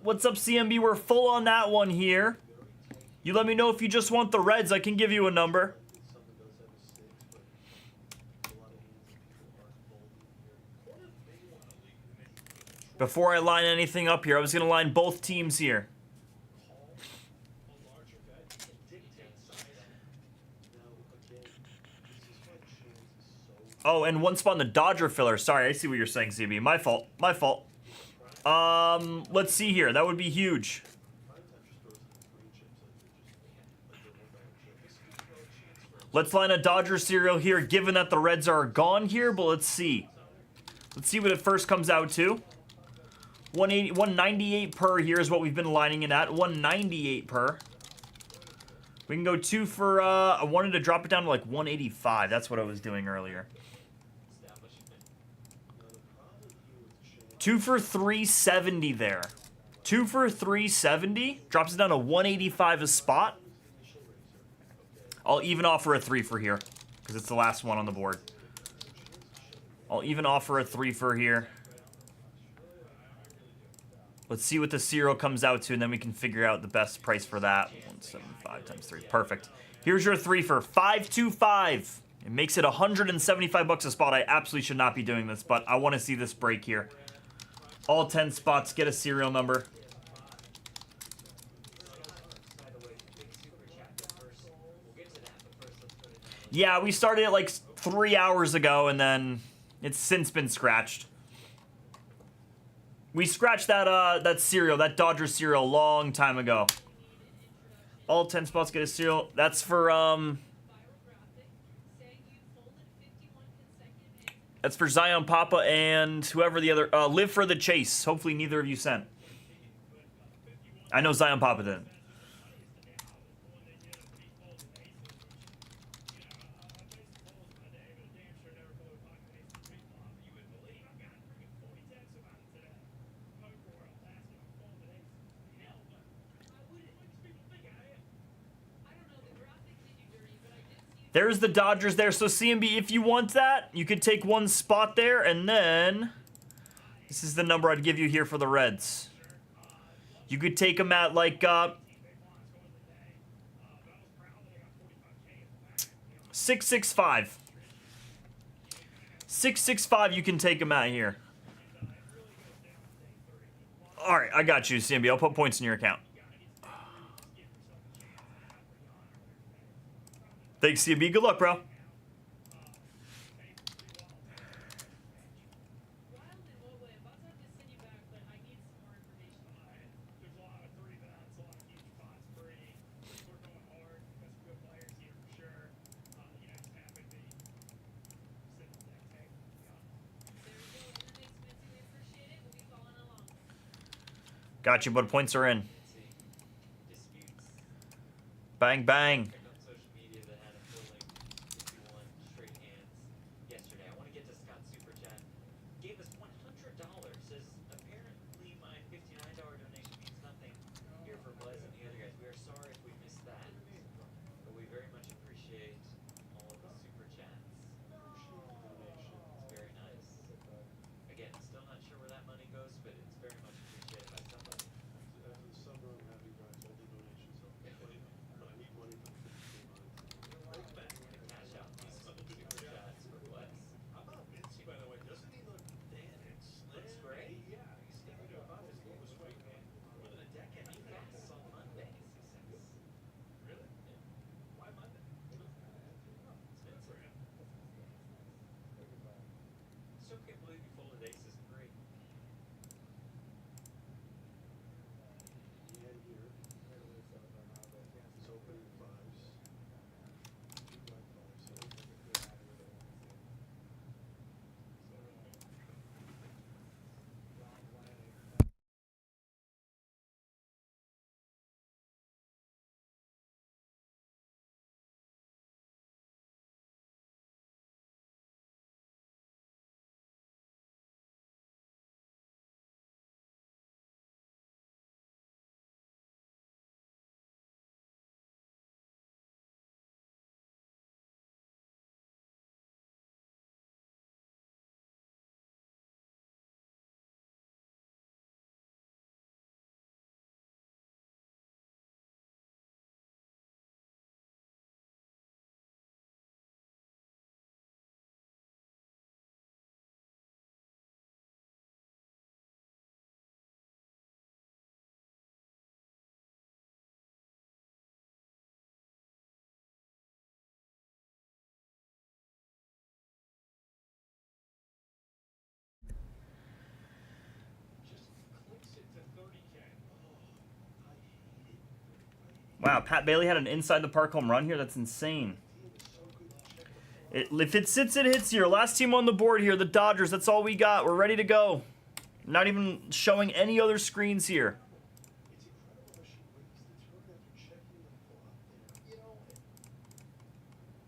What's up, CMB? We're full on that one here. You let me know if you just want the Reds. I can give you a number. Before I line anything up here, I was going to line both teams here. Oh, and one spot in the Dodger filler. Sorry, I see what you're saying, CB. My fault. My fault. Let's see here. That would be huge. Let's line a Dodger serial here, given that the Reds are gone here, but let's see. Let's see what it first comes out to. 198 per here is what we've been lining it at. 198 per. We can go 2 for, I wanted to drop it down to like 185. That's what I was doing earlier. 2 for 370 there. 2 for 370. Drops it down to 185 a spot. I'll even offer a 3 for here, because it's the last one on the board. I'll even offer a 3 for here. Let's see what the serial comes out to, and then we can figure out the best price for that. 175 times 3. Perfect. Here's your 3 for 525. It makes it 175 bucks a spot. I absolutely should not be doing this, but I want to see this break here. All 10 spots get a serial number. Yeah, we started it like 3 hours ago, and then it's since been scratched. We scratched that that serial, that Dodger serial, a long time ago. All 10 spots get a serial. That's for that's for Zion Papa and whoever the other Live for the Chase. Hopefully neither of you sent. I know Zion Papa didn't. There's the Dodgers there. So CMB, if you want that, you could take one spot there, and then this is the number I'd give you here for the Reds. You could take them at like 665. 665. You can take them out here. All right, I got you, CMB. I'll put points in your account. Thanks, CB. Good luck, bro. Got you, but points are in. Bang, bang. Wow, Pat Bailey had an inside the park home run here. That's insane. If it sits, it hits here. Last team on the board here, the Dodgers. That's all we got. We're ready to go. Not even showing any other screens here.
You know,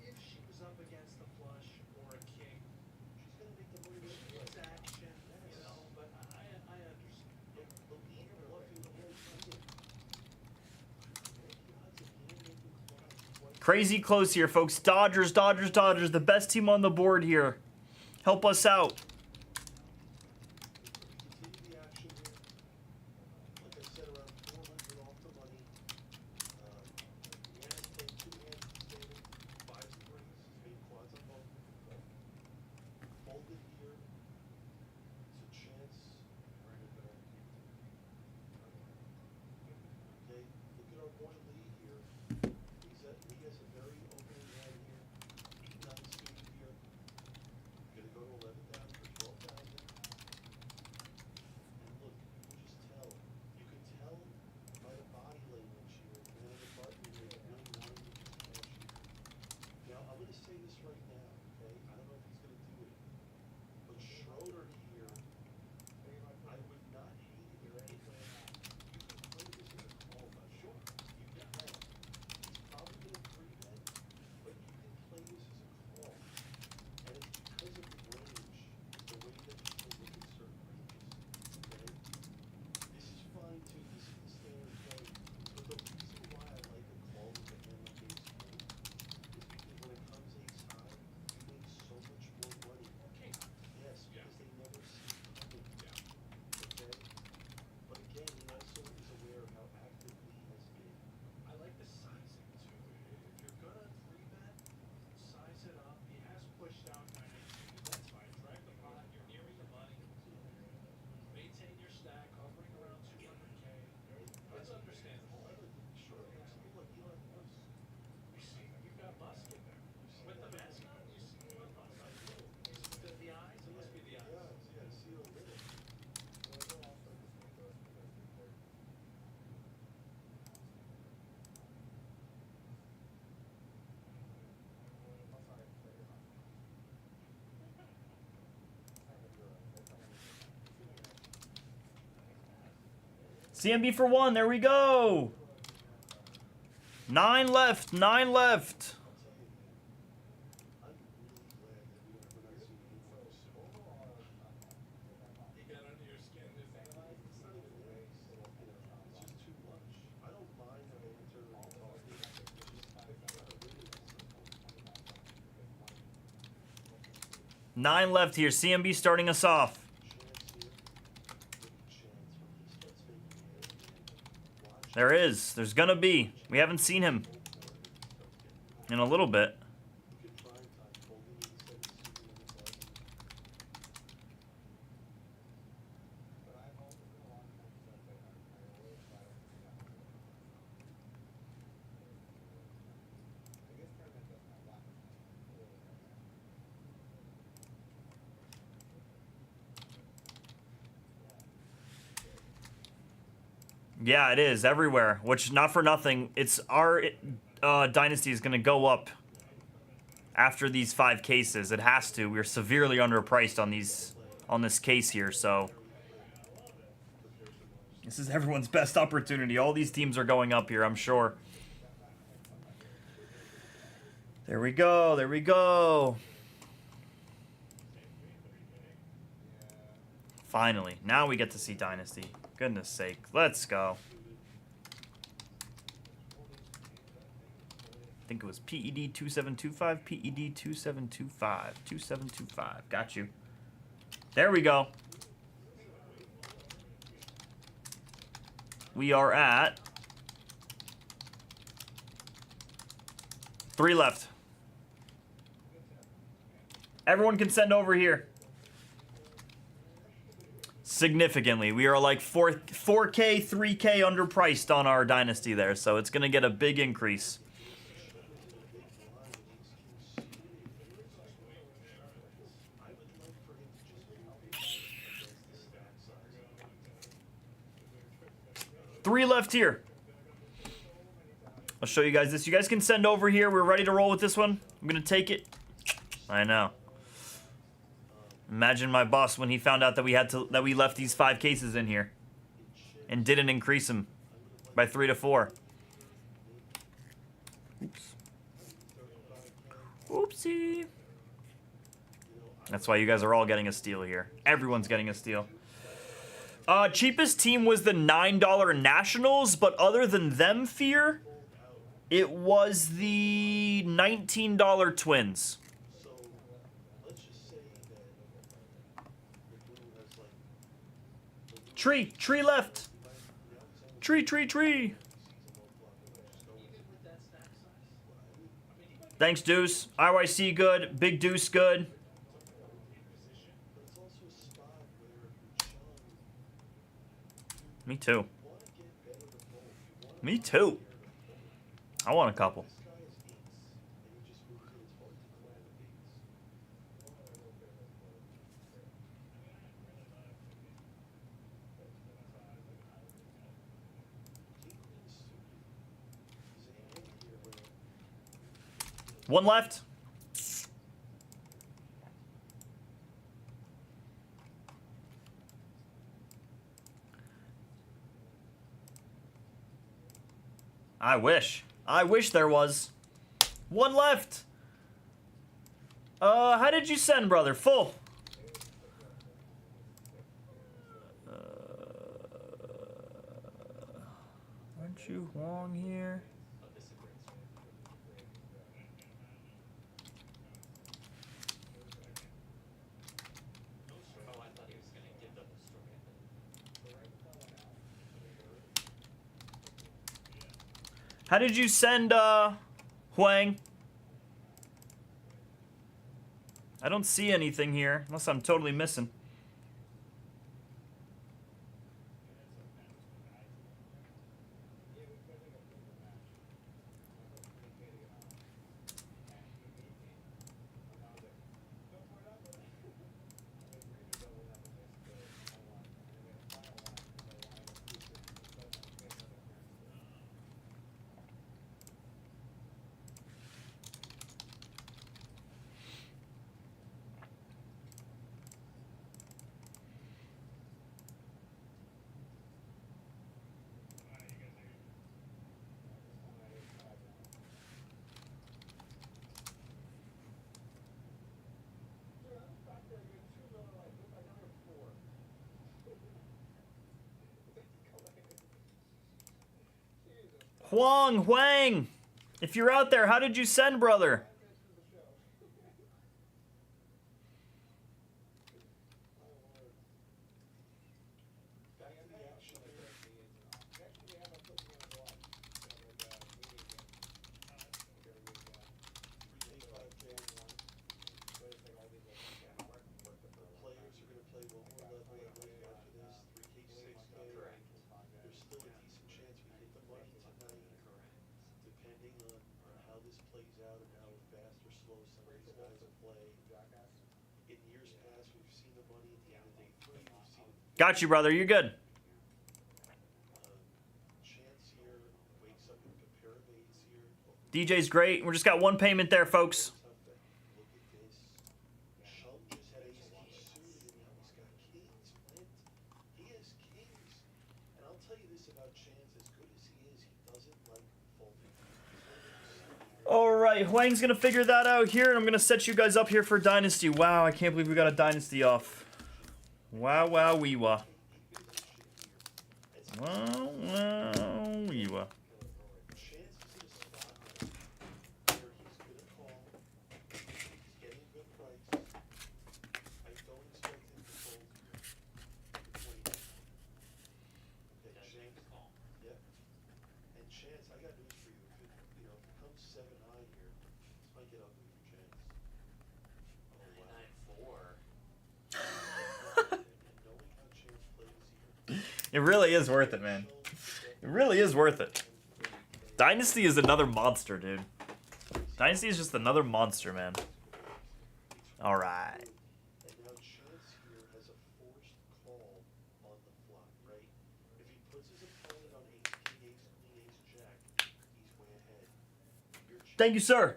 if she was up against a flush or a king, she's gonna make the move. It's action, you know. But I understand. The leader bluffing the whole time.
Crazy close here, folks. Dodgers, Dodgers, Dodgers. The best team on the board here. Help us out. CMB for 1. There we go. 9 left. 9 left. Nine left here. CMB starting us off. There is. There's gonna be. We haven't seen him in a little bit. Yeah, it is everywhere. Which, not for nothing, it's our Dynasty is going to go up after these 5 cases. It has to. We're severely underpriced on this case here, so this is everyone's best opportunity. All these teams are going up here, I'm sure. There we go. There we go. Finally, now we get to see Dynasty. Goodness sake. Let's go. I think it was PED 2725. PED 2725. 2725. Got you. There we go. We are at 3 left. Everyone can send over here. Significantly. We are like 4K, 3K underpriced on our Dynasty there, so it's going to get a big increase. Three left here. I'll show you guys this. You guys can send over here. We're ready to roll with this one. I'm gonna take it. I know. Imagine my boss when he found out that we left these 5 cases in here and didn't increase them by 3 to 4. Oops. Oopsie. That's why you guys are all getting a steal here. Everyone's getting a steal. Cheapest team was the $9 Nationals, but other than them, Fear, it was the $19 Twins. Tree left. Tree. Thanks, Deuce. IYC good. Big Deuce good. Me too. Me too. I want a couple. One left. I wish there was. One left. How did you send, brother? Full. Aren't you Huang here? How did you send, Huang? I don't see anything here, unless I'm totally missing. Huang! If you're out there, how did you send, brother? Got you, brother. You're good. DJ's great. We just got one payment there, folks. All right, Huang's gonna figure that out here, and I'm gonna set you guys up here for Dynasty. Wow, I can't believe we got a Dynasty off. Wow, wow, wee wah. Wow, wow, wee wah. It really is worth it, man. It really is worth it. Dynasty is another monster, dude. Dynasty is just another monster, man. All right. Thank you, sir.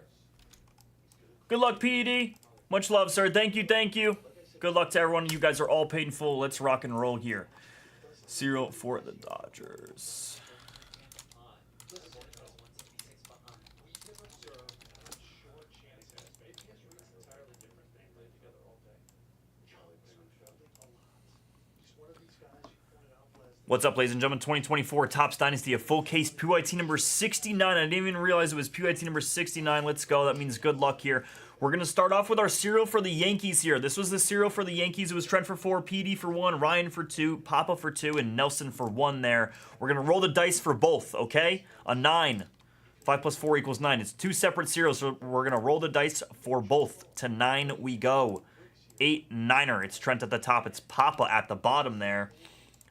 Good luck, PED. Much love, sir. Thank you, thank you. Good luck to everyone. You guys are all paid in full. Let's rock and roll here. Serial for the Dodgers. What's up, ladies and gentlemen? 2024 Topps Dynasty, a full case PYT number 69. I didn't even realize it was PYT number 69. Let's go. That means good luck here. We're going to start off with our serial for the Yankees here. This was the serial for the Yankees. It was Trent for 4, PD for 1, Ryan for 2, Papa for 2, and Nelson for 1 there. We're going to roll the dice for both, okay? A 9. 5 plus 4 equals 9. It's 2 separate serials, so we're going to roll the dice for both. To 9 we go. 8, 9er. It's Trent at the top. It's Papa at the bottom there.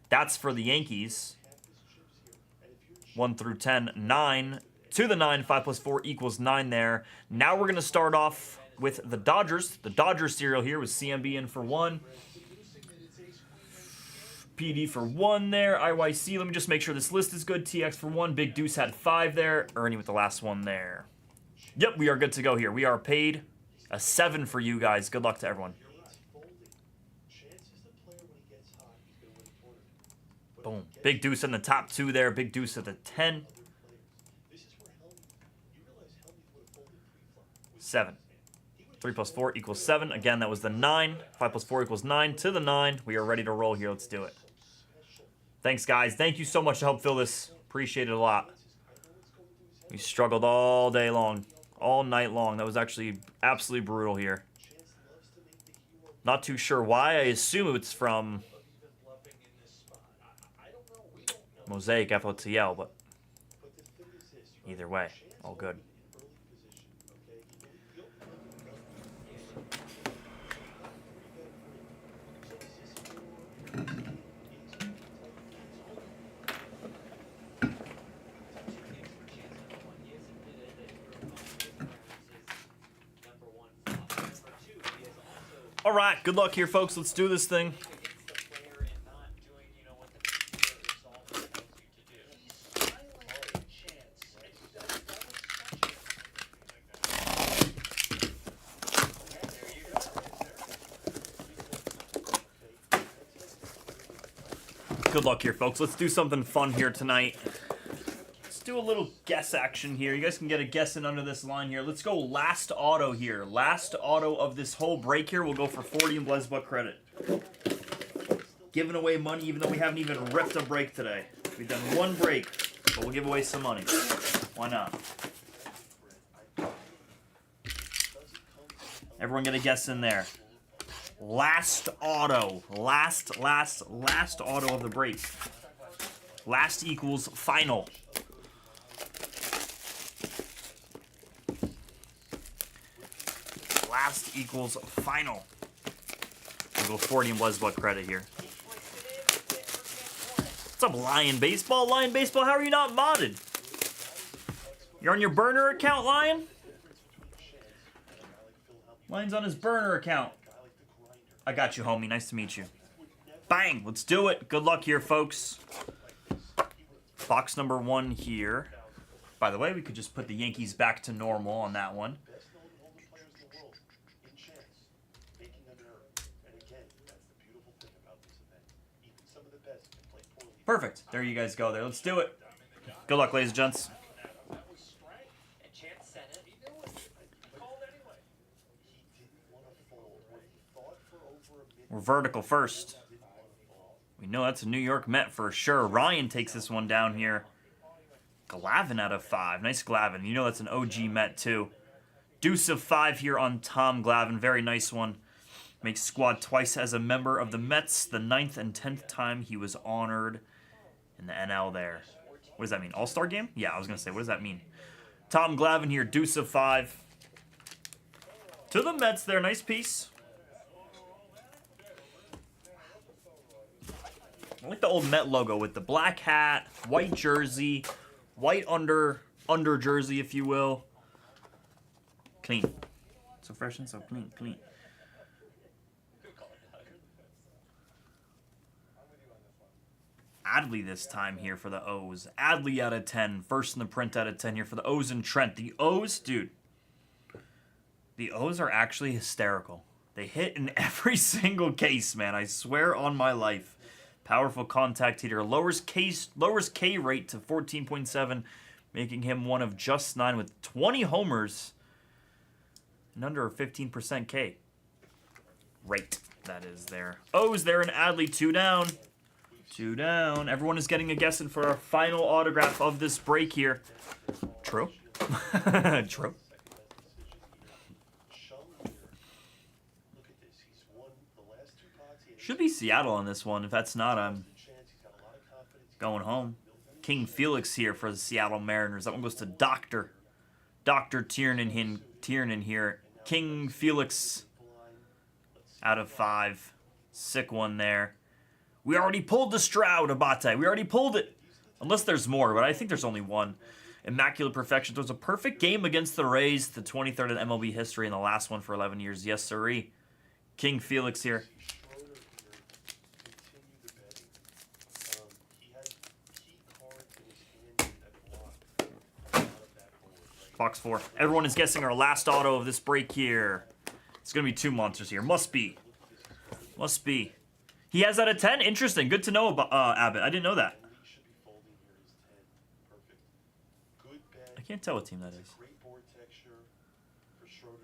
That's for the Yankees. 1 through 10, 9. To the 9, 5 plus 4 equals 9 there. Now we're going to start off with the Dodgers. The Dodgers serial here was CMB in for 1. PD for 1 there. IYC, let me just make sure this list is good. TX for 1. Big Deuce had 5 there. Ernie with the last one there. Yep, we are good to go here. We are paid a 7 for you guys. Good luck to everyone. Boom. Big Deuce in the top 2 there. Big Deuce at the 10. 7. 3 plus 4 equals 7. Again, that was the 9. 5 plus 4 equals 9. To the 9. We are ready to roll here. Let's do it. Thanks, guys. Thank you so much to help fill this. Appreciate it a lot. We struggled all day long. All night long. That was actually absolutely brutal here. Not too sure why. I assume it's from Mosaic FOTL, but either way, all good. All right, good luck here, folks. Let's do this thing. Good luck here, folks. Let's do something fun here tonight. Let's do a little guess action here. You guys can get a guess in under this line here. Let's go last auto here. Last auto of this whole break here. We'll go for 40 in Blez Baseball credit. Giving away money even though we haven't even ripped a break today. We've done one break, but we'll give away some money. Why not? Everyone get a guess in there. Last auto. Last auto of the break. Last equals final. Last equals final. We'll go 40 in Blez Baseball credit here. What's up, Lion Baseball? Lion Baseball, how are you not modded? You're on your burner account, Lion? Lion's on his burner account. I got you, homie. Nice to meet you. Bang! Let's do it. Good luck here, folks. Box number 1 here. By the way, we could just put the Yankees back to normal on that one. Perfect. There you guys go there. Let's do it. Good luck, ladies and gents. We're vertical first. We know that's a New York Met for sure. Ryan takes this one down here. Glavine out of 5. Nice Glavine. You know that's an OG Met too. Deuce of 5 here on Tom Glavine. Very nice one. Makes squad twice as a member of the Mets. The 9th and 10th time he was honored in the NL there. What does that mean? All-Star game? Yeah, I was going to say, what does that mean? Tom Glavine here. Deuce of 5. To the Mets there. Nice piece. I like the old Met logo with the black hat, white jersey, white under jersey, if you will. Clean. So fresh and so clean, clean. Adley this time here for the O's. Adley out of 10. First in the print out of 10 here for the O's and Trent. The O's, dude. The O's are actually hysterical. They hit in every single case, man. I swear on my life. Powerful contact hitter. Lowers K rate to 14.7, making him one of just 9 with 20 homers and under a 15% K rate. That is there. O's there in Adley. 2 down. 2 down. Everyone is getting a guess in for our final autograph of this break here. True. True. Should be Seattle on this one. If that's not, I'm going home. King Felix here for the Seattle Mariners. That one goes to Dr. Tiernan here. King Felix out of 5. Sick one there. We already pulled the Stroud, Abate. We already pulled it. Unless there's more, but I think there's only one. Immaculate Perfection. It was a perfect game against the Rays. The 23rd in MLB history and the last one for 11 years. Yes, sirree. King Felix here. Box 4. Everyone is guessing our last auto of this break here. It's going to be 2 monsters here. Must be. Must be. He has that at 10? Interesting. Good to know about Abbott. I didn't know that. I can't tell what team that is.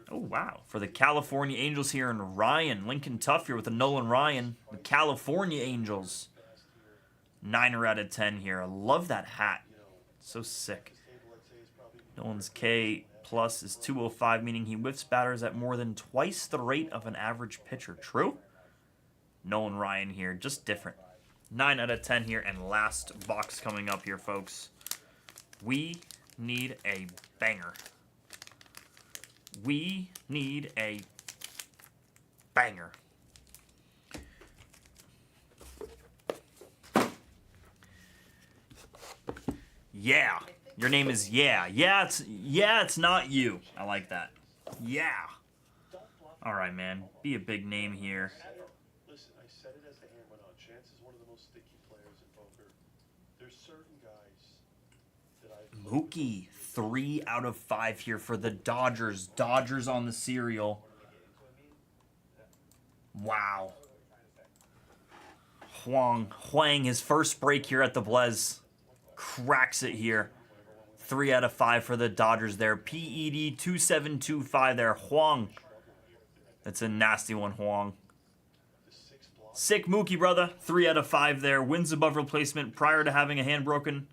Oh, wow. For the California Angels here and Ryan. Lincoln Tuff here with the Nolan Ryan. The California Angels. 9er out of 10 here. I love that hat. So sick. Nolan's K plus is 205, meaning he whiffs batters at more than twice the rate of an average pitcher. True? Nolan Ryan here, just different. 9 out of 10 here, and last box coming up here, folks. We need a banger. We need a banger. Yeah. Your name is Yeah. Yeah, it's not you. I like that. Yeah. All right, man. Be a big name here.
Listen, I said it as the hand went on. Chance is one of the most sticky players in poker. There's certain guys that I've...
Mookie, 3 out of 5 here for the Dodgers. Dodgers on the serial. Wow. Huang, his first break here at the Blez. Cracks it here. 3 out of 5 for the Dodgers there. PED 2725 there. Huang. That's a nasty one, Huang. Sick Mookie, brother. 3 out of 5 there. Wins above replacement prior to having a hand broken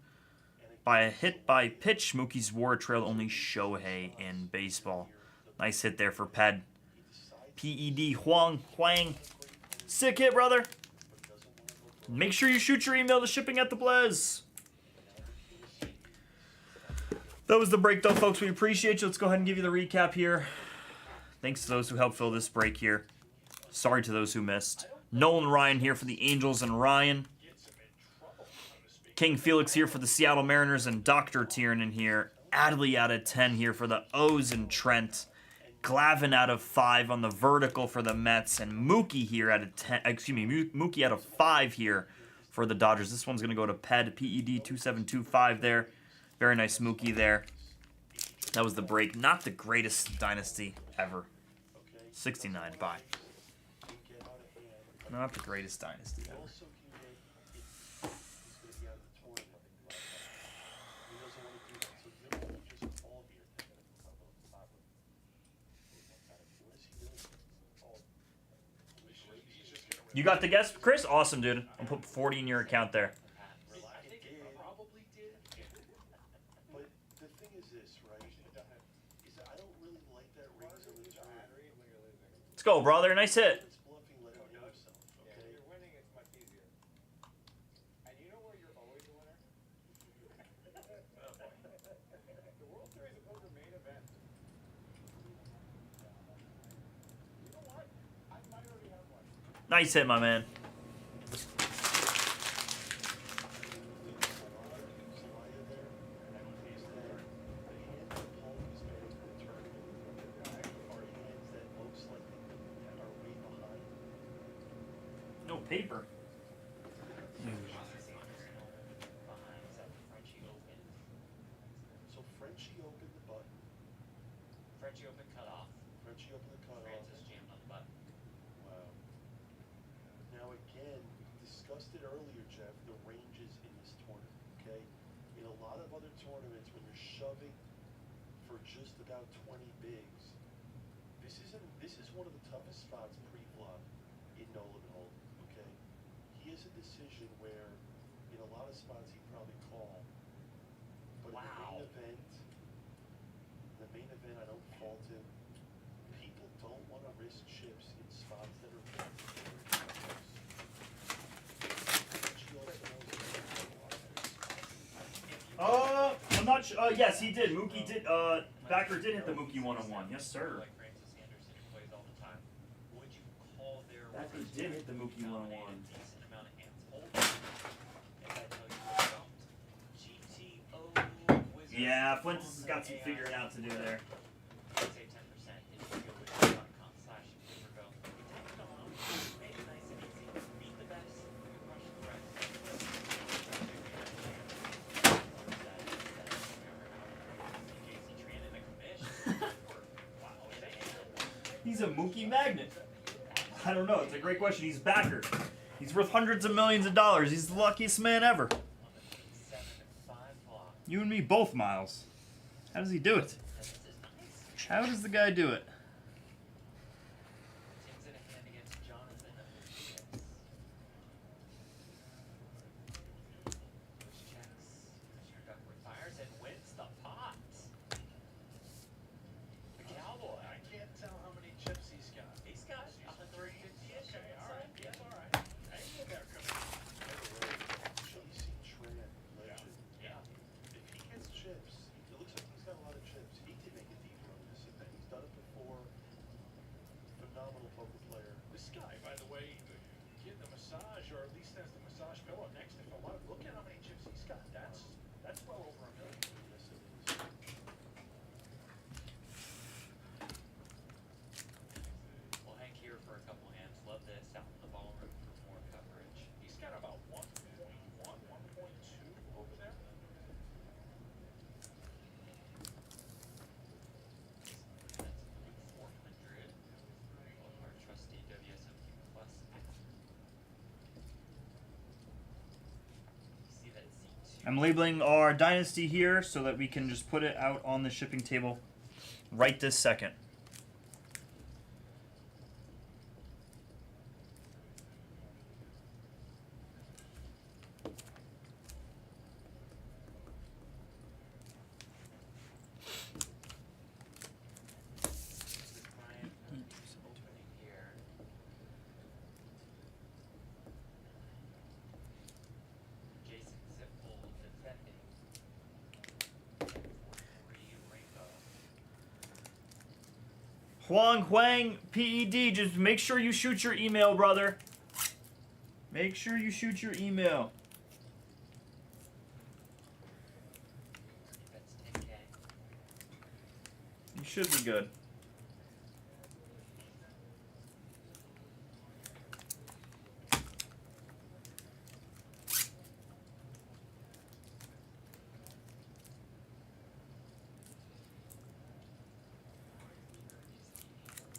by a hit by pitch. Mookie's WAR trailed only Shohei in baseball. Nice hit there for Ped. PED Huang. Sick hit, brother. Make sure you shoot your email to shipping at the Blez. That was the break, though, folks. We appreciate you. Let's go ahead and give you the recap here. Thanks to those who helped fill this break here. Sorry to those who missed. Nolan Ryan here for the Angels and Ryan. King Felix here for the Seattle Mariners and Dr. Tiernan here. Adley out of 10 here for the O's and Trent. Glavin out of 5 on the vertical for the Mets. And Mookie here out of 10. Mookie out of 5 here for the Dodgers. This one's going to go to PED 2725 there. Very nice Mookie there. That was the break. Not the greatest Dynasty ever. 69, bye. Not the greatest Dynasty ever. You got the guess, Chris? Awesome, dude. I'll put 40 in your account there. Let's go, brother. Nice hit. Nice hit, my man. No paper.
button.
Frenchie open cut off.
Frenchie opened the cutoff.
Francis jammed on the button.
Wow. Now again, we discussed it earlier, Jeff, the ranges in this tournament, okay? In a lot of other tournaments, when you're shoving for just about 20 bigs, this is one of the toughest spots pre-flop in no limit hold'em, okay? He has a decision where in a lot of spots he'd probably call. But
Wow.
in the main event, I don't fault him. People don't want to risk chips in spots that are very close.
I'm not sure. Yes, he did. Mookie did. Backer did hit the Mookie 101. Yes, sir.
Like Francis Anderson, who plays all the time. Would you call their
Backer
reverse
did hit the Mookie
dominate
101.
a decent amount of hands holding? If I tell you what don't. GTO Wizards.
Yeah, Fuentes has got some figuring out to do there.
I'd say 10%. If you go with .com/Rivergo. Tack it on. Make it nice and easy. Beat the best. Crush the rest.
He's a Mookie magnet. I don't know. It's a great question. He's backer. He's worth hundreds of millions of dollars. He's the luckiest man ever. You and me both, Miles. How does he do it? How does the guy do it?
Tim's in a hand against Jonathan Rodriguez. Push checks. Mr. Duckworth fires and wins the pot. The Cowboy.
I can't tell how many chips he's got.
He's got 150-ish.
Okay, all right. Yes, all right. Hang in there,
JC Tran, legend.
Yeah.
If he gets chips, it looks like he's got a lot of chips. He can make a deep run in this event. He's done it before. Phenomenal poker player.
This guy, by the way, getting a massage, or at least has the massage pillow next to him. Look at how many chips he's got. That's well over $1 million.
Yes, it is.
We'll hang here for a couple hands. Love this. Out in the ballroom for more coverage.
He's got about 1.1, 1.2 over there.
That's 400. Our trusty WSOQ Plus app. See that Z2.
I'm labeling our Dynasty here so that we can just put it out on the shipping table right this second.
This is Brian opening here. Jason Zipple defending. 43 Rainbow.
Huang Huang PED, just make sure you shoot your email, brother. Make sure you shoot your email.
That's 10K.
You should be good.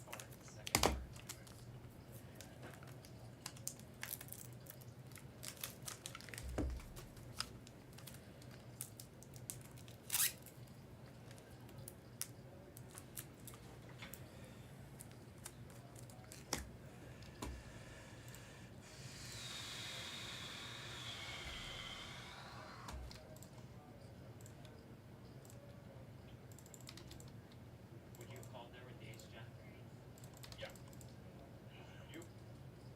Or second card. Would you have called there with the ace jack?
Yeah. You?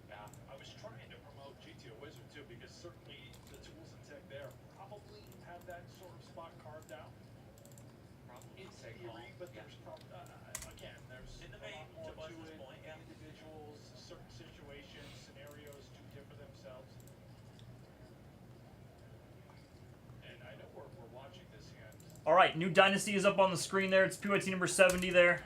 Yeah. I was trying to promote GTO Wizard too, because certainly the tools and tech there probably have that sort of spot carved out.
Probably
In
say call.
theory, but
Yeah.
there's probably, again, there's
In the
a
main,
lot more
to
to
Buzz's
it.
point, yeah.
Individuals, certain situations, scenarios do differ themselves. And I know we're watching this hand.
All right, new Dynasty is up on the screen there. It's PYT number 70 there.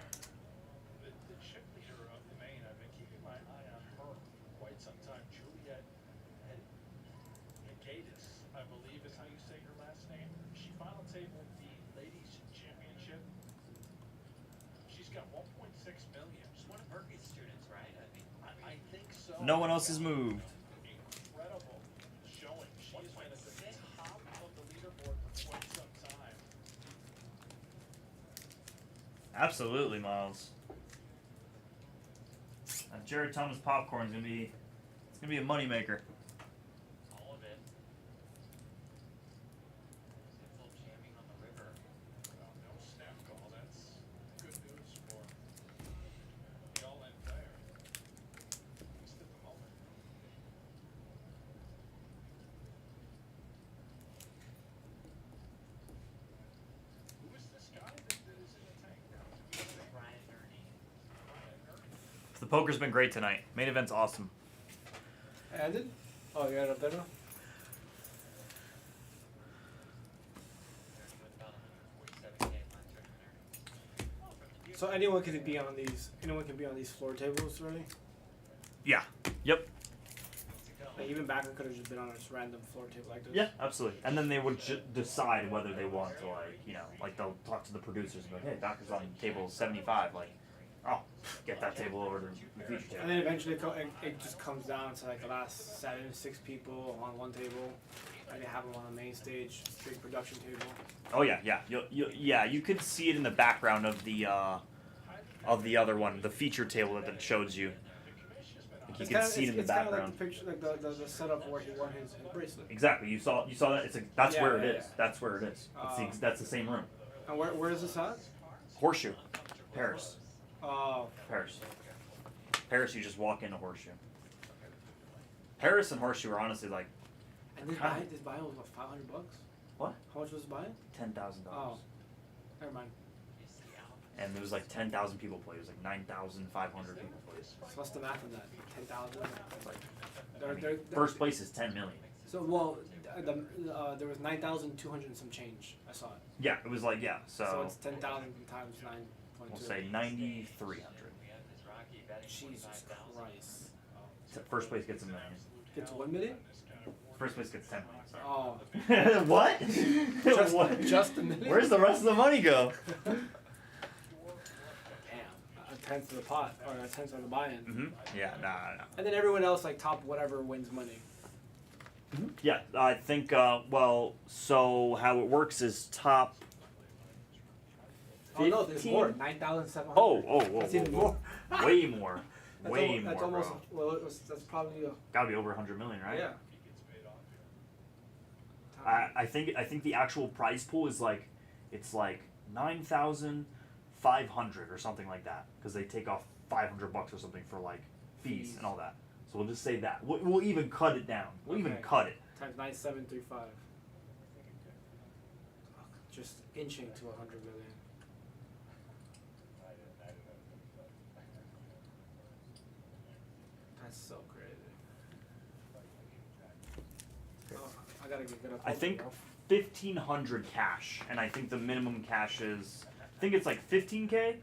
The chip leader of the main, I've been keeping my eye on her for quite some time. Juliet Negatis, I believe is how you say her last name. She final tabled the ladies championship
No one else has moved.
Incredible showing. She has been at the top of the leaderboard for quite some time.
Absolutely, Miles. Jared Thomas popcorn's gonna be, it's gonna be a moneymaker.
All of it. It's all jamming on the river.
Well, no snap call. That's good news for the all-in player. At least at the moment. Who is this guy that is in the tank now?
Ryan Ernie.
The poker's been great tonight. Main event's awesome.
Ended? Oh, you got it up there now? So anyone can be on these. Anyone can be on these floor tables, really.
Yeah. Yep.
Like even Backer could have just been on a just random floor table like this.
Yeah, absolutely. And then they would decide whether they want to, like, you know, like they'll talk to the producers and go, hey, Backer's on table 75. Like, oh, get that table over to the future table.
And then eventually it just comes down to like the last 6 people on one table. And they have them on the main stage, big production table.
Oh yeah, yeah, yeah. You could see it in the background of the other one, the feature table that it shows you. Like you can see it in the background.
It's kind of like the picture, like the setup where he won his bracelet.
Exactly. You saw that. It's like that's where it is.
Yeah.
That's where it is. That's the same room.
And where is this at?
Horseshoe, Paris.
Oh.
Paris. Paris. You just walk into Horseshoe. Paris and Horseshoe are honestly like.
And this buy was what, $500?
What?
How much was it buying?
$10,000.
Oh, never mind.
And there was like 10,000 people played. It was like 9,500 people played.
So what's the math on that? 10,000.
Like, first place is 10 million.
So well, there was 9,200 and some change. I saw it.
Yeah, it was like
So it's 10,000 times 9.2.
We'll say 9,300.
Jesus Christ.
First place gets $1 million.
Gets 1 million?
First place gets 10 million. Sorry.
Oh.
What? What?
Just $1 million?
Where's the rest of the money go?
Damn. A tenth of the pot, or a tenth of the buy-in.
Mm-hmm. Yeah, nah.
And then everyone else, like top whatever, wins money.
Mm-hmm. Yeah, I think, well, so how it works is top.
15? Oh no, there's more. 9,700.
Oh,
That's even more.
Way more.
That's
Way
that's
more,
almost,
bro.
well, that's probably
Gotta be over 100 million, right?
Yeah.
I think the actual prize pool is like, it's like 9,500 or something like that, because they take off $500 or something for like fees and all that. So we'll just say that. We'll even cut it down. We'll even cut it.
Times 9,735. Just inching to 100 million. That's so crazy. Oh, I gotta get good up.
I think 1,500 cash, and I think the minimum cash is, I think it's like 15K.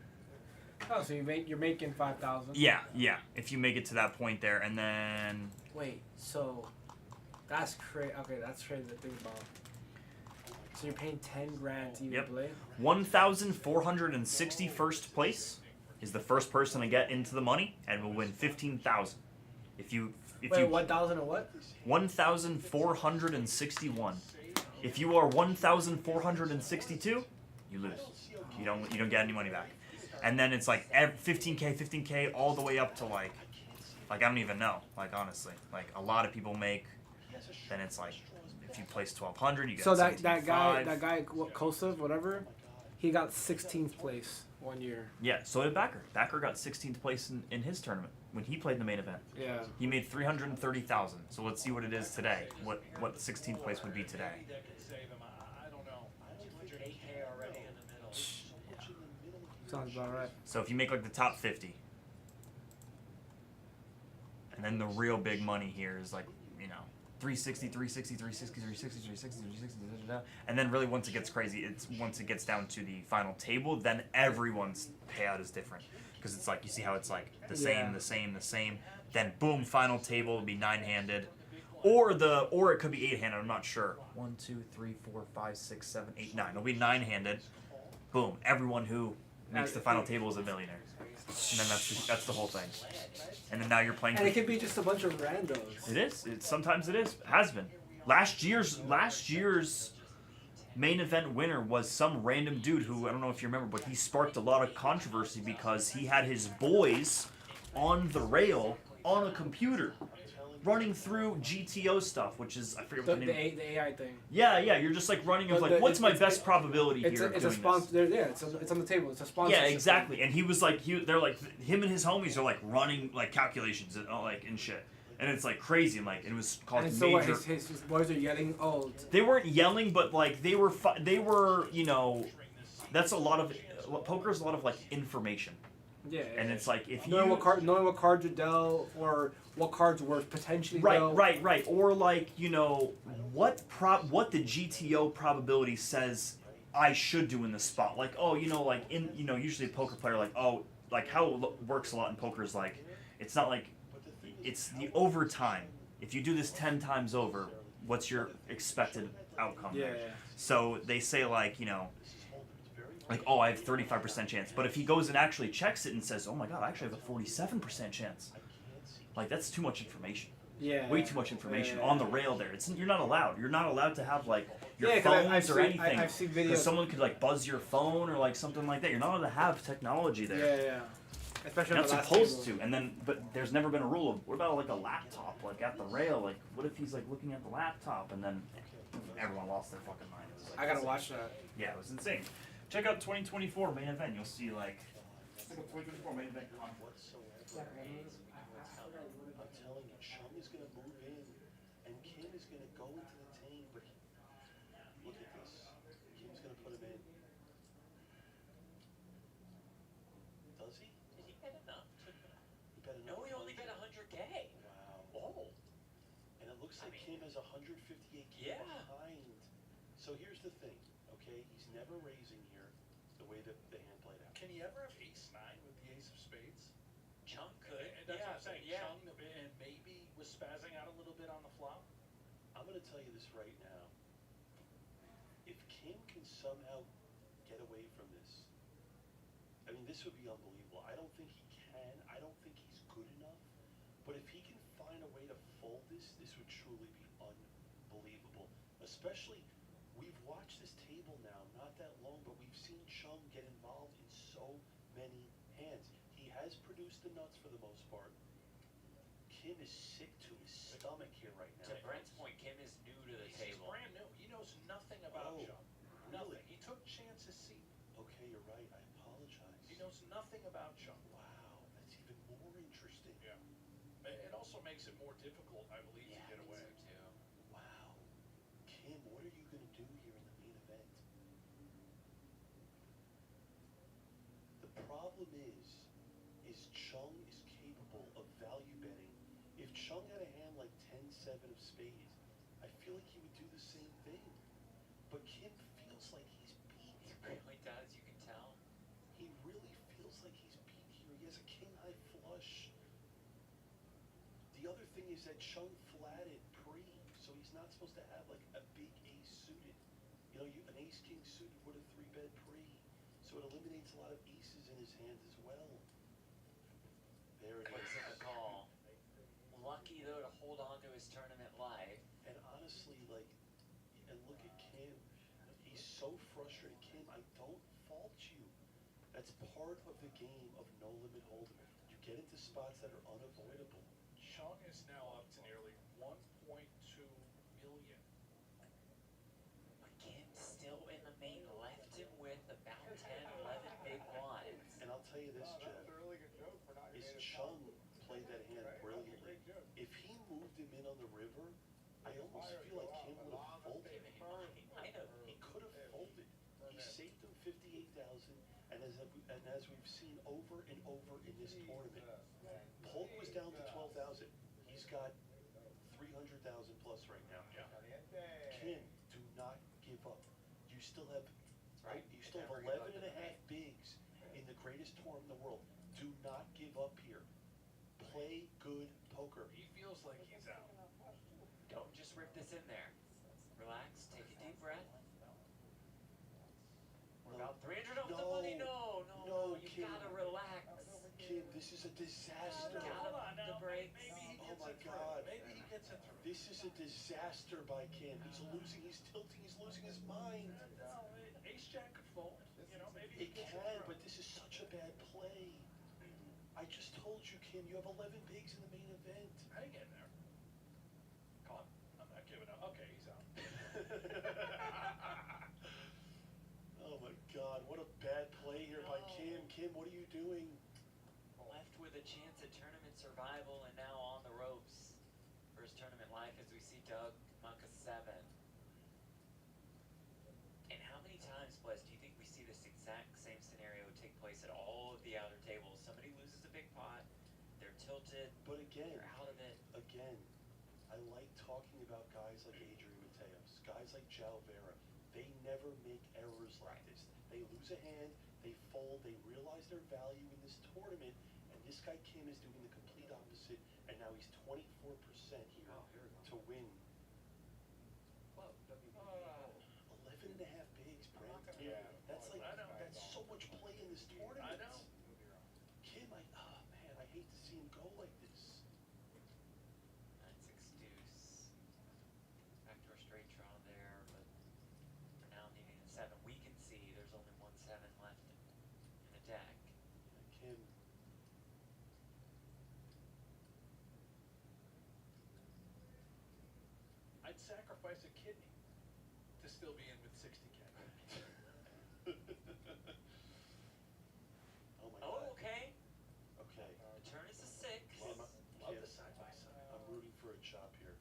Oh, so you're making 5,000.
Yeah. If you make it to that point there, and then.
Wait, so that's crazy. Okay, that's crazy to think about. So you're paying 10 grand to even play?
1,461st place is the first person to get into the money, and will win 15,000. Wait,
1,000 and what?
1,461. If you are 1,462, you lose. You don't get any money back. And then it's like 15K, all the way up to like I don't even know. Like honestly, like a lot of people make. Then it's like if you place 1,200, you get.
So that guy Kosov, whatever, he got 16th place one year.
Yeah, so did Backer. Backer got 16th place in his tournament when he played in the main event.
Yeah.
He made 330,000. So let's see what it is today. What 16th place would be today.
Sounds about right.
So if you make like the top 50, and then the real big money here is like, 360, 360, 360, 360, 360, 360, and then really once it gets crazy, once it gets down to the final table, then everyone's payout is different. Because it's like, you see how it's like the same, the same, then boom, final table will be 9-handed. Or it could be 8-handed, I'm not sure. 1, 2, 3, 4, 5, 6, 7, 8, 9. It'll be 9-handed. Boom, everyone who makes the final table is a millionaire. And then that's the whole thing. And then now you're playing.
And it could be just a bunch of randos.
It is. Sometimes it is. It has been. Last year's main event winner was some random dude who, I don't know if you remember, but he sparked a lot of controversy because he had his boys on the rail on a computer running through GTO stuff, which is, I forget what the name.
The AI thing.
Yeah, you're just like running of like, what's my best probability here of
It's
doing
a sponsor. Yeah, it's on the table. It's a sponsor.
Yeah, exactly. And he was like, they're like, him and his homies are like running like calculations and like and shit. And it's like crazy, and like it was causing
so
major.
What, his boys are yelling. Oh.
They weren't yelling, but like they were, you know, that's a lot of poker is a lot of like information.
Yeah.
And it's like if
knowing
you
what cards you dealt or what cards were potentially dealt.
Right, or like you know what the GTO probability says I should do in this spot. Like you know like in you know usually a poker player like like how it works a lot in poker is like it's not like. It's the overtime. If you do this 10 times over, what's your expected outcome there?
Yeah.
So they say like, you know, like, oh, I have 35% chance. But if he goes and actually checks it and says, oh my god, I actually have a 47% chance. Like, that's too much information.
Yeah.
Way too much information on the rail there. You're not allowed. You're not allowed to have like your
Yeah,
phones or anything.
I've seen videos.
Because someone could like buzz your phone or like something like that. You're not allowed to have technology there.
Yeah. Especially
Not supposed to, and then, but there's never been a rule of what about like a laptop, like at the rail, like what if he's like looking at the laptop, and then everyone lost their fucking mind. It was like,
I gotta watch that.
Yeah, it was insane. Check out 2024 main event. You'll see like 2024 main event conflicts.
I'm telling you, Chum is gonna move in, and Kim is gonna go into the team. But look at this, Kim's gonna put him in. Does he?
Did he bet enough?
He bet enough.
No, he only bet 100K.
Wow.
Oh.
And it looks like Kim has 158K behind. So here's the thing, okay? He's never raising here the way that the hand played out.
Can he ever have ace-9 with the ace of spades?
Chum could.
And that's what I'm saying.
Yeah.
Chum and maybe was spazzing out a little bit on the flop.
I'm going to tell you this right now. If Kim can somehow get away from this, I mean, this would be unbelievable. I don't think he can. I don't think he's good enough. But if he can find a way to fold this, this would truly be unbelievable. Especially, we've watched this table now not that long, but we've seen Chum get involved in so many hands. He has produced the nuts for the most part. Kim is sick to his stomach here right now.
To Brent's point, Kim is new to the table.
He's brand new. He knows nothing about Chum. Nothing.
Really?
He took chances seat.
Okay, you're right. I apologize.
He knows nothing about Chum.
Wow, that's even more interesting.
Yeah. It also makes it more difficult, I believe, to get away.
So too.
Wow. Kim, what are you going to do here in the main event? The problem is Chung is capable of value betting. If Chung had a hand like 10-7 of spades, I feel like he would do the same thing. But Kim feels like he's beat.
He really does, you can tell.
He really feels like he's beat here. He has a king-high flush. The other thing is that Chung flatted pre, so he's not supposed to have like a big ace suited. You know, an ace-king suited would have 3-bet pre, so it eliminates a lot of aces in his hand as well. There it
Puts
is.
in a call. Lucky though to hold on to his tournament life.
And honestly, like, and look at Kim. He's so frustrated. Kim, I don't fault you. That's part of the game of no limit hold'em. You get into spots that are unavoidable.
Chung is now up to nearly 1.2 million.
But Kim still in the main left him with about 10, 11 big blinds.
And I'll tell you this, Jeff. Is Chung played that hand brilliantly. If he moved him in on the river, I almost feel like Kim would have folded. He could have folded. He saved him 58,000, and as we've seen over and over in this tournament, Polk was down to 12,000. He's got 300,000 plus right now.
Yeah.
Kim, do not give up. You still have
Right.
You still have 11 and a half bigs in the greatest tournament in the world. Do not give up here. Play good poker.
He feels like he's out.
Don't just rip this in there. Relax, take a deep breath. We're about 300 off the money. No, you
Kim.
gotta relax.
Kim, this is a disaster.
Hold on now.
The brakes. Maybe he
Oh
gets
my
it through.
God.
Maybe he gets it through.
This is a disaster by Kim. He's losing, he's tilting, he's losing his mind.
No, ace jack could fold. You know, maybe he
It
gets
can,
it through.
but this is such a bad play. I just told you, Kim, you have 11 bigs in the main event.
Hang in there. Come on. I'm not giving up. Okay, he's out.
Oh my God, what a bad play here by Kim. Kim, what are you doing?
Left with a chance at tournament survival and now on the ropes. First tournament life as we see Doug muck a 7. And how many times, Blez, do you think we see this exact same scenario take place at all of the outer tables? Somebody loses a big pot, they're tilted,
But again,
they're out of it.
I like talking about guys like Adrian Mateos, guys like João Vera. They never make errors like this. They lose a hand, they fold, they realize their value in this tournament, and this guy Kim is doing the complete opposite, and now he's 24% here to win. 11 and a half bigs, Brent.
Yeah.
That's like,
I know.
that's so much play in this tournament.
I know.
Kim, man, I hate to see him go like this.
9-6 deuce. Backdoor straight draw there, but for now needing a 7. We can see there's only 1 7 left in the deck.
Kim.
I'd sacrifice a kidney to still be in with 60K.
Oh my
Oh,
God.
okay.
Okay.
The turn is a 6.
Kim,
Love
Kim,
the side by side.
I'm rooting for a chop here.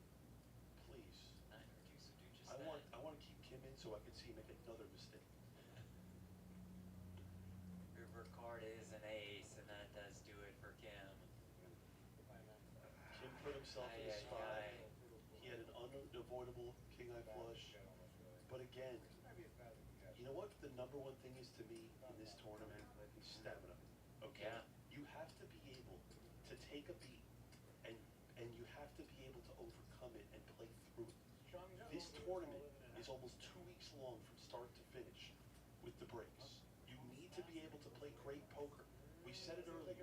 Please.
9 or deuce will do just
I
that.
want to keep Kim in so I can see him make another mistake.
River card is an ace, and that does do it for Kim.
Kim put himself in a
Ay,
spot.
ay, ay.
He had an unavoidable king eye flush. But again, you know what the number one thing is to me in this tournament? Stamina. Okay?
Yeah.
You have to be able to take a beat and you have to be able to overcome it and play through it. This tournament is almost 2 weeks long from start to finish with the breaks. You need to be able to play great poker. We said it earlier.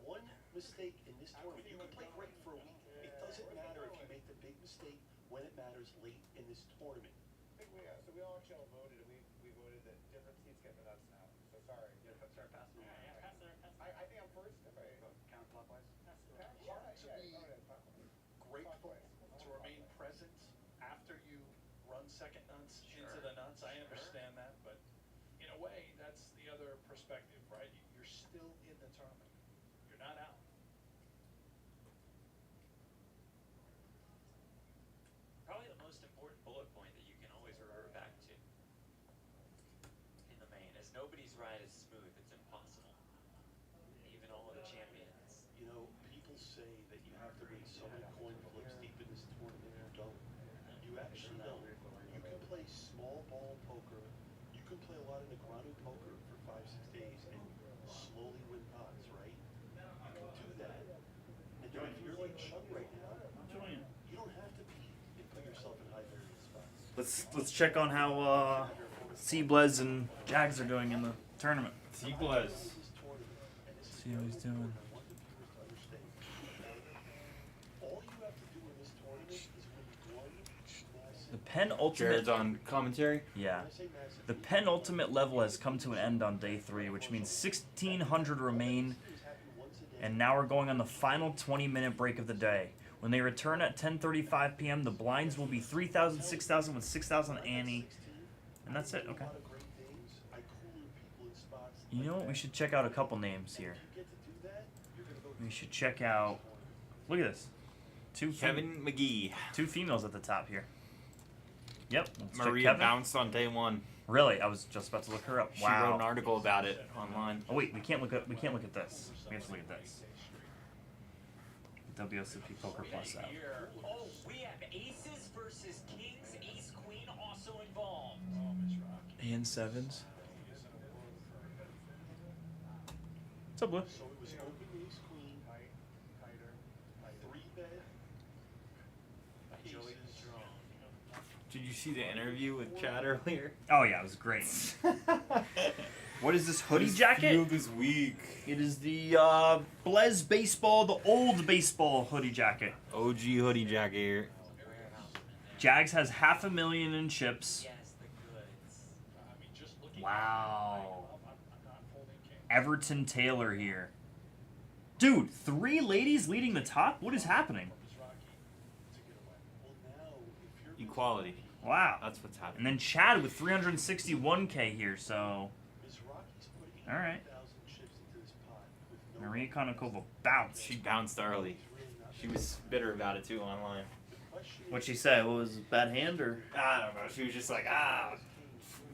One mistake in this tournament, you can play great for a week. It doesn't matter if you make the big mistake when it matters late in this tournament.
So we all actually all voted, and we voted that different seats get the nuts now. So sorry.
Yeah, start passing.
I think I'm first if I go counterclockwise.
Hard to be grateful to remain present after you run second nuts into the nuts. I understand that, but in a way, that's the other perspective, right? You're still in the tournament. You're not out.
Probably the most important bullet point that you can always revert back to in the main is nobody's ride is smooth. It's impossible. Even all of the champions.
You know, people say that you have to win so many coin flips deep in this tournament. You don't. You actually don't. You can play small ball poker. You can play a lot of Negranu poker for 5-6 days and slowly win pots, right? You can do that. And if you're like Chuck right now, you don't have to be and put yourself in high variance spots.
Let's check on how Blez and Jags are doing in the tournament.
Blez.
See how he's doing.
I want the viewers to understand. All you have to do in this tournament is win one massive.
The penultimate.
Jared's on commentary.
Yeah. The penultimate level has come to an end on day 3, which means 1,600 remain, and now we're going on the final 20-minute break of the day. When they return at 10:35 p.m., the blinds will be 3,000, 6,000 with 6,000 ante, and that's it. Okay. You know what? We should check out a couple names here. We should check out. Look at this.
Kevin McGee.
2 females at the top here. Yep. Let's check
Maria
Kevin.
bounced on day 1.
Really? I was just about to look her up.
She
Wow.
wrote an article about it online.
Oh wait, we can't look at this. We have to look at this. WSOP Poker Plus app.
Here. Oh, we have aces versus kings, ace queen also involved.
And 7s. What's up, Blue?
So it was open ace queen, 3-bet,
Joey
aces.
Did you see the interview with Chad earlier?
Oh yeah, it was great. What is this hoodie
This
jacket?
field is weak.
It is the Blez Baseball, the old baseball hoodie jacket.
OG hoodie jacket here.
Jags has 500,000 in chips.
Yes, the goods.
Wow. Everton Taylor here. Dude, 3 ladies leading the top? What is happening?
Equality.
Wow.
That's what's happening.
And then Chad with 361K here, so. Alright. Maria Konnikova bounced.
She bounced early. She was bitter about it too online.
What'd she say? What was it, bad hand or?
I don't know. She was just like,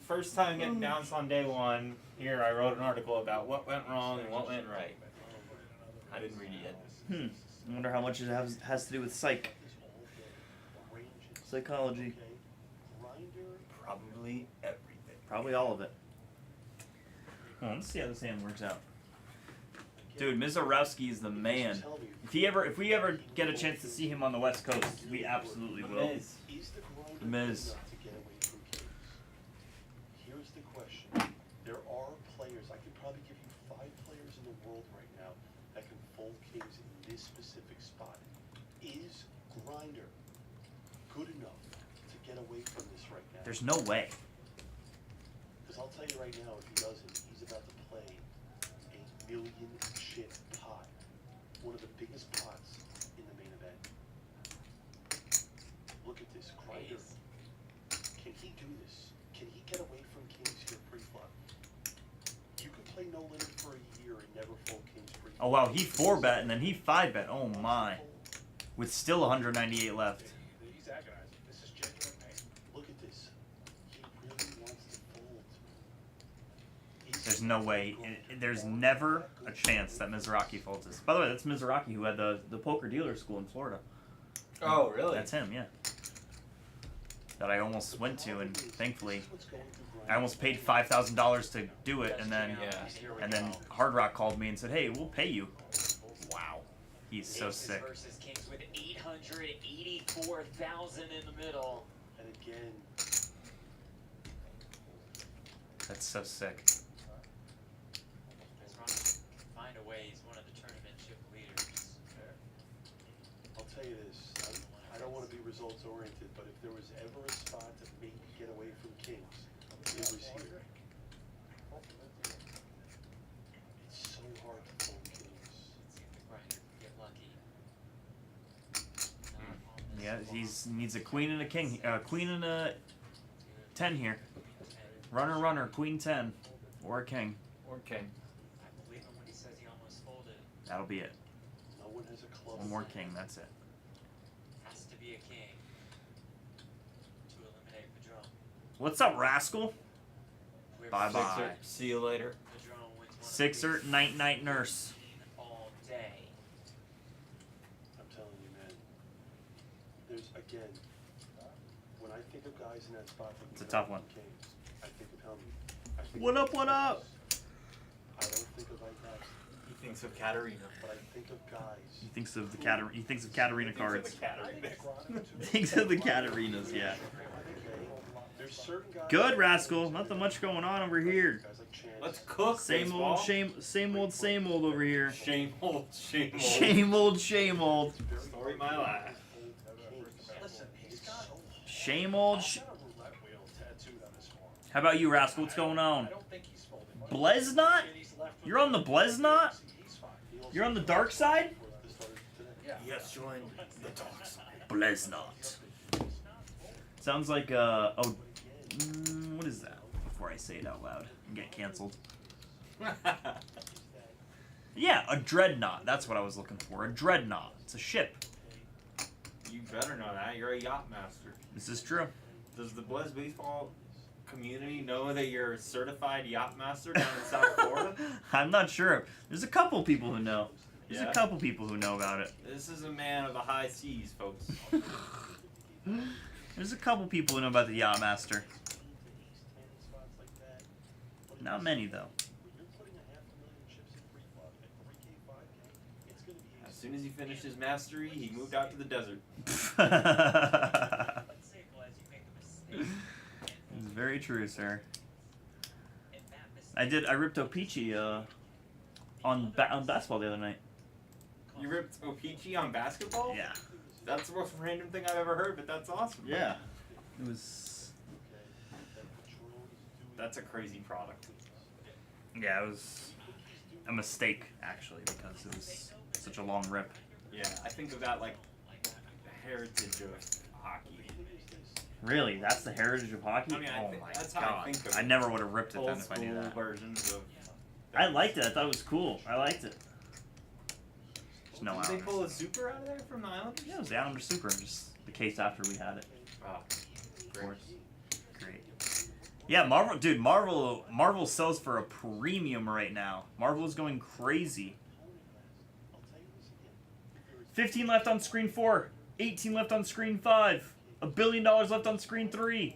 first time getting bounced on day 1. Here, I wrote an article about what went wrong and what went right. I didn't read it yet.
I wonder how much it has to do with psychology.
Probably everything.
Probably all of it. Well, let's see how this hand works out. Dude, Mizorowski is the man. If we ever get a chance to see him on the West Coast, we absolutely will. The Miz.
Here's the question. There are players, I could probably give you 5 players in the world right now that can fold kings in this specific spot. Is Grinder good enough to get away from this right now?
There's no way.
Because I'll tell you right now, if he doesn't, he's about to play a 1,000,000 chip pot. One of the biggest pots in the main event. Look at this, Grinder. Can he do this? Can he get away from kings here pre-flop? You could play no limit for a year and never fold kings pre-flop.
Oh wow, he 4-bet and then he 5-bet. Oh my. With still 198 left.
He's agonizing. This is genuine pain.
Look at this. He really wants to fold.
There's no way. There's never a chance that Mizoraki folds this. By the way, that's Mizoraki who had the poker dealer school in Florida.
Oh, really?
That's him, yeah. That I almost went to, and thankfully, I almost paid $5,000 to do it, and then Hard Rock called me and said, "Hey, we'll pay you." Wow, he's so sick.
Versus Kings with 884,000 in the middle.
And again,
That's so sick.
Find a way, he's one of the tournament chip leaders.
I'll tell you this. I don't want to be results oriented, but if there was ever a spot to maybe get away from kings, it was here. It's so hard to fold kings.
See if the Grinder can get lucky.
Yeah, he needs a queen and a king. Queen and a 10 here. Runner, runner, queen 10. Or a king.
Or king.
I believe him when he says he almost folded.
That'll be it.
No one has a club.
One more king, that's it.
Has to be a king to eliminate Padron.
What's up, rascal? Bye bye.
Sixer, see you later.
Padron wins one
Sixer, night night nurse.
all day.
I'm telling you, man. There's, again, when I think of guys in that spot that
It's a tough one.
kings, I think of Helmy. I think
What
of
up, what up?
I don't think of Dy-Nastyyyy,
He thinks of Katarina.
but I think of guys.
He thinks of the Katarina. He thinks of Katarina cards.
Katarina.
Thinks of the Katarinas, yeah.
There's certain guys.
Good, rascal. Nothing much going on over here.
Guys like Chance.
Let's cook.
Same
baseball.
old, same old over here.
Shame old, shame old.
Shame old, shame old.
Story of my life.
Listen, he's got
Shame old.
a roulette wheel tattooed on his forearm.
How about you, rascal? What's going on?
I don't think he's folding much.
Blez knot?
He's left with
You're on the Blez knot?
He's fine.
You're on the dark side?
Yeah.
Yes, join the dogs.
Blez knot. Sounds like what is that? Before I say it out loud and get canceled. Yeah, a dreadnought. That's what I was looking for. A dreadnought. It's a ship.
You better know that. You're a yacht master.
This is true.
Does the Blez Baseball community know that you're a certified yacht master down in South Florida?
I'm not sure. There's a couple people who know. There's
Yeah.
a couple people who know about it.
This is a man of the high seas, folks.
There's a couple people who know about the Yacht Master. Not many, though.
As soon as he finished his mastery, he moved out to the desert.
Let's say, Blez, you make a mistake.
It's very true, sir.
And that
I ripped O-Pee-Chee on basketball the other night.
You ripped O-Pee-Chee on basketball?
Yeah.
That's the most random thing I've ever heard, but that's awesome.
Yeah. It was.
That's a crazy product.
Yeah, it was a mistake actually because it was such a long rip.
Yeah, I think of that like the heritage of hockey.
Really? That's the heritage of hockey?
I mean,
oh my
that's
god!
how I think of
I
it.
never would have ripped it then
Old
if I knew
school
that.
versions of.
I liked it. I thought it was cool. I liked it. There's no
Did they
Islanders.
pull a super out of there from the Islanders?
Yeah, it was the Islander Super, just the case after we had it.
Oh,
Of course. Great. Yeah, Marvel sells for a premium right now. Marvel is going crazy. 15 left on screen 4, 18 left on screen 5, $1 billion left on screen 3,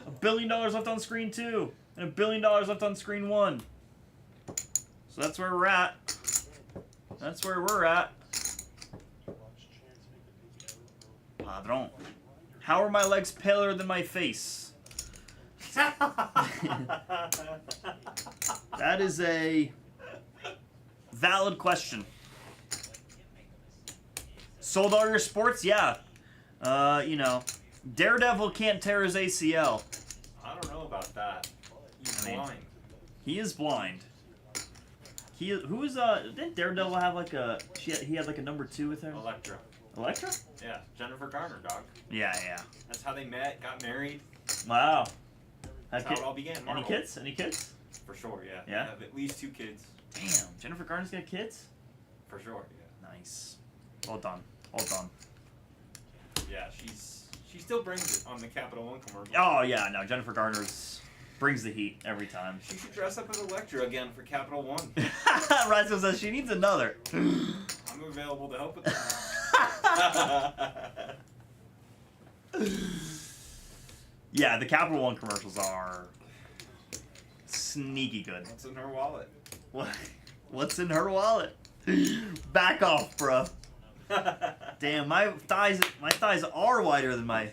$1 billion left on screen 2, and $1 billion left on screen 1. So that's where we're at. That's where we're at. Padrón. How are my legs paler than my face? That is a valid question. Sold all your sports? Yeah. You know, Daredevil can't tear his ACL.
I don't know about that. He's blind.
He is blind. Didn't Daredevil have like he had like a number 2 with her?
Elektra.
Elektra?
Yeah, Jennifer Garner, dog.
Yeah, yeah.
That's how they met, got married.
Wow.
That's how it all began.
Any
Marvel.
kids? Any kids?
For sure, yeah.
Yeah?
They have at least 2 kids.
Damn, Jennifer Garner's got kids?
For sure, yeah.
Nice. Well done. Well done.
Yeah, she still brings it on the Capital One commercial.
Oh yeah, no, Jennifer Garner's brings the heat every time.
She should dress up as Elektra again for Capital One.
Rascal says she needs another.
I'm available to help with that.
Yeah, the Capital One commercials are sneaky good.
What's in her wallet?
What's in her wallet? Back off, bro. Damn, my thighs are wider than the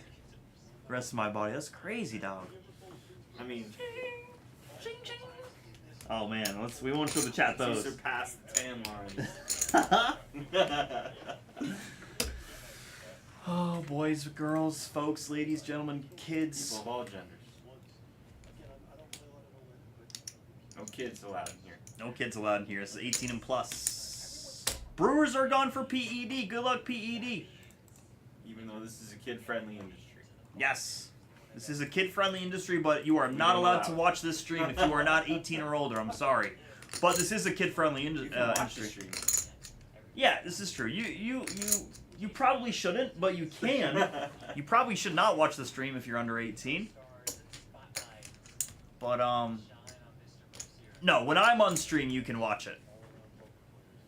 rest of my body. That's crazy, dog.
I mean,
oh man, we won't show the chat
she
those.
surpassed the tan line.
Oh, boys, girls, folks, ladies, gentlemen, kids.
People of all genders. No kids allowed in here.
No kids allowed in here. This is 18 and plus. Brewers are gone for PED. Good luck, PED.
Even though this is a kid-friendly industry.
Yes. This is a kid-friendly industry, but you are not allowed to watch this stream if you are not 18 or older. I'm sorry. But this is a kid-friendly industry. Yeah, this is true. You probably shouldn't, but you can. You probably should not watch the stream if you're under 18. But, no, when I'm on stream, you can watch it.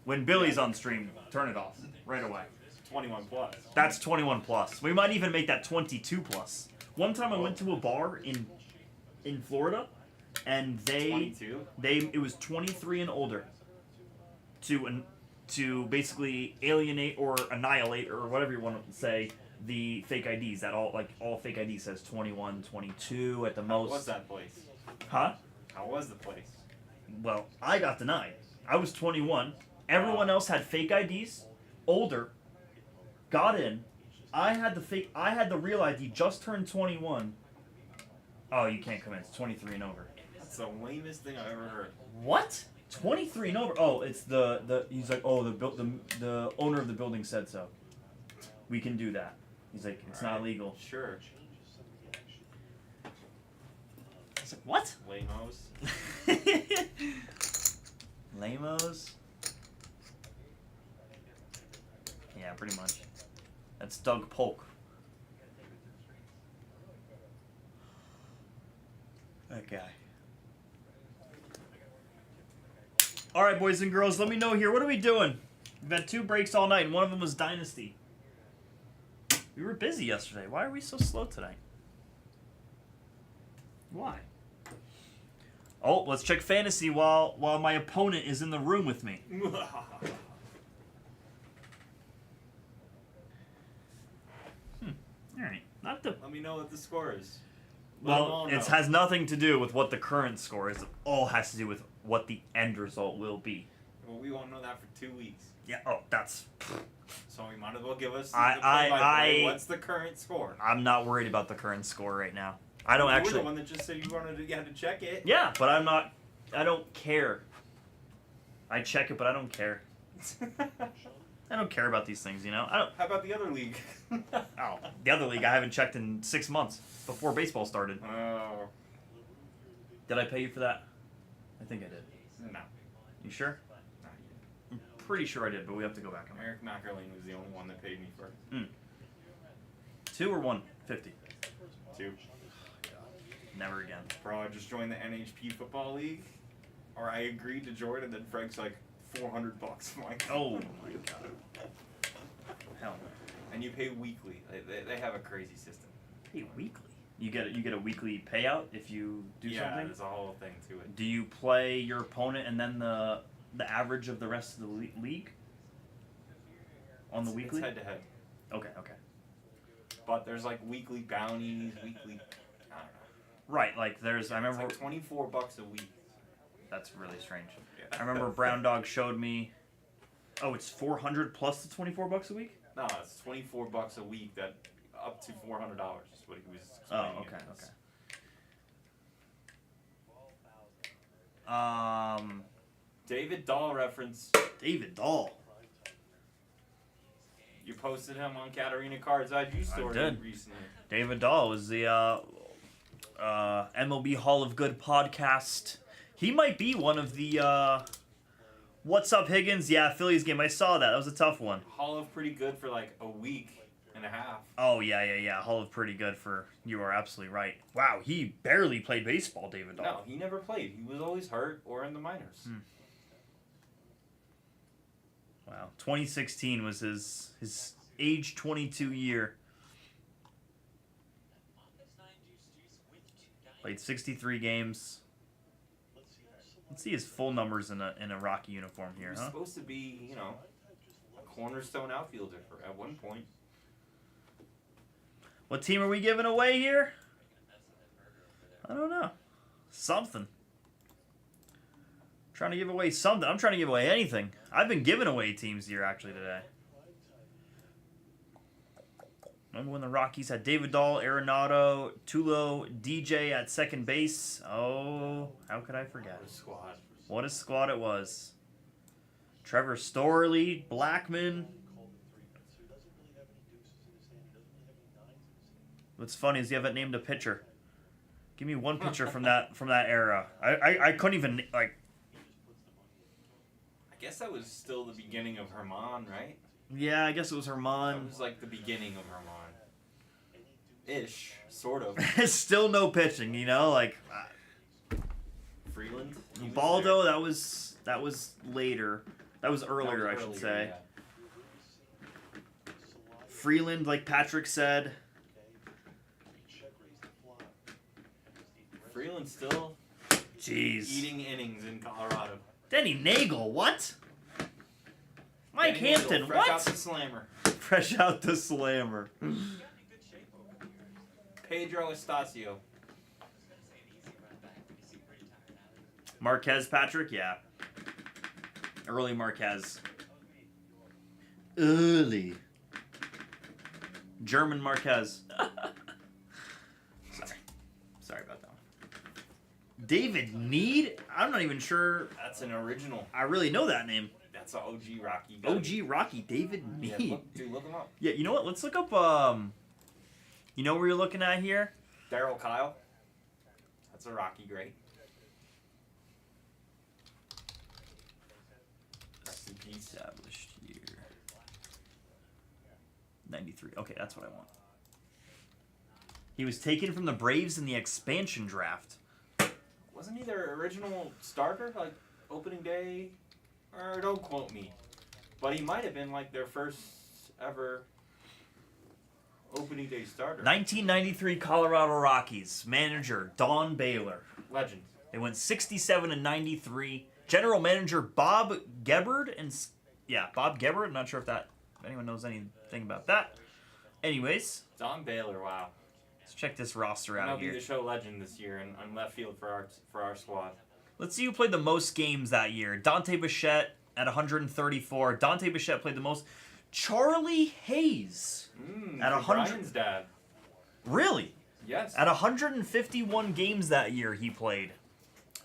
When Billy's on stream, turn it off right away.
21 plus.
That's 21 plus. We might even make that 22 plus. One time I went to a bar in Florida, and it was 23 and older to basically alienate or annihilate or whatever you want to say the fake IDs. That all fake ID says 21, 22 at the most.
How was that place?
Huh?
How was the place?
Well, I got denied. I was 21. Everyone else had fake IDs, older, got in. I had the real ID, just turned 21. Oh, you can't come in. It's 23 and over.
That's the lamest thing I've ever heard.
What? 23 and over? Oh, it's he's like, oh, the owner of the building said so. We can do that. He's like, it's not legal.
Sure.
I was like, what?
Lamos.
Lamos? Yeah, pretty much. That's Doug Polk. That guy. Alright, boys and girls, let me know here. What are we doing? We've had 2 breaks all night, and one of them was Dynasty. We were busy yesterday. Why are we so slow tonight? Why? Oh, let's check fantasy while my opponent is in the room with me.
Let me know what the score is. Let 'em
Well,
all
it
know.
has nothing to do with what the current score is. It all has to do with what the end result will be.
Well, we won't know that for 2 weeks.
Yeah. Oh, that's.
So we might as well give us the
I-
play-by-play. What's the current score?
I'm not worried about the current score right now. I don't
You were
actually.
the one that just said you had to check it.
Yeah, but I'm not. I don't care. I check it, but I don't care. I don't care about these things, you know. I don't.
How about the other league?
Oh, the other league I haven't checked in 6 months before baseball started.
Oh.
Did I pay you for that? I think I did.
No.
You sure?
Not yet.
I'm pretty sure I did, but we have to go back on that.
Eric McErlane was the only one that paid me for it.
2 or 150?
2.
Never again.
Bro, I just joined the NHP football league, or I agreed to join, and then Frank's like $400. I'm like,
oh my god. Hell no.
And you pay weekly. They have a crazy system.
Pay weekly? You get a weekly payout if you do
yeah,
something?
there's a whole thing to it.
Do you play your opponent and then the average of the rest of the league? On the weekly?
It's head to head.
Okay.
But there's like weekly bounties, weekly. I don't know.
Right, like there's. I remember.
It's like $24 a week.
That's really strange.
Yeah.
I remember Brown Dog showed me. Oh, it's 400 plus the $24 a week.
No, it's $24 a week. That up to $400 is what he was explaining.
Oh, okay.
David Dahl reference.
David Dahl.
You posted him on Katarina Card's IG story
did.
recently.
David Dahl was the MLB Hall of Good podcast. He might be one of the. What's up, Higgins? Yeah, Phillies game. I saw that. That was a tough one.
Hall of pretty good for like a week and a half.
Oh, yeah. Hall of pretty good for. You are absolutely right. Wow, he barely played baseball, David Dahl.
No, he never played. He was always hurt or in the minors.
Wow. 2016 was his age 22 year. Played 63 games. Let's see his full numbers in a Rocky uniform here,
He was
huh?
supposed to be, a cornerstone outfielder at one point.
What team are we giving away here? I don't know. Something. Trying to give away something. I'm trying to give away anything. I've been giving away teams here actually today. Remember when the Rockies had David Dahl, Arenado, Tulo, DJ at second base? Oh, how could I forget?
What a squad.
What a squad it was. Trevor Storley, Blackman. What's funny is you haven't named a pitcher. Give me one pitcher from that era. I couldn't even like.
I guess that was still the beginning of Herman, right?
Yeah, I guess it was
That
Herman.
was like the beginning of Herman. Ish, sort of.
Still no pitching, like
Freeland. he was
Baldo.
there.
That was later. That was earlier, I should
earlier,
say.
yeah.
Freeland, like Patrick said.
Freeland still
Jeez.
eating innings in Colorado.
Denny Nagel, what? Mike
Danny
Hampton,
Neal, fresh
what?
out the slammer.
Fresh out the slammer.
Pedro Estacio.
Marquez Patrick, yeah. Early Marquez. Early. German Marquez. Sorry about that one. David Need? I'm not even sure
That's an original.
I really know that name.
That's an OG Rocky.
OG Rocky, David Need.
Yeah, look him up.
Yeah, you know what? Let's look up, you know where you're looking at here?
Daryl Kyle. That's a Rocky great. Rest in peace.
Established year. 93. Okay, that's what I want. He was taken from the Braves in the expansion draft.
Wasn't he their original starter, like opening day? Or don't quote me. But he might have been like their first ever opening day starter.
1993 Colorado Rockies. Manager, Don Baylor.
Legend.
They went 67 and 93. General manager, Bob Gebhard. Bob Gebhard. I'm not sure if anyone knows anything about that. Anyways.
Don Baylor, wow.
Let's check this roster
And
out
I'll be
here.
the show legend this year on left field for our squad.
Let's see who played the most games that year. Dante Bichette at 134. Dante Bichette played the most. Charlie Hayes at 100.
Brian's dad.
Really?
Yes.
At 151 games that year he played.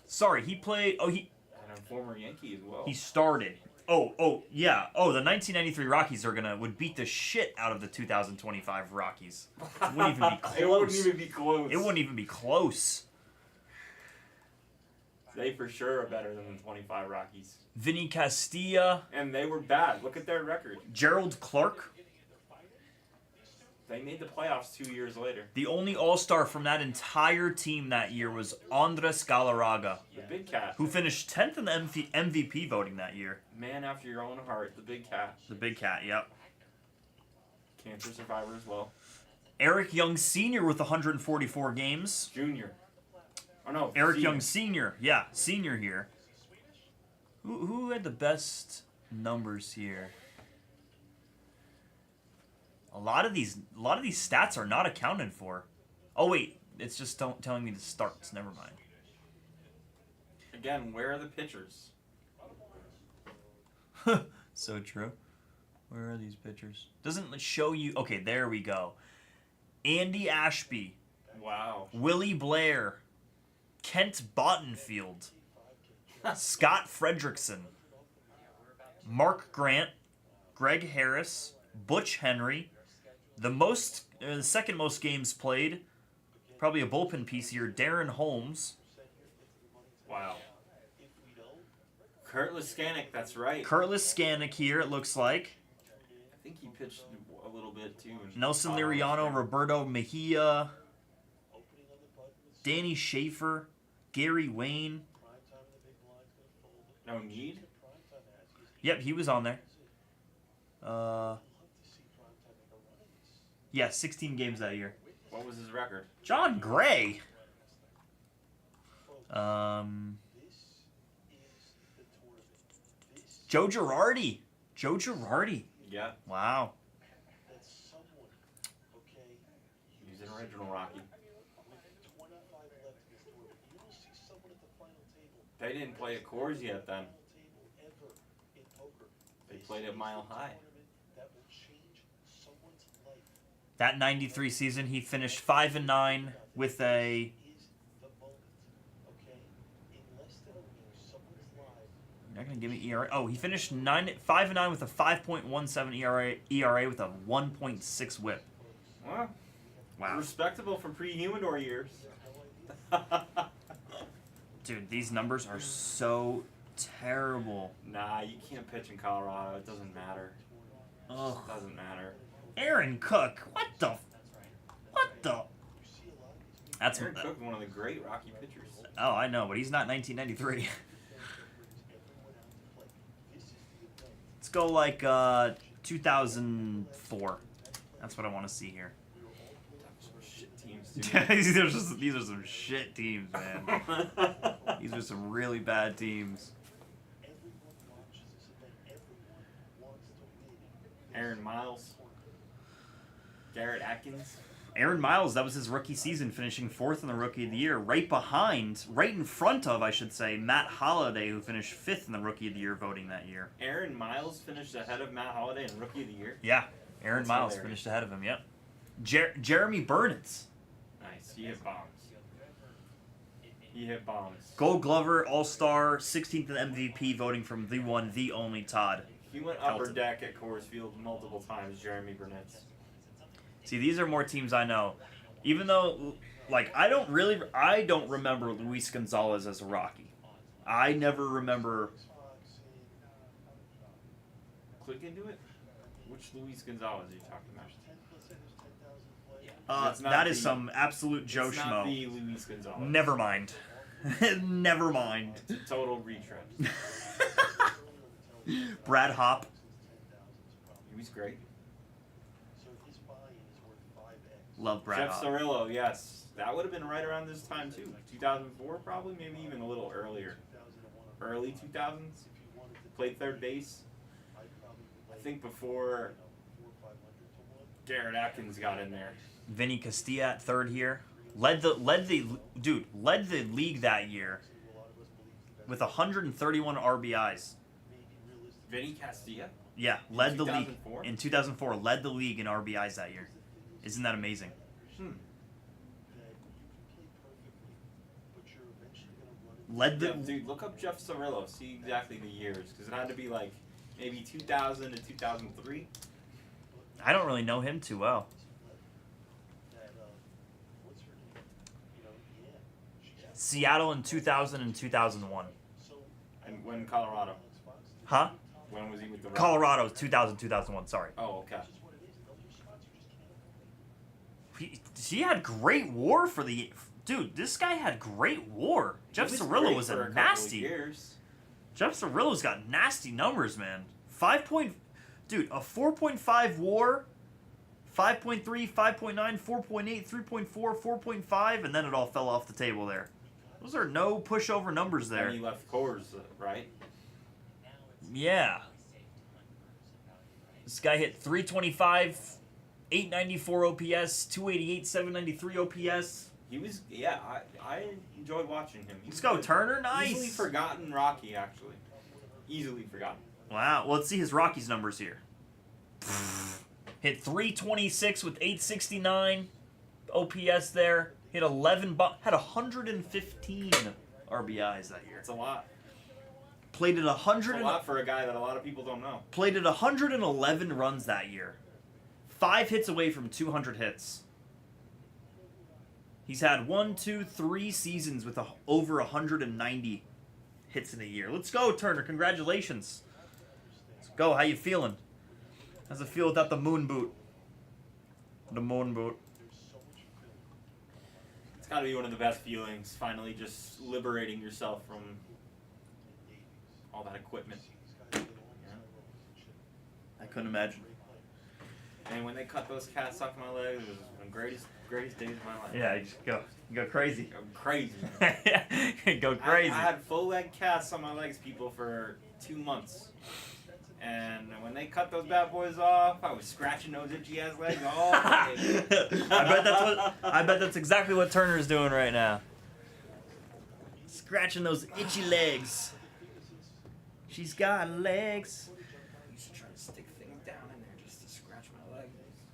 Sorry, he played. Oh, he.
And a former Yankee as well.
He started. Oh, yeah. Oh, the 1993 Rockies would beat the shit out of the 2025 Rockies. It wouldn't even be close.
It wouldn't even be close.
It wouldn't even be close.
They for sure are better than the 25 Rockies.
Vinny Castilla.
And they were bad. Look at their record.
Gerald Clark.
They made the playoffs 2 years later.
The only All-Star from that entire team that year was Andres Galarraga.
The big cat.
Who finished 10th in the MVP voting that year.
Man after your own heart. The big cat.
The big cat, yep.
Cancer survivor as well.
Eric Young Sr. with 144 games.
Junior. Oh no.
Eric
senior.
Young Sr. Yeah, senior here. Who had the best numbers here? A lot of these stats are not accounted for. Oh wait, it's just telling me the starts. Never mind.
Again, where are the pitchers?
So true. Where are these pitchers? Doesn't it show you? Okay, there we go. Andy Ashby.
Wow.
Willie Blair. Kent Bottenfield. Scott Fredrickson. Mark Grant. Greg Harris. Butch Henry. The second most games played. Probably a bullpen piece here. Darren Holmes.
Wow. Kurt Liskanek, that's right.
Kurt Liskanek here, it looks like.
I think he pitched a little bit too.
Nelson Liriano, Roberto Mejia. Danny Schaefer. Gary Wayne.
No need?
Yep, he was on there. Yeah, 16 games that year.
What was his record?
John Gray. Joe Girardi. Joe Girardi.
Yeah.
Wow.
He's an original Rocky. They didn't play at Coors yet then. They played at Mile High.
That 93 season, he finished 5-9 with a... You're not going to give me ERA? Oh, he finished 5-9 with a 5.17 ERA with a 1.6 whip.
Well,
wow.
Respectable for pre-Humidor years.
Dude, these numbers are so terrible.
Nah, you can't pitch in Colorado. It doesn't matter.
Ugh.
It doesn't matter.
Aaron Cook. What the? That's
Aaron Cook, one of the great Rocky pitchers.
Oh, I know, but he's not 1993. Let's go like 2004. That's what I want to see here.
Shit teams too.
these are some shit teams, man. These are some really bad teams.
Aaron Miles. Garrett Atkins.
Aaron Miles, that was his rookie season, finishing 4th in the Rookie of the Year, right in front of, I should say, Matt Holliday, who finished 5th in the Rookie of the Year voting that year.
Aaron Miles finished ahead of Matt Holliday in Rookie of the Year?
Yeah, Aaron
That's
Miles
hilarious.
finished ahead of him, yep. Jeremy Burnitz.
Nice. He hit bombs. He hit bombs.
Gold Glover, All-Star, 16th in MVP, voting from the one, the only Todd.
He went upper
Helton.
deck at Coors Field multiple times, Jeremy Burnitz.
See, these are more teams I know. Even though, like, I don't remember Luis Gonzalez as a Rocky. I never remember.
Click into it? Which Luis Gonzalez are you talking about? It's not
That is
the-
some absolute Joe
it's
Schmo.
not the Luis Gonzalez.
Never mind. Never mind.
It's a total retread.
Brad Hopp.
He was great.
Love Brad
Jeff
Hopp.
Cirillo, yes. That would have been right around this time, too. 2004, probably, maybe even a little earlier. Early 2000s. Played third base. I think before Garrett Atkins got in there.
Vinny Castilla at third here. Led the league that year with 131 RBIs.
Vinny Castilla?
Yeah, led the league
2004?
in 2004. Led the league in RBIs that year. Isn't that amazing? Led the
Yeah, dude, look up Jeff Cirillo. See exactly the years, because it had to be like maybe 2000 to 2003.
I don't really know him too well. Seattle in 2000 and 2001.
And when Colorado?
Huh?
When was he with the Rockies?
Colorado 2000 2001. Sorry.
Oh, okay.
He had great WAR for the dude. This guy had great WAR. Jeff Cirillo was a nasty. Jeff Cirillo's got nasty numbers, man. Dude, a 4.5 WAR, 5.3, 5.9, 4.8, 3.4, 4.5, and then it all fell off the table there. Those are no pushover numbers there.
And he left Coors, right?
Yeah. This guy hit 325, 894 OPS, 288, 793 OPS.
He was, yeah, I enjoyed watching him.
Let's go, Turner. Nice.
Easily forgotten Rocky, actually. Easily forgotten.
Wow. Well, let's see his Rockies numbers here. Hit 326 with 869 OPS there. Hit 11, had 115 RBIs that year.
It's a lot.
Played at 100.
It's a lot for a guy that a lot of people don't know.
Played at 111 runs that year. 5 hits away from 200 hits. He's had 3 seasons with over 190 hits in a year. Let's go, Turner. Congratulations. Let's go. How you feeling? How's it feel without the moon boot? The moon boot.
It's got to be one of the best feelings, finally just liberating yourself from all that equipment. Yeah.
I couldn't imagine.
And when they cut those cats off my legs, it was one of the greatest days of my life.
Yeah, you just go crazy.
Go crazy.
Go crazy.
I had full leg casts on my legs, people, for 2 months. And when they cut those bad boys off, I was scratching those itchy ass legs all day.
I bet that's exactly what Turner's doing right now. Scratching those itchy legs. She's got legs.
I used to try to stick things down in there just to scratch my leg.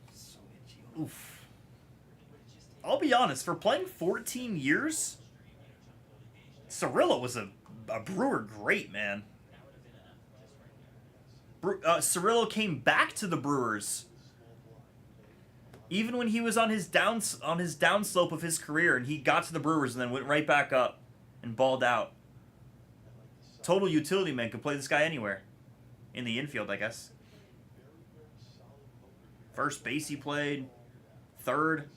It's so itchy.
Oof. I'll be honest, for playing 14 years, Cirillo was a Brewer great, man. Cirillo came back to the Brewers even when he was on his downslope of his career, and he got to the Brewers and then went right back up and balled out. Total utility man, could play this guy anywhere. In the infield, I guess. First base he played. Third.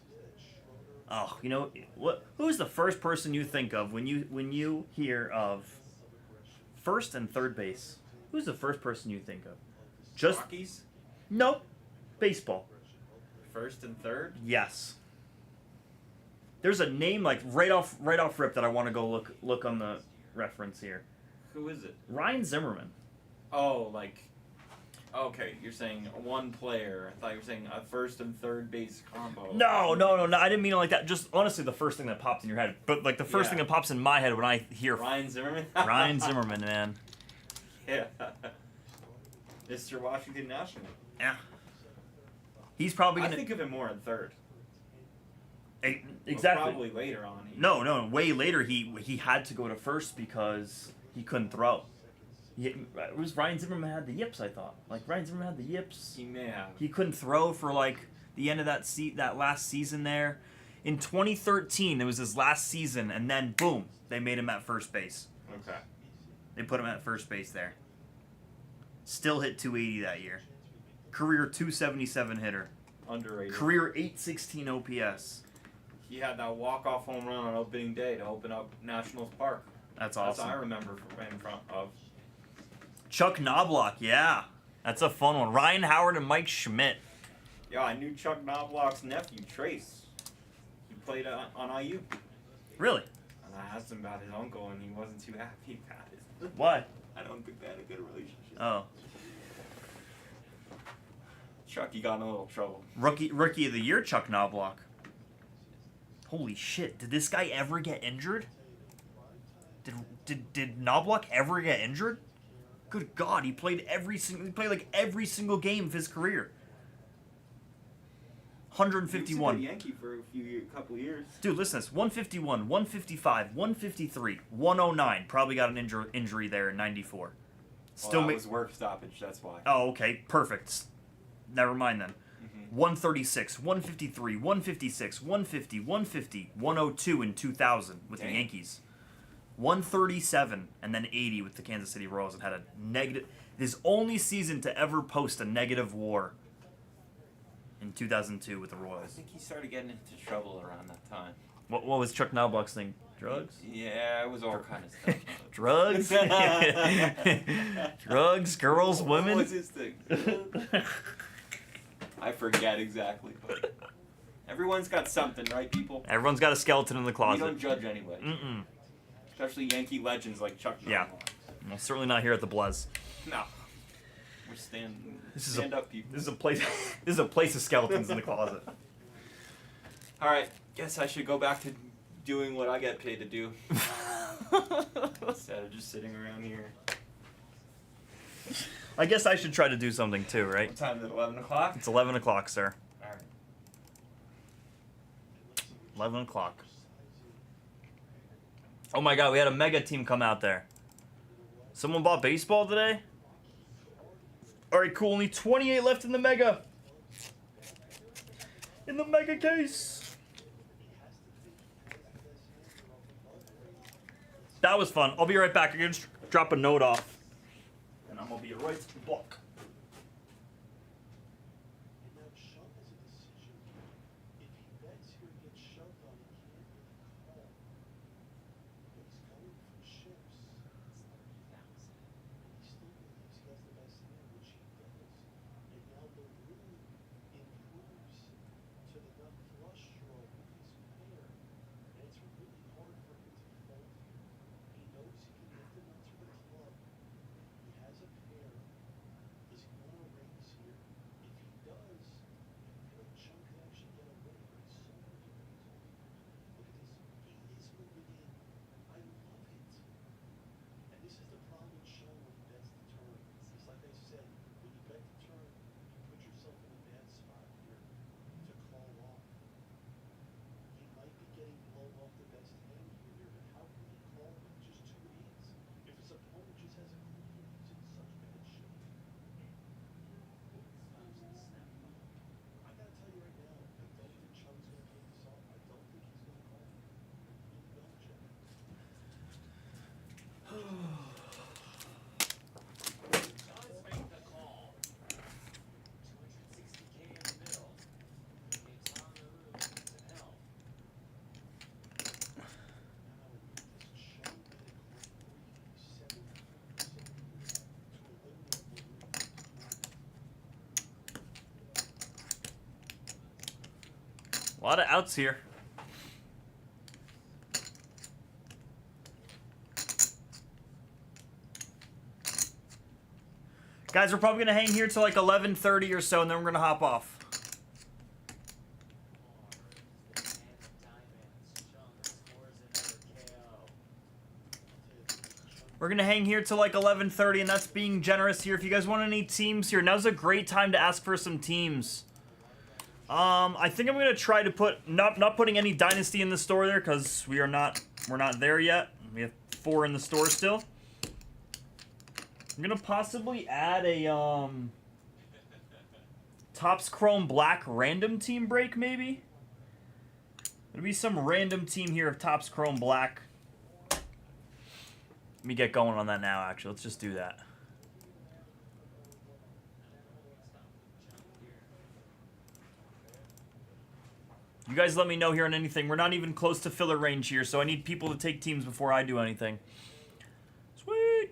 Oh, you know what? Who's the first person you think of when you hear of first and third base? Who's the first person you think of? Just
Rockies?
Nope. Baseball.
First and third?
Yes. There's a name like right off rip that I want to go look on the reference here.
Who is it?
Ryan Zimmerman.
Oh, like, okay, you're saying one player. I thought you were saying a first and third base combo.
No, I didn't mean it like that. Just honestly, the first thing that popped in your head. But like the first thing that pops in my head when I hear
Ryan Zimmerman.
Ryan Zimmerman, man.
Yeah. Mr. Washington National.
Yeah. He's probably gonna.
I think of him more in third.
Exactly.
Well, probably later on.
No, way later he had to go to first because he couldn't throw. It was Ryan Zimmerman had the yips, I thought. Like Ryan Zimmerman had the yips.
He may have.
He couldn't throw for like the end of that last season there. In 2013, it was his last season, and then boom, they made him at first base.
Okay.
They put him at first base there. Still hit 280 that year. Career 277 hitter.
Underrated.
Career 816 OPS.
He had that walk-off home run on opening day to open up Nationals Park.
That's awesome.
That's what I remember in front of.
Chuck Knobloch, yeah. That's a fun one. Ryan Howard and Mike Schmidt.
Yeah, I knew Chuck Knobloch's nephew, Trace. He played on IU.
Really?
And I asked him about his uncle, and he wasn't too happy about it.
Why?
I don't think they had a good relationship.
Oh.
Chucky got in a little trouble.
Rookie of the year, Chuck Knobloch. Holy shit! Did this guy ever get injured? Did Knobloch ever get injured? Good God, he played every single game of his career. 151.
He was a good Yankee for a couple of years.
Dude, listen to this. 151, 155, 153, 109. Probably got an injury there in 94.
Still that was work stoppage, that's why.
Oh, okay. Perfect. Never mind then. 136, 153, 156, 150, 150, 102 in 2000 with the Yankees. 137 and then 80 with the Kansas City Royals and had a negative... His only season to ever post a negative WAR in 2002 with the Royals.
I think he started getting into trouble around that time.
What was Chuck Knobloch's thing? Drugs?
Yeah, it was all kind of stuff.
Drugs? Drugs, girls, women?
What was his thing? I forget exactly, but everyone's got something, right, people?
Everyone's got a skeleton in the closet.
We don't judge anyway.
Mm-mm.
Especially Yankee legends like Chuck Knobloch.
Yeah. Well, certainly not here at the Blez.
No. We're stand up people.
This is a place. This is a place of skeletons in the closet.
All right. Guess I should go back to doing what I get paid to do instead of just sitting around here.
I guess I should try to do something too, right?
What time is it? 11 o'clock?
It's 11 o'clock, sir.
All right.
11 o'clock. Oh my God, we had a mega team come out there. Someone bought baseball today? Alright, cool. Only 28 left in the mega. In the mega case. That was fun. I'll be right back. I'm going to drop a note off. And I'm going to be right back. A lot of outs here. Guys, we're probably going to hang here till like 11:30 or so, and then we're going to hop off. We're going to hang here till like 11:30, and that's being generous here. If you guys want any teams here, now's a great time to ask for some teams. I think I'm going to try to put, not putting any Dynasty in the store there, because we're not there yet. We have 4 in the store still. I'm going to possibly add a, Topps Chrome Black random team break, maybe? There'll be some random team here of Topps Chrome Black. Let me get going on that now, actually. Let's just do that. You guys let me know here on anything. We're not even close to filler range here, so I need people to take teams before I do anything. Sweet!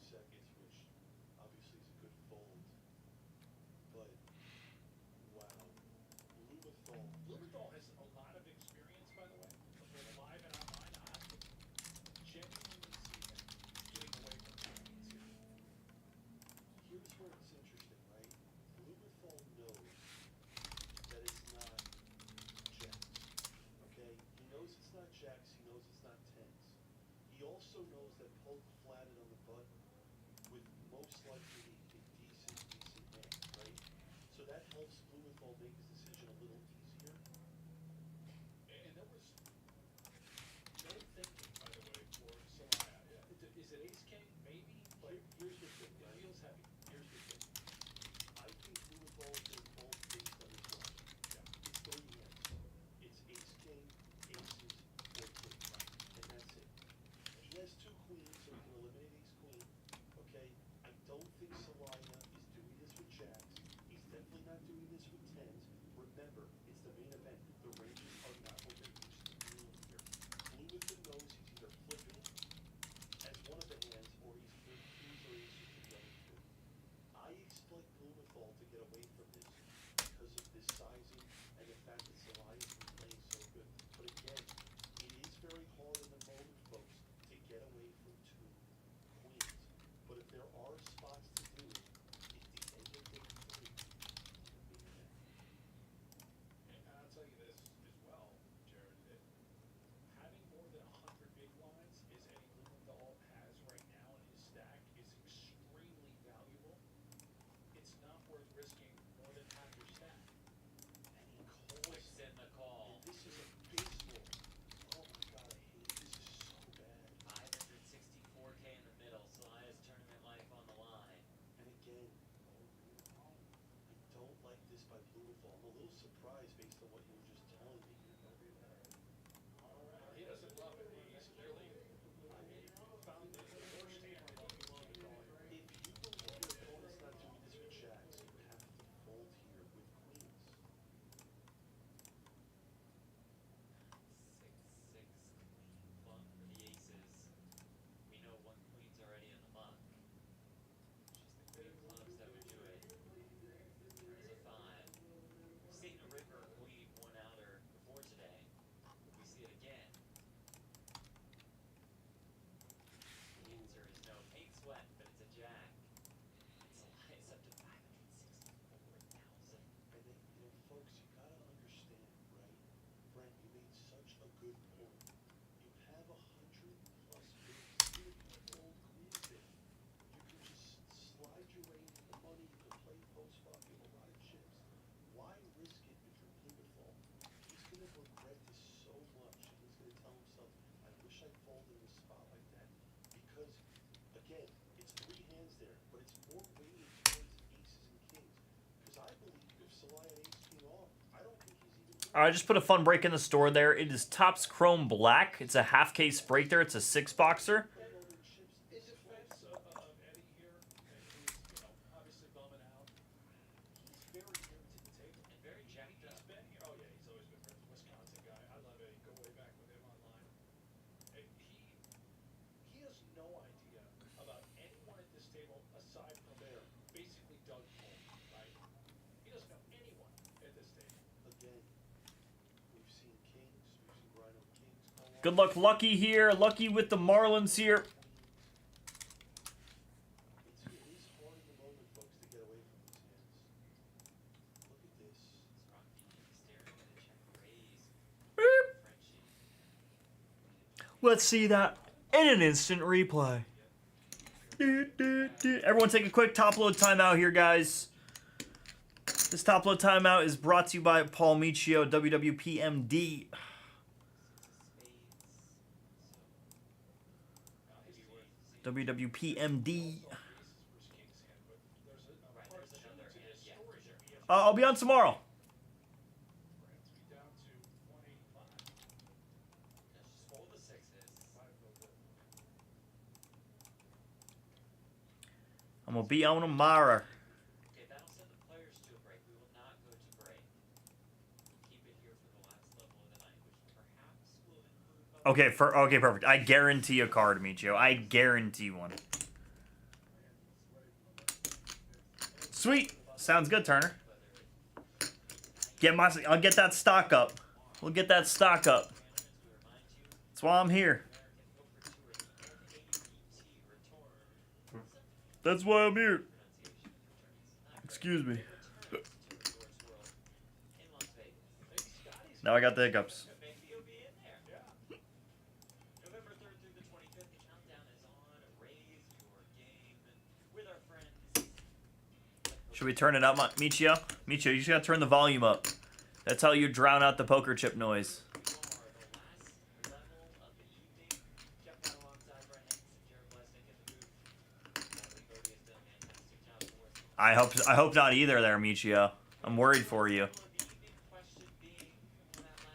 seconds, which obviously is a good fold. But wow,
Blumenthal has a lot of experience, by the way, both live and online. I genuinely see him getting away from queens here.
Here's where it's interesting, right? Blumenthal knows that it's not jacks. Okay? He knows it's not jacks. He knows it's not tens. He also knows that poke flatted on the button would most likely be a decent hand, right? So that helps Blumenthal make his decision a little easier.
And there was no thinking, by the way, for Celaya. Is it ace king? Maybe.
But here's the thing,
It
right?
feels heavy.
Here's the thing. I think Blumenthal is going to fold based on his bluff.
Yeah.
It's three hands. It's ace king, aces, or king. Right. And that's it. He has two queens, so he can eliminate ace queen. Okay? I don't think Celaya is doing this with jacks. He's definitely not doing this with tens. Remember, it's the main event. The ranges are not what they're used to doing here. Blumenthal knows he's either flipping as one of the hands, or he's either queens or aces to the other two. I expect Blumenthal to get away from this because of this sizing and the fact that Celaya has been playing so good. But again, it is very hard in the moment, folks, to get away from two queens. But if there are spots to do it, it's the end of game three. The main event.
And I'll tell you this as well, Jared, that having more than 100 big blinds, as Eddie Blumenthal has right now in his stack, is extremely valuable. It's not worth risking more than half your stack.
And he calls.
Quick in the call.
And this is a baseball. Oh my God, I hate it. This is so bad.
564K in the middle. Celaya's tournament life on the line.
And again, I don't like this by Blumenthal. I'm a little surprised based on what you were just telling me.
He doesn't love it. He's clearly found the worst hand that he wanted to call it.
If you believe your opponent's not doing this with jacks, you have to fold here with queens.
6-6 clean flunk for the aces. We know one queen's already in the muck. It's just the queen clubs that would do it. There's a 5. We've seen a river queen one outer before today. We see it again. The answer is no. Paint sweat, but it's a jack. And Celaya's up to 564,000.
And then, folks, you gotta understand, right? Brent, you made such a good point. You have 100 plus bigs. Even if you fold queens there, you can just slide your way into the money. You can play post flop. You have a lot of chips. Why risk it if you're Blumenthal? He's gonna regret this so much, and he's gonna tell himself, "I wish I folded in a spot like that." Because, again, it's three hands there, but it's more weighted towards aces and kings. Because I believe if Celaya had ace king off, I don't think he's even.
I just put a fun break in the store there. It is Topps Chrome Black. It's a half case break there. It's a 6-boxer.
In defense of Eddie here, and who's, obviously bumming out, he's very new to the table.
And very jacked up.
He's been here. Oh, yeah, he's always been friends. Wisconsin guy. I love Eddie. Go way back with him online. And he has no idea about anyone at this table aside from basically Doug Cole, right? He doesn't know anyone at this table.
Again, we've seen kings, we've seen Rhino kings call off.
Good luck, Lucky here. Lucky with the Marlins here.
It is hard in the moment, folks, to get away from these hands. Look at this.
Rocky staring at a check raise.
Beep.
Frenchie.
Let's see that in an instant replay. Everyone take a quick top load timeout here, guys. This top load timeout is brought to you by Paul Michio, WWPMD. WWPMD. I'll be on tomorrow. I'm gonna be on tomorrow.
Okay, that'll send the players to a break. We will not go to break. We'll keep it here for the last level of the night, which perhaps will include.
Okay, perfect. I guarantee a card, Michio. I guarantee one. Sweet. Sounds good, Turner. I'll get that stock up. We'll get that stock up. That's why I'm here. That's why I'm here. Excuse me. Now I got the hiccups. Should we turn it up, Michio? Michio, you just gotta turn the volume up. That's how you drown out the poker chip noise. I hope not either there, Michio. I'm worried for you.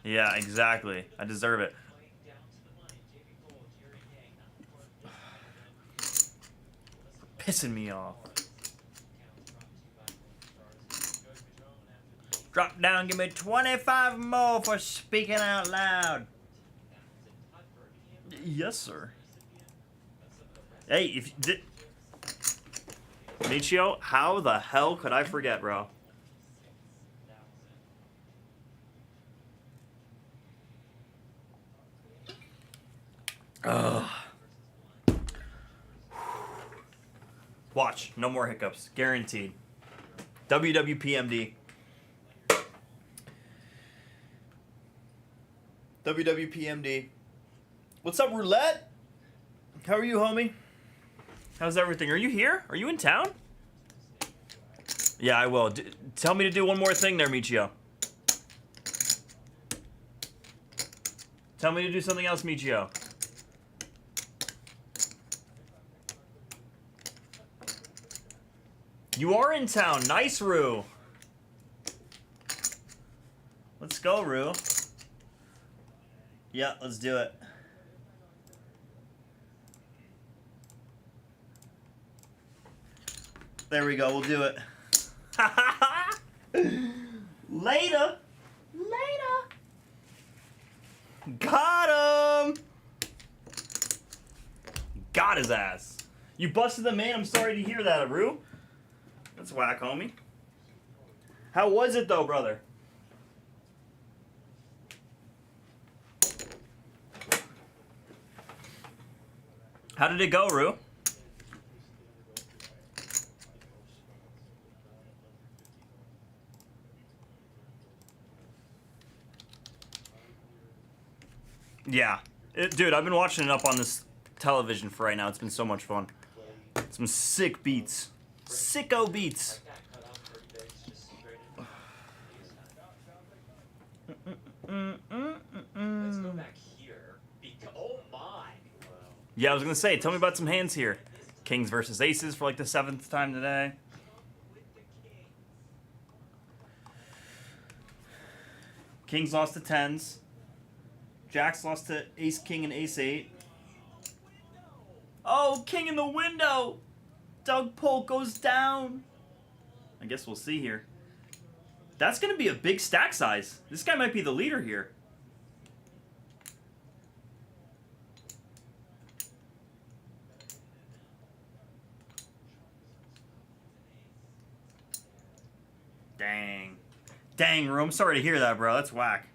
Yeah, exactly. I deserve it. Pissing me off. Drop down, give me 25 more for speaking out loud. Yes, sir. Hey, if Michio, how the hell could I forget, bro? Ugh. Watch, no more hiccups, guaranteed. WWPMD. WWPMD. What's up, Roulette? How are you, homie? How's everything? Are you here? Are you in town? Yeah, I will. Tell me to do one more thing there, Michio. Tell me to do something else, Michio. You are in town. Nice, Rue. Let's go, Rue. Yeah, let's do it. There we go, we'll do it. Later. Later. Got him. Got his ass. You busted the man. I'm sorry to hear that, Rue. That's whack, homie. How was it, though, brother? How did it go, Rue? Yeah. Dude, I've been watching it up on this television for right now. It's been so much fun. Some sick beats. Sicko beats.
Let's go back here. Oh my!
Yeah, I was gonna say, tell me about some hands here. Kings versus aces for like the 7th time today. Kings lost to 10s. Jacks lost to ace, king, and ace 8. Oh, king in the window! Doug Polk goes down. I guess we'll see here. That's gonna be a big stack size. This guy might be the leader here. Dang. Dang, Rue. I'm sorry to hear that, bro. That's whack.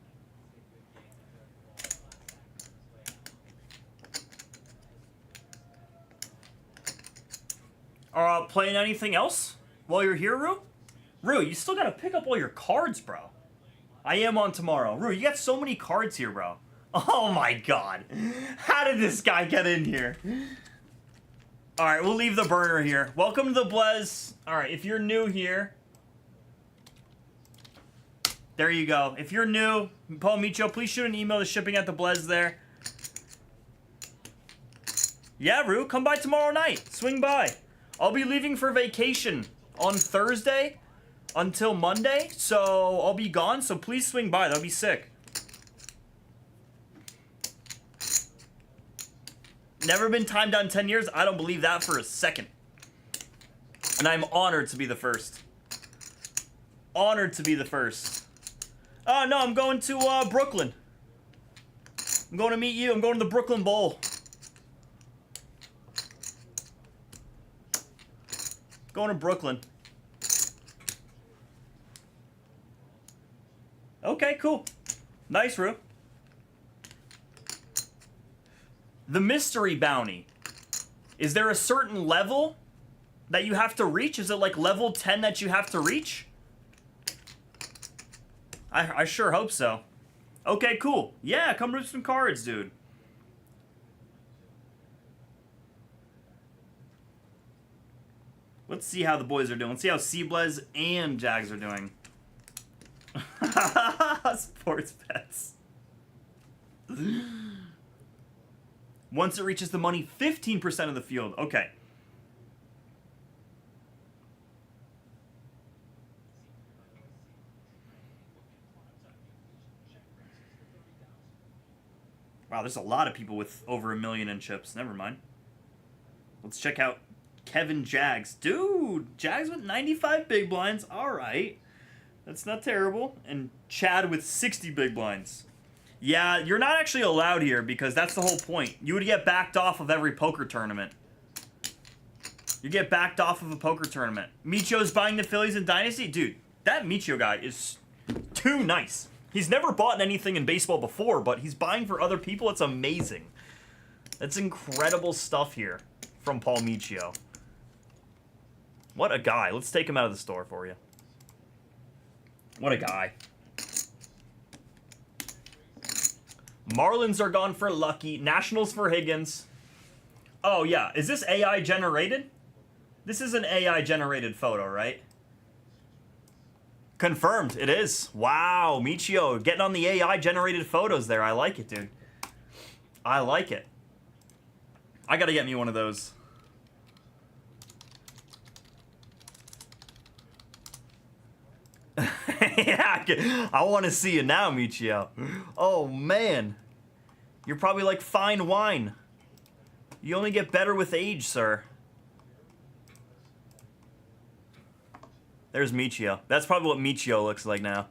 Playing anything else while you're here, Rue? Rue, you still gotta pick up all your cards, bro. I am on tomorrow. Rue, you got so many cards here, bro. Oh my god. How did this guy get in here? Alright, we'll leave the burner here. Welcome to the Blez. Alright, if you're new here... There you go. If you're new, Paul Micho, please shoot an email to shipping at the Blez there. Yeah, Rue, come by tomorrow night. Swing by. I'll be leaving for vacation on Thursday until Monday, so I'll be gone, so please swing by. That'll be sick. Never been timed out in 10 years. I don't believe that for a second. And I'm honored to be the first. Honored to be the first. Oh, no, I'm going to Brooklyn. I'm going to meet you. I'm going to the Brooklyn Bowl. Going to Brooklyn. Okay, cool. Nice, Rue. The mystery bounty. Is there a certain level that you have to reach? Is it like level 10 that you have to reach? I sure hope so. Okay, cool. Yeah, come rip some cards, dude. Let's see how the boys are doing. Let's see how Blez and Jags are doing. Sports bets. Once it reaches the money, 15% of the field. Okay. Wow, there's a lot of people with over 1 million in chips. Never mind. Let's check out Kevin Jags. Dude, Jags with 95 big blinds. All right. That's not terrible. And Chad with 60 big blinds. Yeah, you're not actually allowed here because that's the whole point. You would get backed off of every poker tournament. You get backed off of a poker tournament. Michio's buying the Phillies in Dynasty? Dude, that Michio guy is too nice. He's never bought anything in baseball before, but he's buying for other people. It's amazing. That's incredible stuff here from Paul Michio. What a guy. Let's take him out of the store for you. What a guy. Marlins are gone for Lucky. Nationals for Higgins. Oh, yeah. Is this AI generated? This is an AI generated photo, right? Confirmed. It is. Wow. Michio getting on the AI generated photos there. I like it, dude. I like it. I gotta get me one of those. Yeah, I want to see you now, Michio. Oh, man. You're probably like fine wine. You only get better with age, sir. There's Michio. That's probably what Michio looks like now.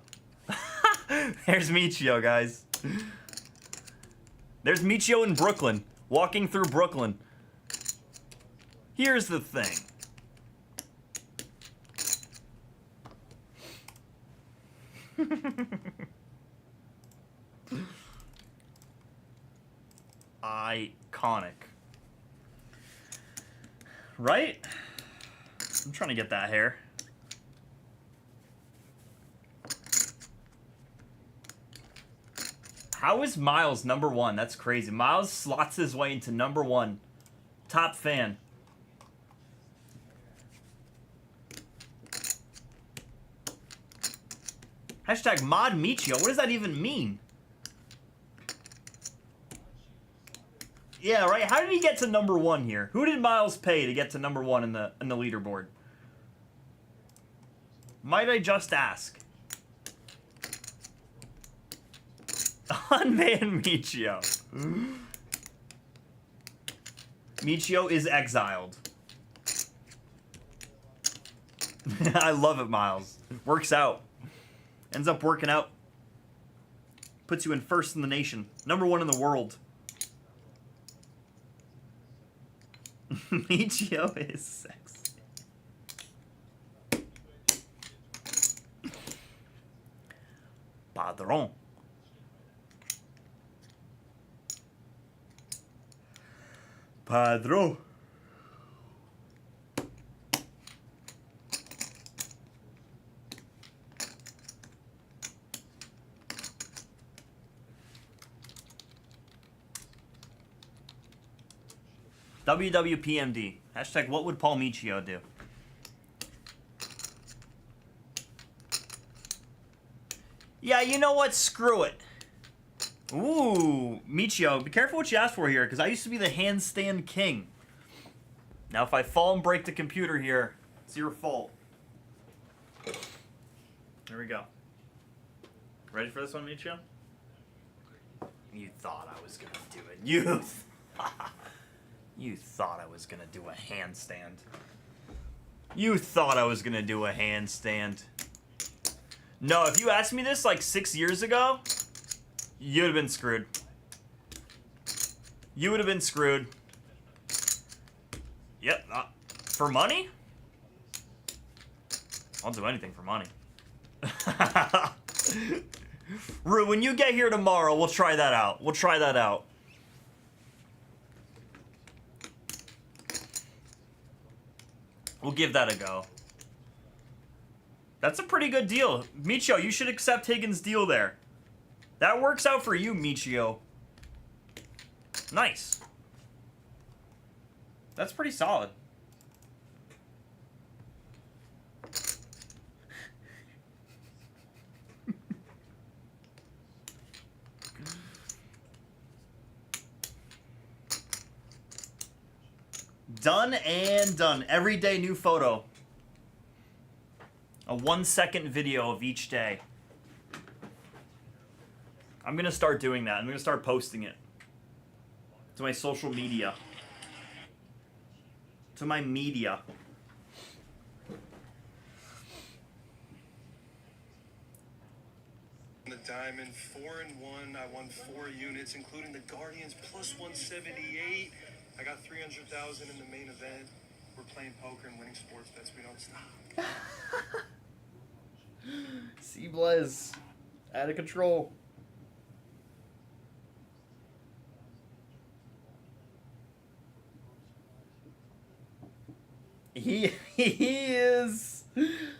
There's Michio, guys. There's Michio in Brooklyn. Walking through Brooklyn. Here's the thing. Iconic. Right? I'm trying to get that hair. How is Miles #1? That's crazy. Miles slots his way into #1. Top fan. Hashtag mod Michio. What does that even mean? Yeah, right. How did he get to #1 here? Who did Miles pay to get to #1 in the leaderboard? Might I just ask? Unban Michio. Michio is exiled. I love it, Miles. Works out. Ends up working out. Puts you in first in the nation. #1 in the world. Michio is sexy. Padrón. Padrón. WWPMD. Hashtag what would Paul Michio do? Yeah, you know what? Screw it. Ooh, Michio, be careful what you ask for here, because I used to be the handstand king. Now, if I fall and break the computer here, it's your fault. There we go. Ready for this one, Michio? You thought I was gonna do it. You thought I was gonna do a handstand. You thought I was gonna do a handstand. No, if you asked me this like 6 years ago, you'd have been screwed. You would have been screwed. Yep. For money? I'll do anything for money. Rue, when you get here tomorrow, we'll try that out. We'll try that out. We'll give that a go. That's a pretty good deal. Michio, you should accept Higgins' deal there. That works out for you, Michio. Nice. That's pretty solid. Done and done. Every day, new photo. A 1-second video of each day. I'm gonna start doing that. I'm gonna start posting it to my social media. To my media.
The Diamond, 4-1. I won 4 units, including the Guardians, plus 178. I got 300,000 in the main event. We're playing poker and winning sports bets. We don't stop.
See, Blez. Out of control. He is.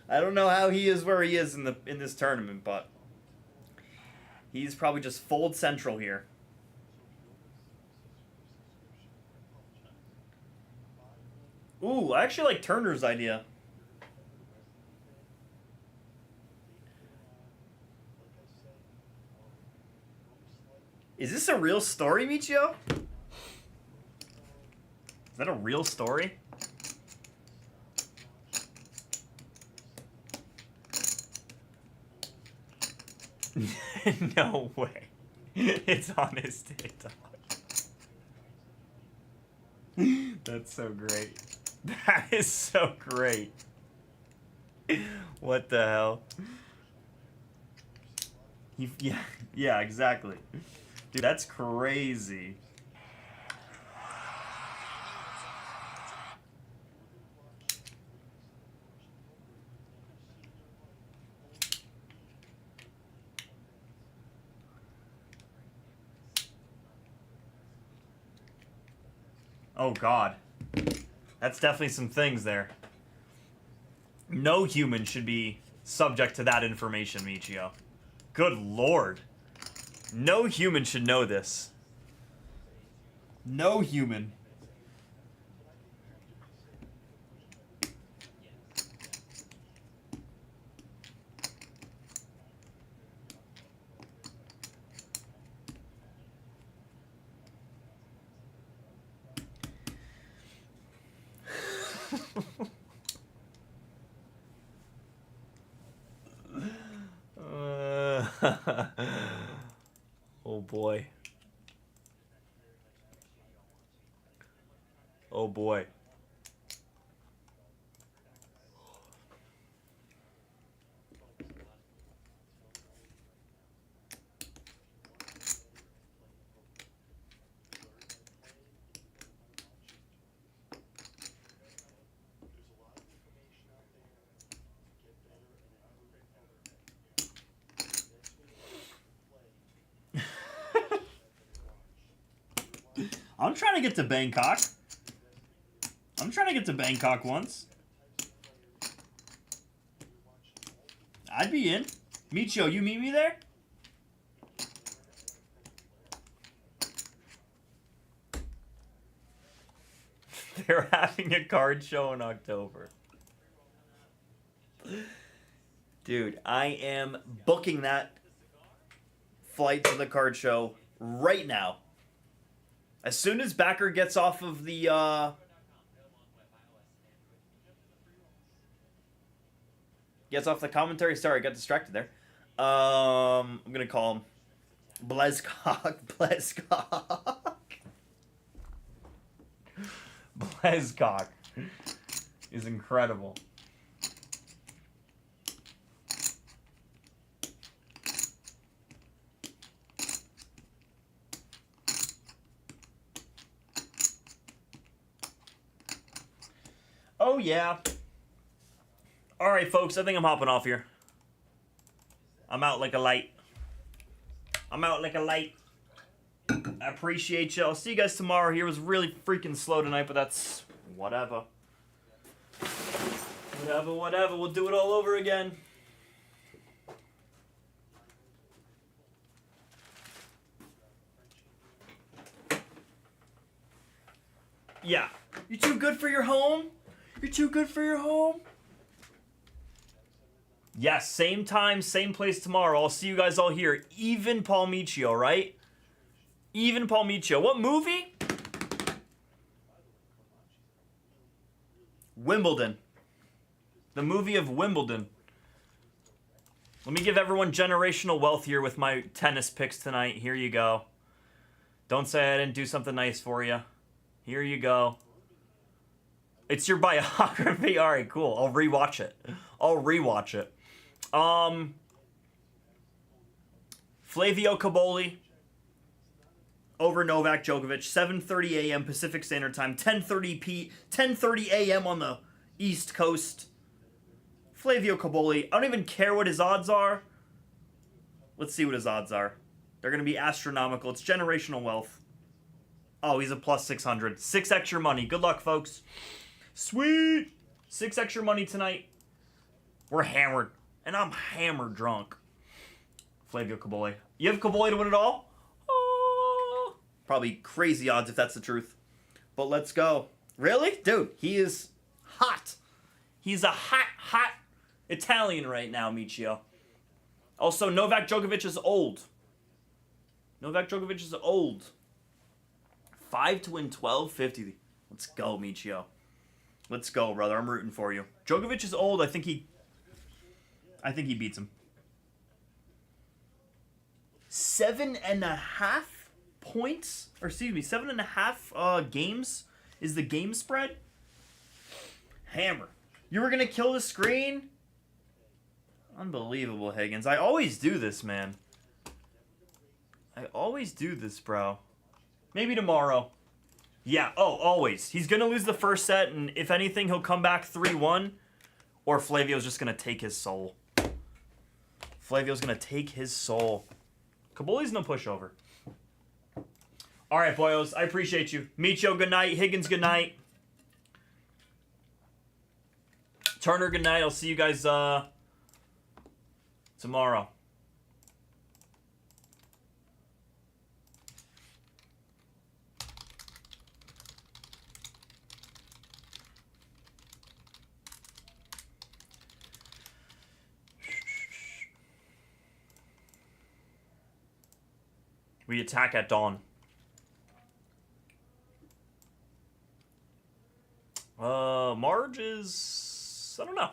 I don't know how he is where he is in this tournament, but he's probably just fold central here. Ooh, I actually like Turner's idea. Is this a real story, Michio? Is that a real story? No way. It's on his TikTok. That's so great. That is so great. What the hell? Yeah, exactly. Dude, that's crazy. Oh God. That's definitely some things there. No human should be subject to that information, Michio. Good Lord. No human should know this. No human. Oh boy. Oh boy. I'm trying to get to Bangkok. I'm trying to get to Bangkok once. I'd be in. Michio, you meet me there? They're having a card show in October. Dude, I am booking that flight to the card show right now. As soon as Backer gets off of the, gets off the commentary. Sorry, I got distracted there. I'm gonna call him Blezcock. Blezcock. Blezcock is incredible. Oh, yeah. Alright, folks, I think I'm hopping off here. I'm out like a light. I'm out like a light. I appreciate you. I'll see you guys tomorrow. Here was really freaking slow tonight, but that's whatever. Whatever. We'll do it all over again. Yeah. You're too good for your home? You're too good for your home? Yes, same time, same place tomorrow. I'll see you guys all here. Even Palmicio, right? Even Palmicio. What movie? Wimbledon. The movie of Wimbledon. Let me give everyone generational wealth here with my tennis picks tonight. Here you go. Don't say I didn't do something nice for you. Here you go. It's your biography. All right, cool. I'll rewatch it. Flavio Caboli over Novak Djokovic, 7:30 a.m. Pacific Standard Time, 10:30 a.m. on the East Coast. Flavio Caboli. I don't even care what his odds are. Let's see what his odds are. They're going to be astronomical. It's generational wealth. Oh, he's a plus 600. 6 extra money. Good luck, folks. Sweet. 6 extra money tonight. We're hammered. And I'm hammered drunk. Flavio Caboli. You have Caboli to win it all? Oh. Probably crazy odds if that's the truth. But let's go. Really? Dude, he is hot. He's a hot Italian right now, Michio. Also, Novak Djokovic is old. 5 to win 1250. Let's go, Michio. Let's go, brother. I'm rooting for you. Djokovic is old. I think he beats him. 7.5 points, or excuse me, 7.5 games is the game spread. Hammer. You were gonna kill the screen? Unbelievable, Higgins. I always do this, man. I always do this, bro. Maybe tomorrow. Yeah, always. He's going to lose the first set, and if anything, he'll come back 3-1, or Flavio's just going to take his soul. Flavio's going to take his soul. Caboli's no pushover. All right, boyos. I appreciate you. Micho, good night. Higgins, good night. Turner, good night. I'll see you guys tomorrow. We attack at dawn. Marge is... I don't know.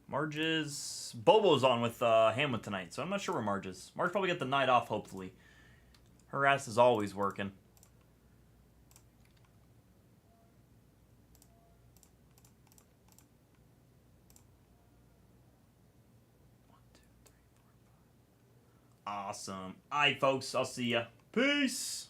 Marge is... Bobo's on with Hamlet tonight, so I'm not sure where Marge is. Marge probably get the night off, hopefully. Her ass is always working. Awesome. All right, folks. I'll see ya. Peace.